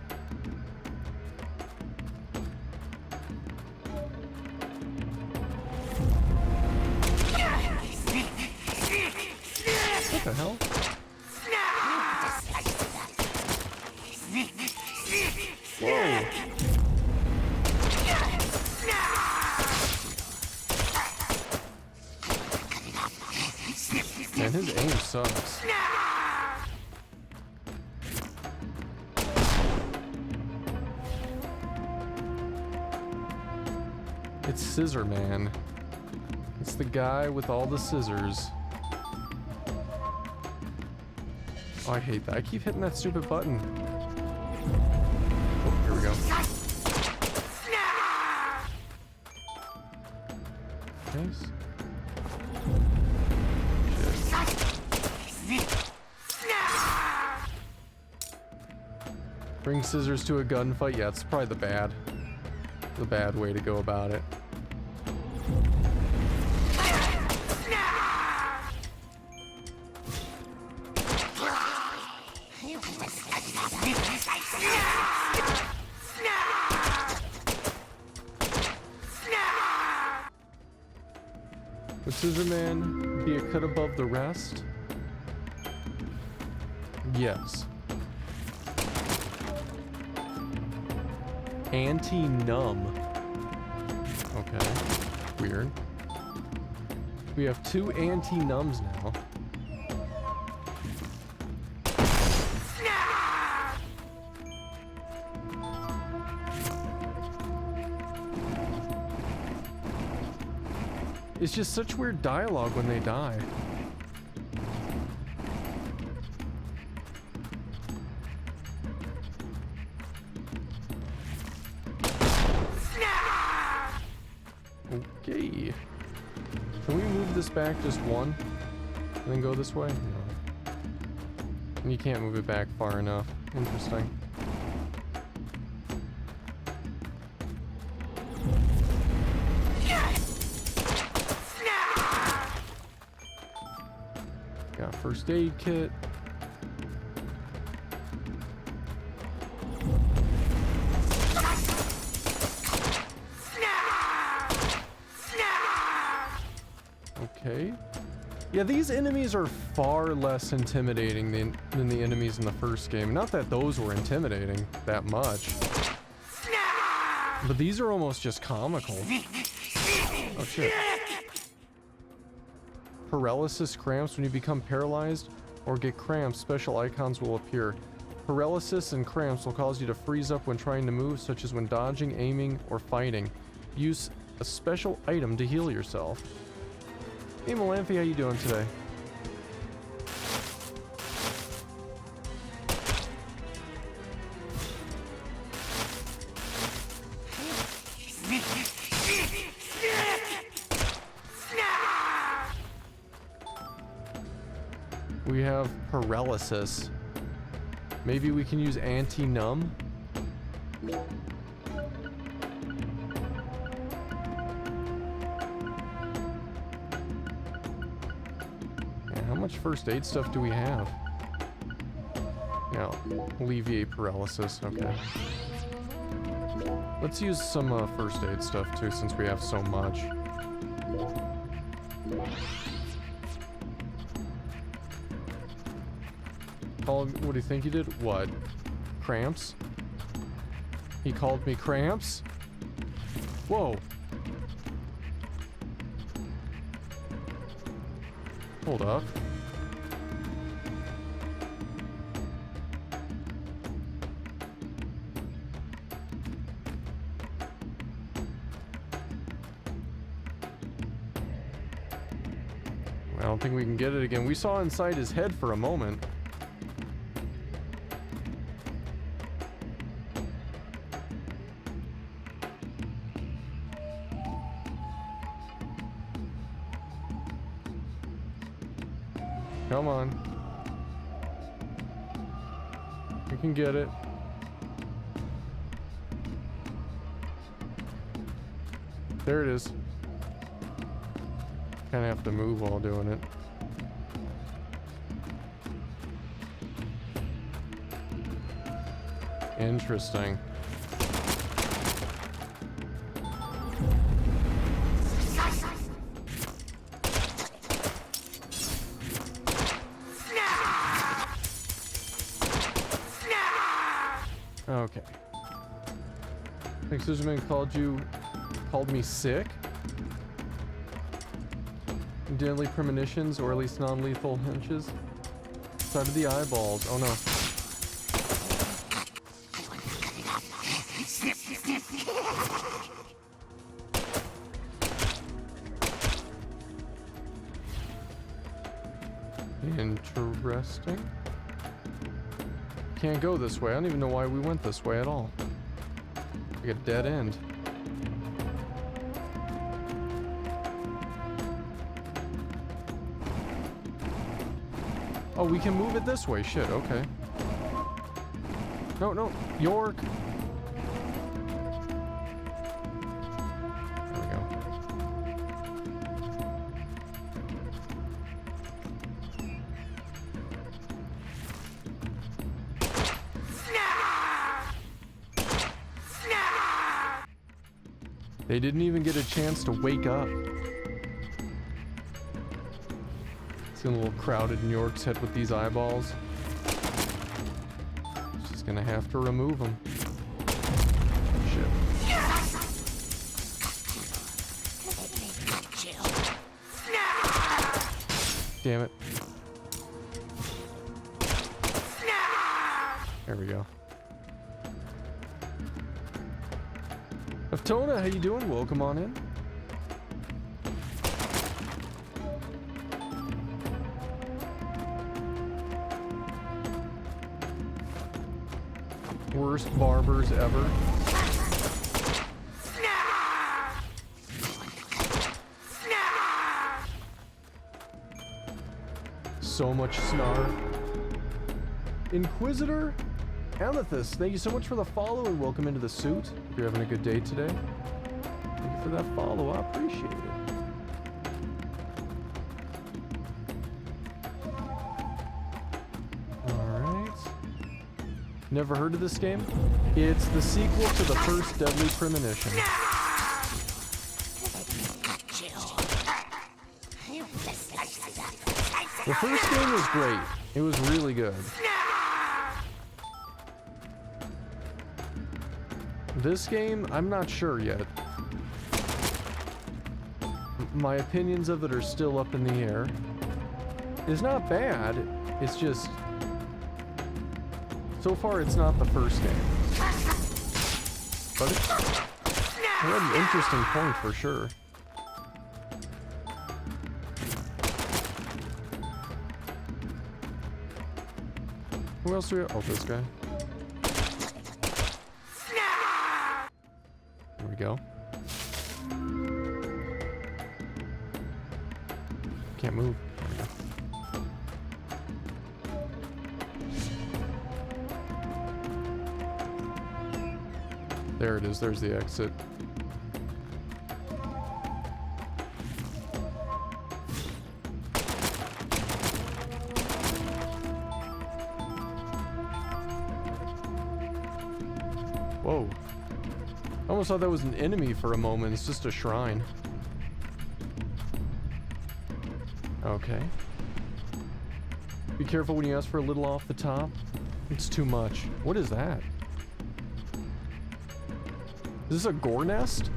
What the hell? Whoa. Man, his aim sucks. It's Scissor Man. It's the guy with all the scissors. Oh, I hate that. I keep hitting that stupid button. Oh, here we go. Nice. Bring scissors to a gunfight? Yeah, it's probably the bad way to go about it. Would Scissor Man be a cut above the rest? Yes. Anti-numb. Okay. Weird. We have 2 anti-numbs now. It's just such weird dialogue when they die. Okay. Can we move this back just one? And then go this way? No. And you can't move it back far enough. Interesting. Got first aid kit. Okay. Yeah, these enemies are far less intimidating than the enemies in the first game. Not that those were intimidating that much. But these are almost just comical. Oh shit. Paralysis cramps. When you become paralyzed or get cramps, special icons will appear. Paralysis and cramps will cause you to freeze up when trying to move, such as when dodging, aiming, or fighting. Use a special item to heal yourself. Hey Malamphy, how you doing today? We have paralysis. Maybe we can use anti-numb? How much first aid stuff do we have? Yeah, alleviate paralysis, okay. Let's use some first aid stuff too, since we have so much. What do you think he did? What? Cramps? He called me cramps? Whoa. Hold up. I don't think we can get it again. We saw inside his head for a moment. Come on. We can get it. There it is. Kind of have to move while doing it. Interesting. Okay. Think Suzuman called me sick? Deadly premonitions, or at least non-lethal hunches. Side of the eyeballs. Oh no. Interesting. Can't go this way. I don't even know why we went this way at all. Like a dead end. Oh, we can move it this way. Shit, okay. No, no. York. There we go. They didn't even get a chance to wake up. It's getting a little crowded in York's head with these eyeballs. Just gonna have to remove them. Shit. Damn it. There we go. Aftona, how you doing? Welcome on in. Worst barbers ever. So much snark. Inquisitor? Amethyst, thank you so much for the follow and welcome into the suit. Hope you're having a good day today. Thank you for that follow, I appreciate it. Alright. Never heard of this game? It's the sequel to the first Deadly Premonition. The first game was great. It was really good. This game, I'm not sure yet. My opinions of it are still up in the air. It's not bad, it's just... So far, it's not the first game. But it's an interesting point for sure. Who else do we have? Oh, this guy. There we go. Can't move. There we go. There it is. There's the exit. Whoa. I almost thought that was an enemy for a moment. It's just a shrine. Okay. Be careful when you ask for a little off the top. It's too much. What is that? Is this a gore nest?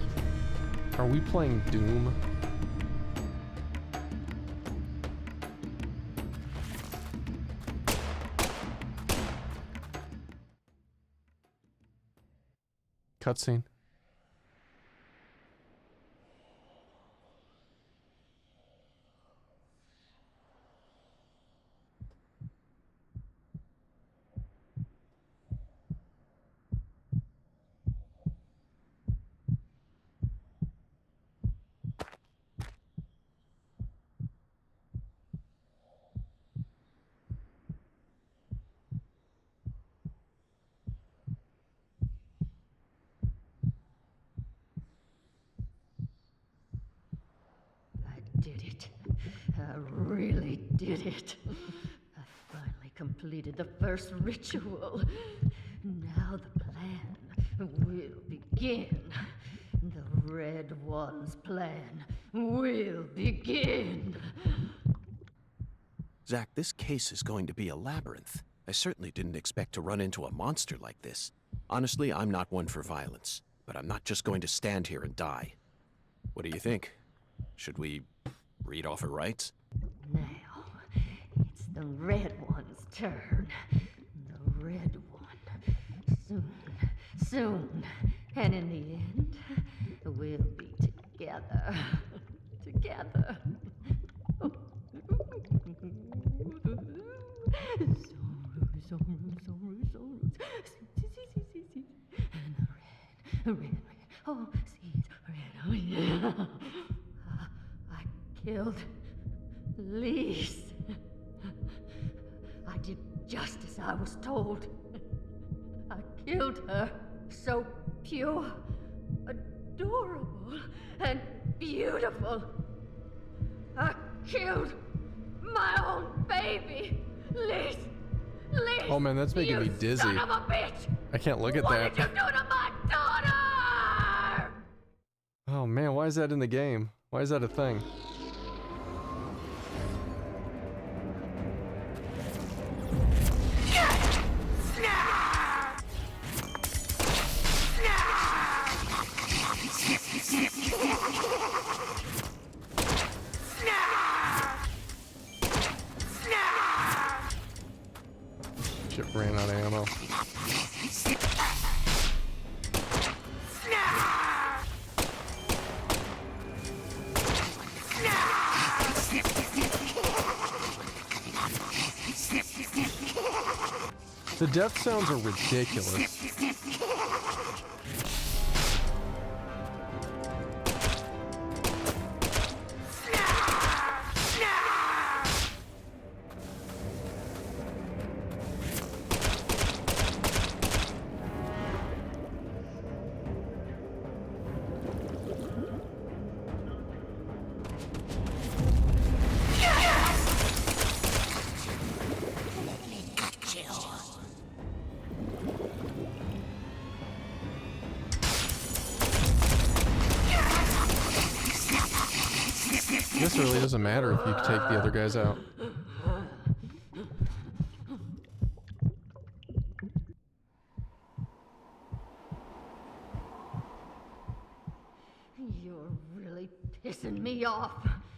Are we playing Doom? Cutscene. Did it. I really did it. I finally completed the first ritual. Now the plan will begin. The Red One's plan will begin. Zack, this case is going to be a labyrinth. I certainly didn't expect to run into a monster like this. Honestly, I'm not one for violence, but I'm not just going to stand here and die. What do you think? Should we read off her rights? Now, it's the Red One's turn. The Red One. Soon. And in the end, we'll be together. Together. And the red. Oh, seeds, red. Oh, yeah. I killed Lise. I did just as I was told. I killed her. So pure, adorable, and beautiful. I killed my own baby, Lise. Oh man, that's making me dizzy. Son of a bitch! I can't look at What that. did you do to my daughter? Oh man, why is that in the game? Why is that a thing? Shit ran out of ammo. The death sounds are ridiculous. This really doesn't matter if you take the other guys out. You're really pissing me off.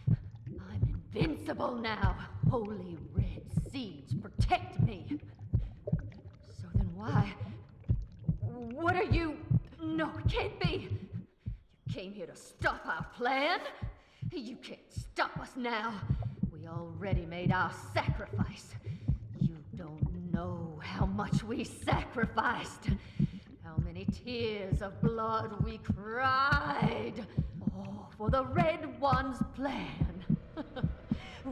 I'm invincible now. Holy red seeds protect me. So then why? What are you? No, it can't be. You came here to stop our plan? You can't stop us now. We already made our sacrifice. You don't know how much we sacrificed. How many tears of blood we cried. Oh, for the Red One's plan.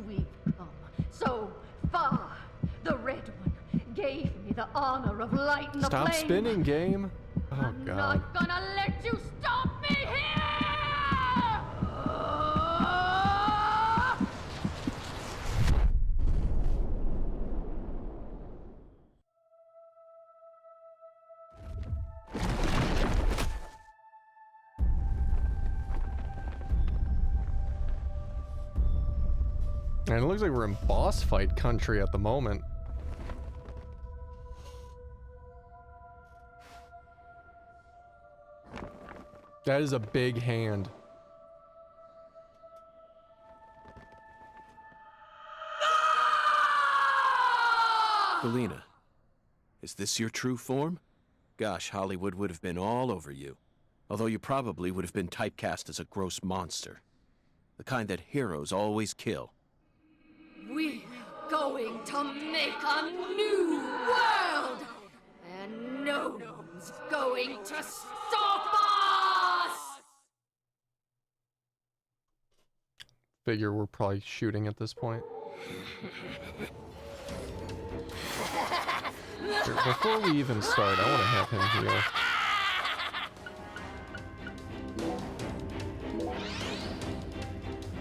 We've come so far. The Red One gave me the honor of lighting the flame. Stop spinning, game. Oh god. Not gonna let you stop me here! And it looks like we're in boss fight country at the moment. That is a big hand. Helena, is this your true form? Gosh, Hollywood would have been all over you. Although you probably would have been typecast as a gross monster. The kind that heroes always kill. We're going to make a new world! And no one's going to stop us! Figure we're probably shooting at this point. Here, before we even start, I want to have him heal.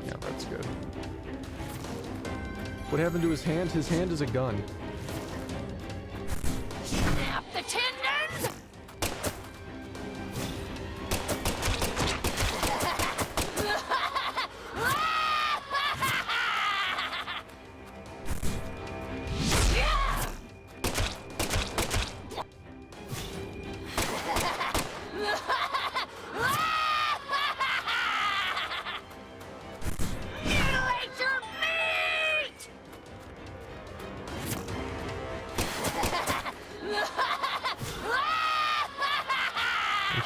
Yeah, that's good. What happened to his hand? His hand is a gun. Snap the tendons!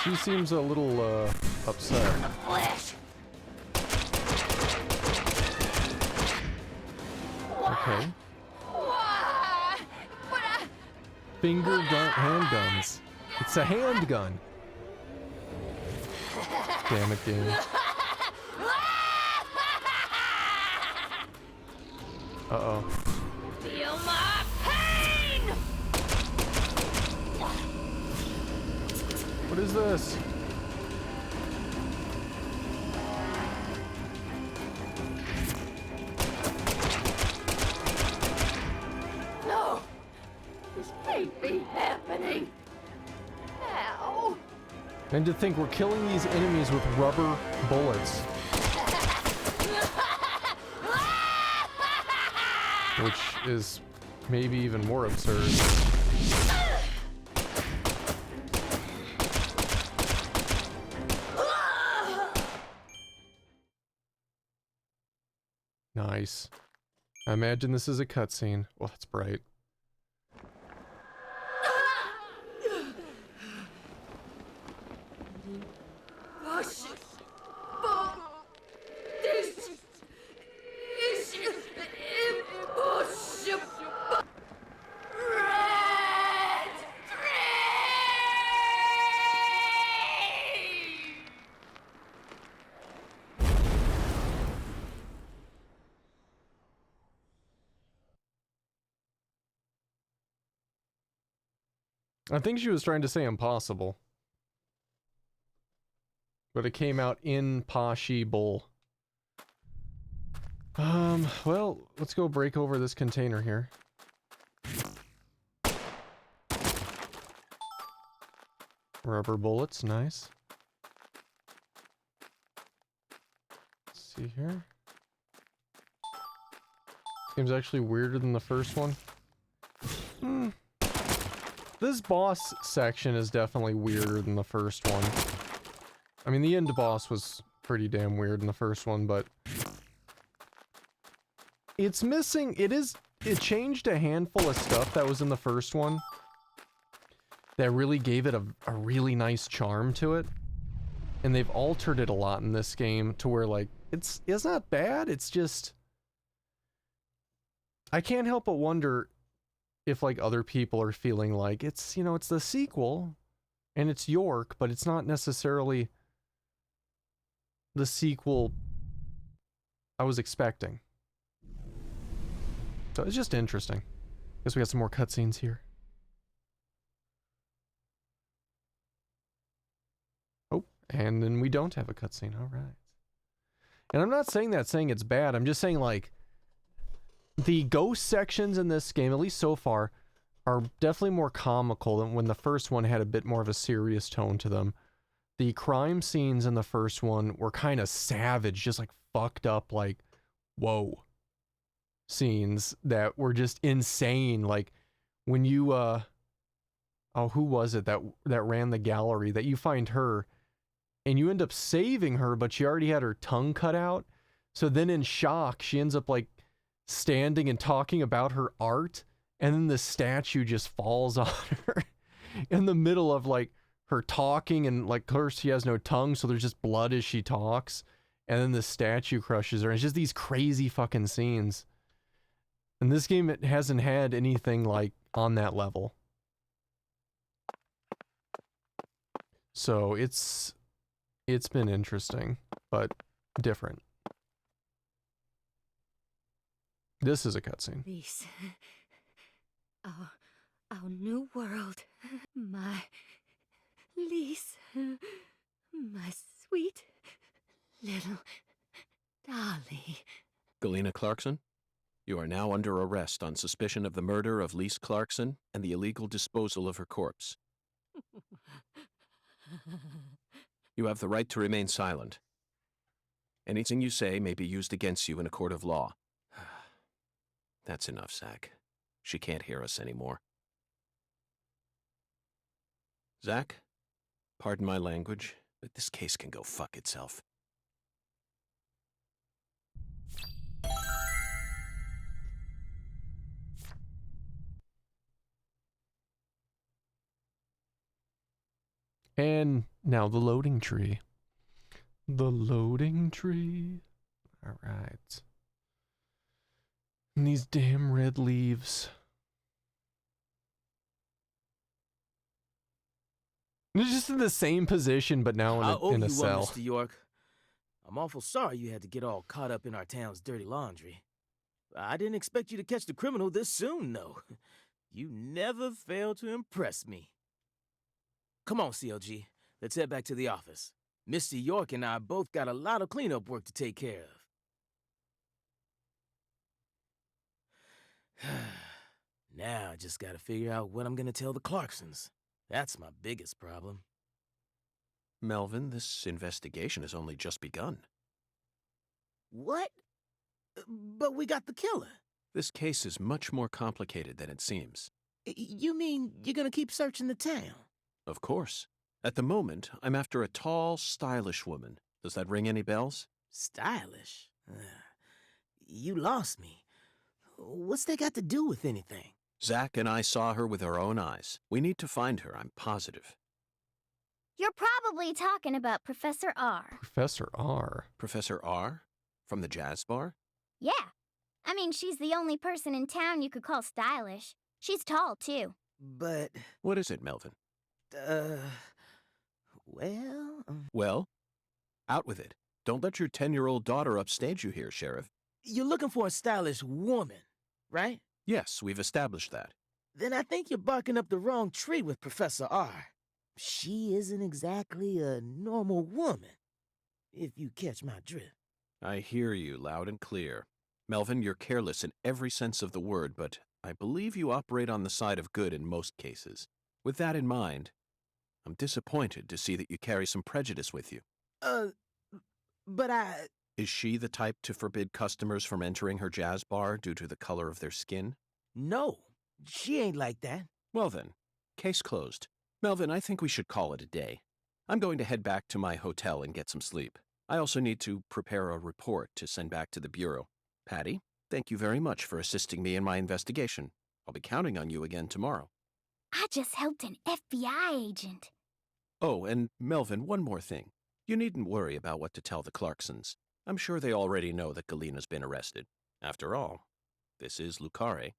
She seems a little, upset. Okay. Finger gun, handguns. It's a handgun. Damn it, game. Uh-oh. Feel my pain! What is this? No! This can't be happening! Ow! And to think we're killing these enemies with rubber bullets. Which is maybe even more absurd. Nice. I imagine this is a cutscene. Well, that's bright. Push! This is impossible! Red 3! I think she was trying to say impossible. But it came out impossible. Well, let's go break over this container here. Rubber bullets, nice. Let's see here. Seems actually weirder than the first one. This boss section is definitely weirder than the first one. I mean, the end boss was pretty damn weird in the first one, but it's missing, it changed a handful of stuff that was in the first one that really gave it a really nice charm to it. And they've altered it a lot in this game to where, like, it's not bad, it's just, I can't help but wonder if, like, other people are feeling like it's, you know, it's the sequel and it's York, but it's not necessarily the sequel I was expecting. So it's just interesting. Guess we got some more cutscenes here. And then we don't have a cutscene. All right. And I'm not saying it's bad. I'm just saying, like, the ghost sections in this game, at least so far, are definitely more comical than when the first one had a bit more of a serious tone to them. The crime scenes in the first one were kind of savage, just like fucked up, like, whoa, scenes that were just insane. Like when you, oh, who was it that ran the gallery, that you find her and you end up saving her, but she already had her tongue cut out. So then in shock, she ends up like standing and talking about her art, and then the statue just falls on her in the middle of like her talking, and like, of course she has no tongue, so there's just blood as she talks, and then the statue crushes her. It's just these crazy fucking scenes. And this game, it hasn't had anything like on that level. So it's been interesting, but different. This is a cutscene. Lise. Our new world. My Lise. My sweet little dolly. Galena Clarkson, you are now under arrest on suspicion of the murder of Lise Clarkson and the illegal disposal of her corpse. You have the right to remain silent. Anything you say may be used against you in a court of law. That's enough, Zach. She can't hear us anymore. Zach, pardon my language, but this case can go fuck itself. And now the loading tree. The loading tree. All right. And these damn red leaves. It's just in the same position, but now in a cell. Mr. York. I'm awful sorry you had to get all caught up in our town's dirty laundry. I didn't expect you to catch the criminal this soon, though. You never fail to impress me. Come on, CLG. Let's head back to the office. Mr. York and I both got a lot of cleanup work to take care of. Now I just gotta figure out what I'm gonna tell the Clarksons. That's my biggest problem. Melvin, this investigation has only just begun. What? But we got the killer. This case is much more complicated than it seems. You mean you're gonna keep searching the town? Of course. At the moment, I'm after a tall, stylish woman. Does that ring any bells? Stylish? You lost me. What's that got to do with anything? Zach and I saw her with our own eyes. We need to find her, I'm positive. You're probably talking about Professor R. Professor R? Professor R? From the jazz bar? Yeah. I mean, she's the only person in town you could call stylish. She's tall, too. But... What is it, Melvin? Well... Well? Out with it. Don't let your 10-year-old daughter upstage you here, Sheriff. You're looking for a stylish woman, right? Yes, we've established that. Then I think you're barking up the wrong tree with Professor R. She isn't exactly a normal woman, if you catch my drift. I hear you loud and clear. Melvin, you're careless in every sense of the word, but I believe you operate on the side of good in most cases. With that in mind, I'm disappointed to see that you carry some prejudice with you. But I... Is she the type to forbid customers from entering her jazz bar due to the color of their skin? No, she ain't like that. Well then, case closed. Melvin, I think we should call it a day. I'm going to head back to my hotel and get some sleep. I also need to prepare a report to send back to the Bureau. Patty, thank you very much for assisting me in my investigation. I'll be counting on you again tomorrow. I just helped an FBI agent. Oh, and Melvin, one more thing. You needn't worry about what to tell the Clarksons. I'm sure they already know that Galena's been arrested. After all, this is Lucare.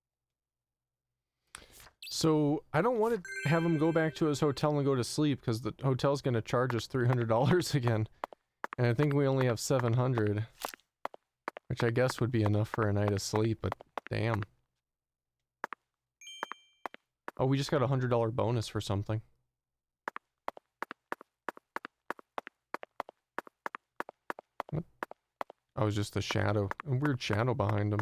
So I don't want to have him go back to his hotel and go to sleep because the hotel's going to charge us $300 again. And I think we only have $700, which I guess would be enough for a night of sleep, but damn. Oh, we just got a $100 bonus for something. I was just a shadow. A weird shadow behind him.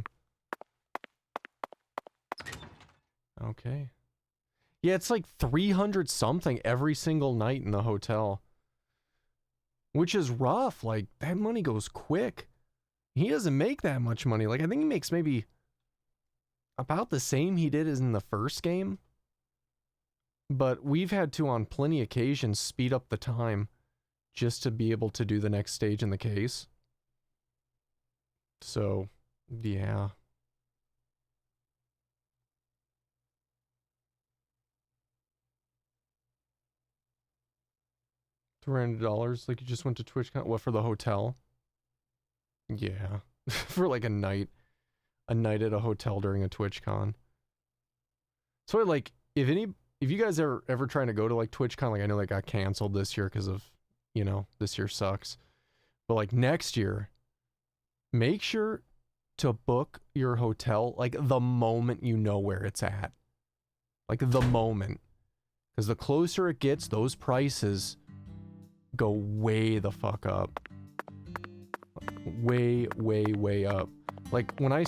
Okay. Yeah, it's like 300 something every single night in the hotel. Which is rough. Like, that money goes quick. He doesn't make that much money. Like, I think he makes maybe about the same he did as in the first game. But we've had to, on plenty of occasions, speed up the time just to be able to do the next stage in the case. So, yeah. $300, like you just went to TwitchCon. What, for the hotel? Yeah. For like a night at a hotel during a TwitchCon. So like, if you guys are ever trying to go to like TwitchCon, like I know that got canceled this year because of, you know, this year sucks. But like next year, make sure to book your hotel like the moment you know where it's at. Like the moment. Because the closer it gets, those prices go way the fuck up. Way, way, way up. Like when I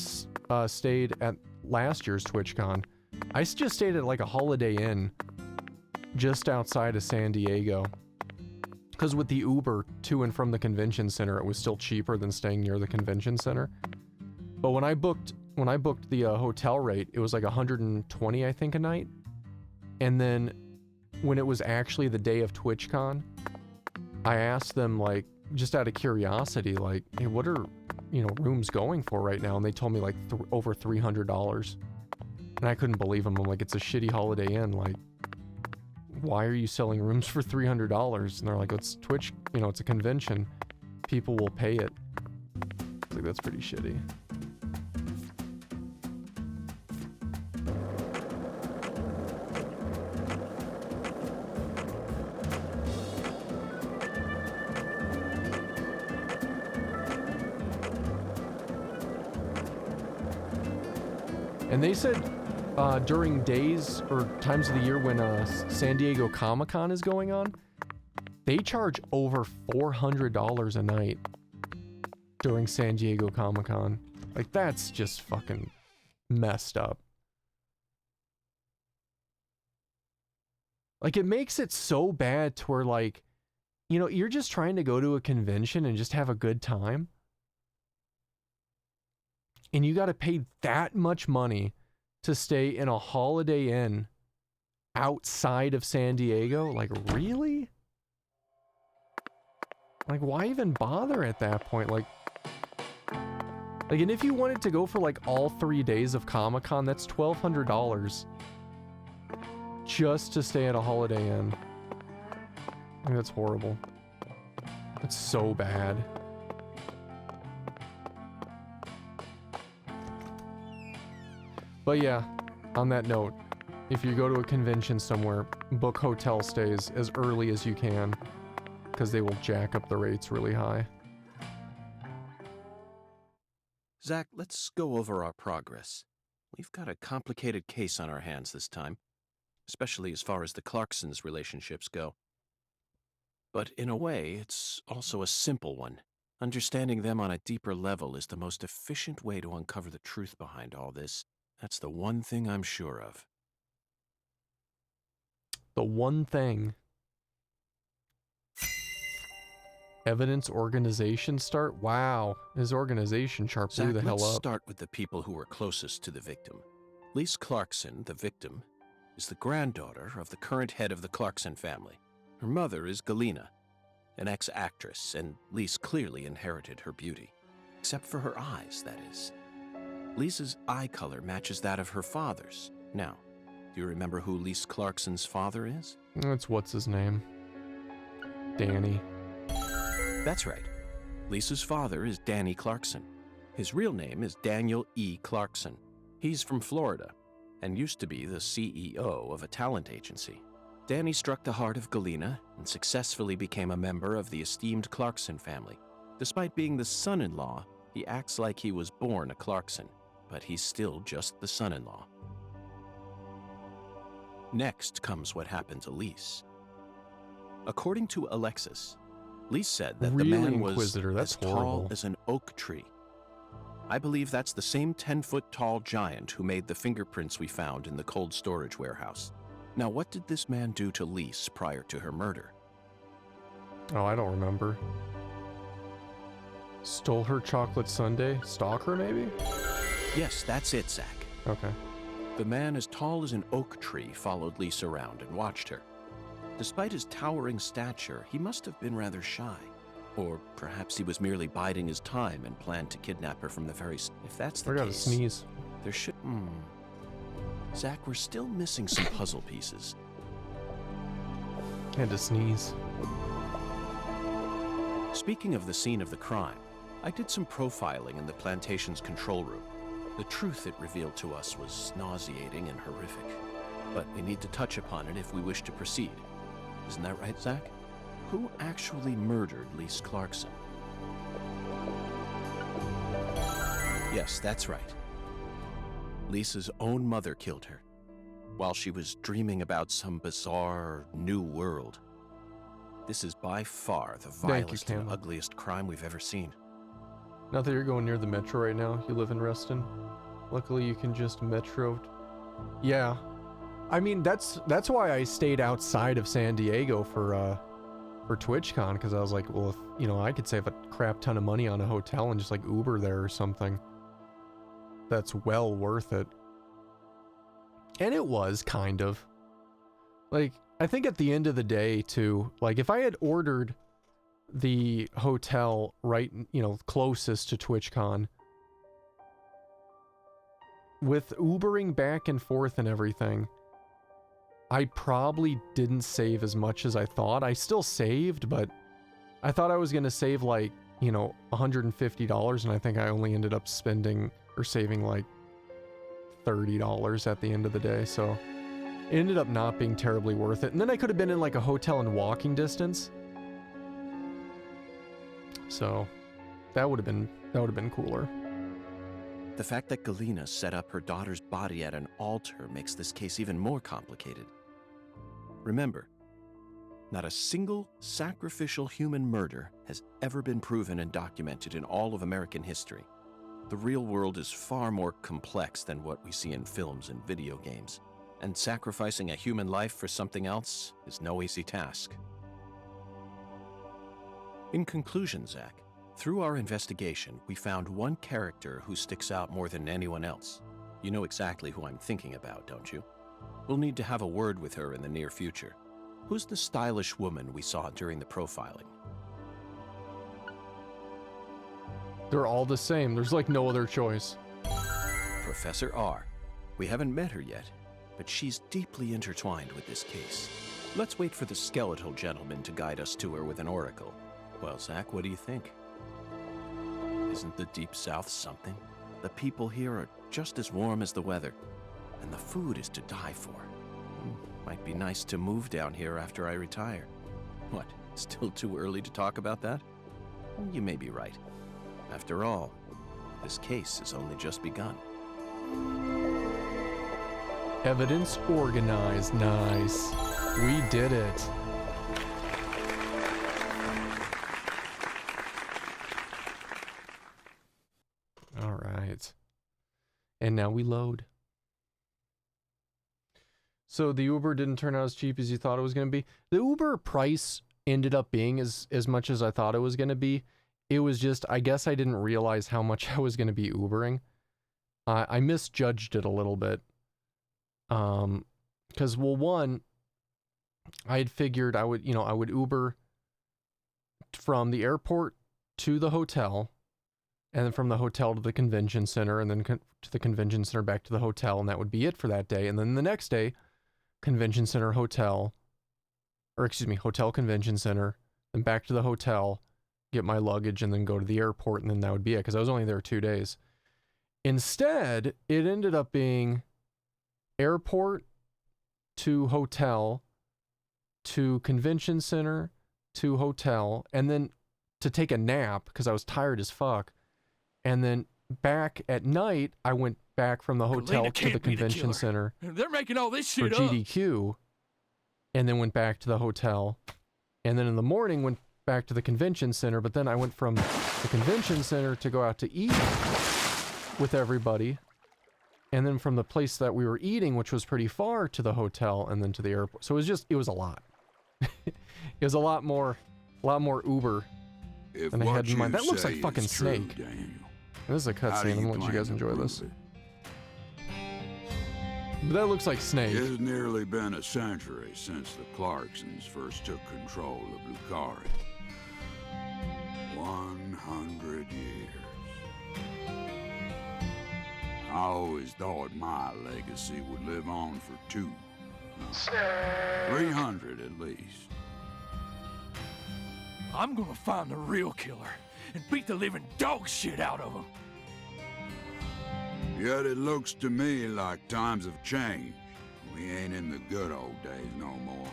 stayed at last year's TwitchCon, I just stayed at like a Holiday Inn just outside of San Diego. Because with the Uber to and from the convention center, it was still cheaper than staying near the convention center. But when I booked the hotel rate, it was like 120, I think, a night. And then when it was actually the day of TwitchCon, I asked them, like, just out of curiosity, like, hey, what are, you know, rooms going for right now? And they told me like over $300. And I couldn't believe them. I'm like, it's a shitty Holiday Inn. Like, why are you selling rooms for $300? And they're like, it's Twitch, you know, it's a convention. People will pay it. It's like, that's pretty shitty. And they said during days or times of the year when San Diego Comic-Con is going on, they charge over $400 a night during San Diego Comic-Con. Like, that's just fucking messed up. Like, it makes it so bad to where, like, you know, you're just trying to go to a convention and just have a good time. And you got to pay that much money to stay in a Holiday Inn outside of San Diego? Like, really? Like, why even bother at that point? Like, and if you wanted to go for like all 3 days of Comic-Con, that's $1,200 just to stay at a Holiday Inn. I think that's horrible. That's so bad. But yeah, on that note, if you go to a convention somewhere, book hotel stays as early as you can, because they will jack up the rates really high. Zach, let's go over our progress. We've got a complicated case on our hands this time, especially as far as the Clarksons' relationships go. But in a way, it's also a simple one. Understanding them on a deeper level is the most efficient way to uncover the truth behind all this. That's the one thing I'm sure of. The one thing. Evidence organization start? Wow, his organization chart blew the hell up. Let's start with the people who were closest to the victim. Lise Clarkson, the victim, is the granddaughter of the current head of the Clarkson family. Her mother is Galena, an ex-actress, and Lise clearly inherited her beauty. Except for her eyes, that is. Lisa's eye color matches that of her father's. Now, do you remember who Lise Clarkson's father is? That's what's his name? Danny. That's right. Lisa's father is Danny Clarkson. His real name is Daniel E. Clarkson. He's from Florida and used to be the CEO of a talent agency. Danny struck the heart of Galena and successfully became a member of the esteemed Clarkson family. Despite being the son-in-law, he acts like he was born a Clarkson, but he's still just the son-in-law. Next comes what happened to Lise. According to Alexis, Lee said that Really, the man was Inquisitor, that's as tall horrible. as an oak tree. I believe that's the same 10-foot tall giant who made the fingerprints we found in the cold storage warehouse. Now, what did this man do to Lise prior to her murder? Oh, I don't remember. Stole her chocolate sundae? Stalk her, maybe? Yes, that's it, Zach. Okay. The man as tall as an oak tree followed Lise around and watched her. Despite his towering stature, he must have been rather shy. Or perhaps he was merely biding his time and planned to kidnap her from the very... If that's the I gotta case, sneeze. there should... Zach, we're still missing some puzzle pieces. Had to sneeze. Speaking of the scene of the crime, I did some profiling in the plantation's control room. The truth it revealed to us was nauseating and horrific. But we need to touch upon it if we wish to proceed. Isn't that right, Zach? Who actually murdered Lise Clarkson? Yes, that's right. Lisa's own mother killed her, while she was dreaming about some bizarre new world. This is by far the vilest and ugliest crime we've ever seen. Not that you're going near the metro right now. You live in Reston. Luckily, you can just metro. Yeah. I mean, that's why I stayed outside of San Diego for TwitchCon, because I was like, well, if, you know, I could save a crap ton of money on a hotel and just like Uber there or something. That's well worth it. And it was kind of. Like, I think at the end of the day, too, like if I had ordered the hotel right, you know, closest to TwitchCon, with Ubering back and forth and everything, I probably didn't save as much as I thought. I still saved, but I thought I was going to save like, you know, $150, and I think I only ended up spending or saving like $30 at the end of the day. So it ended up not being terribly worth it. And then I could have been in like a hotel in walking distance. So that would have been cooler. The fact that Galena set up her daughter's body at an altar makes this case even more complicated. Remember, not a single sacrificial human murder has ever been proven and documented in all of American history. The real world is far more complex than what we see in films and video games, and sacrificing a human life for something else is no easy task. In conclusion, Zach, through our investigation, we found one character who sticks out more than anyone else. You know exactly who I'm thinking about, don't you? We'll need to have a word with her in the near future. Who's the stylish woman we saw during the profiling? They're all the same. There's like no other choice. Professor R. We haven't met her yet, but she's deeply intertwined with this case. Let's wait for the skeletal gentleman to guide us to her with an oracle. Well, Zach, what do you think? Isn't the Deep South something? The people here are just as warm as the weather, and the food is to die for. Might be nice to move down here after I retire. What, still too early to talk about that? You may be right. After all, this case has only just begun. Evidence organized. Nice. We did it. All right. And now we load. So the Uber didn't turn out as cheap as you thought it was going to be. The Uber price ended up being as much as I thought it was going to be. It was just, I guess I didn't realize how much I was going to be Ubering. I misjudged it a little bit. Because, well, one, I had figured I would Uber from the airport to the hotel, and then from the hotel to the convention center, and then to the convention center back to the hotel, and that would be it for that day. And then the next day, convention center, hotel, or excuse me, hotel, convention center, then back to the hotel, get my luggage, and then go to the airport, and then that would be it, because I was only there 2 days. Instead, it ended up being airport to hotel to convention center to hotel, and then to take a nap because I was tired as fuck. And then back at night, I went back from the hotel to the convention center. They're making all this for shit up. GDQ, and then went back to the hotel. And then in the morning, went back to the convention center, but then I went from the convention center to go out to eat with everybody. And then from the place that we were eating, which was pretty far, to the hotel and then to the airport. So it was a lot. It was a lot more Uber than I had in mind. That looks like fucking Snake. And this is a cutscene. I'm gonna let you guys enjoy this. But that looks like Snake. It's nearly been a century since the Clarksons first took control of Lucari. 100 years. I always thought my legacy would live on for 300 at least. I'm gonna find the real killer and beat the living dog shit out of him. Yet it looks to me like times have changed. We ain't in the good old days no more.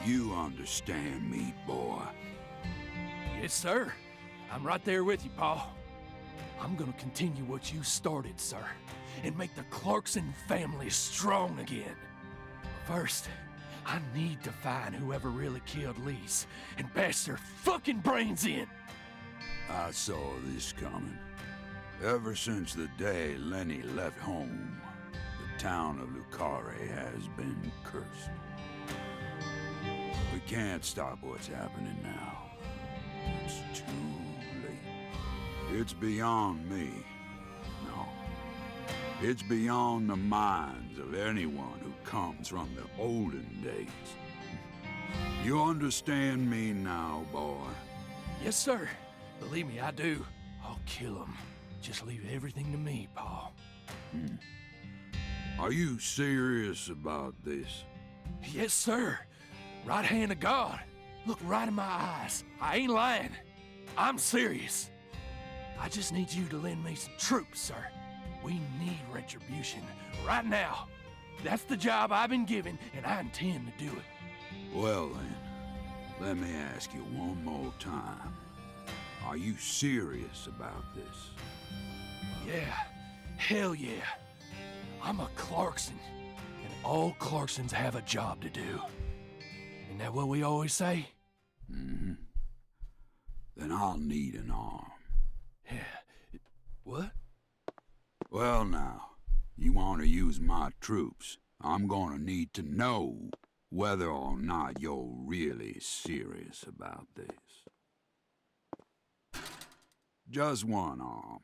You understand me, boy? Yes, sir. I'm right there with you, Paul. I'm gonna continue what you started, sir, and make the Clarkson family strong again. First, I need to find whoever really killed Lise and bash their fucking brains in. I saw this coming. Ever since the day Lenny left home, the town of Lucari has been cursed. We can't stop what's happening now. It's too late. It's beyond me. No. It's beyond the minds of anyone who comes from the olden days. You understand me now, boy? Yes, sir. Believe me, I do. I'll kill him. Just leave everything to me, Paul. Are you serious about this? Yes, sir. Right hand of God. Look right in my eyes. I ain't lying. I'm serious. I just need you to lend me some troops, sir. We need retribution right now. That's the job I've been given, and I intend to do it. Well then, let me ask you one more time. Are you serious about this? Yeah, hell yeah. I'm a Clarkson, and all Clarksons have a job to do. Isn't that what we always say? Mm-hmm. Then I'll need an arm. Yeah. What? Well now, you want to use my troops, I'm gonna need to know whether or not you're really serious about this. Just one arm.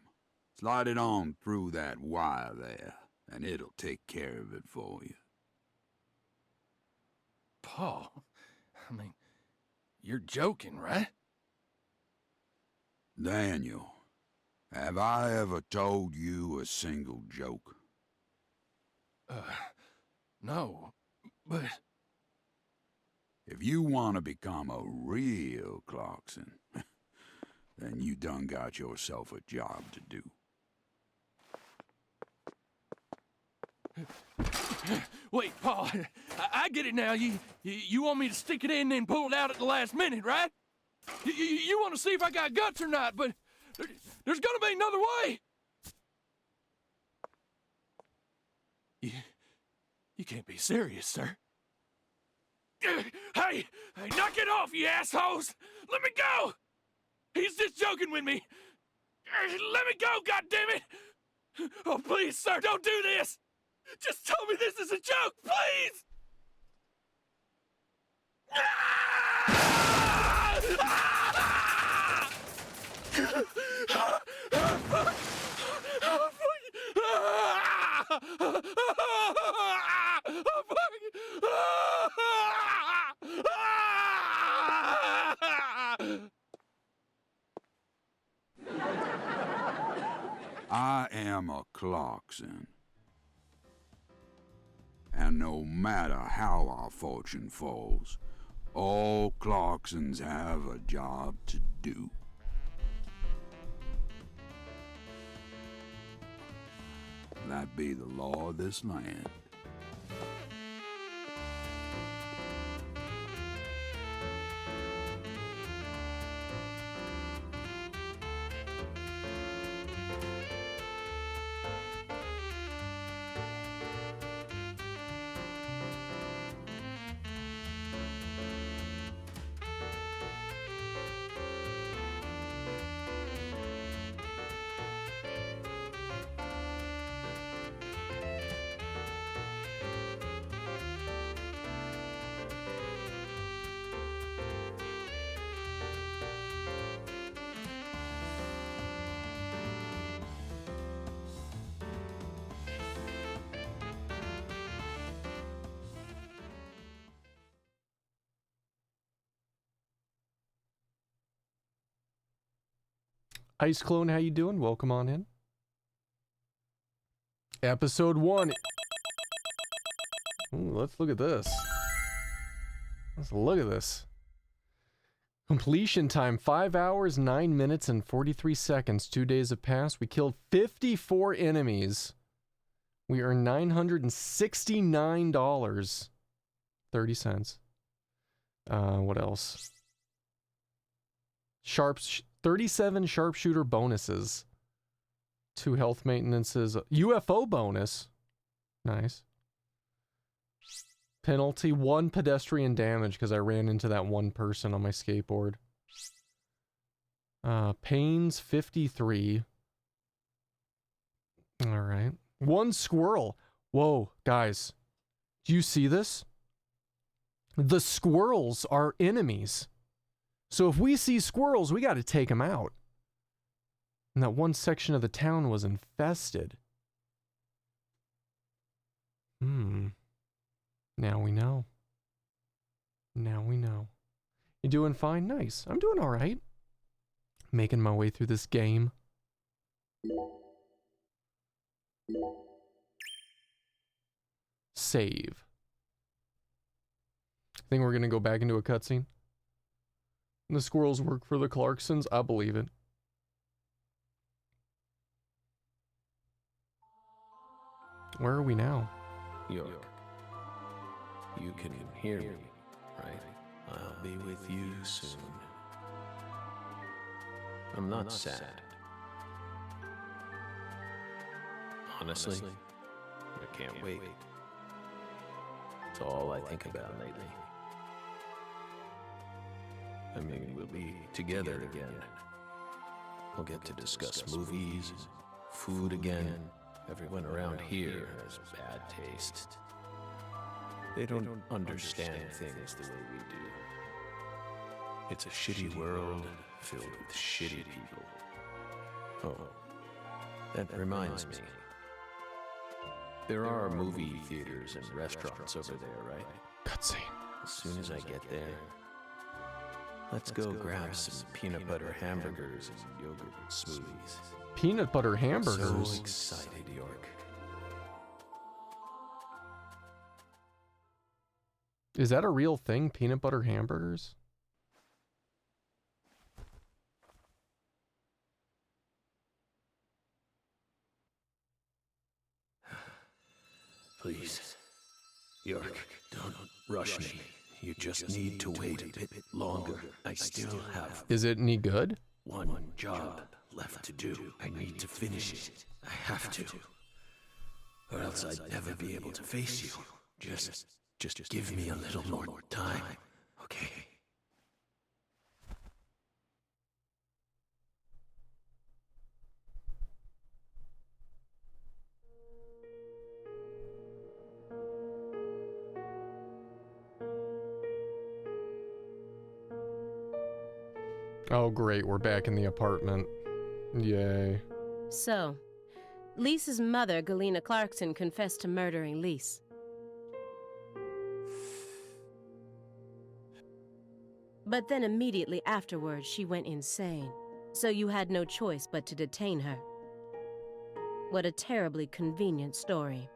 Slide it on through that wire there, and it'll take care of it for you. Paul, I mean, you're joking, right? Daniel, have I ever told you a single joke? No, but... If you want to become a real Clarkson, then you done got yourself a job to do. Wait, Paul, I get it now. You want me to stick it in and then pull it out at the last minute, right? You want to see if I got guts or not, but there's gonna be another way. You can't be serious, sir. Hey, knock it off, you assholes! Let me go! He's just joking with me. Let me go, goddammit! Oh, please, sir, don't do this! Just tell me this is a joke, please! I am a Clarkson. And no matter how our fortune falls, all Clarksons have a job to do. That be the law of this land. Ice Clone, how you doing? Welcome on in. Episode 1. Ooh, let's look at this. Let's look at this. Completion time, 5 hours, 9 minutes, and 43 seconds. 2 days have passed. We killed 54 enemies. We earned $969.30. What else? 37 sharpshooter bonuses. 2 health maintenances. UFO bonus. Nice. Penalty, 1 pedestrian damage because I ran into that one person on my skateboard. Pains, 53. Alright. 1 squirrel. Whoa, guys. Do you see this? The squirrels are enemies. So if we see squirrels, we got to take them out. And that one section of the town was infested. Now we know. Now we know. You doing fine? Nice. I'm doing all right. Making my way through this game. Save. Think we're gonna go back into a cutscene? The squirrels work for the Clarksons? I believe it. Where are we now? York, you can hear me, right? I'll be with you soon. I'm not sad. Honestly, I can't wait. It's all I think about lately. I mean, we'll be together again. We'll get to discuss movies and food again. Everyone around here has bad taste. They don't understand things the way we do. It's a shitty world filled with shitty people. Oh, that reminds me. There are movie theaters and restaurants over there, right? Cutscene. As soon as I get there, let's go grab some peanut butter hamburgers and yogurt smoothies. Peanut butter hamburgers? So excited, York. Is that a real thing, peanut butter hamburgers? Please, York, don't rush me. You just need to wait a bit longer. I still have... Is it any good? One job left to do. I need to finish it. I have to. Or else I'd never be able to face you. Just give me a little more time, okay? Oh great, we're back in the apartment. Yay. So, Lisa's mother, Galena Clarkson, confessed to murdering Lise. But then immediately afterwards, she went insane. So you had no choice but to detain her. What a terribly convenient story.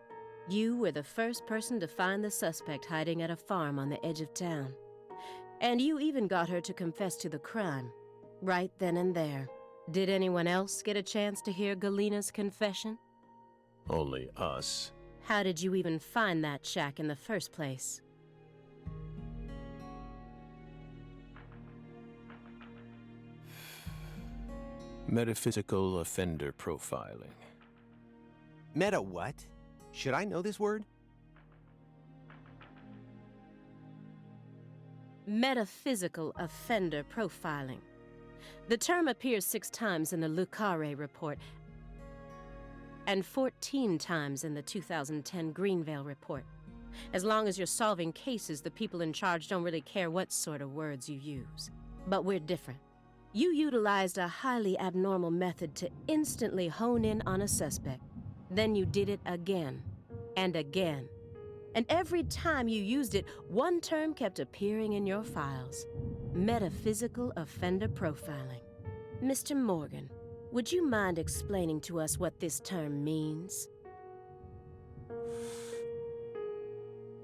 You were the first person to find the suspect hiding at a farm on the edge of town. And you even got her to confess to the crime, right then and there. Did anyone else get a chance to hear Galena's confession? Only us. How did you even find that shack in the first place? Metaphysical offender profiling. Meta what? Should I know this word? Metaphysical offender profiling. The term appears 6 times in the Le Carré report and 14 times in the 2010 Greenvale report. As long as you're solving cases, the people in charge don't really care what sort of words you use. But we're different. You utilized a highly abnormal method to instantly hone in on a suspect. Then you did it again and again. And every time you used it, one term kept appearing in your files. Metaphysical offender profiling. Mr. Morgan, would you mind explaining to us what this term means?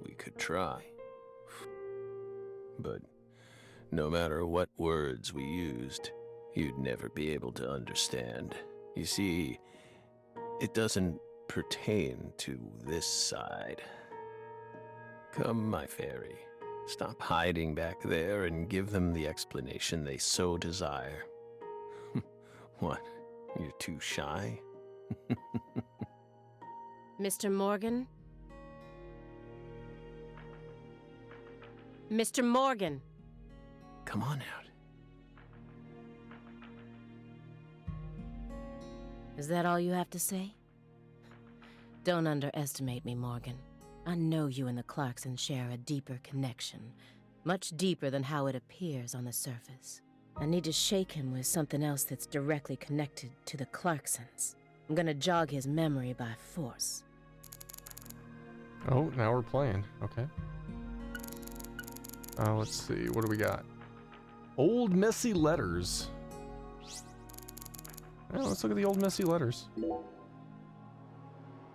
We could try. But no matter what words we used, you'd never be able to understand. You see, it doesn't pertain to this side. Come, my fairy. Stop hiding back there and give them the explanation they so desire. What? You're too shy? Mr. Morgan? Mr. Morgan! Come on out. Is that all you have to say? Don't underestimate me, Morgan. I know you and the Clarksons share a deeper connection, much deeper than how it appears on the surface. I need to shake him with something else that's directly connected to the Clarksons. I'm gonna jog his memory by force. Oh, now we're playing. Okay. Let's see. What do we got? Old messy letters. Oh, let's look at the old messy letters.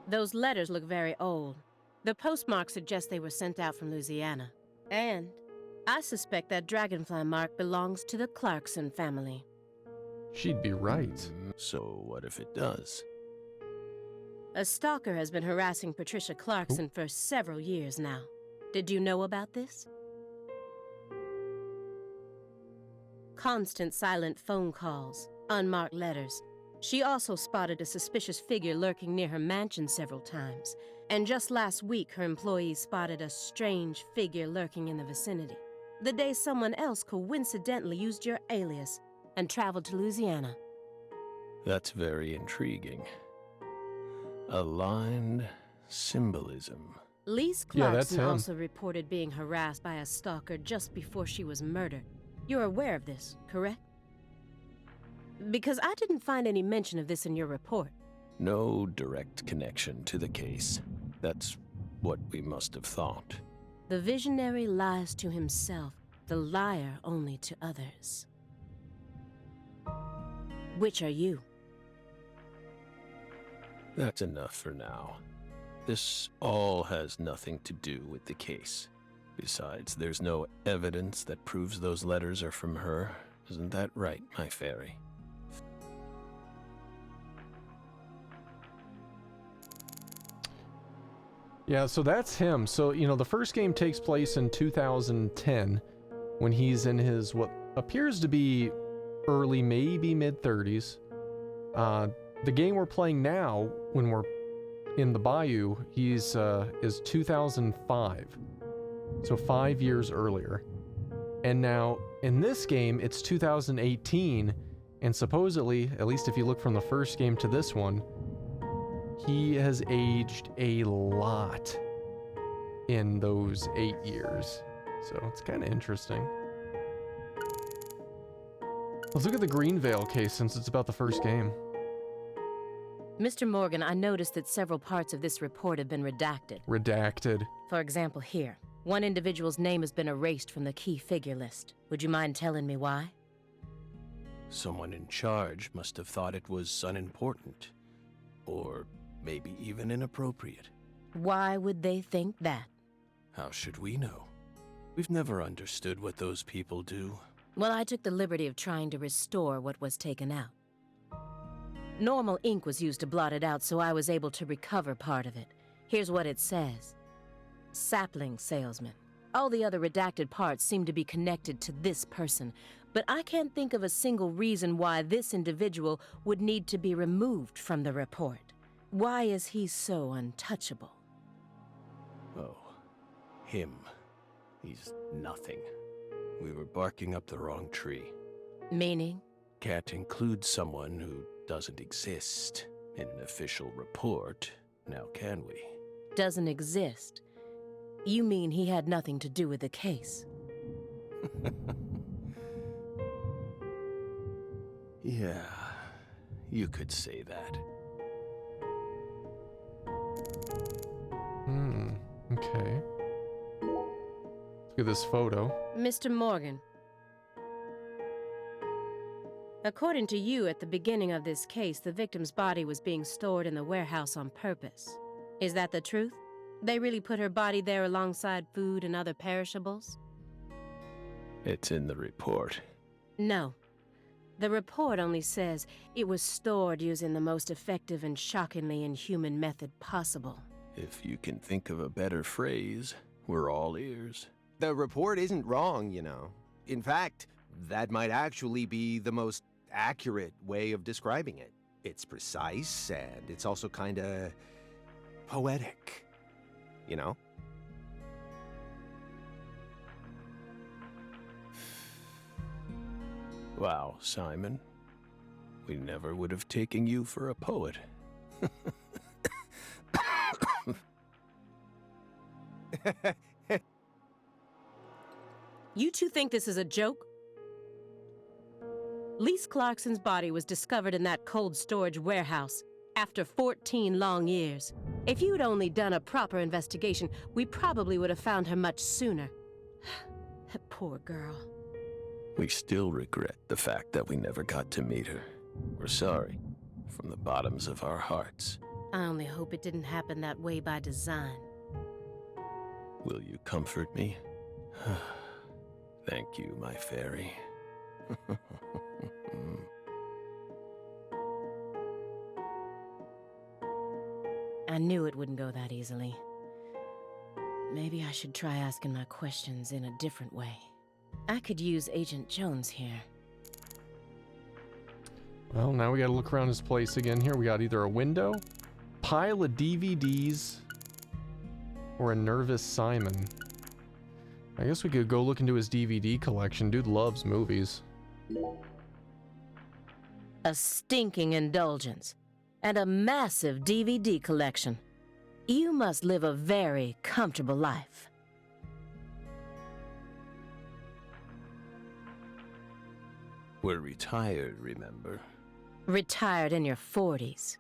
Those letters look very old. The postmark suggests they were sent out from Louisiana. And I suspect that dragonfly mark belongs to the Clarkson family. She'd be right. So what if it does? A stalker has been harassing Patricia Clarkson for several years now. Did you know about this? Constant silent phone calls, unmarked letters. She also spotted a suspicious figure lurking near her mansion several times. And just last week, her employees spotted a strange figure lurking in the vicinity. The day someone else coincidentally used your alias and traveled to Louisiana. That's very intriguing. Aligned symbolism. Lise Clarkson also reported being harassed by a stalker just before she was murdered. You're aware of this, correct? Because I didn't find any mention of this in your report. No direct connection to the case. That's what we must have thought. The visionary lies to himself, the liar only to others. Which are you? That's enough for now. This all has nothing to do with the case. Besides, there's no evidence that proves those letters are from her. Isn't that right, my fairy? Yeah, so that's him. So, you know, the first game takes place in 2010 when he's in his what appears to be early, maybe mid-30s. The game we're playing now, when we're in the Bayou, is 2005. So 5 years earlier. And now, in this game, it's 2018, and supposedly, at least if you look from the first game to this one, he has aged a lot in those 8 years. So it's kind of interesting. Let's look at the Greenvale case since it's about the first game. Mr. Morgan, I noticed that several parts of this report have been redacted. Redacted. For example, here. One individual's name has been erased from the key figure list. Would you mind telling me why? Someone in charge must have thought it was unimportant. Or maybe even inappropriate. Why would they think that? How should we know? We've never understood what those people do. Well, I took the liberty of trying to restore what was taken out. Normal ink was used to blot it out, so I was able to recover part of it. Here's what it says. Sapling salesman. All the other redacted parts seem to be connected to this person, but I can't think of a single reason why this individual would need to be removed from the report. Why is he so untouchable? Oh, him. He's nothing. We were barking up the wrong tree. Meaning? Can't include someone who doesn't exist in an official report, now can we? Doesn't exist? You mean he had nothing to do with the case? Yeah, you could say that. Okay. Look at this photo. Mr. Morgan. According to you, at the beginning of this case, the victim's body was being stored in the warehouse on purpose. Is that the truth? They really put her body there alongside food and other perishables? It's in the report. No. The report only says it was stored using the most effective and shockingly inhuman method possible. If you can think of a better phrase, we're all ears. The report isn't wrong, you know. In fact, that might actually be the most accurate way of describing it. It's precise, and it's also kinda poetic, you know? Wow, Simon. We never would have taken you for a poet. You two think this is a joke? Lise Clarkson's body was discovered in that cold storage warehouse after 14 long years. If you'd only done a proper investigation, we probably would have found her much sooner. That poor girl. We still regret the fact that we never got to meet her. We're sorry, from the bottoms of our hearts. I only hope it didn't happen that way by design. Will you comfort me? Thank you, my fairy. I knew it wouldn't go that easily. Maybe I should try asking my questions in a different way. I could use Agent Jones here. Well, now we gotta look around his place again here. We got either a window, pile of DVDs, or a nervous Simon. I guess we could go look into his DVD collection. Dude loves movies. A stinking indulgence. And a massive DVD collection. You must live a very comfortable life. We're retired, remember? Retired in your 40s.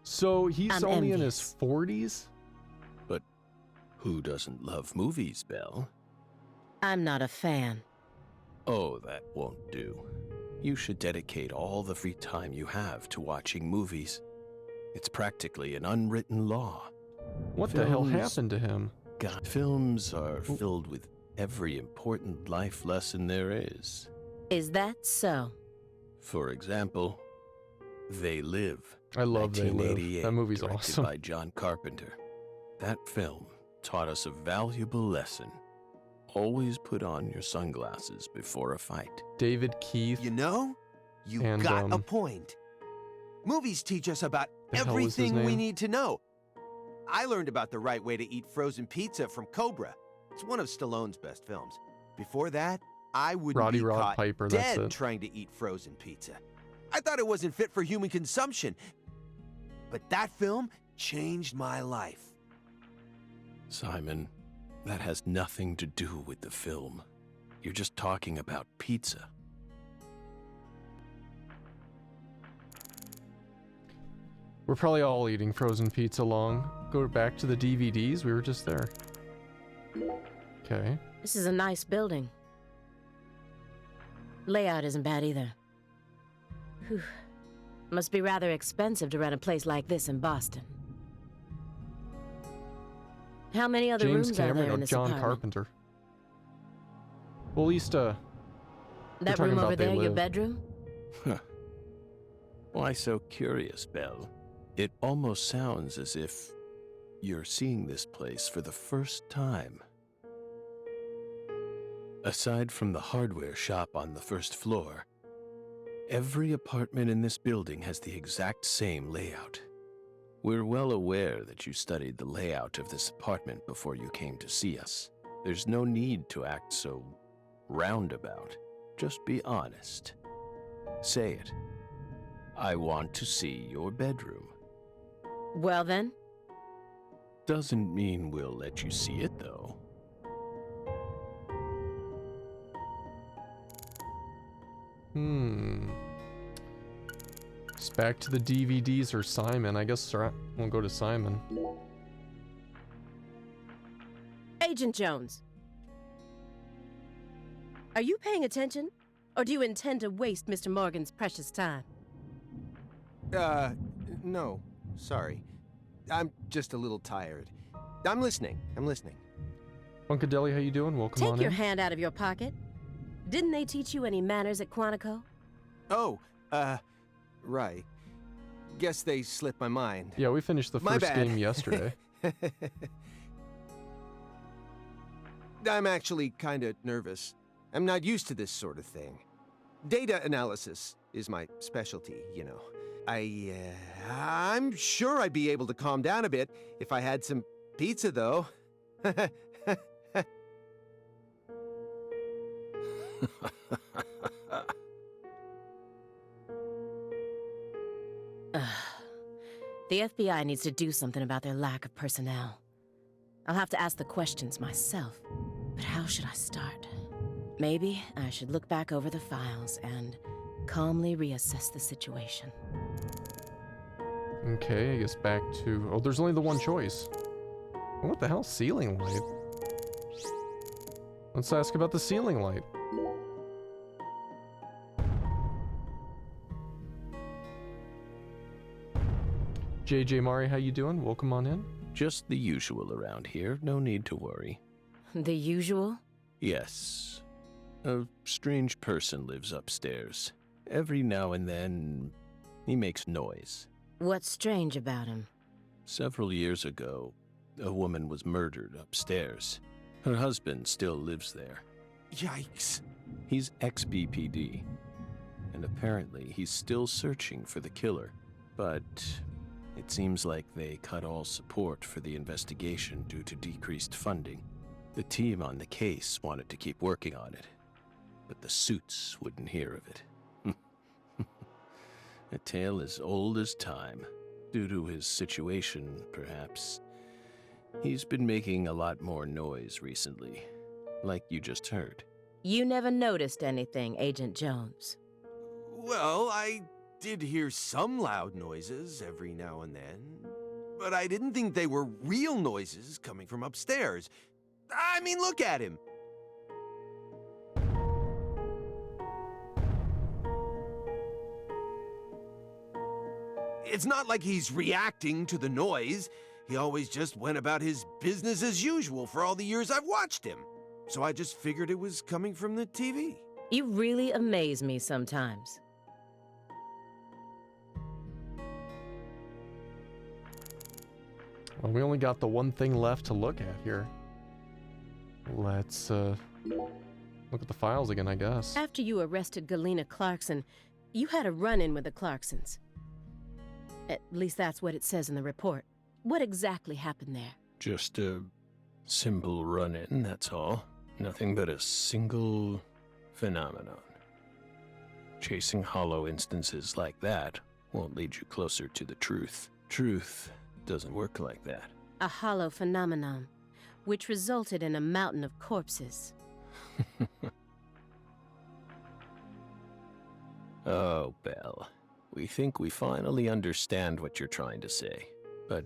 So he's I'm only in envious. his 40s? But who doesn't love movies, Belle? I'm not a fan. Oh, that won't do. You should dedicate all the free time you have to watching movies. It's practically an unwritten law. What the hell happened to him? God, films are filled with every important life lesson there is. Is that so? For example, They Live. I love They Live. 1988, That movie's directed awesome. by John Carpenter. That film taught us a valuable lesson. Always put on your sunglasses before a fight. David Keith. You know, you And, got a point. Movies teach us about the hell was his everything we name? need to know. I learned about the right way to eat frozen pizza from Cobra. It's one of Stallone's best films. Before that, I wouldn't Roddy be Rod caught Piper, that's dead it. trying to eat frozen pizza. I thought it wasn't fit for human consumption. But that film changed my life. Simon, that has nothing to do with the film. You're just talking about pizza. We're probably all eating frozen pizza long. Go back to the DVDs. We were just there. Okay. This is a nice building. Layout isn't bad either. Whew. Must be rather expensive to rent a place like this in Boston. How many other James rooms are Cameron there or in this John apartment? Carpenter? Well, at least, we're That talking room about over They there, your Live. bedroom? Why so curious, Belle? It almost sounds as if you're seeing this place for the first time. Aside from the hardware shop on the first floor, every apartment in this building has the exact same layout. We're well aware that you studied the layout of this apartment before you came to see us. There's no need to act so roundabout. Just be honest. Say it. I want to see your bedroom. Well then, Doesn't mean we'll let you see it, though. It's back to the DVDs or Simon. I guess we'll go to Simon. Agent Jones. Are you paying attention? Or do you intend to waste Mr. Morgan's precious time? No. Sorry. I'm just a little tired. I'm listening. Funkadeli, how you doing? Welcome on Take your in. hand out of your pocket. Didn't they teach you any manners at Quantico? Oh, right. Guess they slipped my mind. Yeah, we finished the My first bad. game yesterday. I'm actually kind of nervous. I'm not used to this sort of thing. Data analysis is my specialty, you know. I'm sure I'd be able to calm down a bit if I had some pizza, though. The FBI needs to do something about their lack of personnel. I'll have to ask the questions myself. But how should I start? Maybe I should look back over the files and calmly reassess the situation. Okay, I guess back to... Oh, there's only the one choice. What the hell? Ceiling light? Let's ask about the ceiling light. JJ Mari, how you doing? Welcome on in. Just the usual around here, no need to worry. The usual? Yes. A strange person lives upstairs. Every now and then, he makes noise. What's strange about him? Several years ago, a woman was murdered upstairs. Her husband still lives there. Yikes. He's ex-BPD, and apparently he's still searching for the killer. But it seems like they cut all support for the investigation due to decreased funding. The team on the case wanted to keep working on it, but the suits wouldn't hear of it. A tale as old as time. Due to his situation, perhaps. He's been making a lot more noise recently, like you just heard. You never noticed anything, Agent Jones. Well, I did hear some loud noises every now and then, but I didn't think they were real noises coming from upstairs. I mean, look at him. It's not like he's reacting to the noise. He always just went about his business as usual for all the years I've watched him. So I just figured it was coming from the TV. You really amaze me sometimes. Well, we only got the one thing left to look at here. Let's, look at the files again, I guess. After you arrested Galena Clarkson, you had a run-in with the Clarksons. At least that's what it says in the report. What exactly happened there? Just a simple run-in, that's all. Nothing but a single phenomenon. Chasing hollow instances like that won't lead you closer to the truth. Truth doesn't work like that. A hollow phenomenon, which resulted in a mountain of corpses. Oh, Belle. We think we finally understand what you're trying to say. But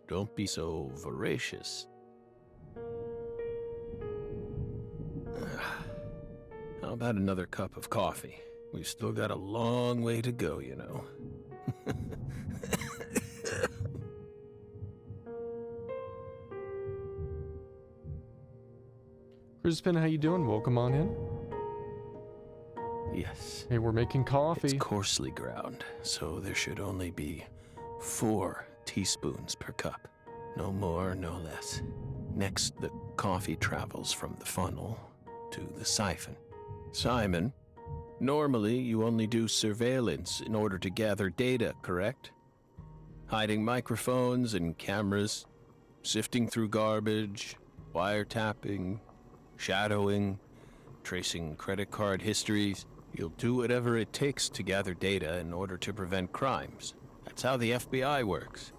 don't be so voracious. How about another cup of coffee? We've still got a long way to go, you know. Crispin, how you doing? Welcome on in. Yes. Hey, we're making coffee. It's coarsely ground, so there should only be 4 teaspoons per cup. No more, no less. Next, the coffee travels from the funnel to the siphon. Simon, normally you only do surveillance in order to gather data, correct? Hiding microphones and cameras, sifting through garbage, wiretapping, shadowing, tracing credit card histories. You'll do whatever it takes to gather data in order to prevent crimes. That's how the FBI works.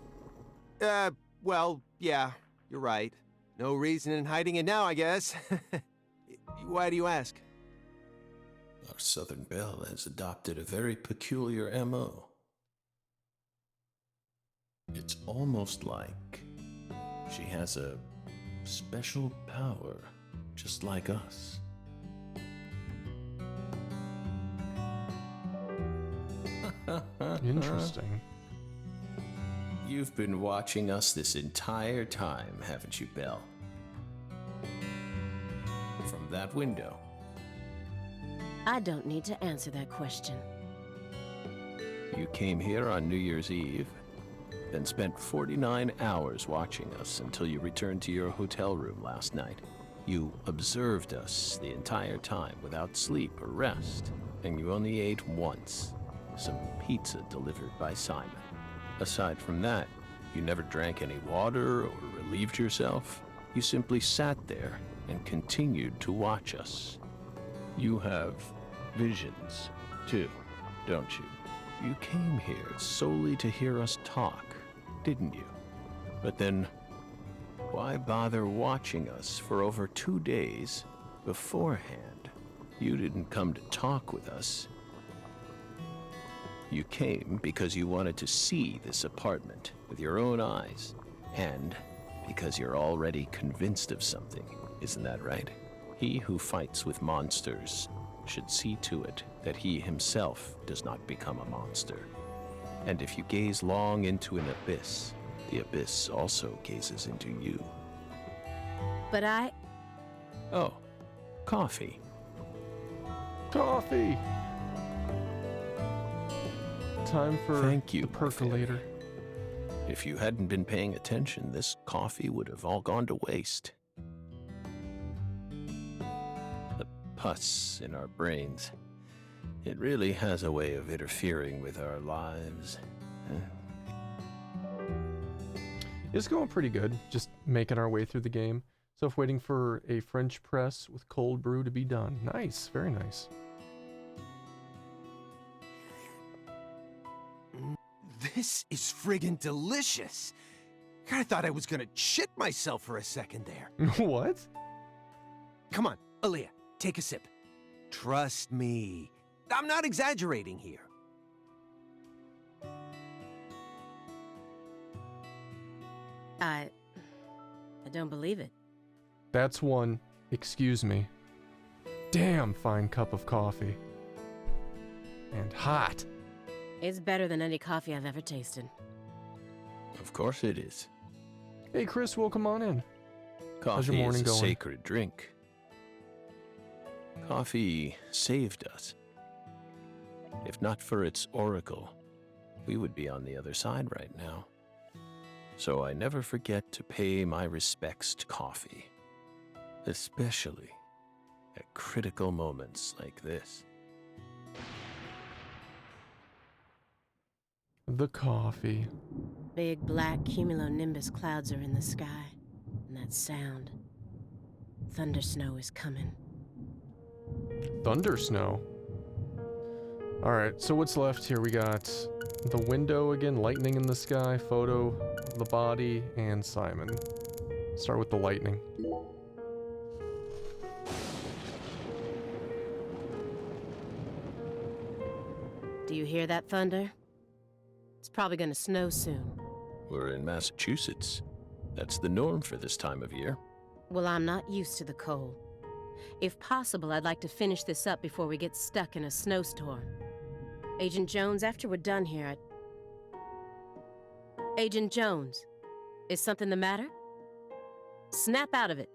Well, yeah, you're right. No reason in hiding it now, I guess. Why do you ask? Our Southern Belle has adopted a very peculiar MO. It's almost like she has a special power, just like us. Interesting. You've been watching us this entire time, haven't you, Belle? From that window. I don't need to answer that question. You came here on New Year's Eve, then spent 49 hours watching us until you returned to your hotel room last night. You observed us the entire time without sleep or rest, and you only ate once, some pizza delivered by Simon. Aside from that, you never drank any water or relieved yourself. You simply sat there and continued to watch us. You have visions, too, don't you? You came here solely to hear us talk, didn't you? But then, why bother watching us for over 2 days beforehand? You didn't come to talk with us. You came because you wanted to see this apartment with your own eyes, and because you're already convinced of something, isn't that right? He who fights with monsters should see to it that he himself does not become a monster. And if you gaze long into an abyss, the abyss also gazes into you. But I... Oh, coffee. Coffee! Time for Thank you, the percolator. If you hadn't been paying attention, this coffee would have all gone to waste. The pus in our brains. It really has a way of interfering with our lives. It's going pretty good, just making our way through the game. So waiting for a French press with cold brew to be done. Nice, very nice. This is friggin' delicious. Kinda thought I was gonna shit myself for a second there. What? Come on, Aaliyah, take a sip. Trust me. I'm not exaggerating here. I don't believe it. That's one, excuse me, damn fine cup of coffee. And hot. It's better than any coffee I've ever tasted. Of course it is. Hey Chris, welcome on in. How's your Coffee morning is a going? sacred drink. Coffee saved us. If not for its oracle, we would be on the other side right now. So I never forget to pay my respects to coffee, especially at critical moments like this. The coffee. Big black cumulonimbus clouds are in the sky. And that sound. Thunder snow is coming. Thunder snow. Alright, so what's left here? We got the window again, lightning in the sky, photo, the body, and Simon. Start with the lightning. Do you hear that thunder? It's probably gonna snow soon. We're in Massachusetts. That's the norm for this time of year. Well, I'm not used to the cold. If possible, I'd like to finish this up before we get stuck in a snowstorm. Agent Jones, after we're done here, Agent Jones, is something the matter? Snap out of it.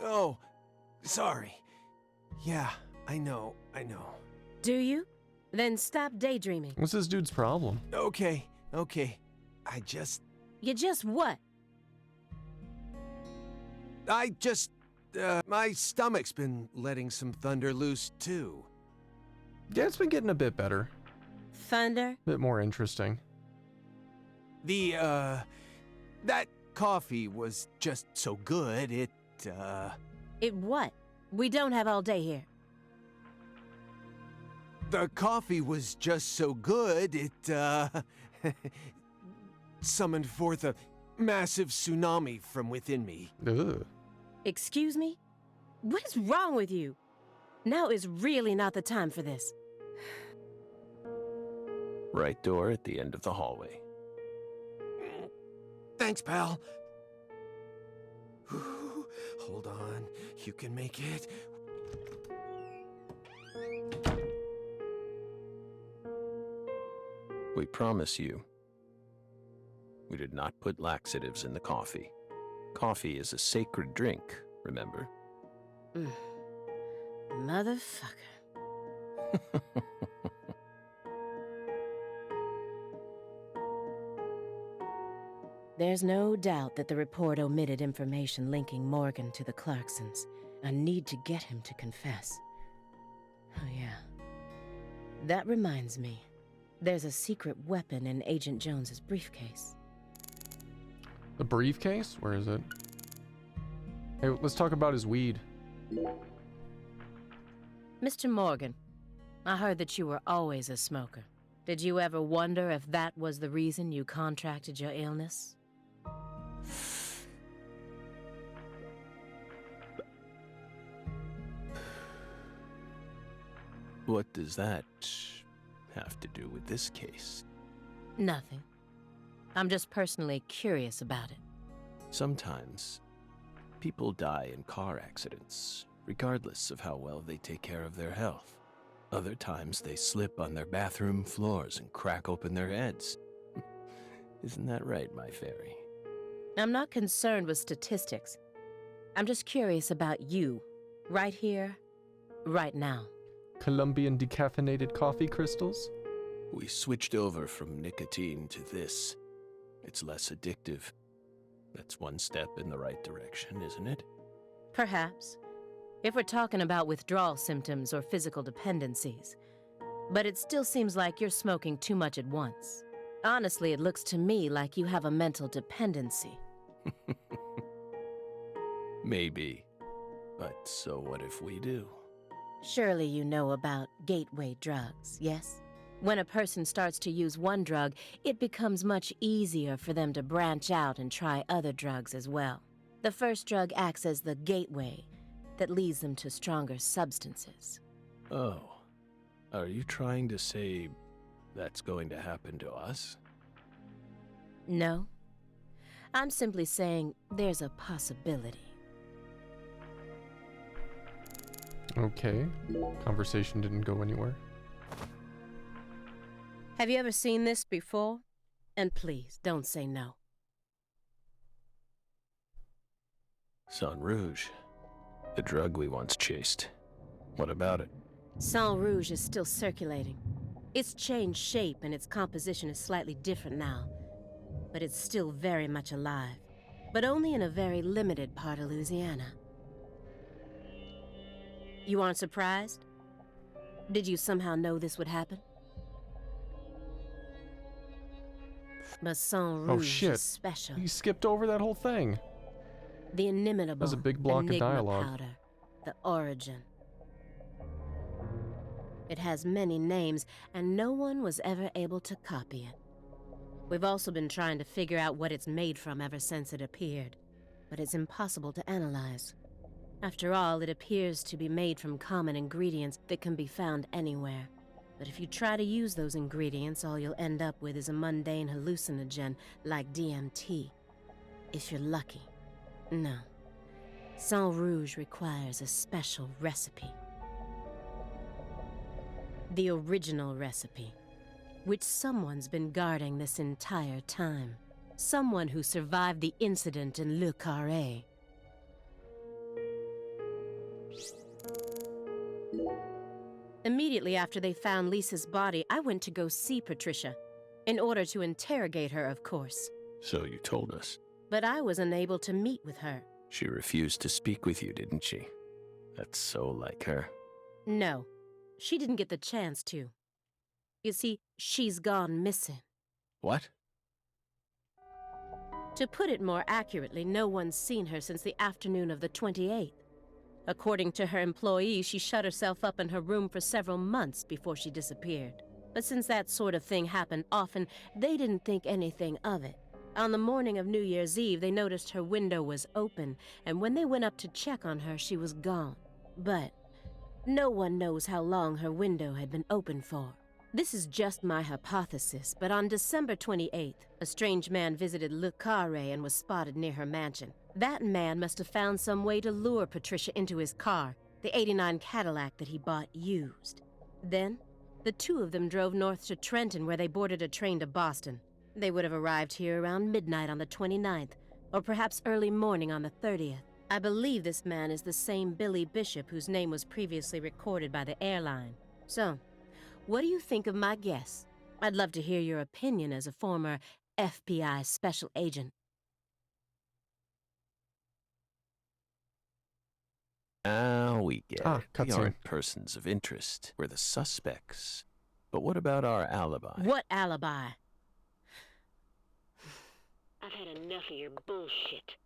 Oh, sorry. Yeah, I know. Do you? Then stop daydreaming. What's this dude's problem? Okay. I just... You just what? My stomach's been letting some thunder loose, too. Yeah, it's been getting a bit better. Thunder? A bit more interesting. That coffee was just so good, It what? We don't have all day here. The coffee was just so good, it, summoned forth a massive tsunami from within me. Ugh. Excuse me? What is wrong with you? Now is really not the time for this. Right door at the end of the hallway. Thanks, pal. Hold on, you can make it. We promise you, we did not put laxatives in the coffee. Coffee is a sacred drink, remember? Motherfucker. There's no doubt that the report omitted information linking Morgan to the Clarksons. I need to get him to confess. Oh yeah. That reminds me. There's a secret weapon in Agent Jones's briefcase. The briefcase? Where is it? Hey, let's talk about his weed. Mr. Morgan, I heard that you were always a smoker. Did you ever wonder if that was the reason you contracted your illness? What does that have to do with this case? Nothing. I'm just personally curious about it. Sometimes, people die in car accidents, regardless of how well they take care of their health. Other times, they slip on their bathroom floors and crack open their heads. Isn't that right, my fairy? I'm not concerned with statistics. I'm just curious about you, right here, right now. Colombian decaffeinated coffee crystals? We switched over from nicotine to this. It's less addictive. That's one step in the right direction, isn't it? Perhaps. If we're talking about withdrawal symptoms or physical dependencies. But it still seems like you're smoking too much at once. Honestly, it looks to me like you have a mental dependency. Maybe. But so what if we do? Surely you know about gateway drugs, yes? When a person starts to use one drug, it becomes much easier for them to branch out and try other drugs as well. The first drug acts as the gateway that leads them to stronger substances. Oh. Are you trying to say that's going to happen to us? No. I'm simply saying there's a possibility. Okay. Conversation didn't go anywhere. Have you ever seen this before? And please, don't say no. Sang Rouge. The drug we once chased. What about it? Sang Rouge is still circulating. It's changed shape and its composition is slightly different now. But it's still very much alive. But only in a very limited part of Louisiana. You aren't surprised? Did you somehow know this would happen? But Sang Rouge is special. He skipped over that whole thing. The inimitable That was a big block of dialogue. powder, the origin. It has many names, and no one was ever able to copy it. We've also been trying to figure out what it's made from ever since it appeared, but it's impossible to analyze. After all, it appears to be made from common ingredients that can be found anywhere. But if you try to use those ingredients, all you'll end up with is a mundane hallucinogen like DMT. If you're lucky. No. Sang Rouge requires a special recipe. The original recipe, which someone's been guarding this entire time. Someone who survived the incident in Le Carré. Immediately after they found Lisa's body, I went to go see Patricia. In order to interrogate her, of course. So you told us. But I was unable to meet with her. She refused to speak with you, didn't she? That's so like her. No, she didn't get the chance to. You see, she's gone missing. What? To put it more accurately, no one's seen her since the afternoon of the 28th. According to her employees, she shut herself up in her room for several months before she disappeared. But since that sort of thing happened often, they didn't think anything of it. On the morning of New Year's Eve, they noticed her window was open, and when they went up to check on her, she was gone. But no one knows how long her window had been open for. This is just my hypothesis, but on December 28th, a strange man visited Le Carré and was spotted near her mansion. That man must have found some way to lure Patricia into his car, the '89 Cadillac that he bought used. Then, The two of them drove north to Trenton, where they boarded a train to Boston. They would have arrived here around midnight on the 29th, or perhaps early morning on the 30th. I believe this man is the same Billy Bishop whose name was previously recorded by the airline. So, what do you think of my guess? I'd love to hear your opinion as a former FBI special agent. Now we get it. We cutscene. aren't persons of interest. We're the suspects. But what about our alibi? What alibi? I've had enough of your bullshit.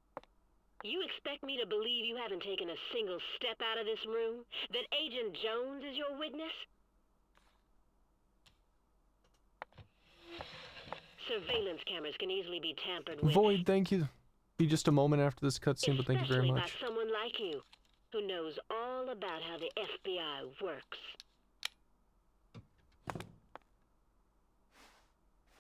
You expect me to believe you haven't taken a single step out of this room? That Agent Jones is your witness? Surveillance cameras can easily be tampered with. Void, thank you. Be just a moment after this cutscene, but thank you very Especially much. by someone like you, who knows all about how the FBI works.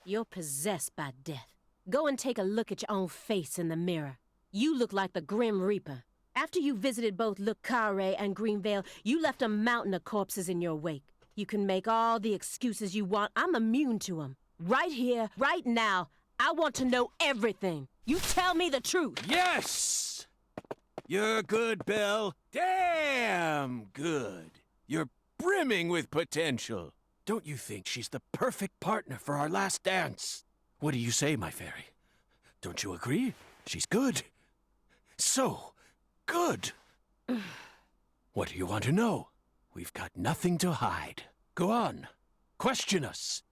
You're possessed by death. Go and take a look at your own face in the mirror. You look like the Grim Reaper. After you visited both Le Carré and Greenvale, you left a mountain of corpses in your wake. You can make all the excuses you want. I'm immune to them. Right here, right now, I want to know everything. You tell me the truth. Yes! You're good, Belle. Damn good. You're brimming with potential. Don't you think she's the perfect partner for our last dance? What do you say, my fairy? Don't you agree? She's good. So good. What do you want to know? We've got nothing to hide. Go on. Question us.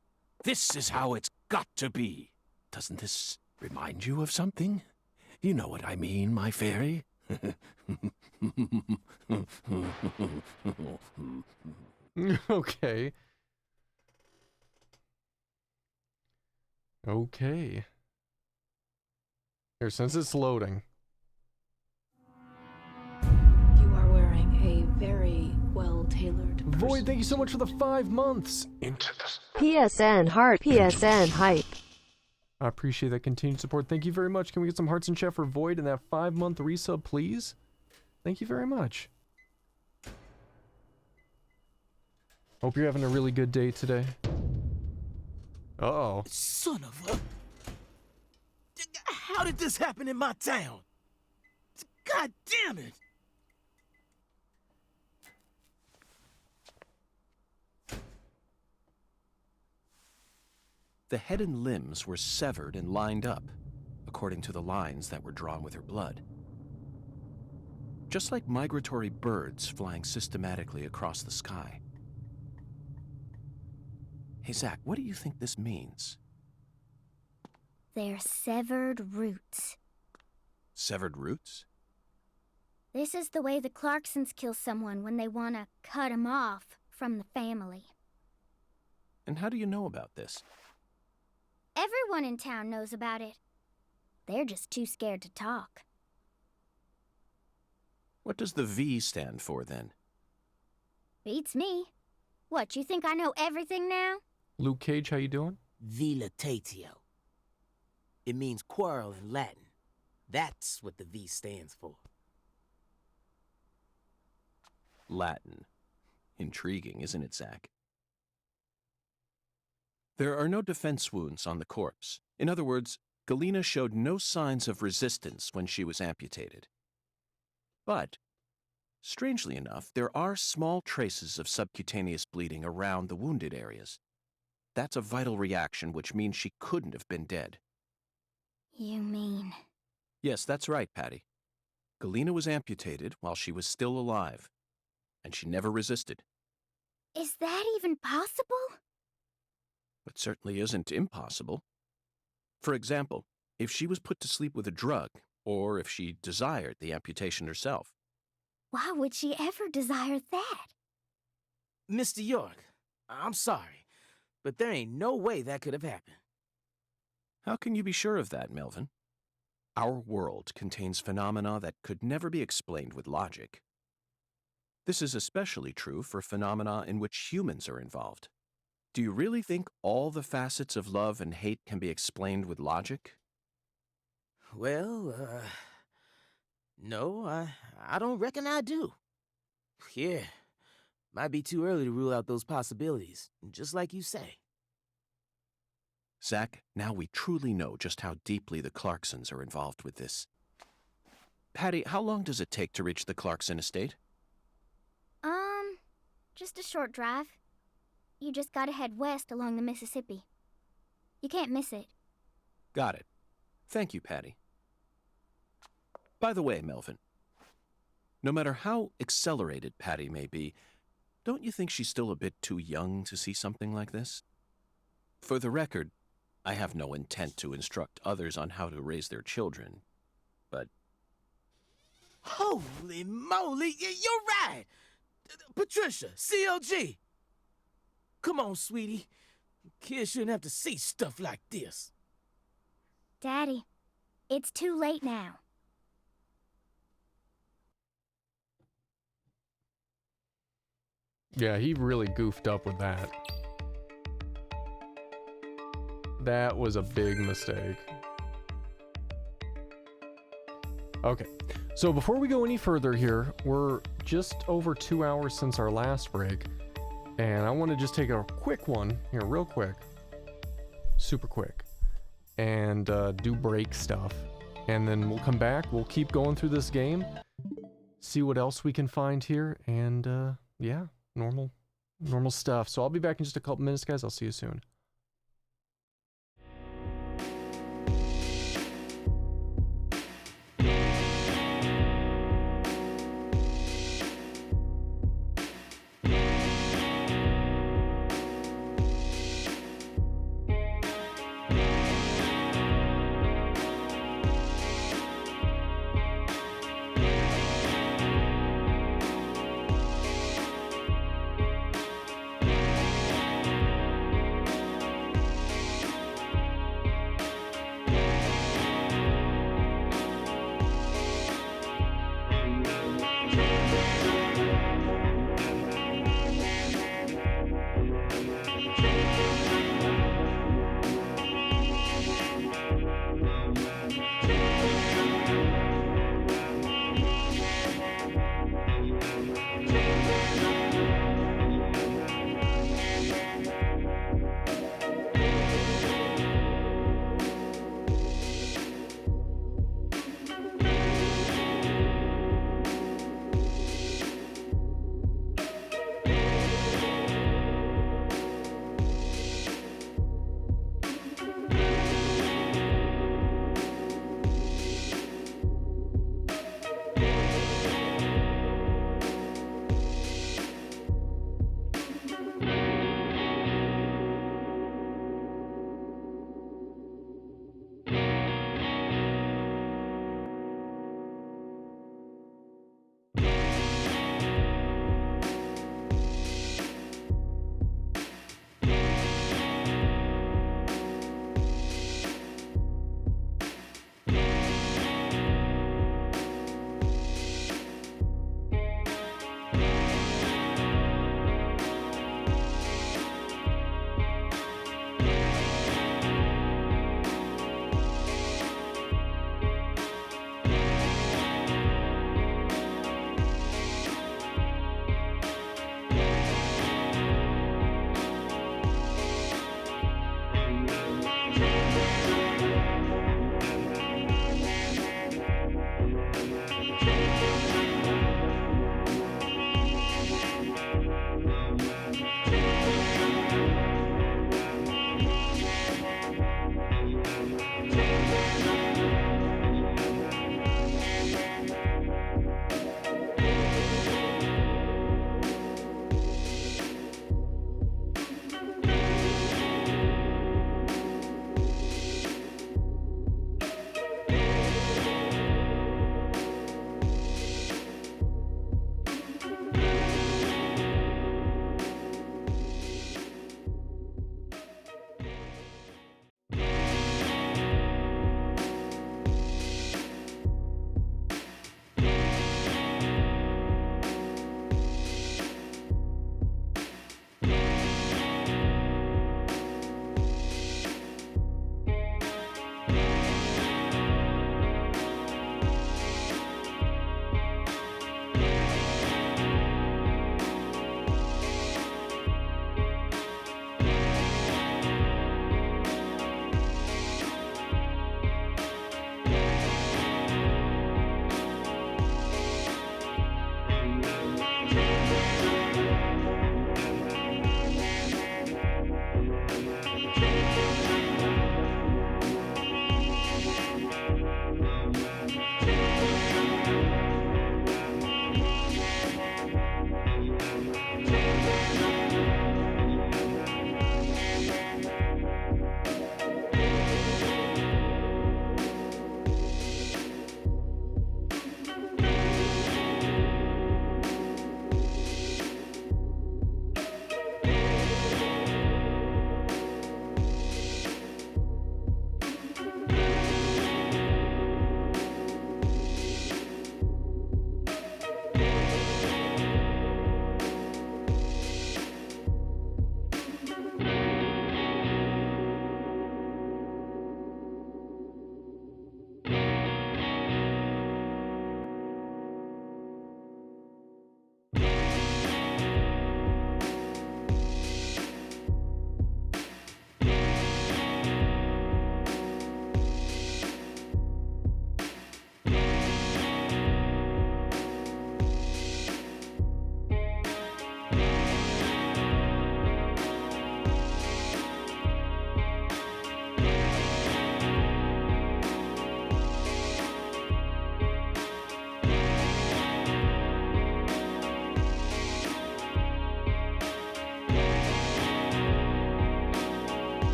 This is how it's got to be. Doesn't this remind you of something? You know what I mean, my fairy. Okay. Okay. Here, since it's loading. You are wearing a very well-tailored Void, thank you so much for the 5 months. Into this. PSN heart, PSN hype. I appreciate that continued support. Thank you very much. Can we get some hearts in chat for Void and that 5-month resub, please? Thank you very much. Hope you're having a really good day today. Uh-oh. Son of a... How did this happen in my town? God damn it! The head and limbs were severed and lined up, according to the lines that were drawn with her blood. Just like migratory birds flying systematically across the sky. Hey, Zach, what do you think this means? They're severed roots. Severed roots? This is the way the Clarksons kill someone when they want to cut him off from the family. And how do you know about this? Everyone in town knows about it. They're just too scared to talk. What does the V stand for, then? Beats me. What, you think I know everything now? Luke Cage, how you doing? Vilitatio. It means quarrel in Latin. That's what the V stands for. Latin. Intriguing, isn't it, Zach? There are no defense wounds on the corpse. In other words, Galena showed no signs of resistance when she was amputated. But, strangely enough, there are small traces of subcutaneous bleeding around the wounded areas. That's a vital reaction, which means she couldn't have been dead. You mean... Yes, that's right, Patty. Galena was amputated while she was still alive, and she never resisted. Is that even possible? It certainly isn't impossible. For example, if she was put to sleep with a drug, or if she desired the amputation herself. Why would she ever desire that? Mr. York, I'm sorry, but there ain't no way that could have happened. How can you be sure of that, Melvin? Our world contains phenomena that could never be explained with logic. This is especially true for phenomena in which humans are involved. Do you really think all the facets of love and hate can be explained with logic? Well, no, I don't reckon I do. Here, Might be too early to rule out those possibilities, just like you say. Zach, now we truly know just how deeply the Clarksons are involved with this. Patty, how long does it take to reach the Clarkson estate? Just a short drive. You just gotta head west along the Mississippi. You can't miss it. Got it. Thank you, Patty. By the way, Melvin, no matter how accelerated Patty may be, don't you think she's still a bit too young to see something like this? For the record, I have no intent to instruct others on how to raise their children, but... Holy moly, you're right! Patricia, CLG! Come on, sweetie. Kids shouldn't have to see stuff like this. Daddy, it's too late now. Yeah, he really goofed up with that. That was a big mistake. Okay, so before we go any further here, we're just over 2 hours since our last break, and I want to just take a quick one here, real quick, super quick, and do break stuff, and then we'll come back, we'll keep going through this game, see what else we can find here, and yeah, normal stuff. So I'll be back in just a couple minutes, guys. I'll see you soon.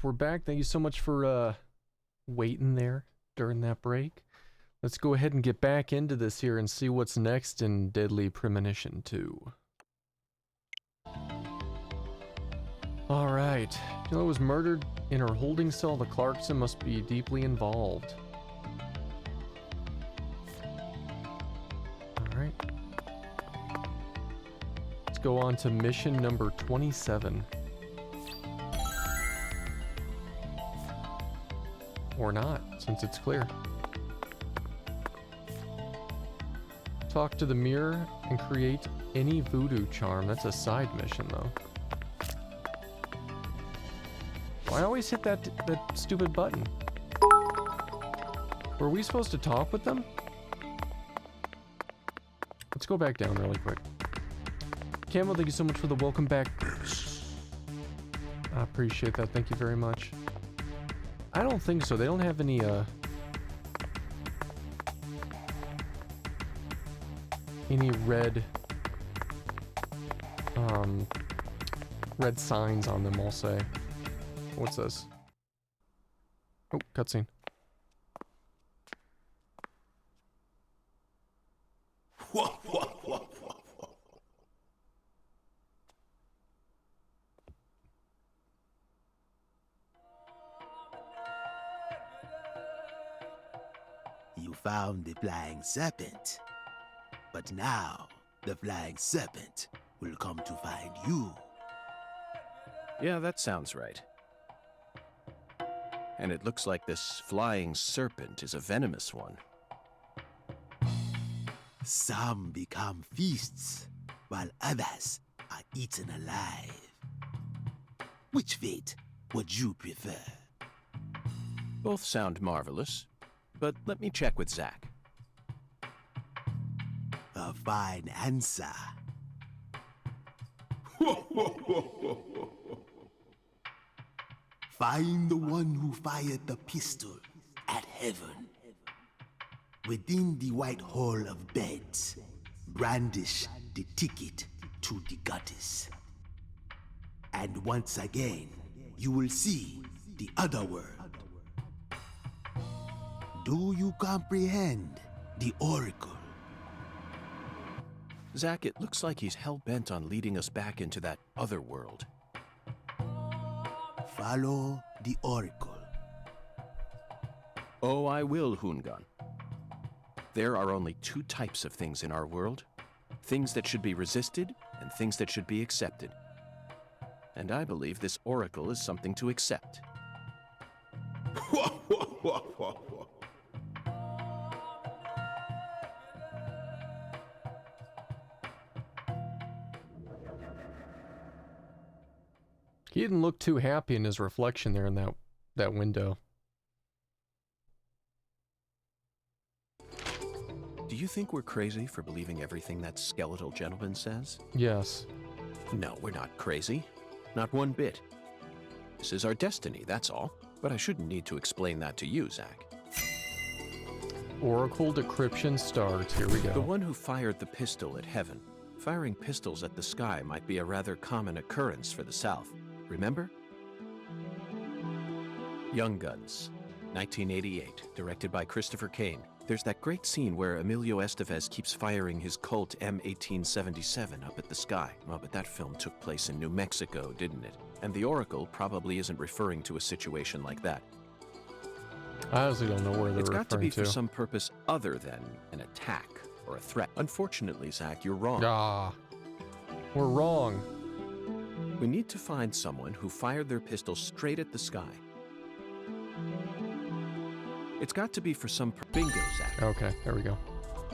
right, we're back. Thank you so much for waiting there during that break. Let's go ahead and get back into this here and see what's next in Deadly Premonition 2. Alright, Jill was murdered in her holding cell. The Clarkson must be deeply involved. Alright. Let's go on to mission number 27. Or not, since it's clear. Talk to the mirror and create any voodoo charm. That's a side mission, though. Why always hit that stupid button? Were we supposed to talk with them? Let's go back down really quick. Camel, thank you so much for the welcome back. I appreciate that. Thank you very much. I don't think so. They don't have any, red, red signs on them, I'll say. What's this? Oh, cutscene. You found the flying serpent. But now, the flying serpent will come to find you. Yeah, that sounds right. And it looks like this flying serpent is a venomous one. Some become feasts, while others are eaten alive. Which fate would you prefer? Both sound marvelous, but let me check with Zach. A fine answer. Find the one who fired the pistol at heaven. Within the white hall of beds, brandish the ticket to the goddess. And once again, you will see the other world. Do you comprehend the oracle? Zach, it looks like he's hell-bent on leading us back into that other world. Follow the oracle. Oh, I will, Hoongan. There are only two types of things in our world. Things that should be resisted, and things that should be accepted. And I believe this oracle is something to accept. He didn't look too happy in his reflection there in that window. Do you think we're crazy for believing everything that skeletal gentleman says? Yes. No, we're not crazy. Not one bit. This is our destiny, that's all. But I shouldn't need to explain that to you, Zach. Oracle decryption starts. Here we go. The one who fired the pistol at heaven. Firing pistols at the sky might be a rather common occurrence for the South. Remember? Young Guns, 1988, directed by Christopher Kane. There's that great scene where Emilio Estevez keeps firing his Colt M1877 up at the sky. Well, but that film took place in New Mexico, didn't it? And the Oracle probably isn't referring to a situation like that. I honestly don't know where they're referring to. It's got to be for some purpose other than an attack or a threat. Unfortunately, Zach, you're wrong. Ah, we're wrong. We need to find someone who fired their pistol straight at the sky. It's got to be for some bingo, Zach. Okay, there we go.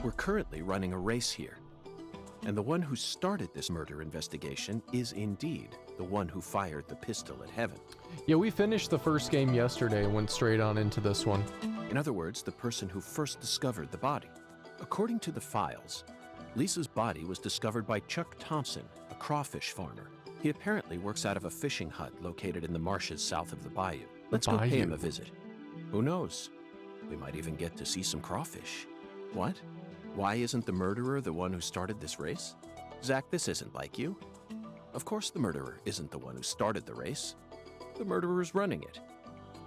We're currently running a race here. And the one who started this murder investigation is indeed the one who fired the pistol at heaven. Yeah, we finished the first game yesterday and went straight on into this one. In other words, the person who first discovered the body. According to the files, Lisa's body was discovered by Chuck Thompson, a crawfish farmer. He apparently works out of a fishing hut located in the marshes south of the bayou. Let's go pay him a visit. Who knows? We might even get to see some crawfish. What? Why isn't the murderer the one who started this race? Zach, this isn't like you. Of course the murderer isn't the one who started the race. The murderer's running it.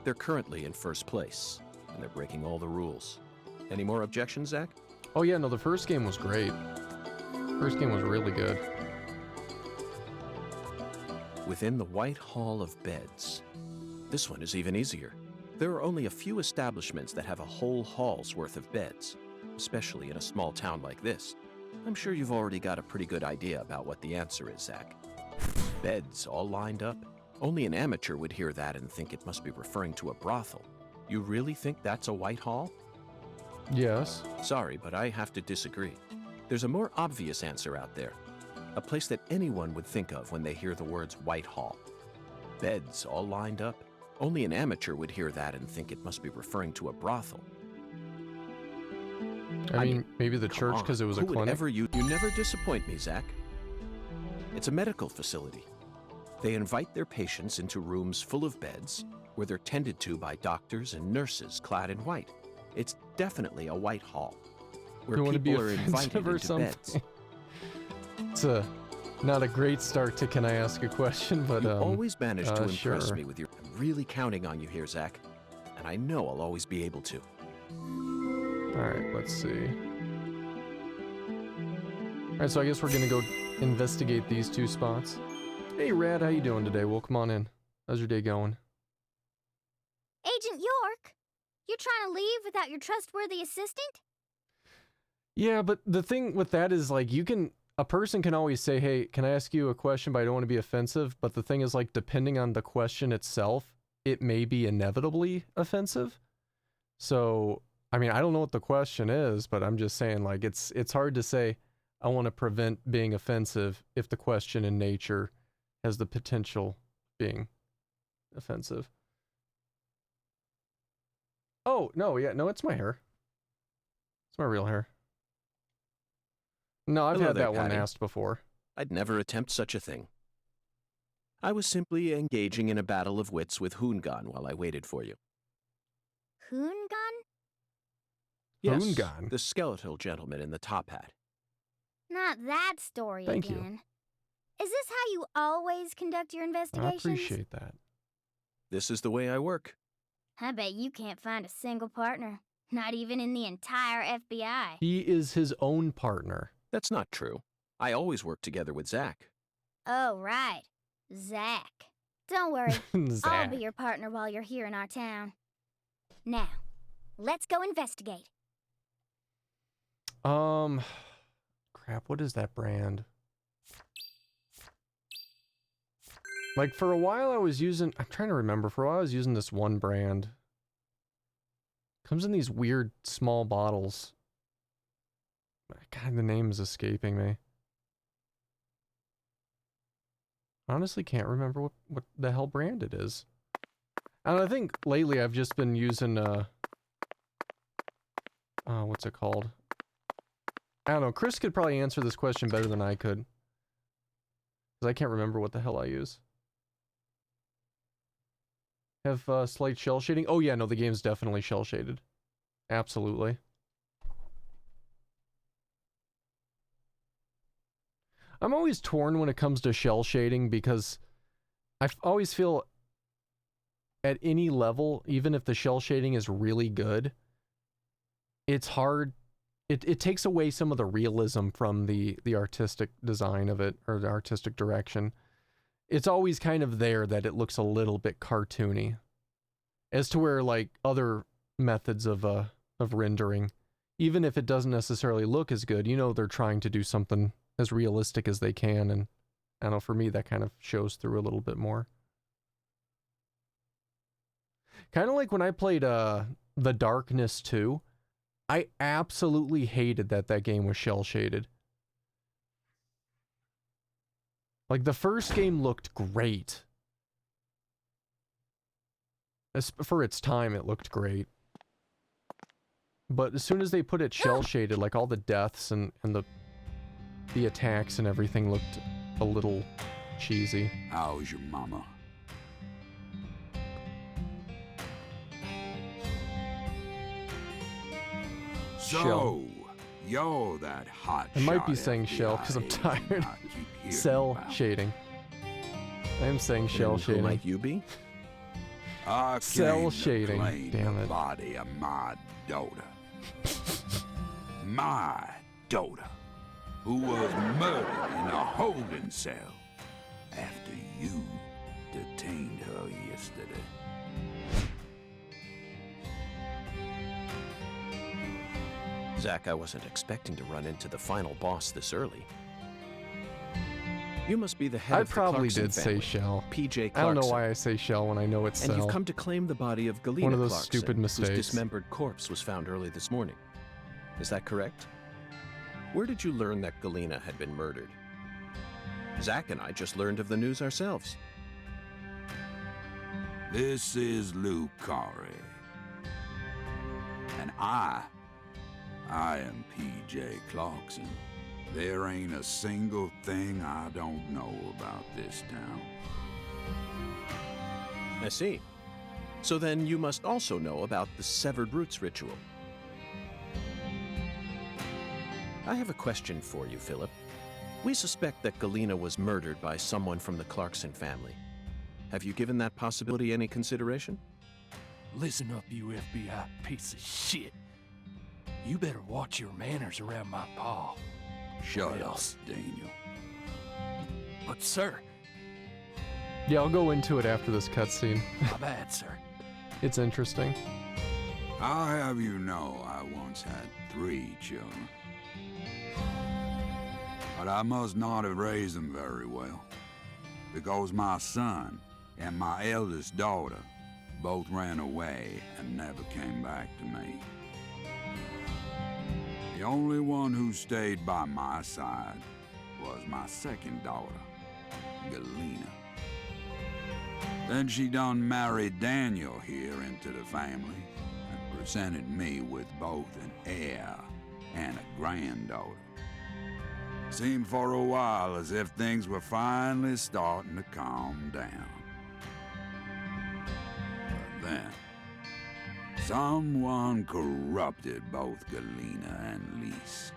They're currently in first place, and they're breaking all the rules. Any more objections, Zach? Oh yeah, no, the first game was great. First game was really good. Within the White Hall of Beds. This one is even easier. There are only a few establishments that have a whole hall's worth of beds, especially in a small town like this. I'm sure you've already got a pretty good idea about what the answer is, Zach. Beds all lined up. Only an amateur would hear that and think it must be referring to a brothel. You really think that's a White Hall? Yes. Sorry, but I have to disagree. There's a more obvious answer out there. A place that anyone would think of when they hear the words White Hall. Beds all lined up. Only an amateur would hear that and think it must be referring to a brothel. I mean, maybe the church because it was a clinic. You never disappoint me, Zach. It's a medical facility. They invite their patients into rooms full of beds where they're tended to by doctors and nurses clad in white. It's definitely a White Hall where people are invited into beds. It's not a great start to Can I Ask a Question, but you always manage to impress sure. me with your... I'm really counting on you here, Zach, and I know I'll always be able to. Alright, let's see. Alright, so I guess we're gonna go investigate these two spots. Hey Rad, how you doing today? Well, come on in. How's your day going? Agent York, you're trying to leave without your trustworthy assistant? Yeah, but the thing with that is, like, a person can always say, hey, can I ask you a question, but I don't want to be offensive. But the thing is, like, depending on the question itself, it may be inevitably offensive. So, I mean, I don't know what the question is, but I'm just saying, like, it's hard to say, I want to prevent being offensive if the question in nature has the potential being offensive. Oh, no, yeah, no, it's my hair. It's my real hair. No, I've Hello had there, that one Patty. asked before. I'd never attempt such a thing. I was simply engaging in a battle of wits with Hoongan while I waited for you. Hoongan? Yes, Hoongan? the skeletal gentleman in the top hat. Not that story Thank you. again. Is this how you always conduct your I investigations? appreciate that. This is the way I work. I bet you can't find a single partner. Not even in the entire FBI. He is his own partner. That's not true. I always work together with Zach. Oh, right. Zach. Don't worry. I'll Zach. be your partner while you're here in our town. Now, let's go investigate. Crap, what is that brand? Like, for a while I was using, I'm trying to remember, for a while I was using this one brand. Comes in these weird small bottles. God, the name is escaping me. Honestly can't remember what the hell brand it is. And I think lately I've just been using, what's it called? I don't know, Chris could probably answer this question better than I could. Because I can't remember what the hell I use. Have slight shell shading? Oh yeah, no, the game's definitely shell shaded. Absolutely. I'm always torn when it comes to shell shading because I always feel at any level, even if the shell shading is really good, it's hard. It takes away some of the realism from the artistic design of it, or the artistic direction. It's always kind of there that it looks a little bit cartoony. As to where, like, other methods of rendering, even if it doesn't necessarily look as good, you know they're trying to do something as realistic as they can, and I don't know, for me that kind of shows through a little bit more. Kind of like when I played The Darkness 2, I absolutely hated that game was shell shaded. Like, the first game looked great. For its time, it looked great. But as soon as they put it shell shaded, like all the deaths and the attacks and everything looked a little cheesy. How's your mama? So, you're that hot I might be shot saying shell because I'm FBI tired. I keep hearing Cell about. shading. I am saying shell And shading. Who might you be? I Cell came shading. to claim Damn the it. body of my daughter. My daughter, who was murdered in a holding cell after you detained her yesterday. Zach, I wasn't expecting to run into the final boss this early. You must be the head I of the probably Clarkson did family, say Shell. P.J. I don't know Clarkson. why I say Shell when I know it's And Cell. you've come to claim the body of Galena One of those Clarkson, stupid mistakes. whose dismembered corpse was found early this morning. Is that correct? Where did you learn that Galena had been murdered? Zach and I just learned of the news ourselves. This is Lucare. And I am P.J. Clarkson. There ain't a single thing I don't know about this town. I see. So then you must also know about the Severed Roots ritual. I have a question for you, Philip. We suspect that Galena was murdered by someone from the Clarkson family. Have you given that possibility any consideration? Listen up, you FBI piece of shit. You better watch your manners around my paw. Shut up, Daniel. But, sir. Yeah, I'll go into it after this cutscene. My bad, sir. It's interesting. I'll have you know I once had 3 children. But I must not have raised them very well, because my son and my eldest daughter both ran away and never came back to me. The only one who stayed by my side was my second daughter, Galena. Then she done married Daniel here into the family and presented me with both an heir and a granddaughter. Seemed for a while as if things were finally starting to calm down. But then, someone corrupted both Galena and Lise.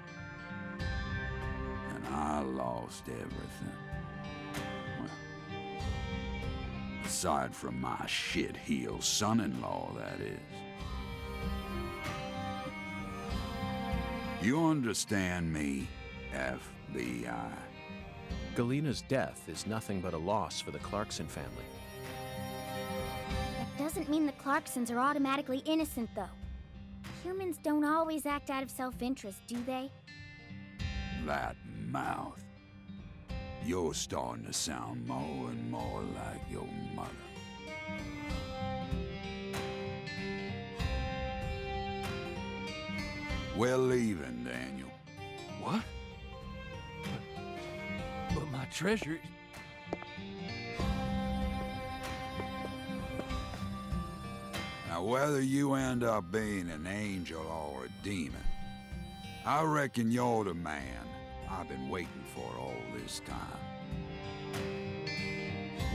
And I lost everything. Well, aside from my shit-heel son-in-law, that is. You understand me, FBI? Galena's death is nothing but a loss for the Clarkson family. That doesn't mean the Clarksons are automatically innocent, though. Humans don't always act out of self-interest, do they? That mouth. You're starting to sound more and more like your mother. We're leaving, Daniel. What? But my treasure... Now, whether you end up being an angel or a demon, I reckon you're the man I've been waiting for all this time.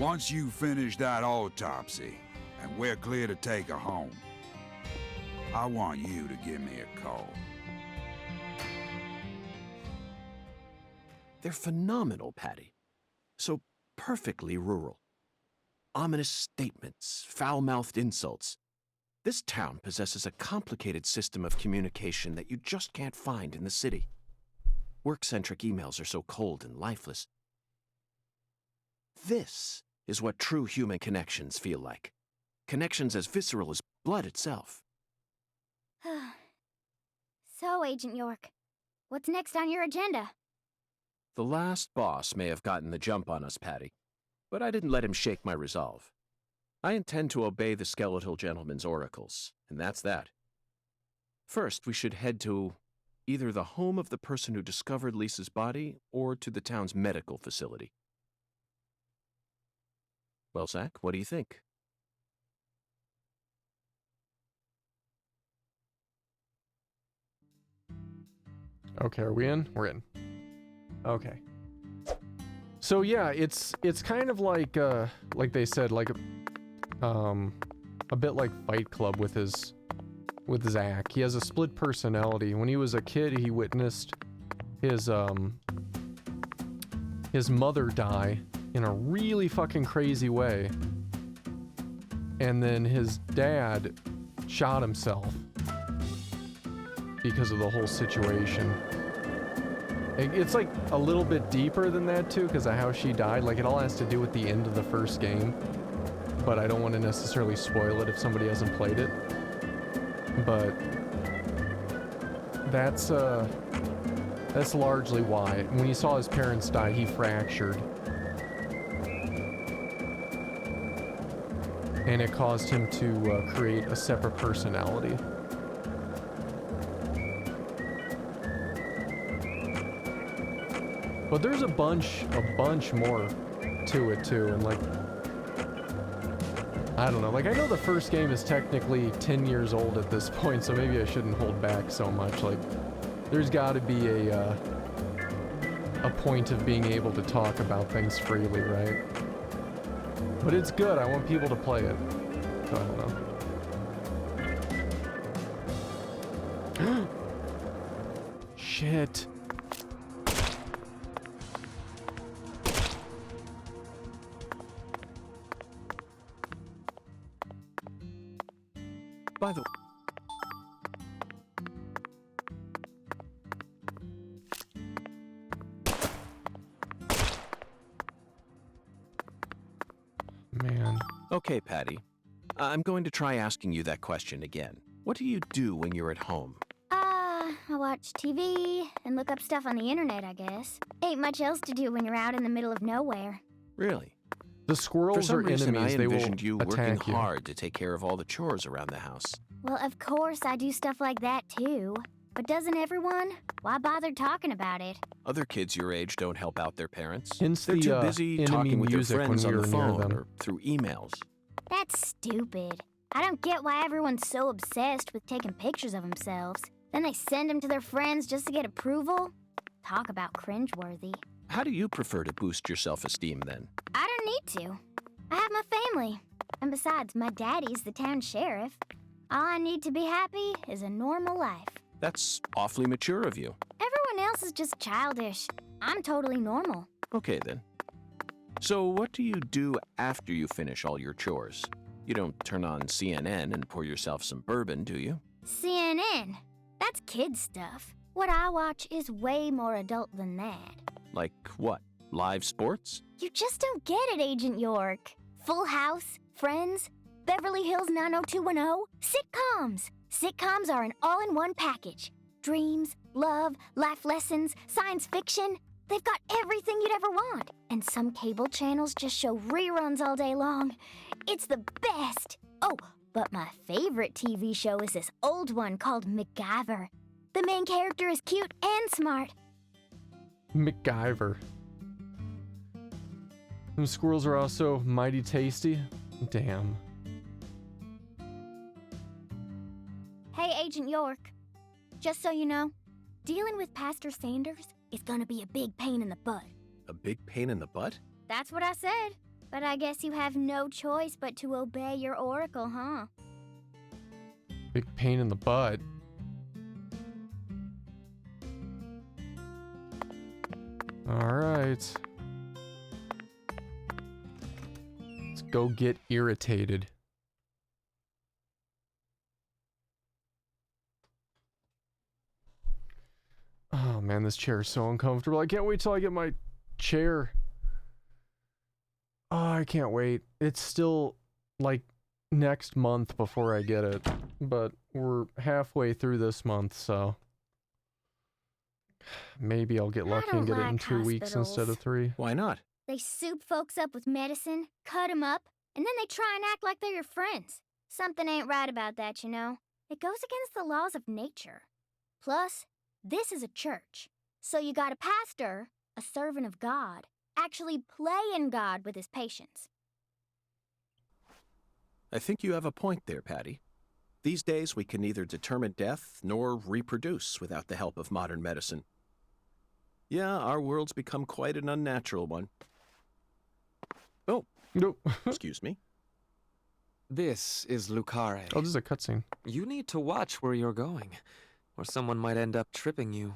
Once you finish that autopsy, and we're clear to take her home, I want you to give me a call. They're phenomenal, Patty. So perfectly rural. Ominous statements, foul-mouthed insults. This town possesses a complicated system of communication that you just can't find in the city. Work-centric emails are so cold and lifeless. This is what true human connections feel like. Connections as visceral as blood itself. So, Agent York, what's next on your agenda? The last boss may have gotten the jump on us, Patty, but I didn't let him shake my resolve. I intend to obey the skeletal gentleman's oracles, and that's that. First, we should head to either the home of the person who discovered Lisa's body or to the town's medical facility. Well, Zach, what do you think? Okay, are we in? We're in. Okay. So yeah, it's kind of like they said, like a bit like Fight Club with Zach. He has a split personality. When he was a kid, he witnessed his mother die in a really fucking crazy way. and then his dad shot himself because of the whole situation. It's like a little bit deeper than that too, because of how she died. Like, it all has to do with the end of the first game, but I don't want to necessarily spoil it if somebody hasn't played it. But that's largely why. When he saw his parents die, he fractured, and it caused him to create a separate personality. But there's a bunch more to it too, and like, I don't know, like, I know the first game is technically 10 years old at this point, so maybe I shouldn't hold back so much. Like, there's got to be a point of being able to talk about things freely, right? But it's good. I want people to play it. So I don't know. Shit. By the way, man. Okay, Patty. I'm going to try asking you that question again. What do you do when you're at home? I watch TV and look up stuff on the internet, I guess. Ain't much else to do when you're out in the middle of nowhere. Really? The For squirrels some are reason, enemies. I They will envisioned you working attack you. hard to take care of all the chores around the house. Well, of course I do stuff like that too. But doesn't everyone? Why bother talking about it? Other kids your age don't help out their parents. Hence They're the, too busy enemy talking with their music friends when on we the were near phone them. or through emails. That's stupid. I don't get why everyone's so obsessed with taking pictures of themselves. Then they send them to their friends just to get approval? Talk about cringeworthy. How do you prefer to boost your self-esteem then? I don't need to. I have my family. And besides, my daddy's the town sheriff. All I need to be happy is a normal life. That's awfully mature of you. Everyone else is just childish. I'm totally normal. Okay then. So what do you do after you finish all your chores? You don't turn on CNN and pour yourself some bourbon, do you? CNN? That's kid stuff. What I watch is way more adult than that. Like what? Live sports? You just don't get it, Agent York. Full House, Friends, Beverly Hills 90210, sitcoms. Sitcoms are an all-in-one package. Dreams, love, life lessons, science fiction. They've got everything you'd ever want. And some cable channels just show reruns all day long. It's the best. Oh, but my favorite TV show is this old one called MacGyver. The main character is cute and smart. MacGyver. Them squirrels are also mighty tasty. Damn. Hey, Agent York. Just so you know, dealing with Pastor Sanders is gonna be a big pain in the butt. A big pain in the butt? That's what I said. But I guess you have no choice but to obey your oracle, huh? Big pain in the butt. Alright. Let's go get irritated. Oh man, this chair is so uncomfortable. I can't wait till I get my chair. Oh, I can't wait. It's still like next month before I get it, but we're halfway through this month, so maybe I'll get lucky and get it in 2 weeks instead of 3. Why not? They soup folks up with medicine, cut 'em up, and then they try and act like they're your friends. Something ain't right about that, you know. It goes against the laws of nature. Plus, this is a church, so you got a pastor, a servant of God, actually playing God with his patients. I think you have a point there, Patty. These days, we can neither determine death nor reproduce without the help of modern medicine. Yeah, our world's become quite an unnatural one. Oh, nope. Excuse me. This is Lucare. Oh, this is a cutscene. You need to watch where you're going, or someone might end up tripping you.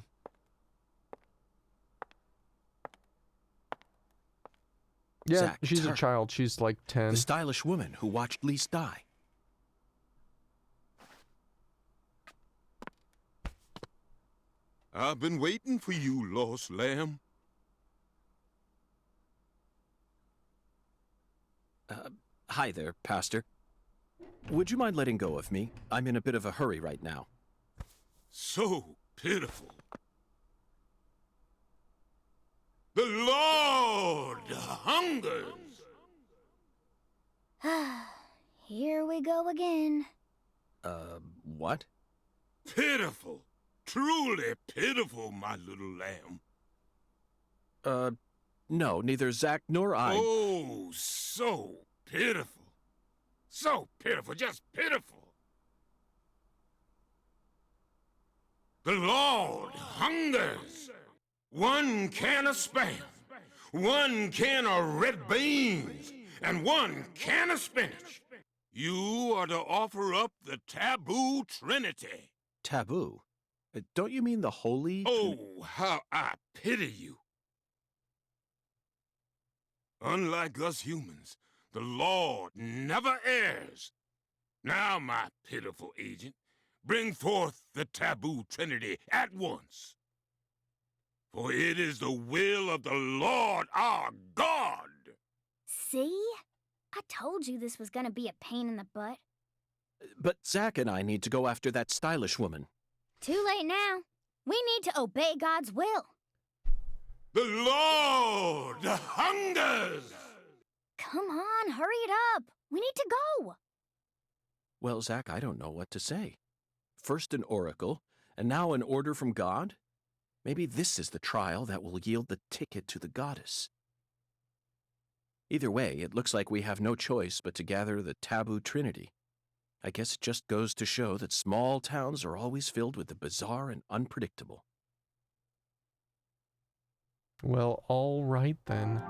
Yeah, Zach, she's it's a her. child. She's like 10. The stylish woman who watched Lise die. I've been waiting for you, lost lamb. Hi there, Pastor. Would you mind letting go of me? I'm in a bit of a hurry right now. So pitiful. The Lord hungers. Here we go again. What? Pitiful. Truly pitiful, my little lamb. No, neither Zach nor I. Oh, so pitiful. So pitiful, just pitiful. The Lord hungers. 1 can of Spam, 1 can of red beans, and 1 can of spinach. You are to offer up the taboo trinity. Taboo? Don't you mean the holy? Oh, how I pity you. Unlike us humans, the Lord never errs. Now, my pitiful agent, bring forth the taboo trinity at once. For it is the will of the Lord our God. See? I told you this was gonna be a pain in the butt. But Zach and I need to go after that stylish woman. Too late now. We need to obey God's will. The Lord hungers! Come on, hurry it up. We need to go. Well, Zach, I don't know what to say. First an oracle, and now an order from God? Maybe this is the trial that will yield the ticket to the goddess. Either way, it looks like we have no choice but to gather the taboo trinity. I guess it just goes to show that small towns are always filled with the bizarre and unpredictable. Well, all right then.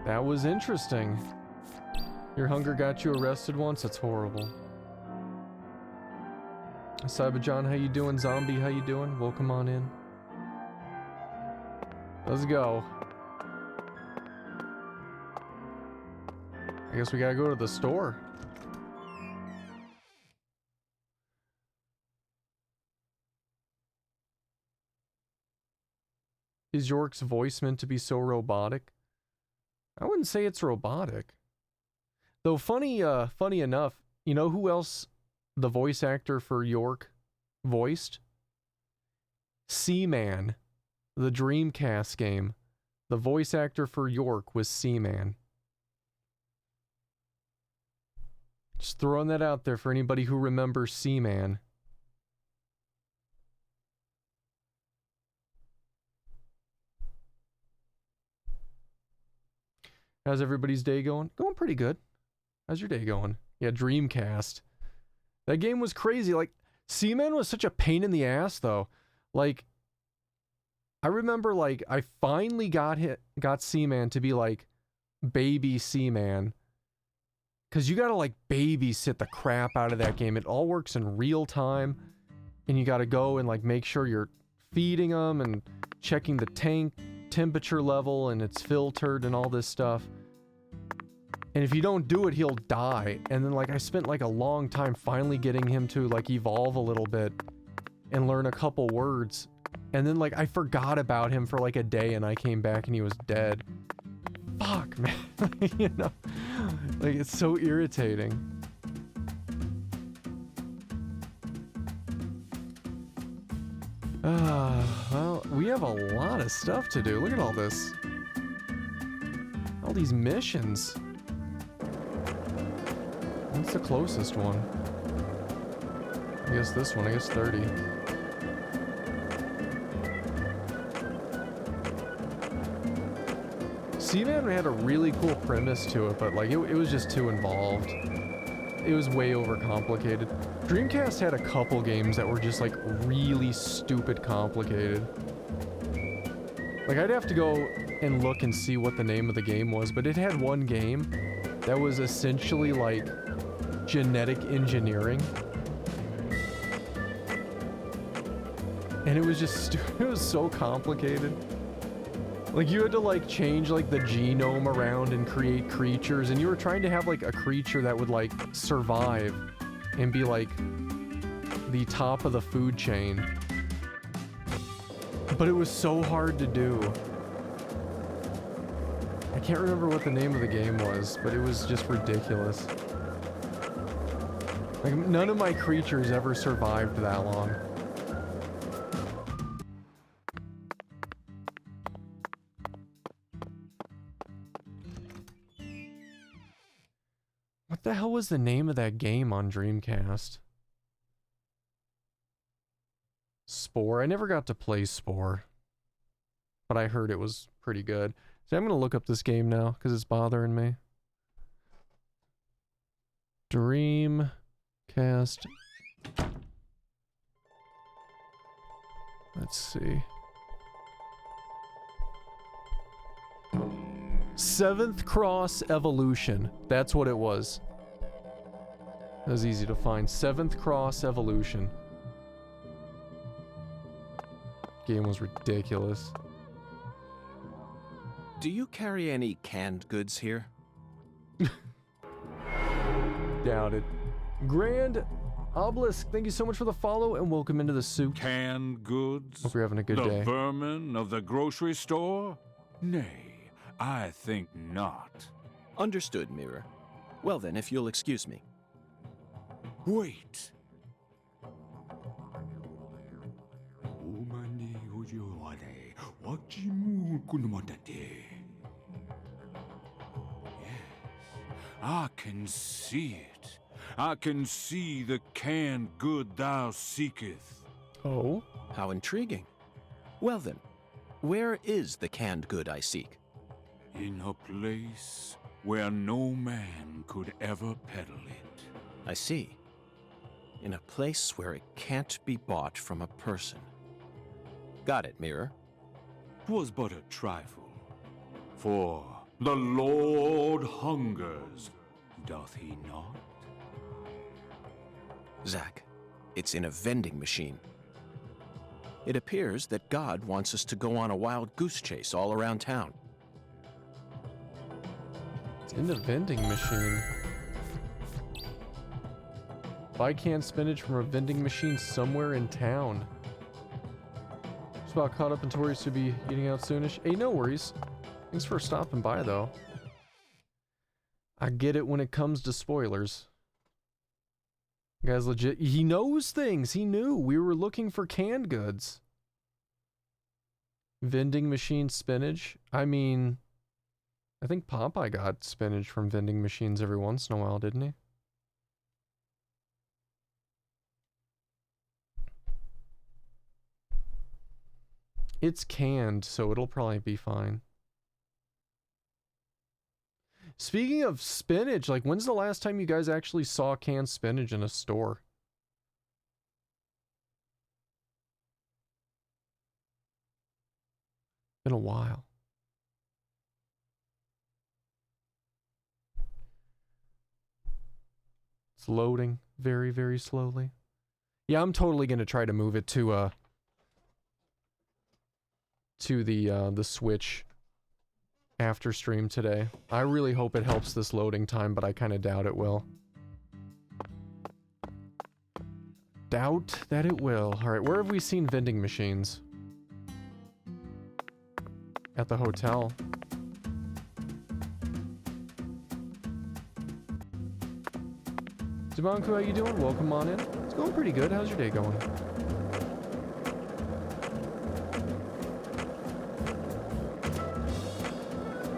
That was interesting. Your hunger got you arrested once? That's horrible. Cyberjohn, how you doing? Zombie, how you doing? Welcome on in. Let's go. I guess we gotta go to the store. Is York's voice meant to be so robotic? I wouldn't say it's robotic. Though funny enough, you know who else the voice actor for York voiced? Seaman, the Dreamcast game. The voice actor for York was Seaman. Just throwing that out there for anybody who remembers Seaman. How's everybody's day going? Going pretty good. How's your day going? Yeah, Dreamcast. That game was crazy. Like, Seaman was such a pain in the ass, though. Like, I remember, like, I finally got Seaman to be, like, baby Seaman. Because you gotta, like, babysit the crap out of that game. It all works in real time. And you gotta go and, like, make sure you're feeding them and checking the tank temperature level and it's filtered and all this stuff. And if you don't do it, he'll die. And then, like, I spent, like, a long time finally getting him to, like, evolve a little bit and learn a couple words. And then, like, I forgot about him for, like, a day and I came back and he was dead. Fuck, man. You know? Like, it's so irritating. Well, we have a lot of stuff to do. Look at all this. All these missions. What's the closest one? I guess this one. I guess 30. Seaman had a really cool premise to it, but like it was just too involved. It was way overcomplicated. Dreamcast had a couple games that were just like really stupid complicated. Like I'd have to go and look and see what the name of the game was, but it had one game that was essentially like genetic engineering. And it was just it was so complicated. Like, you had to, like, change, like, the genome around and create creatures, and you were trying to have, like, a creature that would, like, survive and be, like, the top of the food chain. But it was so hard to do. I can't remember what the name of the game was, but it was just ridiculous. Like, none of my creatures ever survived that long. What the hell was the name of that game on Dreamcast? Spore? I never got to play Spore. But I heard it was pretty good. So I'm gonna look up this game now, because it's bothering me. Dreamcast. Let's see. 7th Cross Evolution. That's what it was. That was easy to find. 7th Cross Evolution. Game was ridiculous. Do you carry any canned goods here? Doubt it. Grand Obelisk, thank you so much for the follow and welcome into the soup. Canned goods? Hope you're having a good day. The vermin of the grocery store? Nay, I think not. Understood, Mirror. Well then, if you'll excuse me. Wait. I can see it. I can see the canned good thou seeketh. Oh? How intriguing. Well then, where is the canned good I seek? In a place where no man could ever peddle it. I see. In a place where it can't be bought from a person. Got it, Mirror. 'Twas but a trifle. For the Lord hungers, doth he not? Zack, it's in a vending machine. It appears that God wants us to go on a wild goose chase all around town. It's in the vending machine. Buy canned spinach from a vending machine somewhere in town. Just about caught up in Tori's to be eating out soonish. Hey, no worries. Thanks for stopping by, though. I get it when it comes to spoilers. Guy's legit. He knows things. He knew. We were looking for canned goods. Vending machine spinach. I mean, I think Popeye got spinach from vending machines every once in a while, didn't he? It's canned, so it'll probably be fine. Speaking of spinach, like, when's the last time you guys actually saw canned spinach in a store? Been a while. It's loading very, very slowly. Yeah, I'm totally gonna try to move it to the Switch after stream today. I really hope it helps this loading time, but I kind of doubt it will. Doubt that it will. Alright, where have we seen vending machines? At the hotel. Zubanku, how you doing? Welcome on in. It's going pretty good. How's your day going?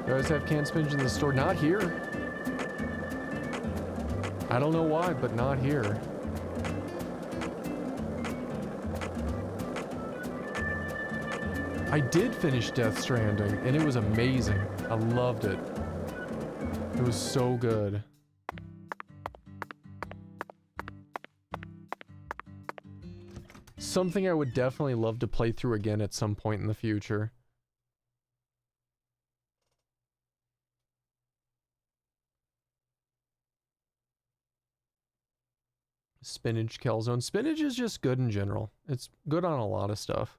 You guys have canned spinach in the store? Not here. I don't know why, but not here. I did finish Death Stranding, and it was amazing. I loved it. It was so good. Something I would definitely love to play through again at some point in the future. Spinach calzone. Spinach is just good in general. It's good on a lot of stuff.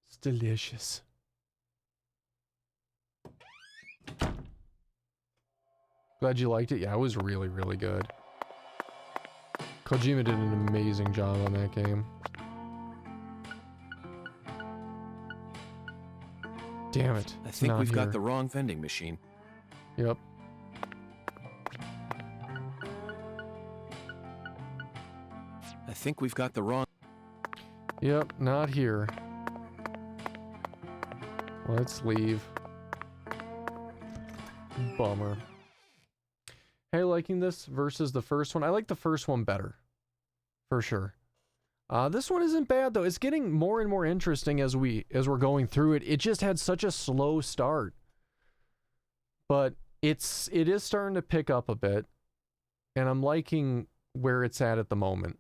It's delicious. Glad you liked it. Yeah, it was really, really good. Kojima did an amazing job on that game. Damn it. I think not we've here. got the wrong vending machine. Yep. I think we've got the wrong... Yep, not here. Let's leave. Bummer. Hey, liking this versus the first one? I like the first one better. For sure. This one isn't bad though. It's getting more and more interesting as we're going through it. It just had such a slow start. But it is starting to pick up a bit. And I'm liking where it's at the moment.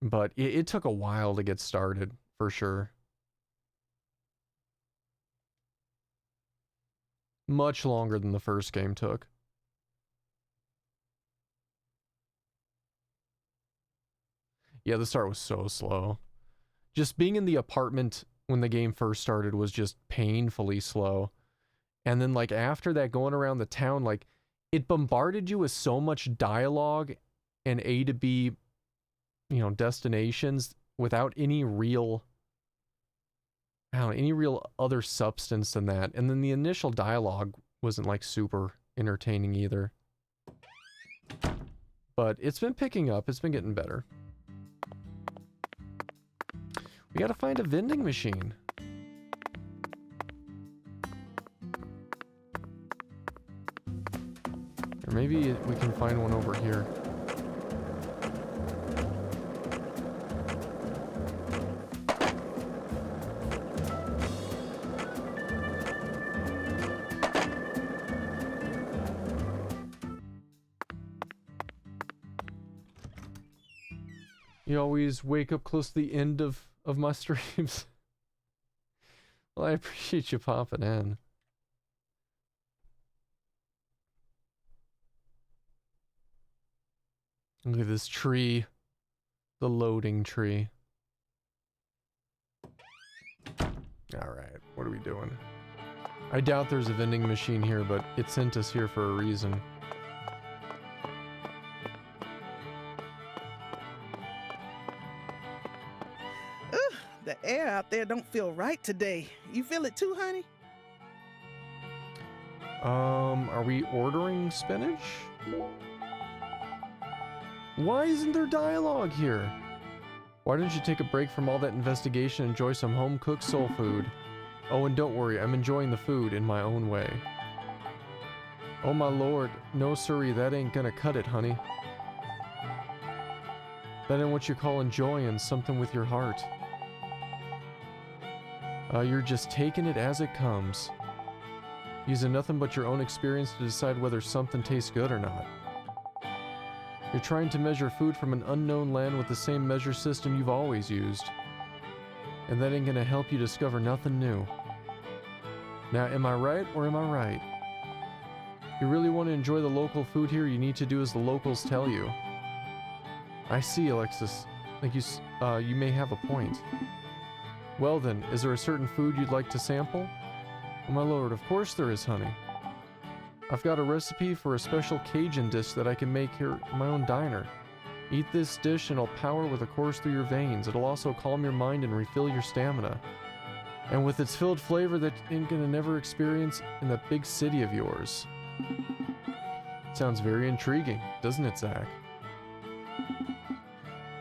But it took a while to get started, for sure. Much longer than the first game took. Yeah, the start was so slow. Just being in the apartment when the game first started was just painfully slow. And then, like, after that, going around the town, like, it bombarded you with so much dialogue and A to B, you know, destinations without any real, I don't know, any real other substance than that. And then the initial dialogue wasn't, like, super entertaining either. But it's been picking up. It's been getting better. We gotta find a vending machine. Or maybe we can find one over here. You always wake up close to the end of my streams. Well, I appreciate you popping in. Look at this tree. The loading tree. Alright, what are we doing? I doubt there's a vending machine here, but it sent us here for a reason. The air out there don't feel right today. You feel it too, honey? Are we ordering spinach? Why isn't there dialogue here? Why don't you take a break from all that investigation and enjoy some home-cooked soul food? Oh, and don't worry, I'm enjoying the food in my own way. Oh my lord, no siree, that ain't gonna cut it, honey. That ain't what you call enjoying something with your heart. You're just taking it as it comes. Using nothing but your own experience to decide whether something tastes good or not. You're trying to measure food from an unknown land with the same measure system you've always used. And that ain't gonna help you discover nothing new. Now, am I right or am I right? You really want to enjoy the local food here, you need to do as the locals tell you. I see, Alexis. I think you may have a point. Well then, is there a certain food you'd like to sample? Oh my lord, of course there is, honey. I've got a recipe for a special Cajun dish that I can make here in my own diner. Eat this dish and it'll power with a course through your veins. It'll also calm your mind and refill your stamina. And with its filled flavor that you ain't gonna never experience in that big city of yours. Sounds very intriguing, doesn't it, Zach?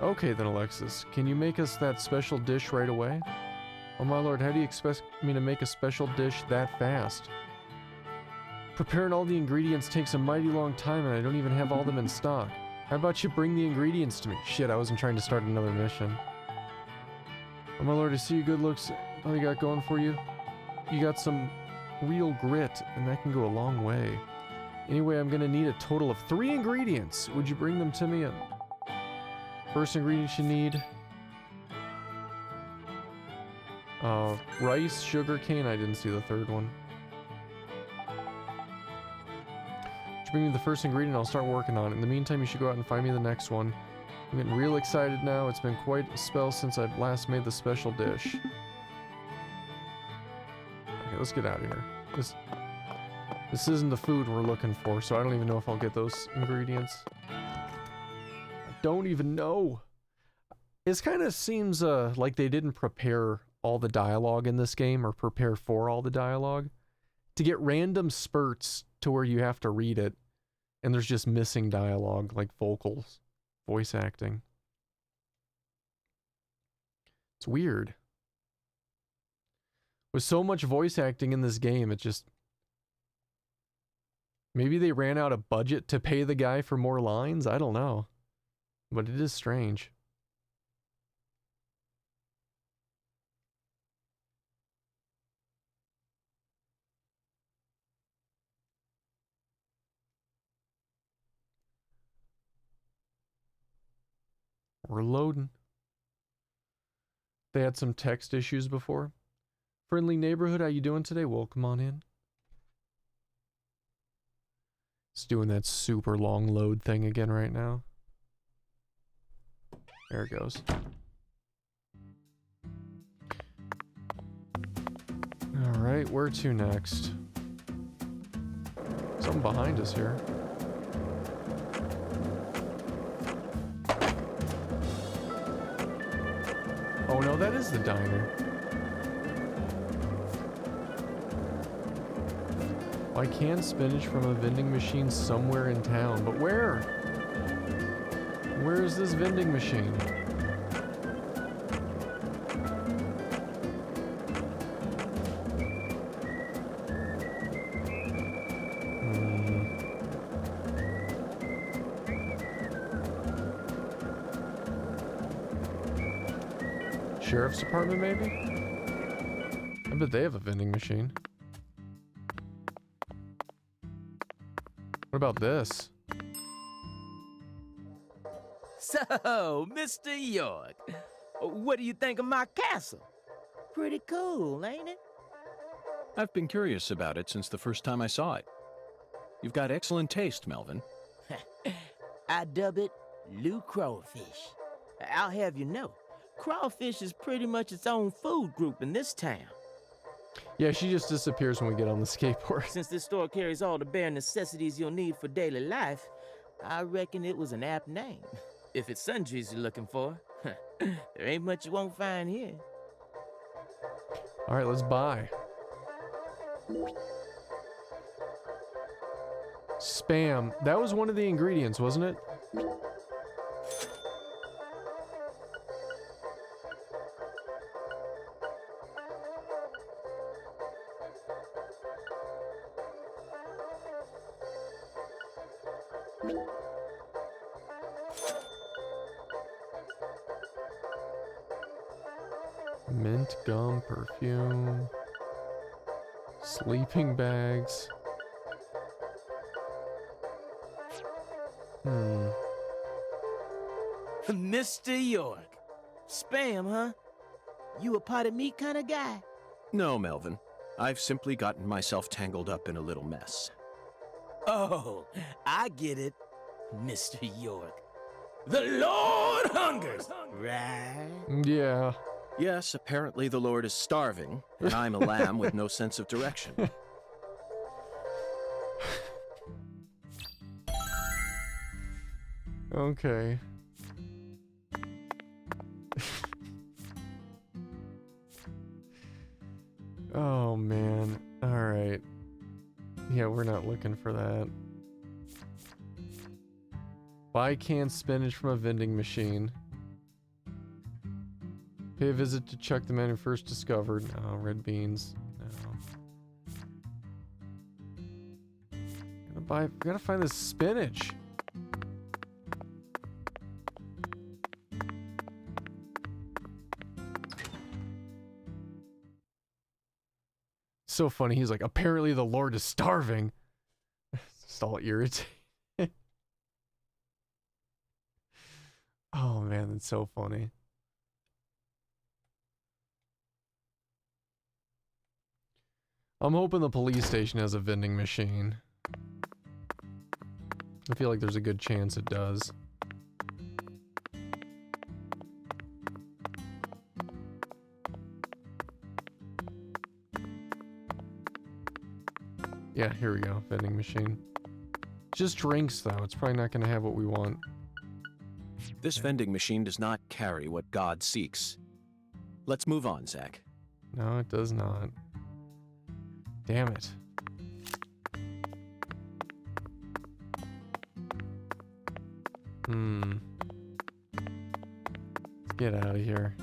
Okay then, Alexis, can you make us that special dish right away? Oh my lord, how do you expect me to make a special dish that fast? Preparing all the ingredients takes a mighty long time and I don't even have all them in stock. How about you bring the ingredients to me? Shit, I wasn't trying to start another mission. Oh my lord, I see your good looks. All you got going for you? You got some real grit, and that can go a long way. Anyway, I'm gonna need a total of 3 ingredients. Would you bring them to me? First ingredient you need... rice, sugar cane. I didn't see the third one. Just bring me the first ingredient, I'll start working on it. In the meantime, you should go out and find me the next one. I'm getting real excited now. It's been quite a spell since I last made the special dish. Okay, let's get out of here. This isn't the food we're looking for, so I don't even know if I'll get those ingredients. I don't even know. It kind of seems like they didn't prepare all the dialogue in this game, or prepare for all the dialogue, to get random spurts to where you have to read it, and there's just missing dialogue, like vocals, voice acting. It's weird. With so much voice acting in this game, it just... Maybe they ran out of budget to pay the guy for more lines? I don't know. But it is strange. We're loading. They had some text issues before. Friendly neighborhood, how you doing today? Welcome on in. It's doing that super long load thing again right now. There it goes. Alright, where to next? Something behind us here. Oh no, that is the diner. I can spinach from a vending machine somewhere in town, but where? Where is this vending machine? Sheriff's Department, maybe? I bet they have a vending machine. What about this? So, Mr. York, what do you think of my castle? Pretty cool, ain't it? I've been curious about it since the first time I saw it. You've got excellent taste, Melvin. I dub it Lou Crawfish. I'll have you know, crawfish is pretty much its own food group in this town. Yeah, she just disappears when we get on the skateboard. Since this store carries all the bare necessities you'll need for daily life, I reckon it was an apt name. If it's sundries you're looking for, there ain't much you won't find here. All right, let's buy. Spam. That was one of the ingredients, wasn't it? Mint gum, perfume, sleeping bags. Mr. York. Spam, huh? You a potted meat kind of guy? No, Melvin. I've simply gotten myself tangled up in a little mess. Oh, I get it, Mr. York. The Lord hungers, right? Yeah. Yes, apparently the Lord is starving, and I'm a lamb with no sense of direction. Okay. Oh, man. All right. Yeah, we're not looking for that. Buy canned spinach from a vending machine. Pay a visit to check the menu first discovered. Oh, red beans. No. Gotta find this spinach. So funny. He's like, apparently the Lord is starving. Just all irritating. Oh man, that's so funny. I'm hoping the police station has a vending machine. I feel like there's a good chance it does. Yeah, here we go. Vending machine. Just drinks, though. It's probably not going to have what we want. This vending machine does not carry what God seeks. Let's move on, Zach. No, it does not. Damn it. Let's get out of here.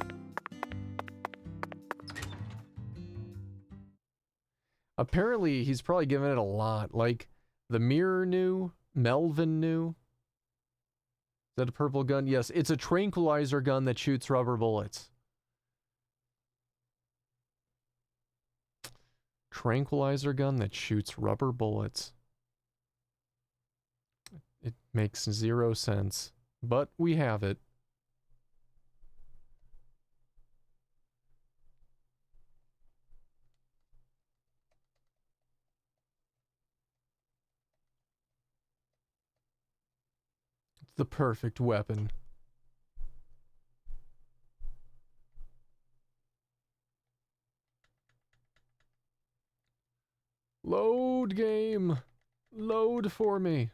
Apparently, he's probably given it a lot. Like, the mirror knew, Melvin knew. Is that a purple gun? Yes, it's a tranquilizer gun that shoots rubber bullets. Tranquilizer gun that shoots rubber bullets. It makes 0 sense, but we have it. It's the perfect weapon. Load game. Load for me.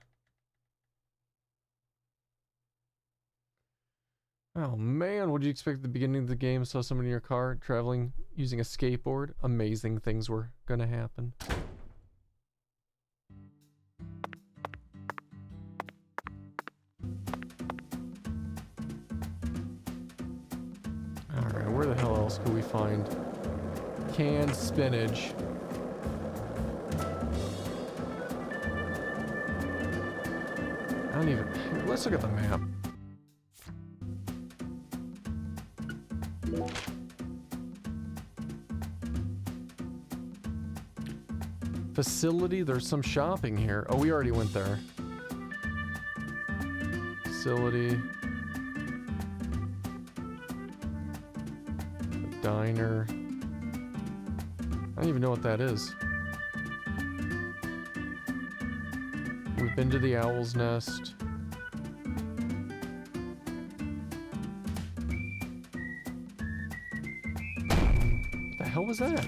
Oh man, what did you expect at the beginning of the game? Saw someone in your car traveling using a skateboard? Amazing things were gonna happen. Alright, where the hell else could we find canned spinach? I don't even... Let's look at the map. Facility, there's some shopping here. Oh, we already went there. Facility. The diner. I don't even know what that is. We've been to the Owl's Nest. What the hell was that?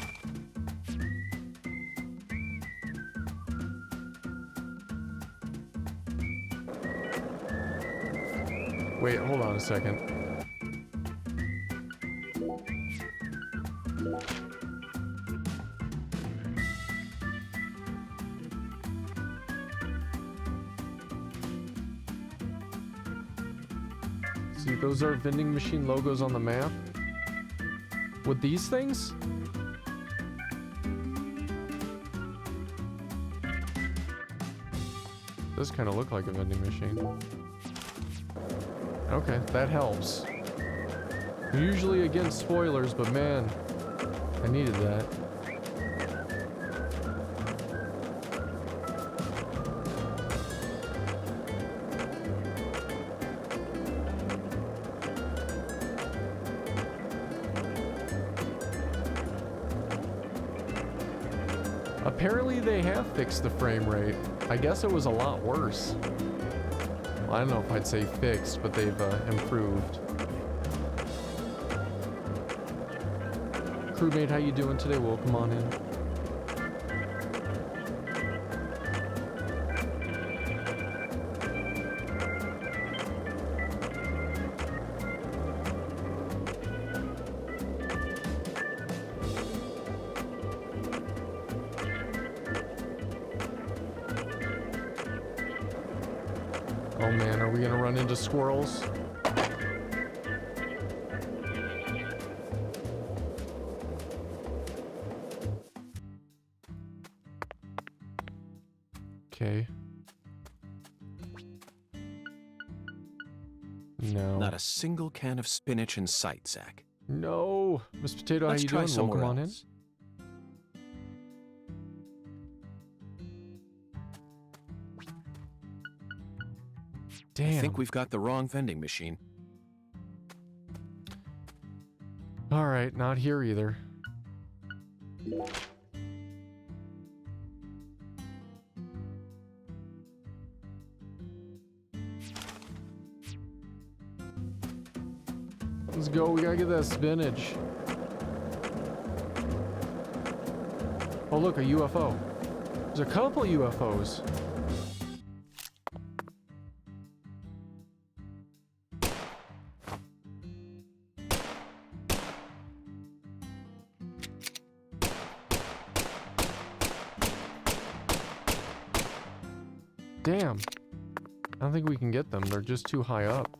Wait, hold on a second. See, those are vending machine logos on the map. With these things? Does kind of look like a vending machine. Okay, that helps. I'm usually against spoilers, but man, I needed that. Apparently they have fixed the frame rate. I guess it was a lot worse. I don't know if I'd say fixed, but they've improved. Crewmate, how you doing today? Welcome on in. Oh man, are we gonna run into squirrels? Okay. No. Not a single can of spinach in sight, Zach. No. Miss Potato, Let's how you try doing? somewhere Welcome on in. else. Damn. I think we've got the wrong vending machine. All right, not here either. Let's go, we gotta get that spinach. Oh look, a UFO. There's a couple UFOs. Damn. I don't think we can get them. They're just too high up.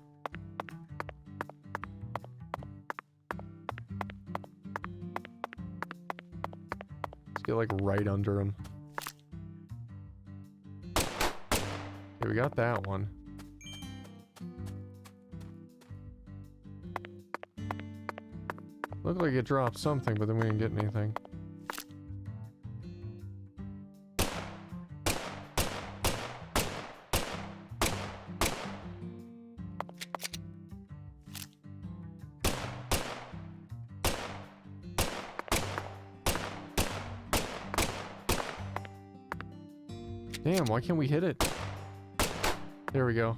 Let's get like right under them. Okay, we got that one. Looked like it dropped something, but then we didn't get anything. Damn, why can't we hit it? There we go.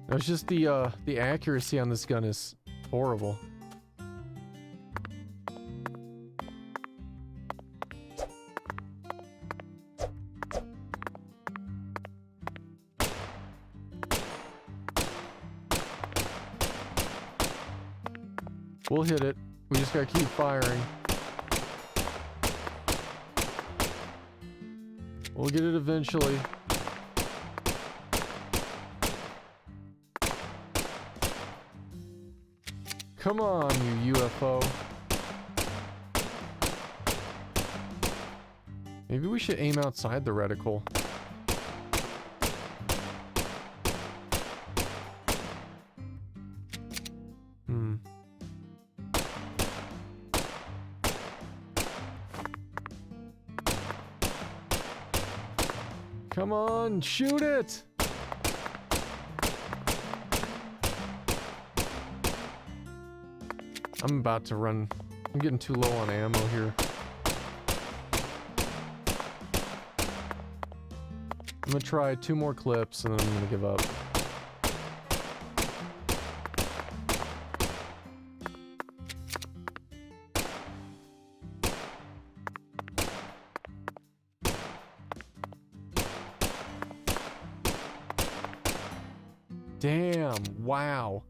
It's just the accuracy on this gun is horrible. We'll hit it. We just gotta keep firing. We'll get it eventually. Come on, you UFO. Maybe we should aim outside the reticle. Come on, shoot it! I'm about to run. I'm getting too low on ammo here. I'm gonna try 2 more clips and then I'm gonna give up. Damn, wow.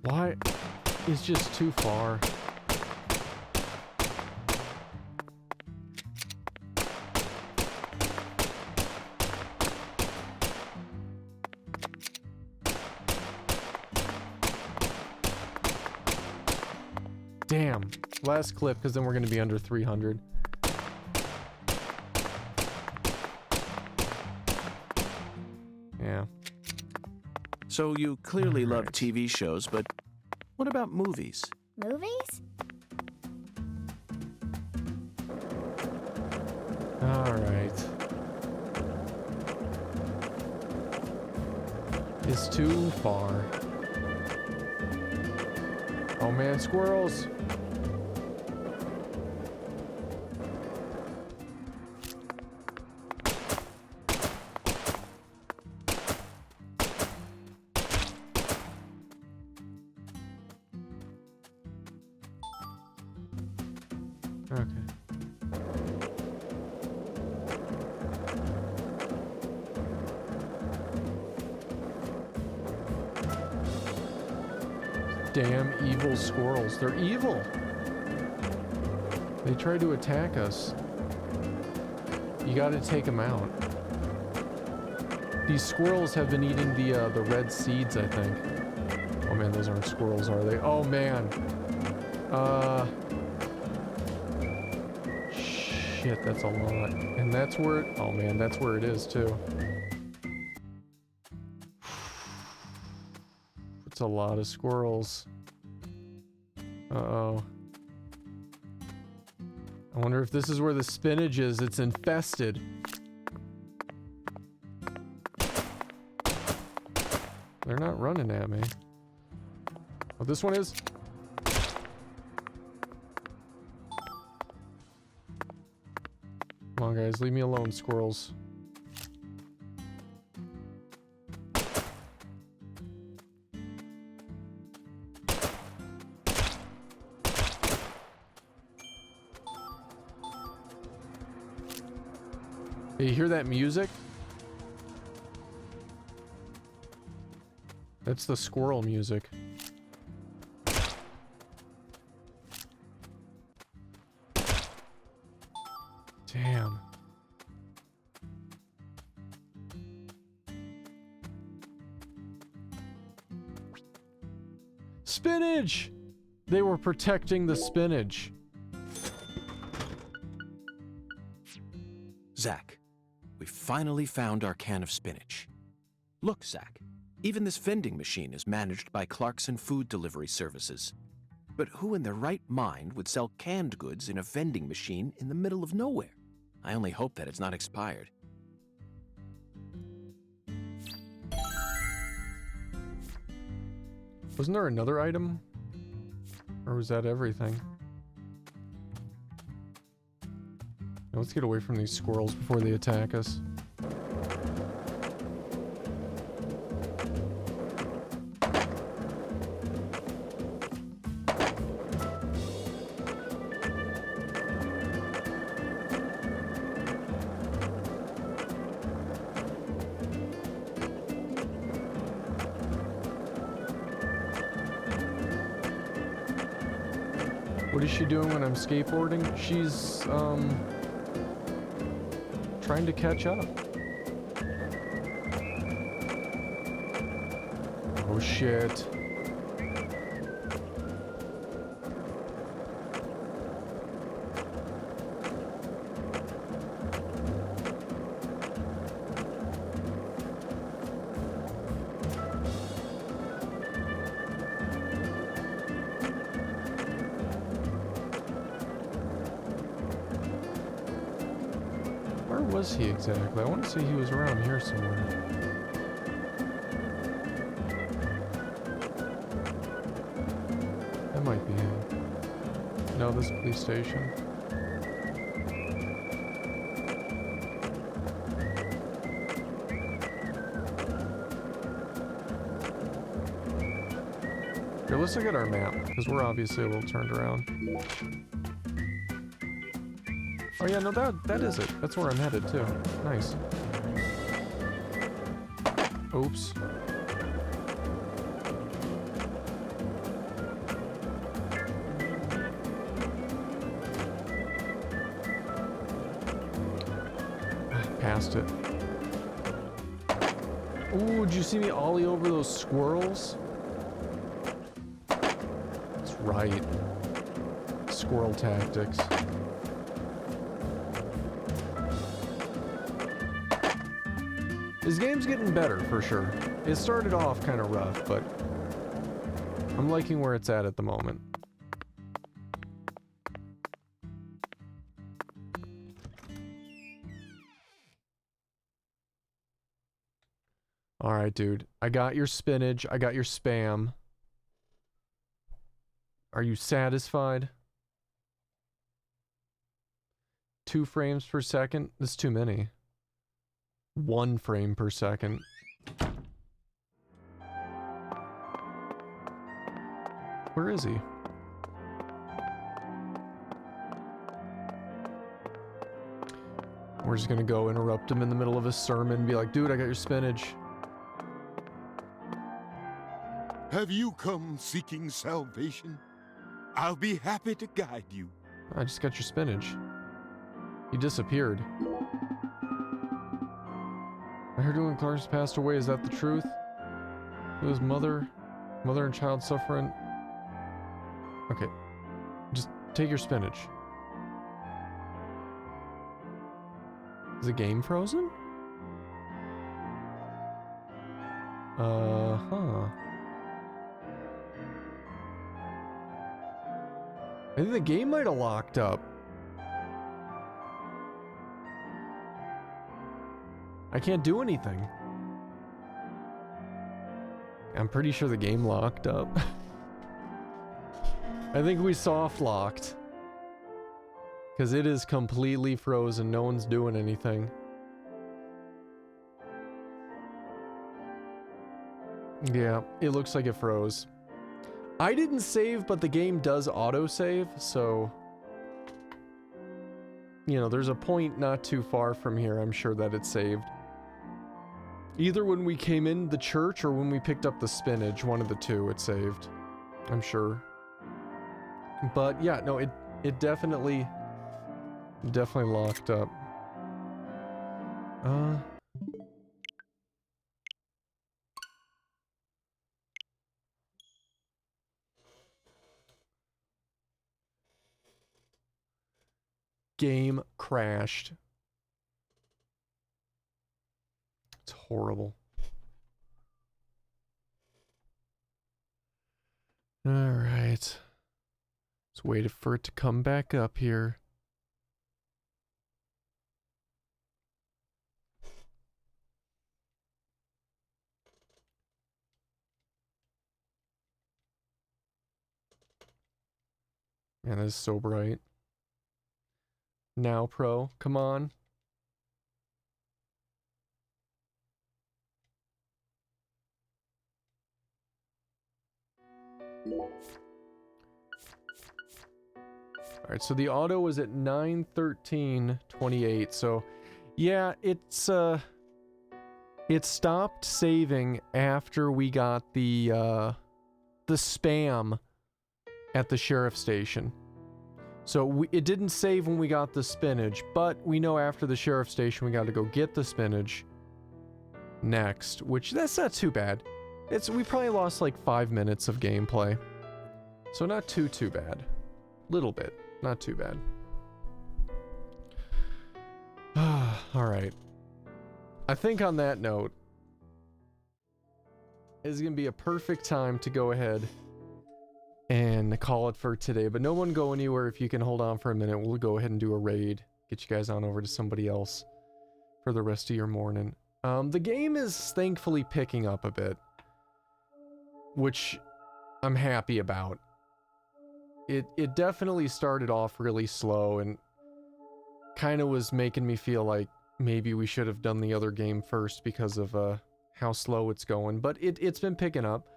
Why? It's just too far. Damn. Last clip, because then we're going to be under 300. Yeah. So you clearly love TV shows, but what about movies? Movies? Alright. It's too far. Oh man, squirrels! Okay. Damn evil squirrels. They're evil. They try to attack us. You gotta take them out. These squirrels have been eating the red seeds, I think. Oh man, those aren't squirrels, are they? Oh man. Shit, that's a lot. And that's where it, oh man, that's where it is too. It's a lot of squirrels. Uh-oh. I wonder if this is where the spinach is. It's infested. They're not running at me. Oh, this one is? Come on, guys, leave me alone, squirrels. Hey, you hear that music? That's the squirrel music. Damn. Spinach! They were protecting the spinach. Zach, we finally found our can of spinach. Look, Zach, even this vending machine is managed by Clarkson Food Delivery Services. But who in their right mind would sell canned goods in a vending machine in the middle of nowhere? I only hope that it's not expired. Wasn't there another item? Or was that everything? Now let's get away from these squirrels before they attack us. What is she doing when I'm skateboarding? She's, trying to catch up. Oh shit. Where was he exactly? I want to say he was around here somewhere. That might be him. No, this is a police station. Here, let's look at our map, because we're obviously a little turned around. Oh yeah, no, that is it. That's where I'm headed too. Nice. Oops. Passed it. Ooh, did you see me ollie over those squirrels? That's right. Squirrel tactics. This game's getting better, for sure. It started off kind of rough, but I'm liking where it's at the moment. Alright, dude. I got your spinach. I got your spam. Are you satisfied? 2 frames per second? That's too many. 1 frame per second. Where is he? We're just gonna go interrupt him in the middle of his sermon and be like, dude, I got your spinach. Have you come seeking salvation? I'll be happy to guide you. I just got your spinach. He disappeared. I heard when Clark's passed away. Is that the truth? It was mother and child suffering. Okay. Just take your spinach. Is the game frozen? Huh. I think the game might have locked up. I can't do anything. I'm pretty sure the game locked up. I think we soft locked. Because it is completely frozen. No one's doing anything. Yeah, it looks like it froze. I didn't save, but the game does auto-save, so... You know, there's a point not too far from here, I'm sure that it's saved. Either when we came in the church or when we picked up the spinach, one of the two, it saved. I'm sure. But yeah, no, it definitely locked up. Game crashed. It's horrible. All right. Let's wait for it to come back up here. Man, this is so bright. Now, Pro, come on. Alright, so the auto was at 9:13:28, so yeah, it's it stopped saving after we got the spam at the sheriff's station. So it didn't save when we got the spinach, but we know after the sheriff's station we got to go get the spinach next, which that's not too bad. We probably lost like 5 minutes of gameplay. So not too bad. Little bit, not too bad. All right. I think on that note, is going to be a perfect time to go ahead and call it for today. But no one go anywhere. If you can hold on for a minute, we'll go ahead and do a raid. Get you guys on over to somebody else for the rest of your morning. The game is thankfully picking up a bit, which I'm happy about. It definitely started off really slow and kind of was making me feel like maybe we should have done the other game first because of how slow it's going, but it's been picking up.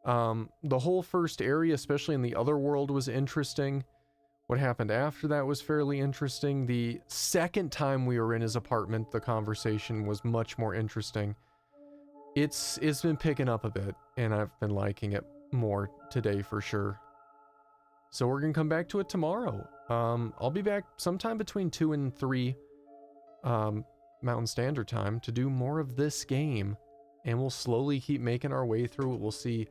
The whole first area, especially in the other world, was interesting. What happened after that was fairly interesting. The second time we were in his apartment, the conversation was much more interesting. It's been picking up a bit, and I've been liking it more today for sure. So we're gonna come back to it tomorrow. I'll be back sometime between 2 and 3 Mountain Standard Time to do more of this game, and we'll slowly keep making our way through it. We'll see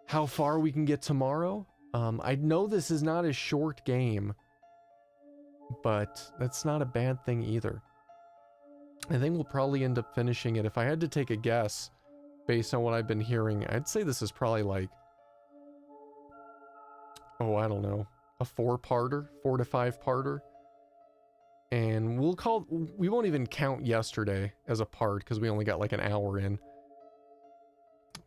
how far we can get tomorrow. I know this is not a short game, but that's not a bad thing either. I think we'll probably end up finishing it. If I had to take a guess based on what I've been hearing, I'd say this is probably like, oh, I don't know, a 4-parter, 4 to 5-parter. And we won't even count yesterday as a part because we only got like an hour in.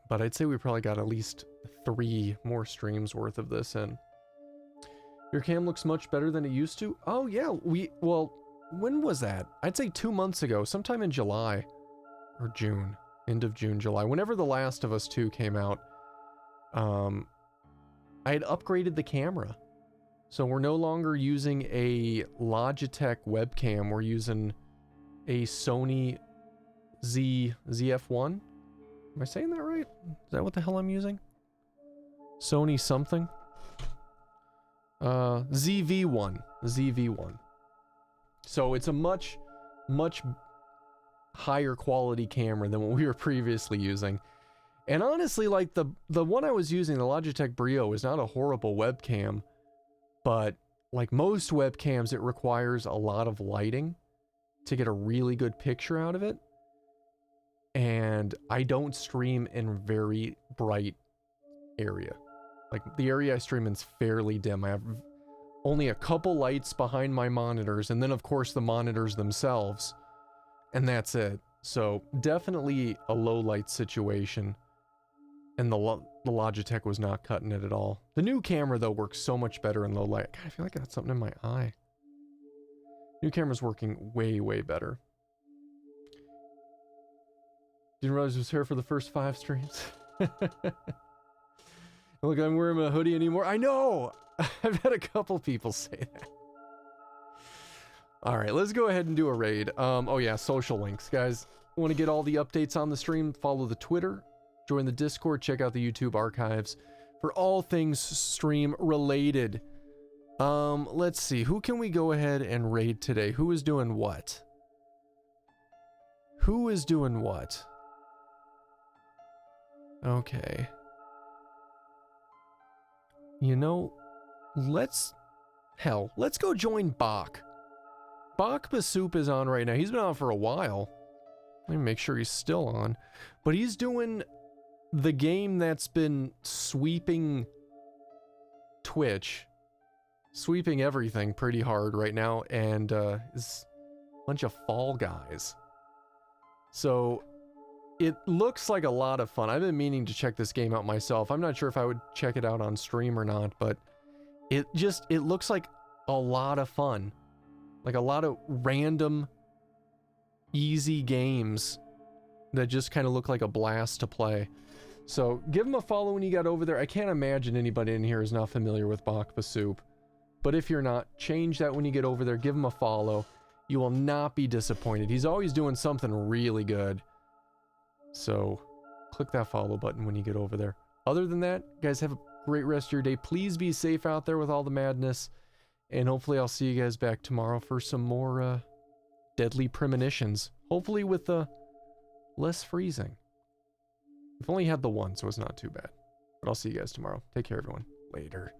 But I'd say we probably got at least 3 more streams worth of this in. Your cam looks much better than it used to. Oh yeah, well, when was that? I'd say 2 months ago, sometime in July or June, end of June, July, whenever The Last of Us 2 came out. I had upgraded the camera. So we're no longer using a Logitech webcam. We're using a Sony ZF-1. Am I saying that right? Is that what the hell I'm using? Sony something? ZV-1. ZV-1. So it's a much higher quality camera than what we were previously using. And honestly, like the one I was using, the Logitech Brio, is not a horrible webcam. But like most webcams, it requires a lot of lighting to get a really good picture out of it. And I don't stream in very bright area. Like the area I stream in is fairly dim. I have only a couple lights behind my monitors, and then of course the monitors themselves, and that's it. So definitely a low light situation. And the Logitech was not cutting it at all. The new camera, though, works so much better in low light. God, I feel like I got something in my eye. New camera's working way, way better. Didn't realize it was here for the first 5 streams. Look, I'm wearing my hoodie anymore. I know! I've had a couple people say that. Alright, let's go ahead and do a raid. Oh yeah, social links. Guys, want to get all the updates on the stream? Follow the Twitter, join the Discord, check out the YouTube archives for all things stream related. Let's see. Who can we go ahead and raid today? Who is doing what? Who is doing what? Okay. You know, let's go join Bach. Bach Basoup is on right now. He's been on for a while. Let me make sure he's still on. But he's doing the game that's been sweeping Twitch, sweeping everything pretty hard right now, and is a bunch of Fall Guys. So it looks like a lot of fun. I've been meaning to check this game out myself. I'm not sure if I would check it out on stream or not, but it looks like a lot of fun. Like a lot of random, easy games that just kind of look like a blast to play. So give him a follow when you get over there. I can't imagine anybody in here is not familiar with Bach Basoup. But if you're not, change that when you get over there. Give him a follow. You will not be disappointed. He's always doing something really good. So click that follow button when you get over there. Other than that, guys, have a great rest of your day. Please be safe out there with all the madness. And hopefully I'll see you guys back tomorrow for some more deadly premonitions. Hopefully with less freezing. We've only had the one, so it's not too bad. But I'll see you guys tomorrow. Take care, everyone. Later.